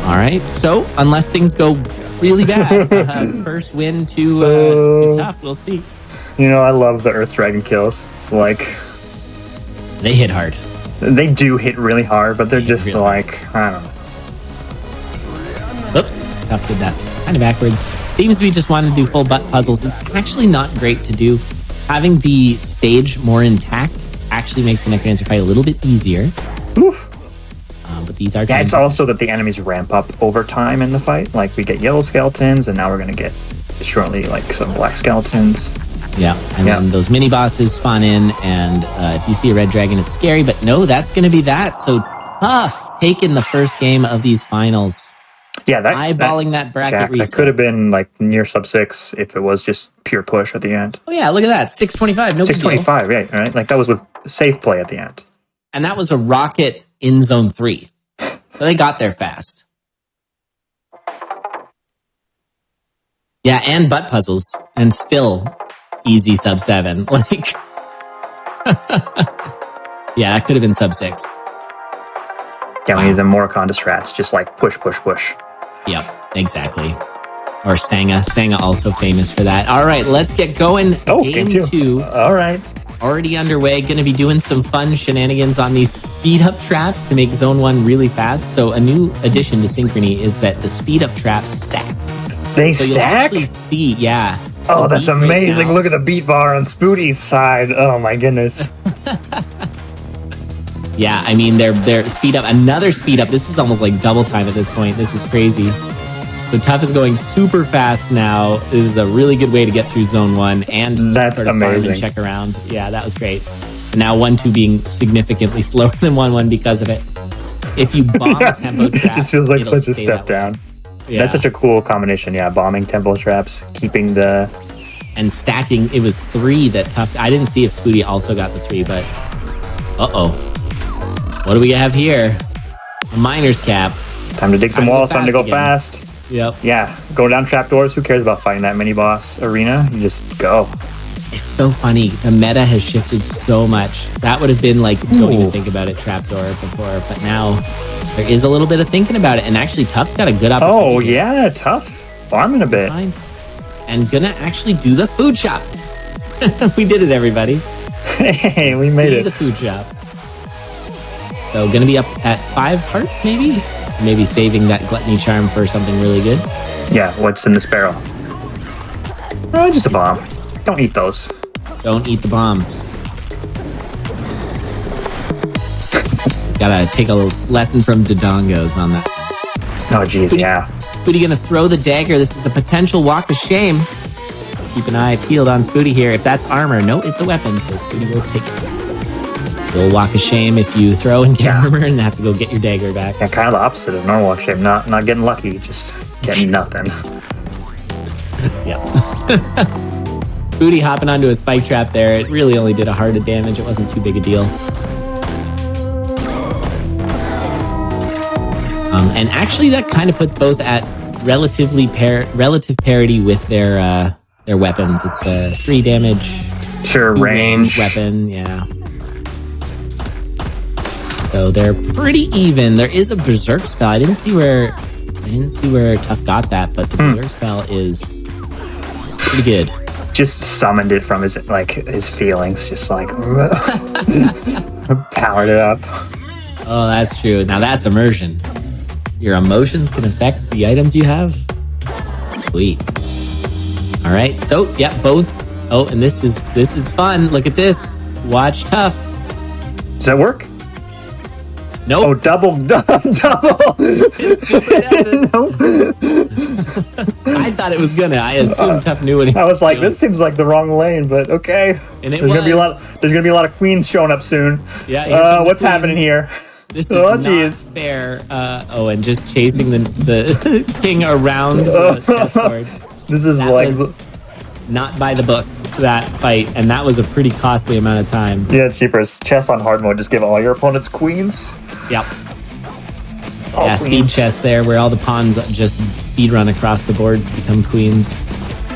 All right. So, unless things go really bad, first win to Tough. We'll see. You know, I love the Earth Dragon kills. It's like... They hit hard. They do hit really hard, but they're just really like, I don't know. Oops. Tough did that kind of backwards. Seems to be just wanting to do full butt puzzles. It's actually not great to do. Having the stage more intact actually makes the Necrodancer fight a little bit easier. Oof. But these are... Yeah, it's also that the enemies ramp up over time in the fight. Like, we get yellow skeletons, and now we're going to get shortly, like, some black skeletons. Yeah, and then those mini bosses spawn in, and if you see a red dragon, it's scary, but no, that's going to be that. So Tough taking the first game of these finals. Yeah, Eyeballing that bracket reset. That could have been, like, near sub 6 if it was just pure push at the end. Oh yeah, look at that, 625, no big deal. 625, yeah, right? Like, that was with safe play at the end. And that was a rocket in zone 3. So they got there fast. Yeah, and butt puzzles, and still easy sub 7. Like, yeah, that could have been sub 6. Yeah, we need the more CONDoR strats, just like push, push, push. Yep, exactly. Or Sanga. Sanga also famous for that. All right, let's get going. Oh, game game 2. All right. Already underway. Going to be doing some fun shenanigans on these speed up traps to make zone 1 really fast. So a new addition to Synchrony is that the speed up traps stack. They So you'll stack? actually see, yeah. Oh, the that's beat rate amazing. now. Look at the beat bar on Spooty's side. Oh, my goodness. Yeah, I mean, they're speed up. Another speed up. This is almost like double time at this point. This is crazy. So Tough is going super fast now. This is a really good way to get through zone 1 and That's sort of farm amazing. and check around. Yeah, that was great. And now 1-2 being significantly slower than 1-1 because of it. If you bomb a tempo trap, It just feels like it'll such a stay step that way. down. Yeah. That's such a cool combination. Yeah, bombing tempo traps, keeping the... And stacking, it was 3 that Tough... I didn't see if Spooty also got the 3, but... Uh-oh. What do we have here? A miner's cap. Time to dig some Time to go walls, time to go fast fast. Yep. Yeah, go down trapdoors. Who cares about fighting that mini boss arena? You just go. It's so funny. The meta has shifted so much. That would have been like, don't even think about it, trapdoor before. But now there is a little bit of thinking about it. And actually, Tough's got a good opportunity. Oh, yeah, Tough. Farming a bit. Fine. And gonna actually do the food shop. We did it, everybody. Hey, we made See it. the food shop. So gonna be up at 5 hearts, maybe? Maybe saving that gluttony charm for something really good. Yeah, what's in this barrel? Oh, just a bomb. Don't eat those. Don't eat the bombs. Gotta take a lesson from Dodongos on that. Oh, geez, yeah. Spooty gonna throw the dagger. This is a potential walk of shame. Keep an eye peeled on Spooty here. If that's armor, no, it's a weapon, so Spooty will take it. You'll walk of shame if you throw and get armor and have to go get your dagger back. Yeah, kind of the opposite of normal walk shape. Not getting lucky, just getting nothing. Yep. Spooty hopping onto a spike trap there. It really only did a heart of damage. It wasn't too big a deal. And actually, that kind of puts both at relative parity with their weapons. It's a 3 damage, Sure, 2 range. weapon. Yeah. So they're pretty even. There is a berserk spell. I didn't see where Tough got that, but the berserk spell is pretty good. Just summoned it from his feelings. Just like powered it up. Oh, that's true. Now that's immersion. Your emotions can affect the items you have. Sweet. All right. So, yeah, both. Oh, and this is fun. Look at this. Watch Tough. Does that work? Nope. Oh, double. Nope. I thought it was gonna. I assumed Tough knew what he I was like, doing. this seems like the wrong lane, but okay. And it there's gonna be a lot. was. There's gonna be a lot of queens showing up soon. Yeah. Here come the What's queens. happening here? This is Oh, not jeez. fair. And just chasing the king around the chessboard. This is That like, was not by the book, that fight, and that was a pretty costly amount of time. yeah, cheapers. Chess on hard mode. Just give all your opponents queens. Yep. All Yeah, queens. speed chess there, where all the pawns just speed run across the board to become queens.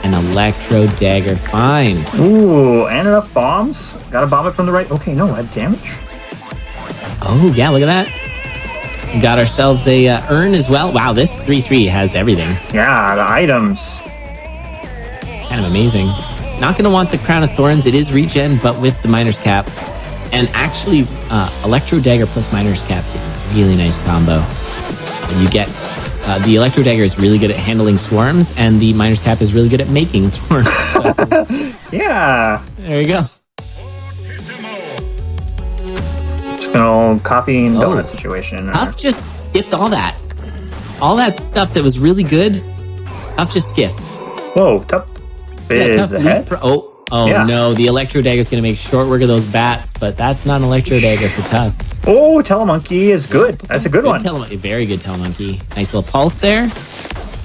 An electro dagger find. Ooh, and enough bombs. Got to bomb it from the right. Okay, no, add damage. Oh, yeah, look at that. We got ourselves a urn as well. Wow, this 3-3 has everything. Yeah, the items. Kind of amazing. Not going to want the Crown of Thorns. It is regen, but with the Miner's Cap. And actually, Electro Dagger plus Miner's Cap is a really nice combo. You get... the Electro Dagger is really good at handling swarms, and the Miner's Cap is really good at making swarms. So, Yeah. there you go. Just an old coffee and donut Oh. situation. Huff just skipped all that. All that stuff that was really good, Huff just skipped. Whoa, Tough is Tough ahead. leap- Oh Yeah. no, the Electro Dagger is going to make short work of those bats, but that's not an Electro Dagger for Tough. Oh, Telemonkey is good. That's a good one. Very good Telemonkey. Nice little pulse there.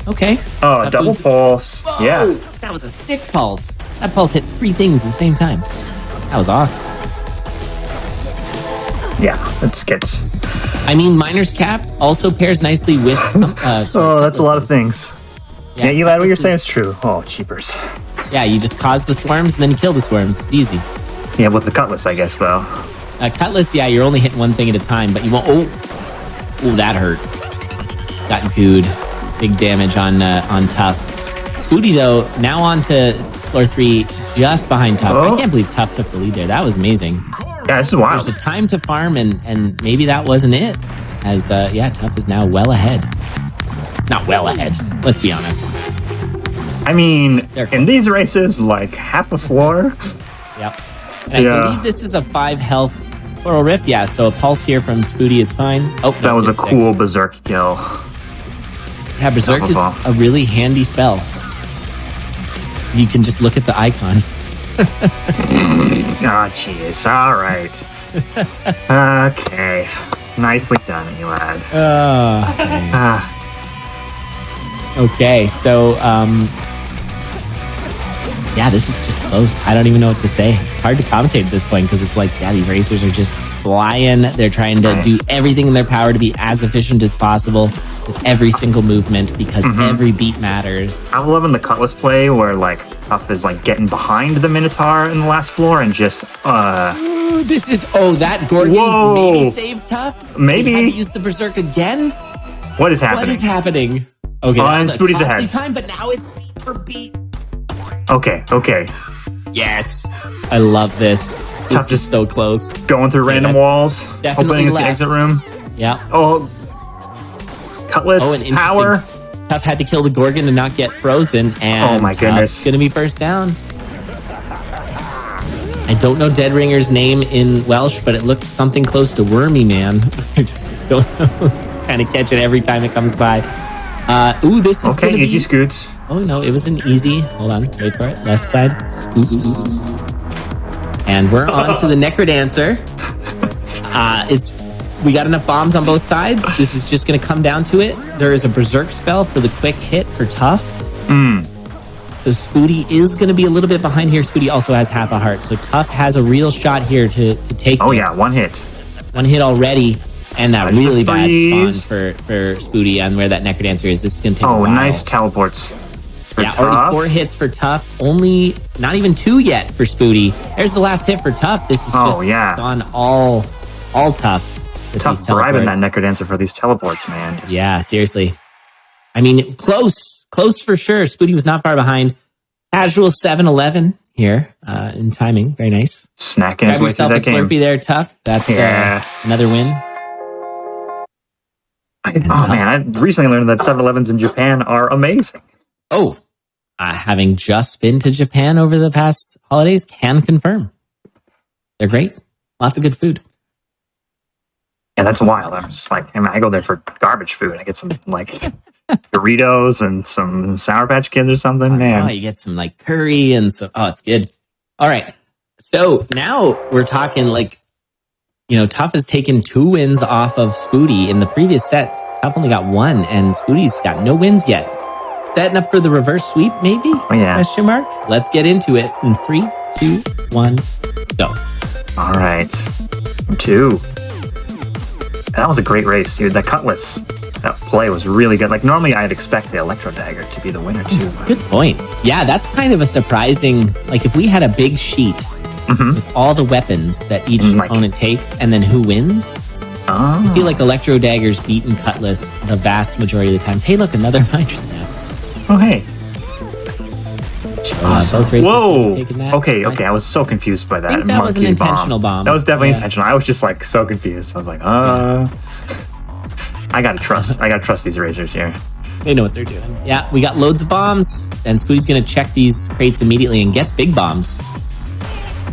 Okay. Oh, Tough double moves- pulse. Yeah. Whoa, that was a sick pulse. That pulse hit 3 things at the same time. That was awesome. Yeah, it skits. I mean, Miner's Cap also pairs nicely with... Oh, that's a lot of things. Yeah, Eli, what you're Cutlass saying is- is true. Oh, cheapers. Yeah, you just cause the swarms and then you kill the swarms. It's easy. Yeah, with the cutlass, I guess, though. Cutlass, yeah, you're only hitting one thing at a time, but you won't... Oh, that hurt. Got gooed. Big damage on Tough. Booty, though, now on to floor 3, just behind Tough. Oh. I can't believe Tough took the lead there. That was amazing. Yeah, this is There's wild. a time to farm, and maybe that wasn't it. As, Tough is now well ahead. Not well ahead, let's be honest. I mean, They're in these races, like half a floor. Yep. And Yeah. I believe this is a 5 health Floral Rift. Yeah, so a pulse here from Spoody is fine. Oh, no, That was a it's 6. cool berserk kill. Yeah, Berserk is Top of a really handy spell. You can just look at the icon. Oh, jeez. All right. Okay. Nicely done, Elad. Ah, Okay, so, yeah, this is just close. I don't even know what to say. Hard to commentate at this point because it's like, yeah, these racers are just flying. They're trying to do everything in their power to be as efficient as possible with every single movement because every beat matters. I'm loving the Cutlass play where, like, Tough is, like, getting behind the Minotaur in the last floor and just, Ooh, this is, that Gorgon Whoa. maybe saved Tough? Maybe. He had to use the Berserk again? what is What happening? is happening? Okay, that and was a Spoody's costly ahead. time, but now it's beat for beat. Okay. Yes. I love this. Tough This is just so close. going through random that's walls, definitely opening the left. exit room. Yeah. Oh, Cutlass and power. interesting. Tough had to kill the Gorgon and not get frozen, and Oh my goodness. Tough's gonna be first down. I don't know Dead Ringer's name in Welsh, but it looked something close to Wormy Man. Don't know. Kind of catch it every time it comes by. This is Okay, gonna easy be... scoots. Oh no, it was an easy. Hold on, wait for it. Left side. And we're on to the Necrodancer. We got enough bombs on both sides. This is just going to come down to it. There is a Berserk spell for the quick hit for Tough. So Spoody is going to be a little bit behind here. Spoody also has half a heart. So Tough has a real shot here to take Oh this. yeah, one hit. One hit already. And that Ready to really bad spawn freeze. for Spoody and where that Necrodancer is. This is going to take a Oh, while. nice teleports. For Yeah, Tough. already 4 hits for Tough. Only not even 2 yet for Spoody. There's the last hit for Tough. This is just gone all Tough. with Tough these bribing that teleports. Necrodancer for these teleports, man. Just- Yeah, seriously. I mean, close for sure. Spoody was not far behind. Casual 7-11 here in timing. Very nice. Snacking his Grab way through yourself a that game. Slurpee there, Tough. That's Yeah. another win. Man, I recently learned that 7-Elevens in Japan are amazing. Oh, having just been to Japan over the past holidays, can confirm. They're great. Lots of good food. Yeah, that's wild. I'm just like, I mean, I go there for garbage food. I get some like Doritos and some Sour Patch Kids or something, man. Oh, you get some like curry and some. Oh, it's good. All right. So now we're talking like, Tough has taken 2 wins off of Spoody in the previous sets. Tough only got 1, and Spoody's got no wins yet. Setting up for the reverse sweep, maybe? Oh, yeah. Question mark. Let's get into it in 3, 2, 1, go. All right. 2. That was a great race, dude. That Cutlass, that play was really good. Like, normally I'd expect the Electro Dagger to be the winner, too. Good point. Yeah, that's kind of a surprising... Like, if we had a big sheet with all the weapons that each opponent takes, and then who wins... I feel like Electro Dagger's beaten Cutlass the vast majority of the times. Hey, look, another Minor Snap. Oh, hey. Both racers Whoa. taken that. Okay. I was so confused by that. I think that was an monkey intentional bomb. That was definitely intentional. I was just like so confused. I was like, I gotta trust these racers here. They know what they're doing. Yeah, we got loads of bombs, and Spoody's gonna check these crates immediately and gets big bombs.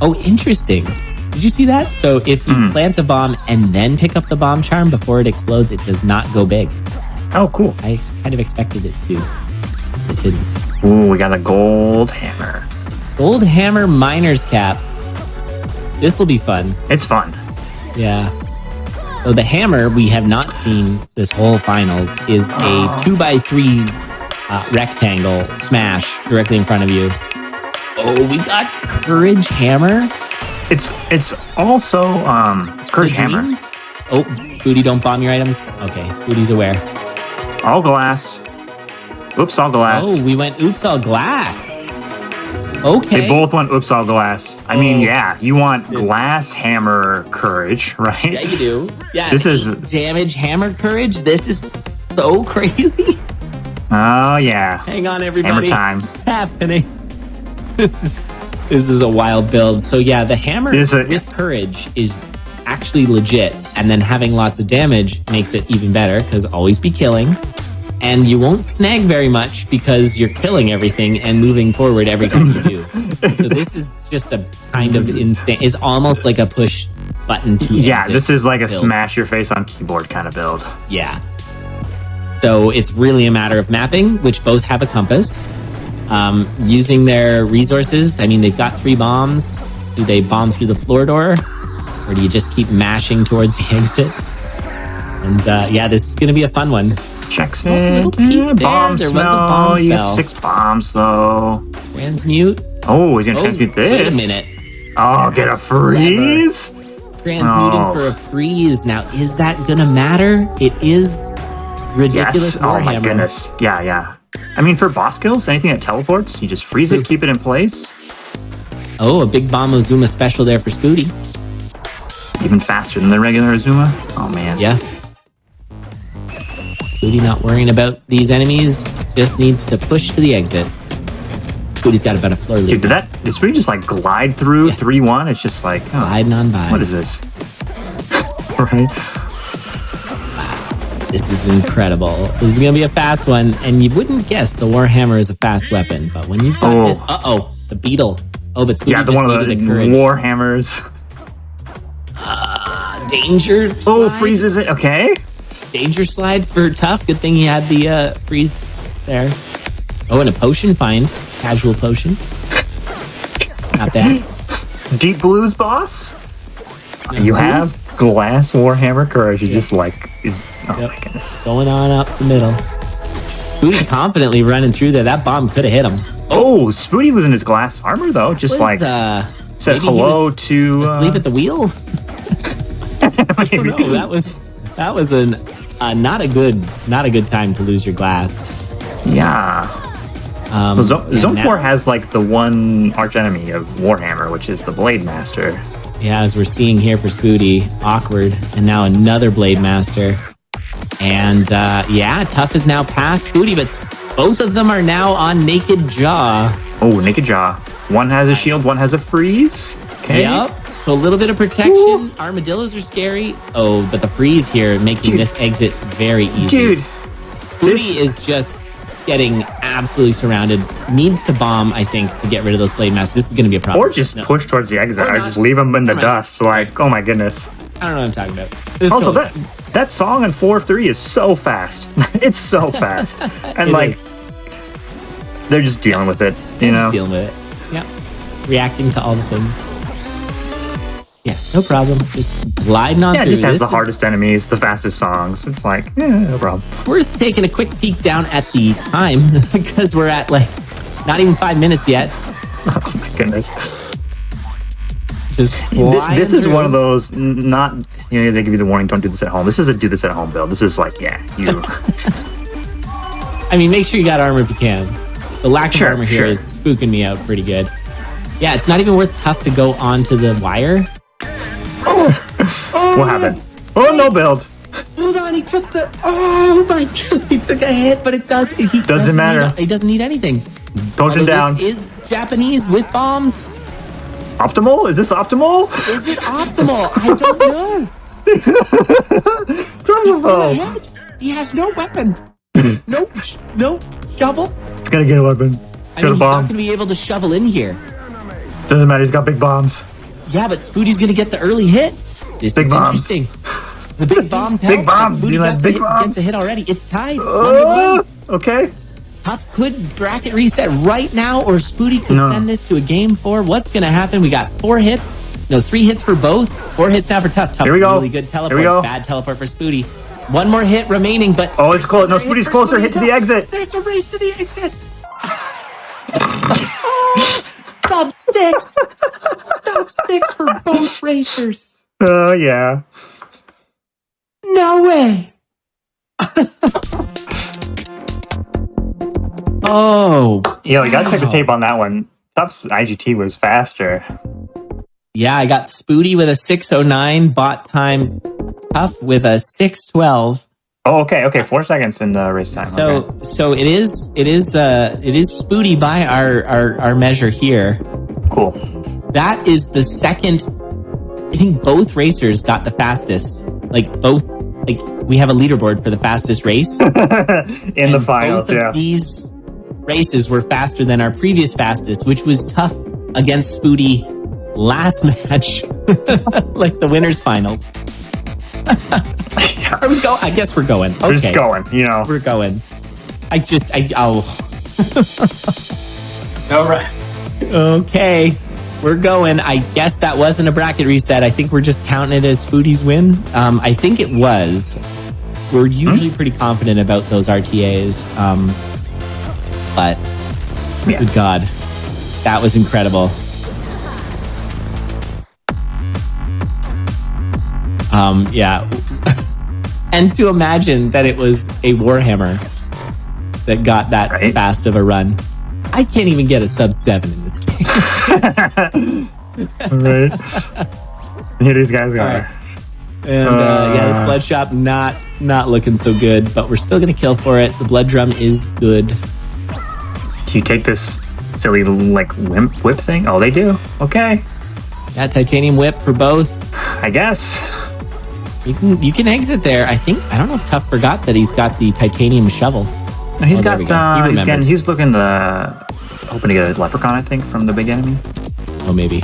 Oh, interesting. Did you see that? So if you plant a bomb and then pick up the bomb charm before it explodes, it does not go big. Oh, cool. I kind of expected it to. It didn't. Ooh, we got a gold hammer. Gold hammer miner's cap. This will be fun. It's fun. Yeah. So the hammer we have not seen this whole finals is a 2x3 rectangle smash directly in front of you. Oh, we got courage hammer. It's also it's courage hammer. Oh, Spoody, don't bomb your items. Okay, Spoody's aware. All glass. Oops, all glass. Oh, we went oops all glass. Okay. They both want oops all glass. I mean, yeah, you want glass hammer courage, right? Yeah, you do. Yeah. This is damage hammer courage. This is so crazy. Oh yeah. Hang on, everybody. Hammer time. What's happening? This is a wild build. So yeah, the hammer with courage is actually legit, and then having lots of damage makes it even better because always be killing. And you won't snag very much because you're killing everything and moving forward every time you do. So this is just a kind of insane. It's almost like a push button to yeah. exit This is like a build. smash your face on keyboard kind of build. Yeah. So it's really a matter of mapping, which both have a compass. Using their resources. I mean, they've got 3 bombs. Do they bomb through the floor door, or do you just keep mashing towards the exit? And yeah, this is going to be a fun one. Checks little it. peek Bomb there. There was a smell. bomb You have spell. 6 bombs though. Transmute. Oh, he's gonna transmute this. Wait a minute. Oh, get a freeze. Transmuting for a freeze. Now, is that gonna matter? It is ridiculous. Yes. Oh my Warhammer. goodness. Yeah. I mean, for boss kills, anything that teleports, you just freeze it, keep it in place. Oh, a big bomb Ozuma special there for Spoody. Even faster than the regular Azuma. Oh man. Yeah. Spoody not worrying about these enemies. Just needs to push to the exit. Spoody's got about a floor lead. Dude, did Spoody just like glide through 3-1? It's just like sliding on by. What is this? Right. This is incredible. This is going to be a fast one, and you wouldn't guess the Warhammer is a fast weapon, but when you've got this... Uh-oh, the beetle. Oh, but Spoody yeah, just one of the needed courage. Warhammers. Danger slide. Oh, freezes it. Okay. Danger slide for Tough. Good thing he had the freeze there. Oh, and a potion find. Casual potion. Not bad. Deep Blues boss? You have glass Warhammer courage. You just like... Oh my goodness. Going on up the middle. Spoody confidently running through there. That bomb could have hit him. Oh, Spoody was in his glass armor though. Just like said hello to asleep at the wheel. I don't know. That was not a good time to lose your glass. Yeah. Zone 4 has like the one arch enemy of Warhammer, which is the Blade Master. Yeah, as we're seeing here for Spoody, awkward, and now another Blade Master. And yeah, Tough is now past Spoody, but both of them are now on Naked Jaw. Oh, Naked Jaw. One has a shield, one has a freeze. Okay. Yep. So a little bit of protection. Ooh. Armadillos are scary. Oh, but the freeze here making this exit very easy. Dude, Spoody is just getting absolutely surrounded. Needs to bomb, I think, to get rid of those Blade Masters. This is going to be a problem. Or just push towards the exit. Or just leave them in the dust. Like, oh my goodness. I don't know what I'm talking about. Also, that song in 4-3 is so fast. It's so fast. And It like, is. they're just dealing with it, you know? Just dealing with it. Yep. Reacting to all the things. Yeah, no problem. Just gliding on Yeah, it through. just has This the is hardest enemies, the fastest songs. It's like, no problem. worth taking a quick peek down at the time because we're at like not even 5 minutes yet. Oh my goodness. Just This is through. one of those, not, you know, they give you the warning, don't do this at home. This is a do this at home build. This is like, yeah, you. I mean, make sure you got armor if you can. The lack Sure, of armor here sure. is spooking me out pretty good. Yeah, it's not even worth tough to go onto the wire. What happened? Oh, no build. Hold on, he took the. Oh my god, he took a hit, but it does. He doesn't matter. He doesn't need anything. Potion down. This is Japanese with bombs. Optimal? Is this optimal? Is it optimal? I don't know. Optimal. He has no weapon. No shovel. It's gonna get a weapon. I mean, Got a he's not bomb. going to be able to shovel in here. Doesn't matter. He's got big bombs. Yeah, but Spoody's going to get the early hit. This Big is bombs. interesting. The big bombs help. Big bombs. Spoody You like gets big a hit, bombs? gets a hit already. It's tied. 1-1. Okay. Tough could bracket reset right now, or Spoody could No. send this to a game 4. What's going to happen? We got 4 hits. No, 3 hits for both. 4 hits now for Tough. Tough, Here we go. really good teleport. Here we go. Bad teleport for Spoody. 1 more hit remaining, but Oh, it's close. No, Spoody's closer. Hit to the exit. there's a race to the exit. Sub 6. Sub 6 for both racers. Oh, yeah. No way. Oh. Yeah, we gotta check the wow. tape on that one. Tough's IGT was faster. Yeah, I got Spoody with a 6:09, bot time Tough with a 6:12. Oh, okay. 4 seconds in the race time. Okay. So it is Spoody by our measure here. Cool. That is the second. I think both racers got the fastest. Like we have a leaderboard for the fastest race. In the finals, both of these races were faster than our previous fastest, which was Tough against Spoody last match, like the winners finals. Are we go? I guess we're going. Okay. We're just going, you know. We're going. Oh. All right. Okay. We're going. I guess that wasn't a bracket reset. I think we're just counting it as Spoody's win. I think it was. We're usually pretty confident about those RTAs. But, Yeah. good God, that was incredible. Yeah. And to imagine that it was a Warhammer that got that Right. fast of a run. I can't even get a sub 7 in this game. Right. Here these guys are. Right. And yeah, this blood shop not looking so good, but we're still gonna kill for it. The blood drum is good. Do you take this silly like whip thing? Oh, they do. Okay, Yeah, titanium whip for both. I guess. You can exit there. I don't know if Tough forgot that he's got the titanium shovel. No, he's Oh, there got. we go. He remembered. He's looking hoping to get a leprechaun. I think from the big enemy. Oh, maybe.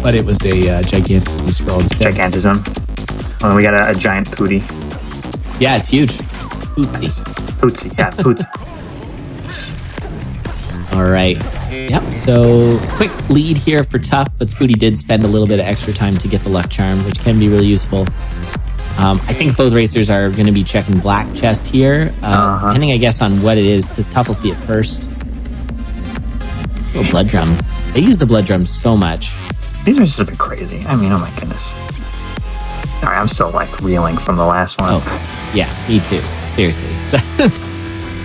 But it was a gigantic scroll instead. Gigantism. Oh, we got a giant pooty. Yeah, it's huge. Oopsie. Pootsy. Yeah, poots. All right. Yep. So quick lead here for Tough, but Spoody did spend a little bit of extra time to get the luck charm, which can be really useful. I think both racers are going to be checking black chest here, depending, I guess, on what it is, because Tough will see it first. Oh, blood drum. They use the blood drum so much. These are just a bit crazy. I mean, oh my goodness. Sorry, I'm still like reeling from the last one. Oh, yeah, me too. Seriously.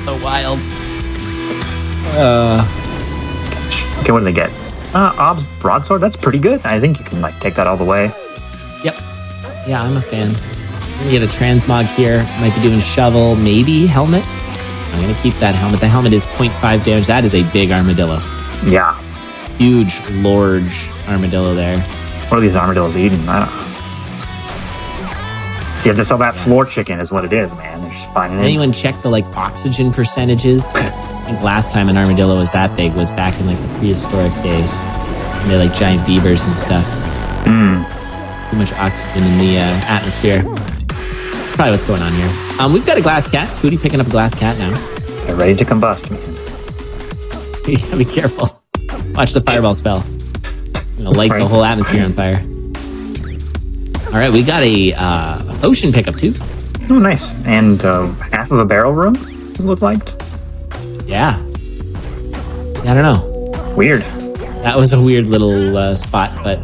So wild. Okay, what do they get? Ob's broadsword. That's pretty good. I think you can like take that all the way. Yep. Yeah, I'm a fan. We get a transmog here. Might be doing shovel, maybe helmet. I'm going to keep that helmet. The helmet is 0.5 damage. That is a big armadillo. Yeah. Huge, large armadillo there. What are these armadillos eating? I don't know. See, that's all that floor chicken is what it is, man. They're just finding it. Anyone check the like oxygen percentages? I think last time an armadillo was that big was back in like the prehistoric days. And they like giant beavers and stuff. Too much oxygen in the atmosphere. Probably what's going on here. We've got a glass cat. Spooty picking up a glass cat now. They're ready to combust, man. You gotta be careful. Watch the fireball spell. I'm gonna light the whole atmosphere on fire. All right, we got a potion pickup too. Oh, nice. And half of a barrel room, it looked like. Yeah. I don't know. Weird. That was a weird little spot, but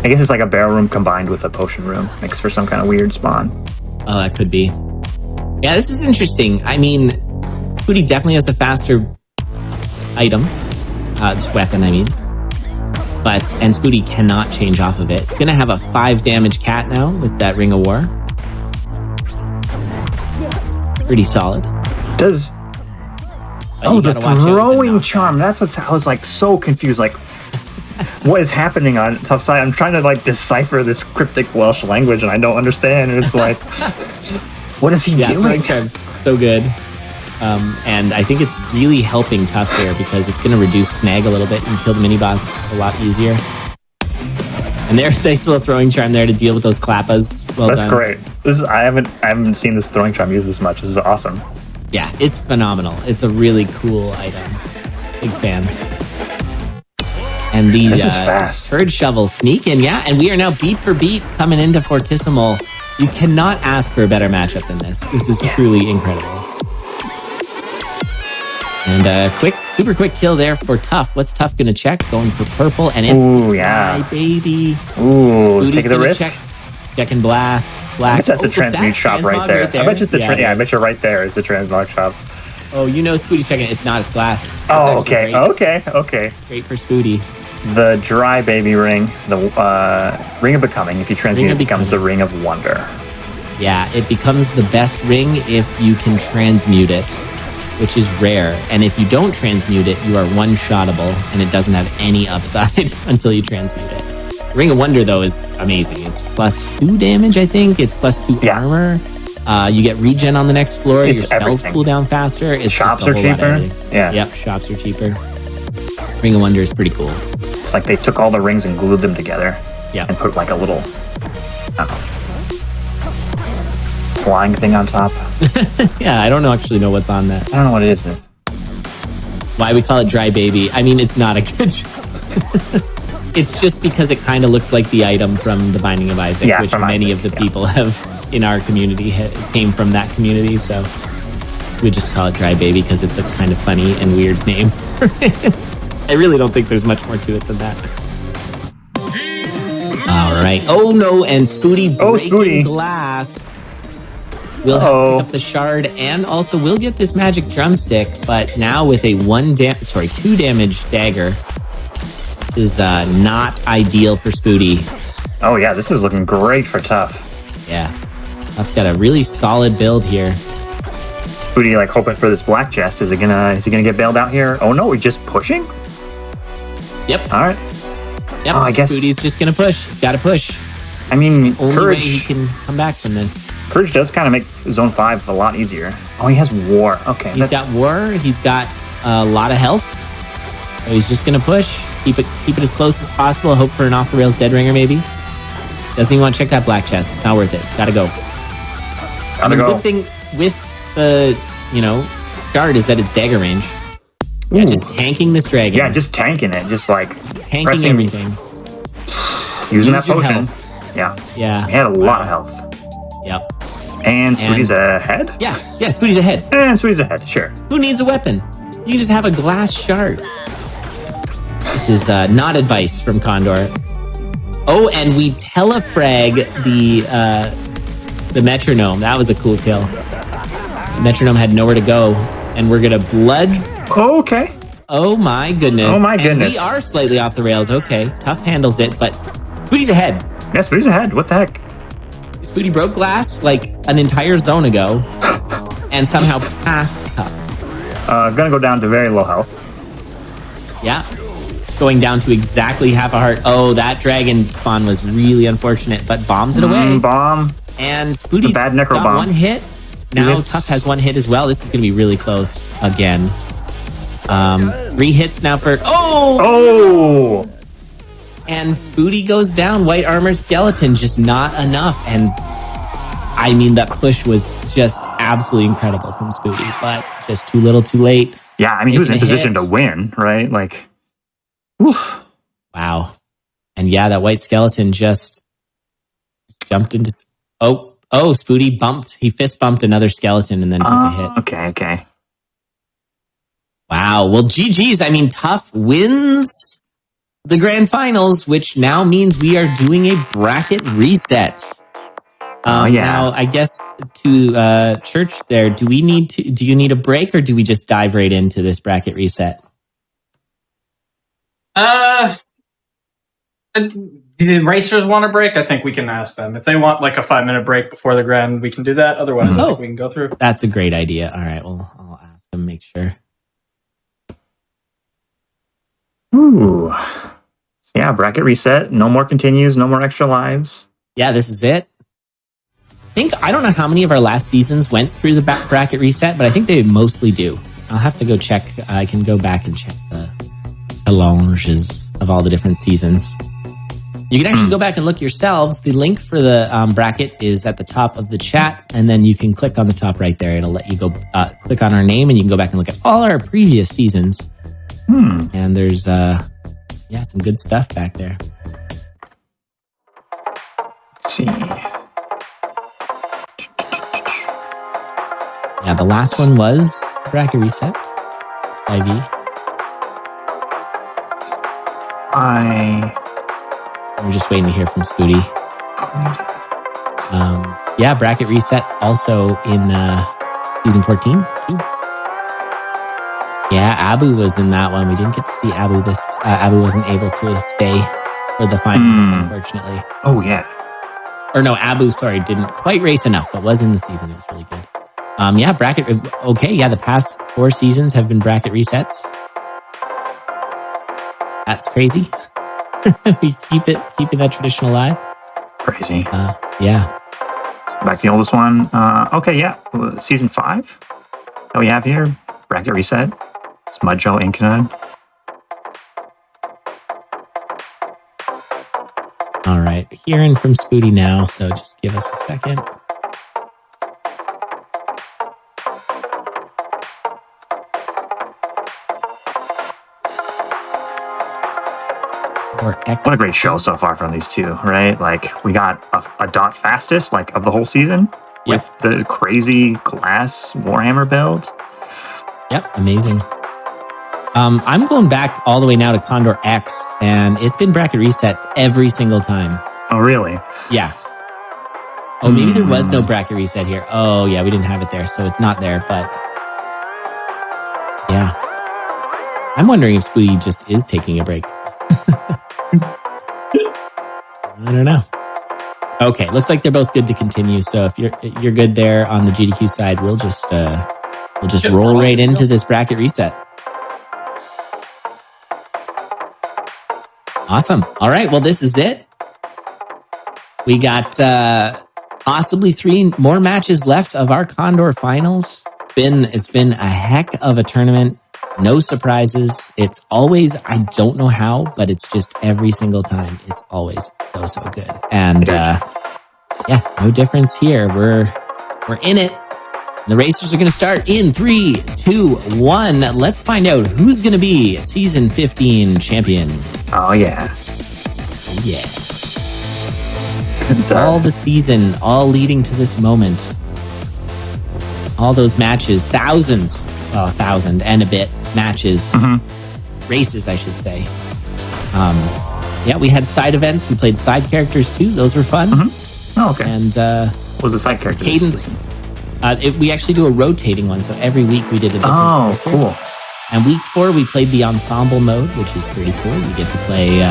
I guess it's like a barrel room combined with a potion room. Makes for some kind of weird spawn. oh, that could be. Yeah, this is interesting. I mean, Spooty definitely has the faster item. This weapon, I mean. And Spooty cannot change off of it. Gonna have a 5 damage cat now with that Ring of War. Pretty solid. Does... Oh, the throwing charm. That's what's... I was like so confused. Like, what is happening on Tough Side? I'm trying to like decipher this cryptic Welsh language and I don't understand. And it's like, what is he doing? Throwing charm's so good. And I think it's really helping Tough here because it's going to reduce snag a little bit and kill the mini boss a lot easier. And there's they still a throwing charm there to deal with those clappas. Well That's done. great. This is I haven't seen this throwing charm used this much. This is awesome. Yeah, it's phenomenal. It's a really cool item. Big fan. And the This is fast. Turd Shovel sneaking, yeah. And we are now beat for beat coming into Fortissimo. You cannot ask for a better matchup than this. This is truly incredible. And super quick kill there for Tough. What's Tough gonna check? Going for purple, and it's Ooh, yeah. my baby. Ooh, Booty's take the gonna risk. Check and blast. I Black. bet that's the is that transmute shop right there. I bet it's the yeah, I bet you're right there is the transmog shop. Oh, you know Spooty's checking. It's not. It's glass. It's Oh, actually okay, great. okay. Great for Spooty. The dry baby ring, the Ring of Becoming. If you transmute, it becomes the Ring of Wonder. Yeah, it becomes the best ring if you can transmute it, which is rare. And if you don't transmute it, you are one-shottable, and it doesn't have any upside until you transmute it. Ring of Wonder, though, is amazing. It's +2 damage, I think. It's +2 armor. You get regen on the next floor. It's your spells everything. cool down faster. It's Shops just a are whole lot of cheaper. everything. Yeah. Yep, shops are cheaper. Ring of Wonder is pretty cool. It's like they took all the rings and glued them together. Yeah. And put like a little, I don't know, flying thing on top. Yeah, I don't actually know what's on that. I don't know what it is. Why we call it Dry Baby. I mean, it's not a good... It's just because it kind of looks like the item from The Binding of Isaac, which many of the people have in our community came from that community, so we just call it Dry Baby because it's a kind of funny and weird name. I really don't think there's much more to it than that. All right. Oh, no, and Spooty breaking glass. We'll have to pick up the shard and also we'll get this magic drumstick, but now with a 2 damage dagger. This is not ideal for Spooty. Oh yeah, this is looking great for Tough. Yeah. Tough's got a really solid build here. Spooty like hoping for this black chest. Is he gonna get bailed out here? Oh no, we're just pushing? Yep. Alright. Yep. Oh, I guess Spooty's just gonna push. Gotta push. I mean, Only Courage, way he can come back from this. Courage does kind of make Zone 5 a lot easier. Oh, he has War. Okay. He's got War. He's got a lot of health. So he's just gonna push. Keep it as close as possible. Hope for an off the rails dead ringer maybe. Doesn't even want to check that black chest. It's not worth it. Gotta go. Gotta go. The good thing with the guard is that it's dagger range. Yeah, just tanking this dragon. Yeah, just tanking it. Just like tanking pressing, everything. Using Use that your potion. health. Yeah. Yeah. He had a lot of health. Yep. And Spooty's ahead? Yeah, Spooty's ahead. And Spooty's ahead, sure. Who needs a weapon? You can just have a glass shard. This is not advice from CONDoR. Oh, and we telefrag the metronome. That was a cool kill. The metronome had nowhere to go, and we're gonna blood. Okay. Oh my goodness. Oh my goodness. And we are slightly off the rails. Okay, Tough handles it, but Spooty's ahead. Yeah, Spooty's ahead. What the heck? Spooty broke glass like an entire zone ago, and somehow passed Tough. Gonna go down to very low health. Yeah. Going down to exactly half a heart. Oh, that dragon spawn was really unfortunate, but bombs it away. Bomb. And Spooty's bad necro got bomb. one hit. Now Tough has one hit as well. This is going to be really close again. 3 hits now for... Oh! And Spooty goes down. White armor skeleton, just not enough. And I mean, that push was just absolutely incredible from Spooty, but just too little too late. Yeah, I mean, he was in position to win, right? Like, woof. Wow. And yeah, that white skeleton just jumped into... Oh, Spooty bumped. He fist bumped another skeleton and then took a hit. Okay. Wow. Well, GG's. I mean, Tough wins the grand finals, which now means we are doing a bracket reset. Now, I guess to Church there, do you need a break or do we just dive right into this bracket reset? The racers want a break? I think we can ask them. If they want like a 5-minute break before the grand, we can do that. Otherwise, I think we can go through. That's a great idea. All right, well, I'll ask them, make sure. Ooh. Yeah, bracket reset. No more continues, no more extra lives. Yeah, this is it. I don't know how many of our last seasons went through the bracket reset, but I think they mostly do. I'll have to go check. I can go back and check the challenges of all the different seasons. You can actually go back and look yourselves. The link for the bracket is at the top of the chat, and then you can click on the top right there. It'll let you go click on our name, and you can go back and look at all our previous seasons. And there's some good stuff back there. Let's see. Yeah, the last one was bracket reset. IV. We're just waiting to hear from Spooty. Bracket reset also in season 14. Ooh. Yeah, Abu was in that one. We didn't get to see Abu. Abu wasn't able to stay for the finals, unfortunately. Oh, yeah. Or no, Abu, sorry, didn't quite race enough, but was in the season. It was really good. Bracket. Okay, yeah, the past 4 seasons have been bracket resets. That's crazy. We keeping that tradition alive. Crazy. Yeah. Back to the oldest one. Season 5 that we have here. Bracket reset. Smudjo Incanode. All right. Hearing from Spooty now, so just give us a second. What a great show so far from these two, right? Like, we got a dot fastest, like, of the whole season with the crazy glass Warhammer build. Yep, amazing. I'm going back all the way now to CONDoR X, and it's been bracket reset every single time. Oh, really? Yeah. Oh, maybe there was no bracket reset here. Oh, yeah, we didn't have it there, so it's not there, but... Yeah. I'm wondering if Spooty just is taking a break. I don't know. Okay, looks like they're both good to continue. So if you're good there on the GDQ side, we'll just roll right into this bracket reset. Awesome. All right. Well, this is it. We got possibly 3 more matches left of our CONDoR finals. It's been a heck of a tournament. No surprises. It's always, I don't know how, but it's just every single time. It's always so good. And no difference here. We're in it. The racers are going to start in 3, 2, 1. Let's find out who's going to be season 15 champion. Oh, yeah. Oh, yeah. All the season, all leading to this moment. All those matches, thousands. Well, 1,000 and a bit matches, races, I should say. We had side events. We played side characters too. Those were fun. Oh, okay. And what was the side character? Cadence. We actually do a rotating one, so every week we did a different. Oh, cool. And week 4 we played the ensemble mode, which is pretty cool. We get to play.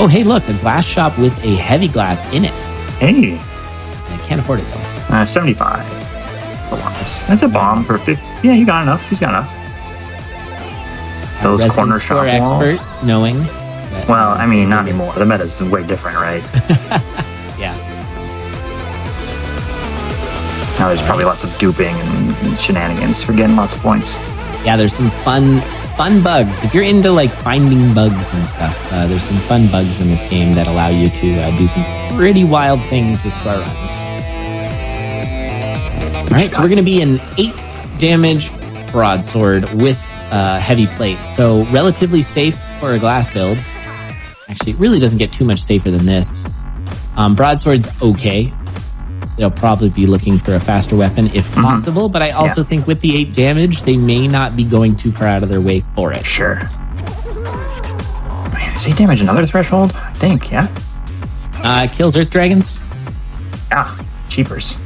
Hey, look, a glass shop with a heavy glass in it. Hey, I can't afford it though. 75. That's a bomb for 50. Yeah, you got enough. He's got enough. Those corner shop expert walls. Knowing. Well, I mean, not anymore. The meta's way different, right? Yeah. Now there's probably lots of duping and shenanigans for getting lots of points. Yeah, there's some fun bugs. If you're into like finding bugs and stuff, there's some fun bugs in this game that allow you to do some pretty wild things with score runs. All right, so we're going to be an 8 damage broadsword with heavy plate. So relatively safe for a glass build. Actually, it really doesn't get too much safer than this. Broadsword's okay. They'll probably be looking for a faster weapon if possible, but I also think with the 8 damage, they may not be going too far out of their way for it. Sure. Man, is 8 damage another threshold? I think, yeah. Kills Earth Dragons. Ah, cheapers.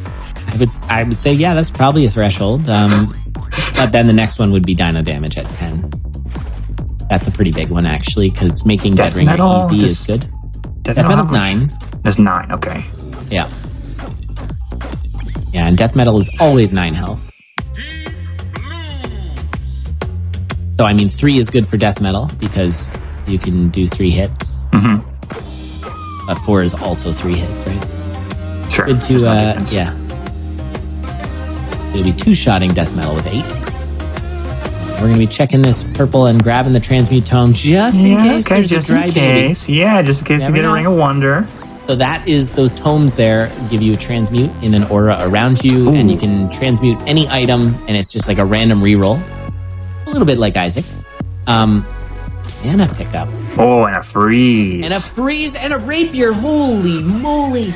I would say, yeah, that's probably a threshold. But then the next one would be Dino damage at 10. That's a pretty big one, actually, because making Death Ringer easy is good. Death Metal's 9. That's 9, okay. Yeah. Yeah, and Death Metal is always 9 health. So, I mean, 3 is good for Death Metal because you can do 3 hits. But 4 is also 3 hits, right? So Sure. good to, yeah. It'll be 2-shotting Death Metal with 8. We're going to be checking this purple and grabbing the Transmute Tome just in case there's a dry baby. Yeah, just in case we get a Ring of Wonder. So that is, those tomes there give you a transmute in an aura around you, and you can transmute any item, and it's just like a random reroll. A little bit like Isaac. And a pickup. Oh, and a freeze. And a freeze and a rapier. Holy moly.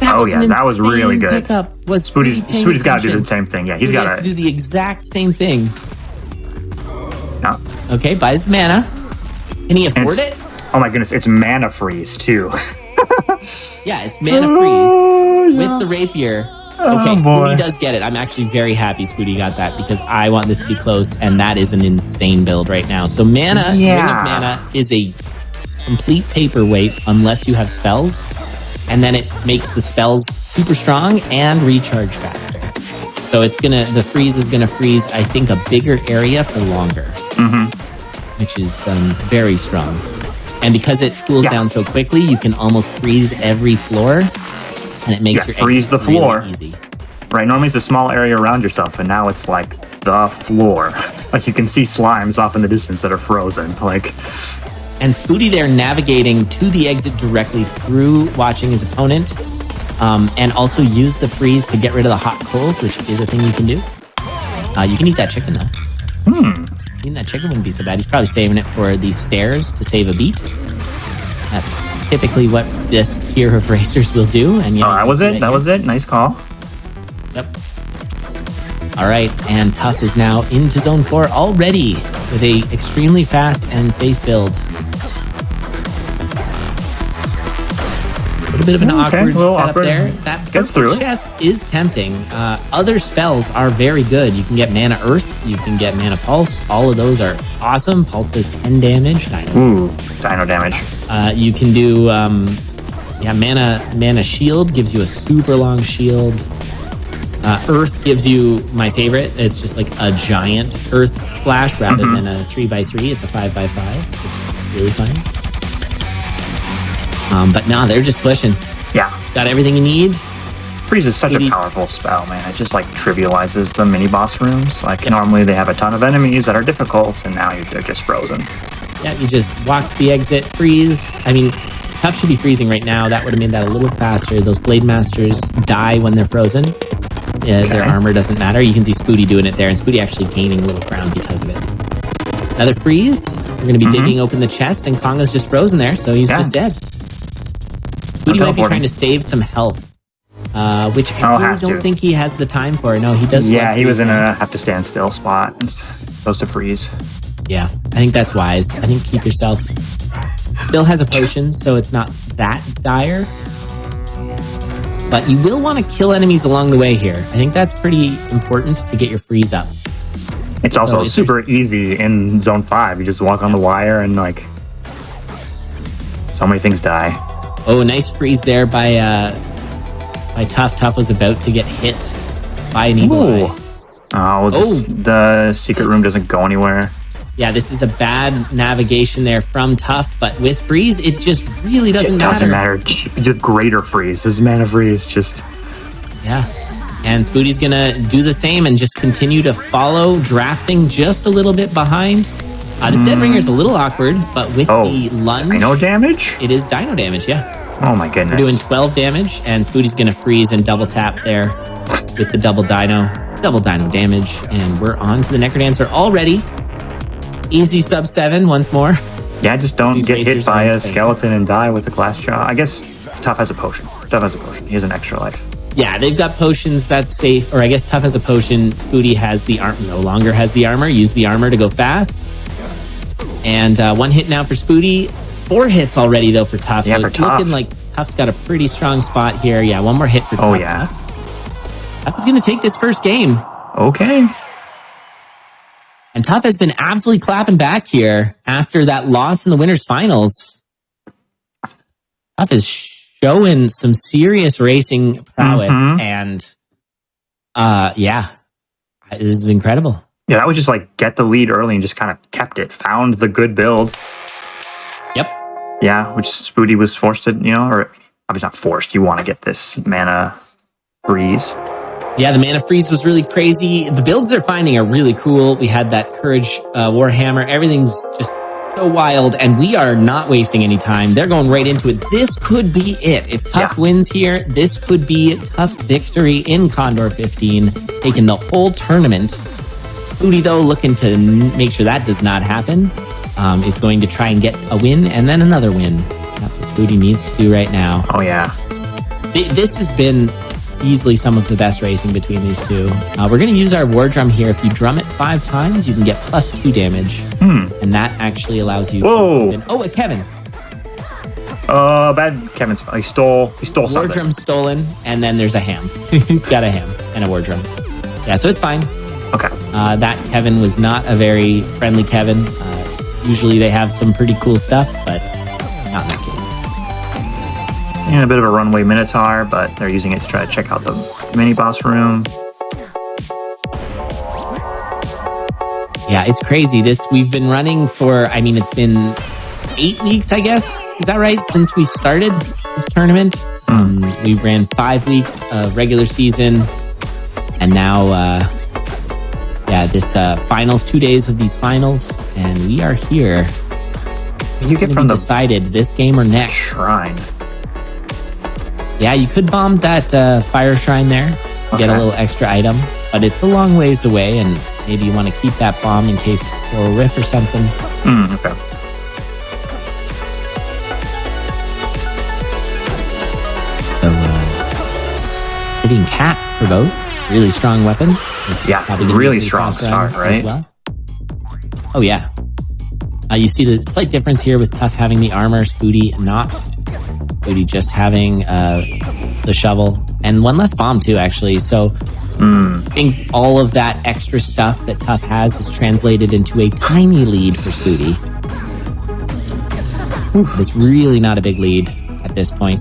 That was really good. Pickup. Was Spoody's got to do the same thing. Yeah, he's got to do the exact same thing. No. Okay, buys the mana. Can he afford it? Oh my goodness, it's mana freeze too. Yeah, it's mana freeze with the rapier. Okay, Spoody does get it. I'm actually very happy Spoody got that because I want this to be close, and that is an insane build right now. So mana, Ring of Mana is a complete paperweight unless you have spells, and then it makes the spells super strong and recharge faster. So the freeze is gonna freeze, I think, a bigger area for longer, which is very strong. And because it cools down so quickly, you can almost freeze every floor, and it makes your freeze the floor really easy. Right, normally it's a small area around yourself, and now it's like the floor. Like you can see slimes off in the distance that are frozen. Like, and Spoody there navigating to the exit directly through watching his opponent, and also use the freeze to get rid of the hot coals, which is a thing you can do. You can eat that chicken though. Eating that chicken wouldn't be so bad. He's probably saving it for these stairs to save a beat. That's typically what this tier of racers will do. And that was it. That was it. Nice call. Yep. All right, and Tough is now into Zone 4 already with a extremely fast and safe build. A little bit of an awkward setup there. That gets through it. Chest is tempting. Other spells are very good. You can get Mana Earth. You can get Mana Pulse. All of those are awesome. Pulse does 10 damage. Dino damage. You can do Mana Shield gives you a super long shield. Earth gives you my favorite. It's just like a giant Earth splash rather than a 3x3. It's a 5x5. It's really fun. But no, they're just pushing. Yeah. Got everything you need. Freeze is such a powerful spell, man. It just like trivializes the mini boss rooms. Like normally they have a ton of enemies that are difficult, and now they're just frozen. Yeah, you just walk to the exit, freeze. I mean, Tough should be freezing right now. That would have made that a little faster. Those Blade Masters die when they're frozen. Their armor doesn't matter. You can see Spoody doing it there, and Spoody actually gaining a little crown because of it. Another freeze. We're going to be digging open the chest, and Konga's just frozen there, so he's just dead. Spoody might be trying to save some health, which I really don't think he has the time for. No, he does. Yeah, he was in a have to stand still spot. It's supposed to freeze. Yeah, I think that's wise. I think keep yourself. Bill has a potion, so it's not that dire. But you will want to kill enemies along the way here. I think that's pretty important to get your freeze up. It's also super easy in Zone 5. You just walk on the wire and like so many things die. Oh, nice freeze there by Tough. Tough was about to get hit by an eagle eye. Oh, the secret room doesn't go anywhere. Yeah, this is a bad navigation there from Tough, but with freeze, it just really doesn't matter. It doesn't matter. Just greater freeze. This mana freeze just... Yeah. And Spoody's gonna do the same and just continue to follow, drafting just a little bit behind. This Dead Ringer's a little awkward, but with the lunge... Dino damage? It is dino damage, yeah. Oh my goodness. We're doing 12 damage, and Spoody's gonna freeze and double tap there with the double dino damage. And we're on to the Necrodancer already. Easy sub 7 once more. Yeah, just don't These get hit racers by are a insane. skeleton and die with a glass jaw. I guess Tough has a potion. He has an extra life. Yeah, they've got potions, that's safe. Or I guess Tough has a potion. Spoody has the armor, no longer has the armor. Use the armor to go fast. And 1 hit now for Spoody. 4 hits already, though, for Tough. Yeah, so for it's Tough. looking like Tough's got a pretty strong spot here. Yeah, 1 more hit for Tough. Oh, yeah. Tough's going to take this first game. Okay. And Tough has been absolutely clapping back here after that loss in the winners finals. Tough is showing some serious racing prowess, and yeah, this is incredible. Yeah, that was just like get the lead early and just kind of kept it. Found the good build. Yep. Yeah, which Spoody was forced to, or I was not forced. You want to get this mana freeze. Yeah, the mana freeze was really crazy. The builds they're finding are really cool. We had that Courage Warhammer. Everything's just so wild, and we are not wasting any time. They're going right into it. This could be it. If Tough wins here, this could be Tough's victory in CONDoR 15, taking the whole tournament. Spoody, though, looking to make sure that does not happen, is going to try and get a win and then another win. That's what Spoody needs to do right now. Oh, yeah. This has been easily some of the best racing between these two. We're going to use our war drum here. If you drum it 5 times, you can get +2 damage. And that actually allows you to win. Oh, Kevin. Bad Kevin. He stole War something. drum stolen, and then there's a ham. He's got a ham and a war drum. Yeah, so it's fine. Okay. That Kevin was not a very friendly Kevin. Usually they have some pretty cool stuff, but not in that case. And a bit of a runway Minotaur, but they're using it to try to check out the mini boss room. Yeah, it's crazy. We've been running for, it's been 8 weeks, I guess. Is that right? Since we started this tournament. We ran 5 weeks of regular season. And now, this finals, 2 days of these finals. And we are here. You get from the decided this game or next. shrine. Yeah, you could bomb that fire shrine there, get a little extra item, but it's a long ways away, and maybe you want to keep that bomb in case it's for a riff or something. Okay. So, hitting cat for both. Really strong weapon. Yeah, probably gonna really be a strong fast round start, right? As well. Oh, yeah. You see the slight difference here with Tough having the armor, Spoody not. Spoody just having the shovel, and 1 less bomb too, actually. So I think all of that extra stuff that Tough has is translated into a tiny lead for Spoody. It's really not a big lead at this point.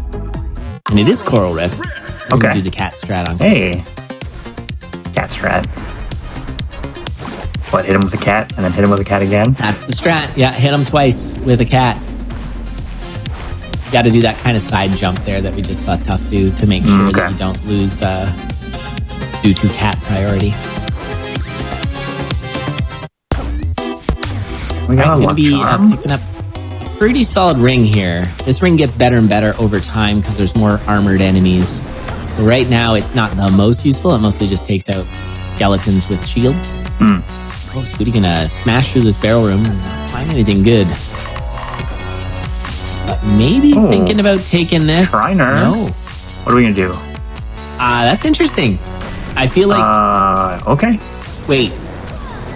And it is Coral Rift. We're gonna do the cat strat on. Hey. Cat strat. What, hit him with the cat and then hit him with the cat again? That's the strat. Yeah, hit him twice with a cat. Got to do that kind of side jump there that we just saw Tough do to make sure that you don't lose due to cat priority. We got going to be picking up a pretty solid ring here. This ring gets better and better over time because there's more armored enemies. But right now, it's not the most useful. It mostly just takes out skeletons with shields. Oh, Spoody gonna smash through this barrel room and not find anything good. But maybe thinking about taking this. Shriner. No. What are we gonna do? That's interesting. I feel like. Okay. Wait.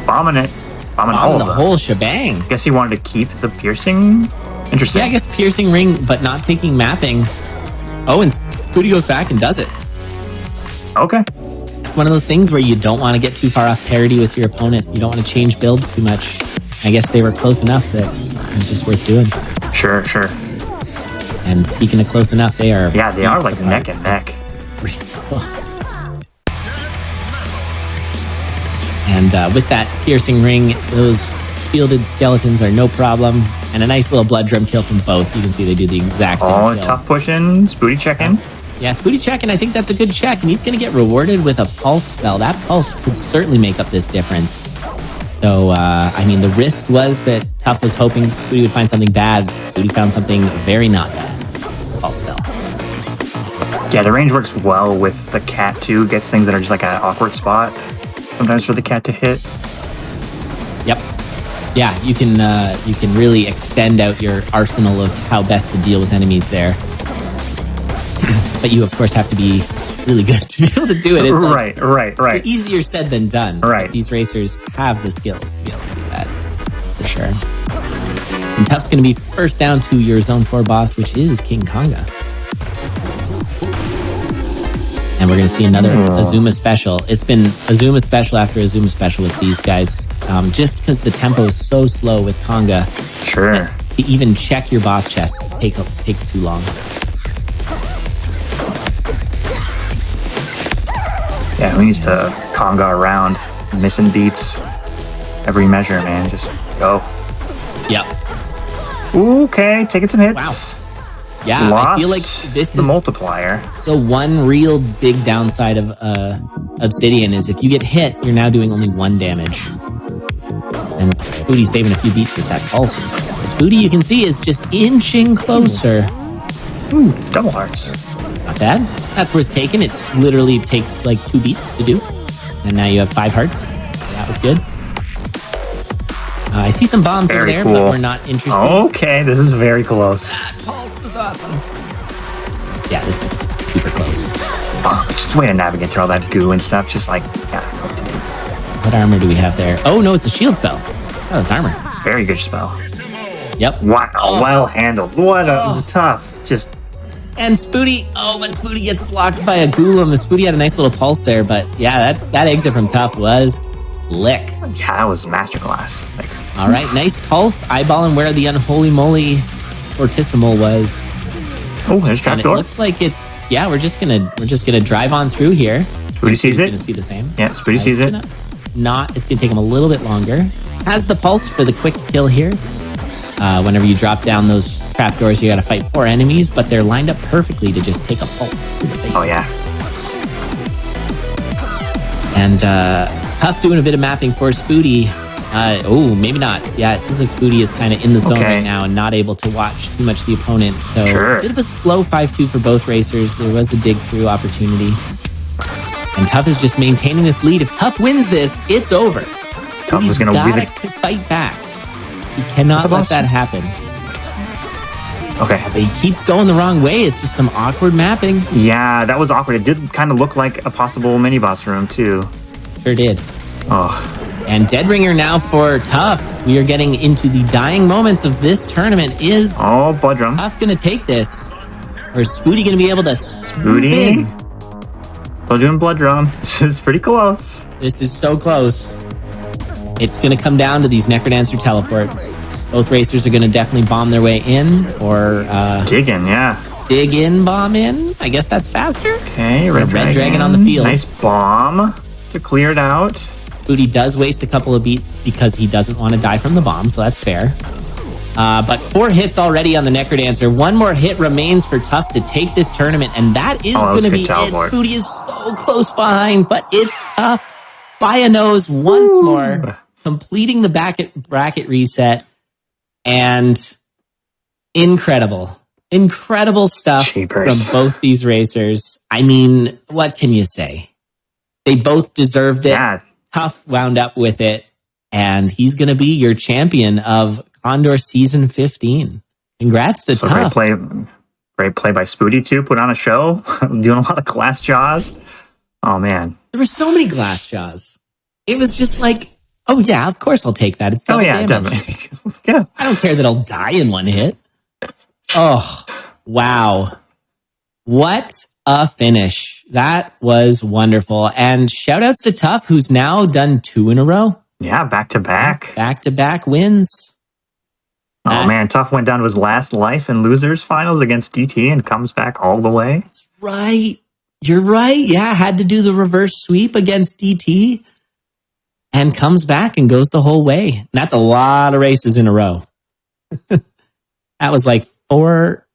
Bombing it. Bombing all of the them. whole shebang. Guess he wanted to keep the piercing. Interesting. Yeah, I guess piercing ring, but not taking mapping. Oh, and Spoody goes back and does it. Okay. It's one of those things where you don't want to get too far off parity with your opponent. You don't want to change builds too much. I guess they were close enough that it was just worth doing. Sure. And speaking of close enough, they are. Yeah, they are like neck and neck. Really close. And with that piercing ring, those shielded skeletons are no problem. And a nice little blood drum kill from both. You can see they do the exact same kill. Tough pushing. Spoody check in. Yeah, Spooty check, and I think that's a good check, and he's going to get rewarded with a pulse spell. That pulse could certainly make up this difference. So, I mean, the risk was that Tough was hoping Spooty would find something bad. Spooty found something very not bad. Pulse spell. Yeah, the range works well with the cat too. Gets things that are just like an awkward spot sometimes for the cat to hit. Yep. Yeah, you can really extend out your arsenal of how best to deal with enemies there. But you, of course, have to be really good to be able to do it. It's Right. Easier said than done. Right. But these racers have the skills to be able to do that, for sure. And Tough's going to be first down to your Zone 4 boss, which is King Konga. And we're going to see another Azuma special. It's been Azuma special after Azuma special with these guys, just because the tempo is so slow with Konga. Sure. To even check your boss chest takes too long. Yeah, we used to conga around, missing beats every measure, man. Just go. Yep. Okay, taking some hits. Wow. Yeah, Lost I feel like this the is multiplier. the one real big downside of Obsidian is if you get hit, you're now doing only 1 damage. And Spooty's saving a few beats with that pulse. Spooty, you can see, is just inching closer. Ooh, double hearts. Not bad. That's worth taking. It literally takes like 2 beats to do. And now you have 5 hearts. That was good. I see some bombs over there, but we're not interested. Okay, this is very close. That pulse was awesome. Yeah, this is super close. Oh, just way to navigate through all that goo and stuff. Just like, yeah, hope to do. What armor do we have there? Oh, no, it's a shield spell. Oh, it's armor. Very good spell. Yep. Wow, well handled. What a tough. Just. And Spooty, but Spooty gets blocked by a Golem. Spooty had a nice little pulse there, but yeah, that exit from Tough was slick. Yeah, that was masterclass. Like, all right, nice pulse. Eyeballing where the unholy moly fortissimo was. oh, there's And it trapdoor. looks like it's we're just gonna drive on through here. Spooty sees He's gonna it. see the same. Yeah, Spooty sees it. It's gonna take him a little bit longer. Has the pulse for the quick kill here. Whenever you drop down those trapdoors, you gotta fight 4 enemies, but they're lined up perfectly to just take a pulse. Oh, yeah. And Tough doing a bit of mapping for Spooty. Maybe not. Yeah, it seems like Spooty is kind of in the zone right now and not able to watch too much the opponent. So a bit of a slow 5-2 for both racers. There was a dig through opportunity. And Tough is just maintaining this lead. If Tough wins this, it's over. Tough is going to win it. Fight back. He cannot let that happen. Okay. But he keeps going the wrong way. It's just some awkward mapping. Yeah, that was awkward. It did kind of look like a possible mini boss room, too. Sure did. Oh. And Deadringer now for Tough. We are getting into the dying moments of this tournament. Is Blood Drum. Tough going to take this? Or is Spooty going to be able to Spooty? Still doing Blood Drum. This is pretty close. This is so close. It's going to come down to these Necrodancer teleports. Both racers are going to definitely bomb their way in or... dig in, yeah. Dig in, bomb in. I guess that's faster. Okay, Red Dragon on the field. Nice bomb to clear it out. Spooty does waste a couple of beats because he doesn't want to die from the bomb, so that's fair. But 4 hits already on the Necrodancer. 1 more hit remains for Tough to take this tournament, and that is going to be it. Spooty is so close behind, but it's Tough by a nose once more, completing the bracket reset, and incredible stuff from both these racers. I mean, what can you say? They both deserved it. Yeah. Tough wound up with it, and he's going to be your champion of CONDoR Season 15. Congrats to Tough. Great play by Spooty, too. Put on a show. Doing a lot of glass jaws. Oh, man. There were so many glass jaws. It was just like, oh, yeah, of course I'll take that. It's double damage. Definitely. Yeah. I don't care that I'll die in 1 hit. Oh, wow. What a finish. That was wonderful. And shout outs to Tough, who's now done 2 in a row. Yeah, back-to-back. Back-to-back wins. Oh, man. Tough went down to his last life in losers finals against DT and comes back all the way. That's right. You're right. Yeah, had to do the reverse sweep against DT and comes back and goes the whole way. And that's a lot of races in a row. That was like 4,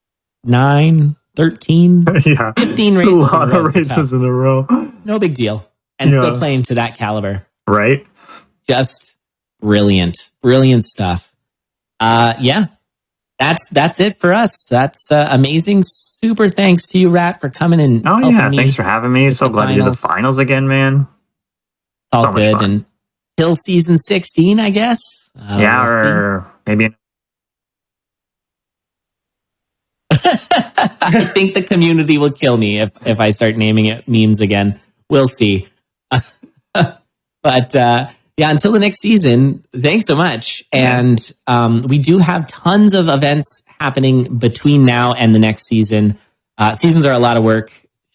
9, 13, Yeah, 15 races. a lot in a row of races tough. in a row. No big deal. And Yeah. still playing to that caliber. Right? Just brilliant stuff. Yeah, that's it for us. That's amazing. Super thanks to you, Rat, for coming and Oh helping yeah, me. thanks for having me. So glad to do the finals again, man. All so much good. fun. And till season 16, I guess. Yeah, we'll or maybe. I think the community will kill me if I start naming it memes again. We'll see. But yeah, until the next season, thanks so much. And we do have tons of events happening between now and the next season. Seasons are a lot of work.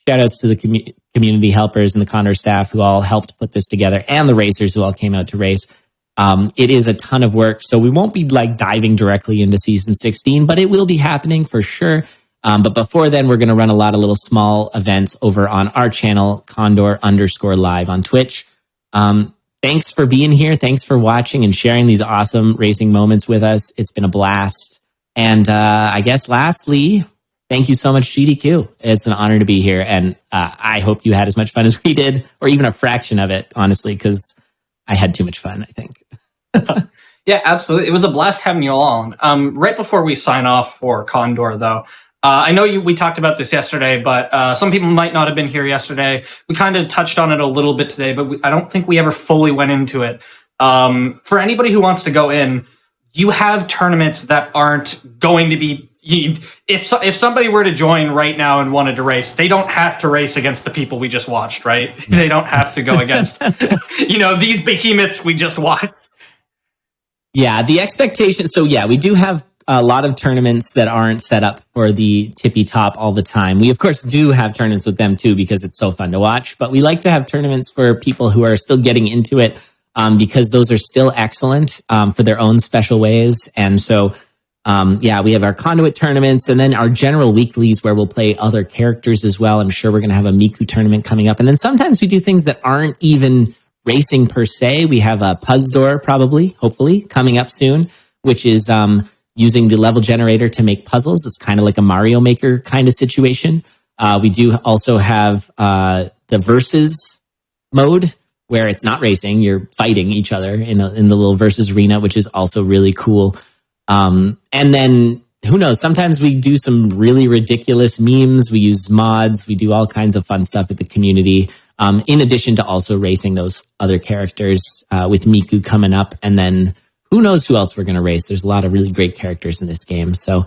Shout outs to the community helpers and the CONDoR staff who all helped put this together, and the racers who all came out to race. It is a ton of work, so we won't be like diving directly into season 16, but it will be happening for sure. But before then, we're going to run a lot of little small events over on our channel, CONDoR_live on Twitch. Thanks for being here. Thanks for watching and sharing these awesome racing moments with us. It's been a blast. And I guess lastly, thank you so much, GDQ. It's an honor to be here. And I hope you had as much fun as we did, or even a fraction of it, honestly, because I had too much fun, I think. Yeah, absolutely. It was a blast having you all on. Right before we sign off for CONDoR, though, I know we talked about this yesterday, but some people might not have been here yesterday. We kind of touched on it a little bit today, but I don't think we ever fully went into it. For anybody who wants to go in, you have tournaments that aren't going to be... If somebody were to join right now and wanted to race, they don't have to race against the people we just watched, right? They don't have to go against, these behemoths we just watched. Yeah, the expectation. So yeah, we do have a lot of tournaments that aren't set up for the tippy top all the time. We of course do have tournaments with them too, because it's so fun to watch, but we like to have tournaments for people who are still getting into it, because those are still excellent for their own special ways. And so yeah, we have our conduit tournaments and then our general weeklies where we'll play other characters as well. I'm sure we're going to have a Miku tournament coming up. And then sometimes we do things that aren't even racing per se. We have a CONDoR hopefully coming up soon, which is using the level generator to make puzzles. It's kind of like a Mario Maker kind of situation. We do also have the versus mode where it's not racing. You're fighting each other in the little versus arena, which is also really cool. And then who knows, sometimes we do some really ridiculous memes. We use mods. We do all kinds of fun stuff with the community. In addition to also racing those other characters with Miku coming up. And then who knows who else we're going to race. There's a lot of really great characters in this game. So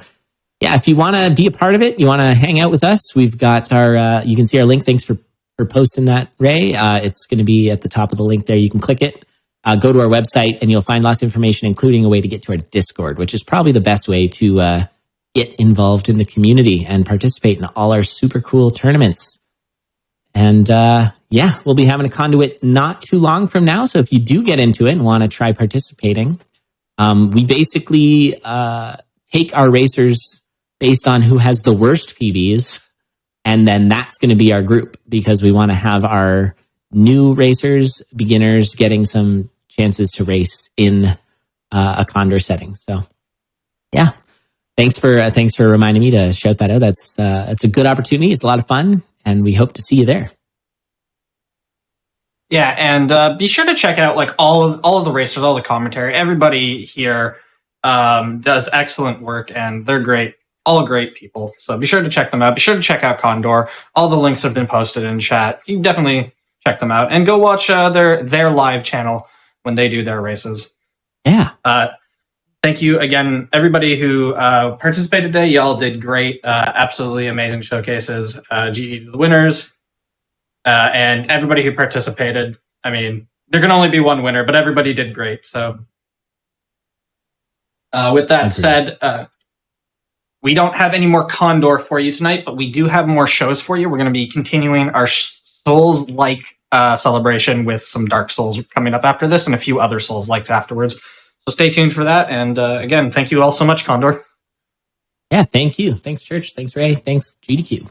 yeah, if you want to be a part of it, you want to hang out with us, we've got our, you can see our link. Thanks for posting that, Ray. It's going to be at the top of the link there. You can click it. Go to our website and you'll find lots of information, including a way to get to our Discord, which is probably the best way to get involved in the community and participate in all our super cool tournaments. And yeah, we'll be having a conduit not too long from now. So if you do get into it and want to try participating, we basically take our racers based on who has the worst PBs. And then that's going to be our group, because we want to have our new racers, beginners, getting some chances to race in a CONDoR setting. So yeah, thanks for reminding me to shout that out. That's a good opportunity. It's a lot of fun, and we hope to see you there. Yeah, and be sure to check out like all of the racers, all the commentary. Everybody here does excellent work, and they're great, all great people. So be sure to check them out. Be sure to check out CONDoR. All the links have been posted in chat. You can definitely check them out and go watch their live channel when they do their races. Yeah. Thank you again, everybody who participated today. Y'all did great. Absolutely amazing showcases. GG to the winners. And everybody who participated. I mean, there can only be one winner, but everybody did great. So with that said, we don't have any more CONDoR for you tonight, but we do have more shows for you. We're going to be continuing our Souls-like celebration with some Dark Souls coming up after this and a few other Souls-likes afterwards. So stay tuned for that. And again, thank you all so much, CONDoR. Yeah, thank you. Thanks, Church. Thanks, Ray. Thanks, GDQ.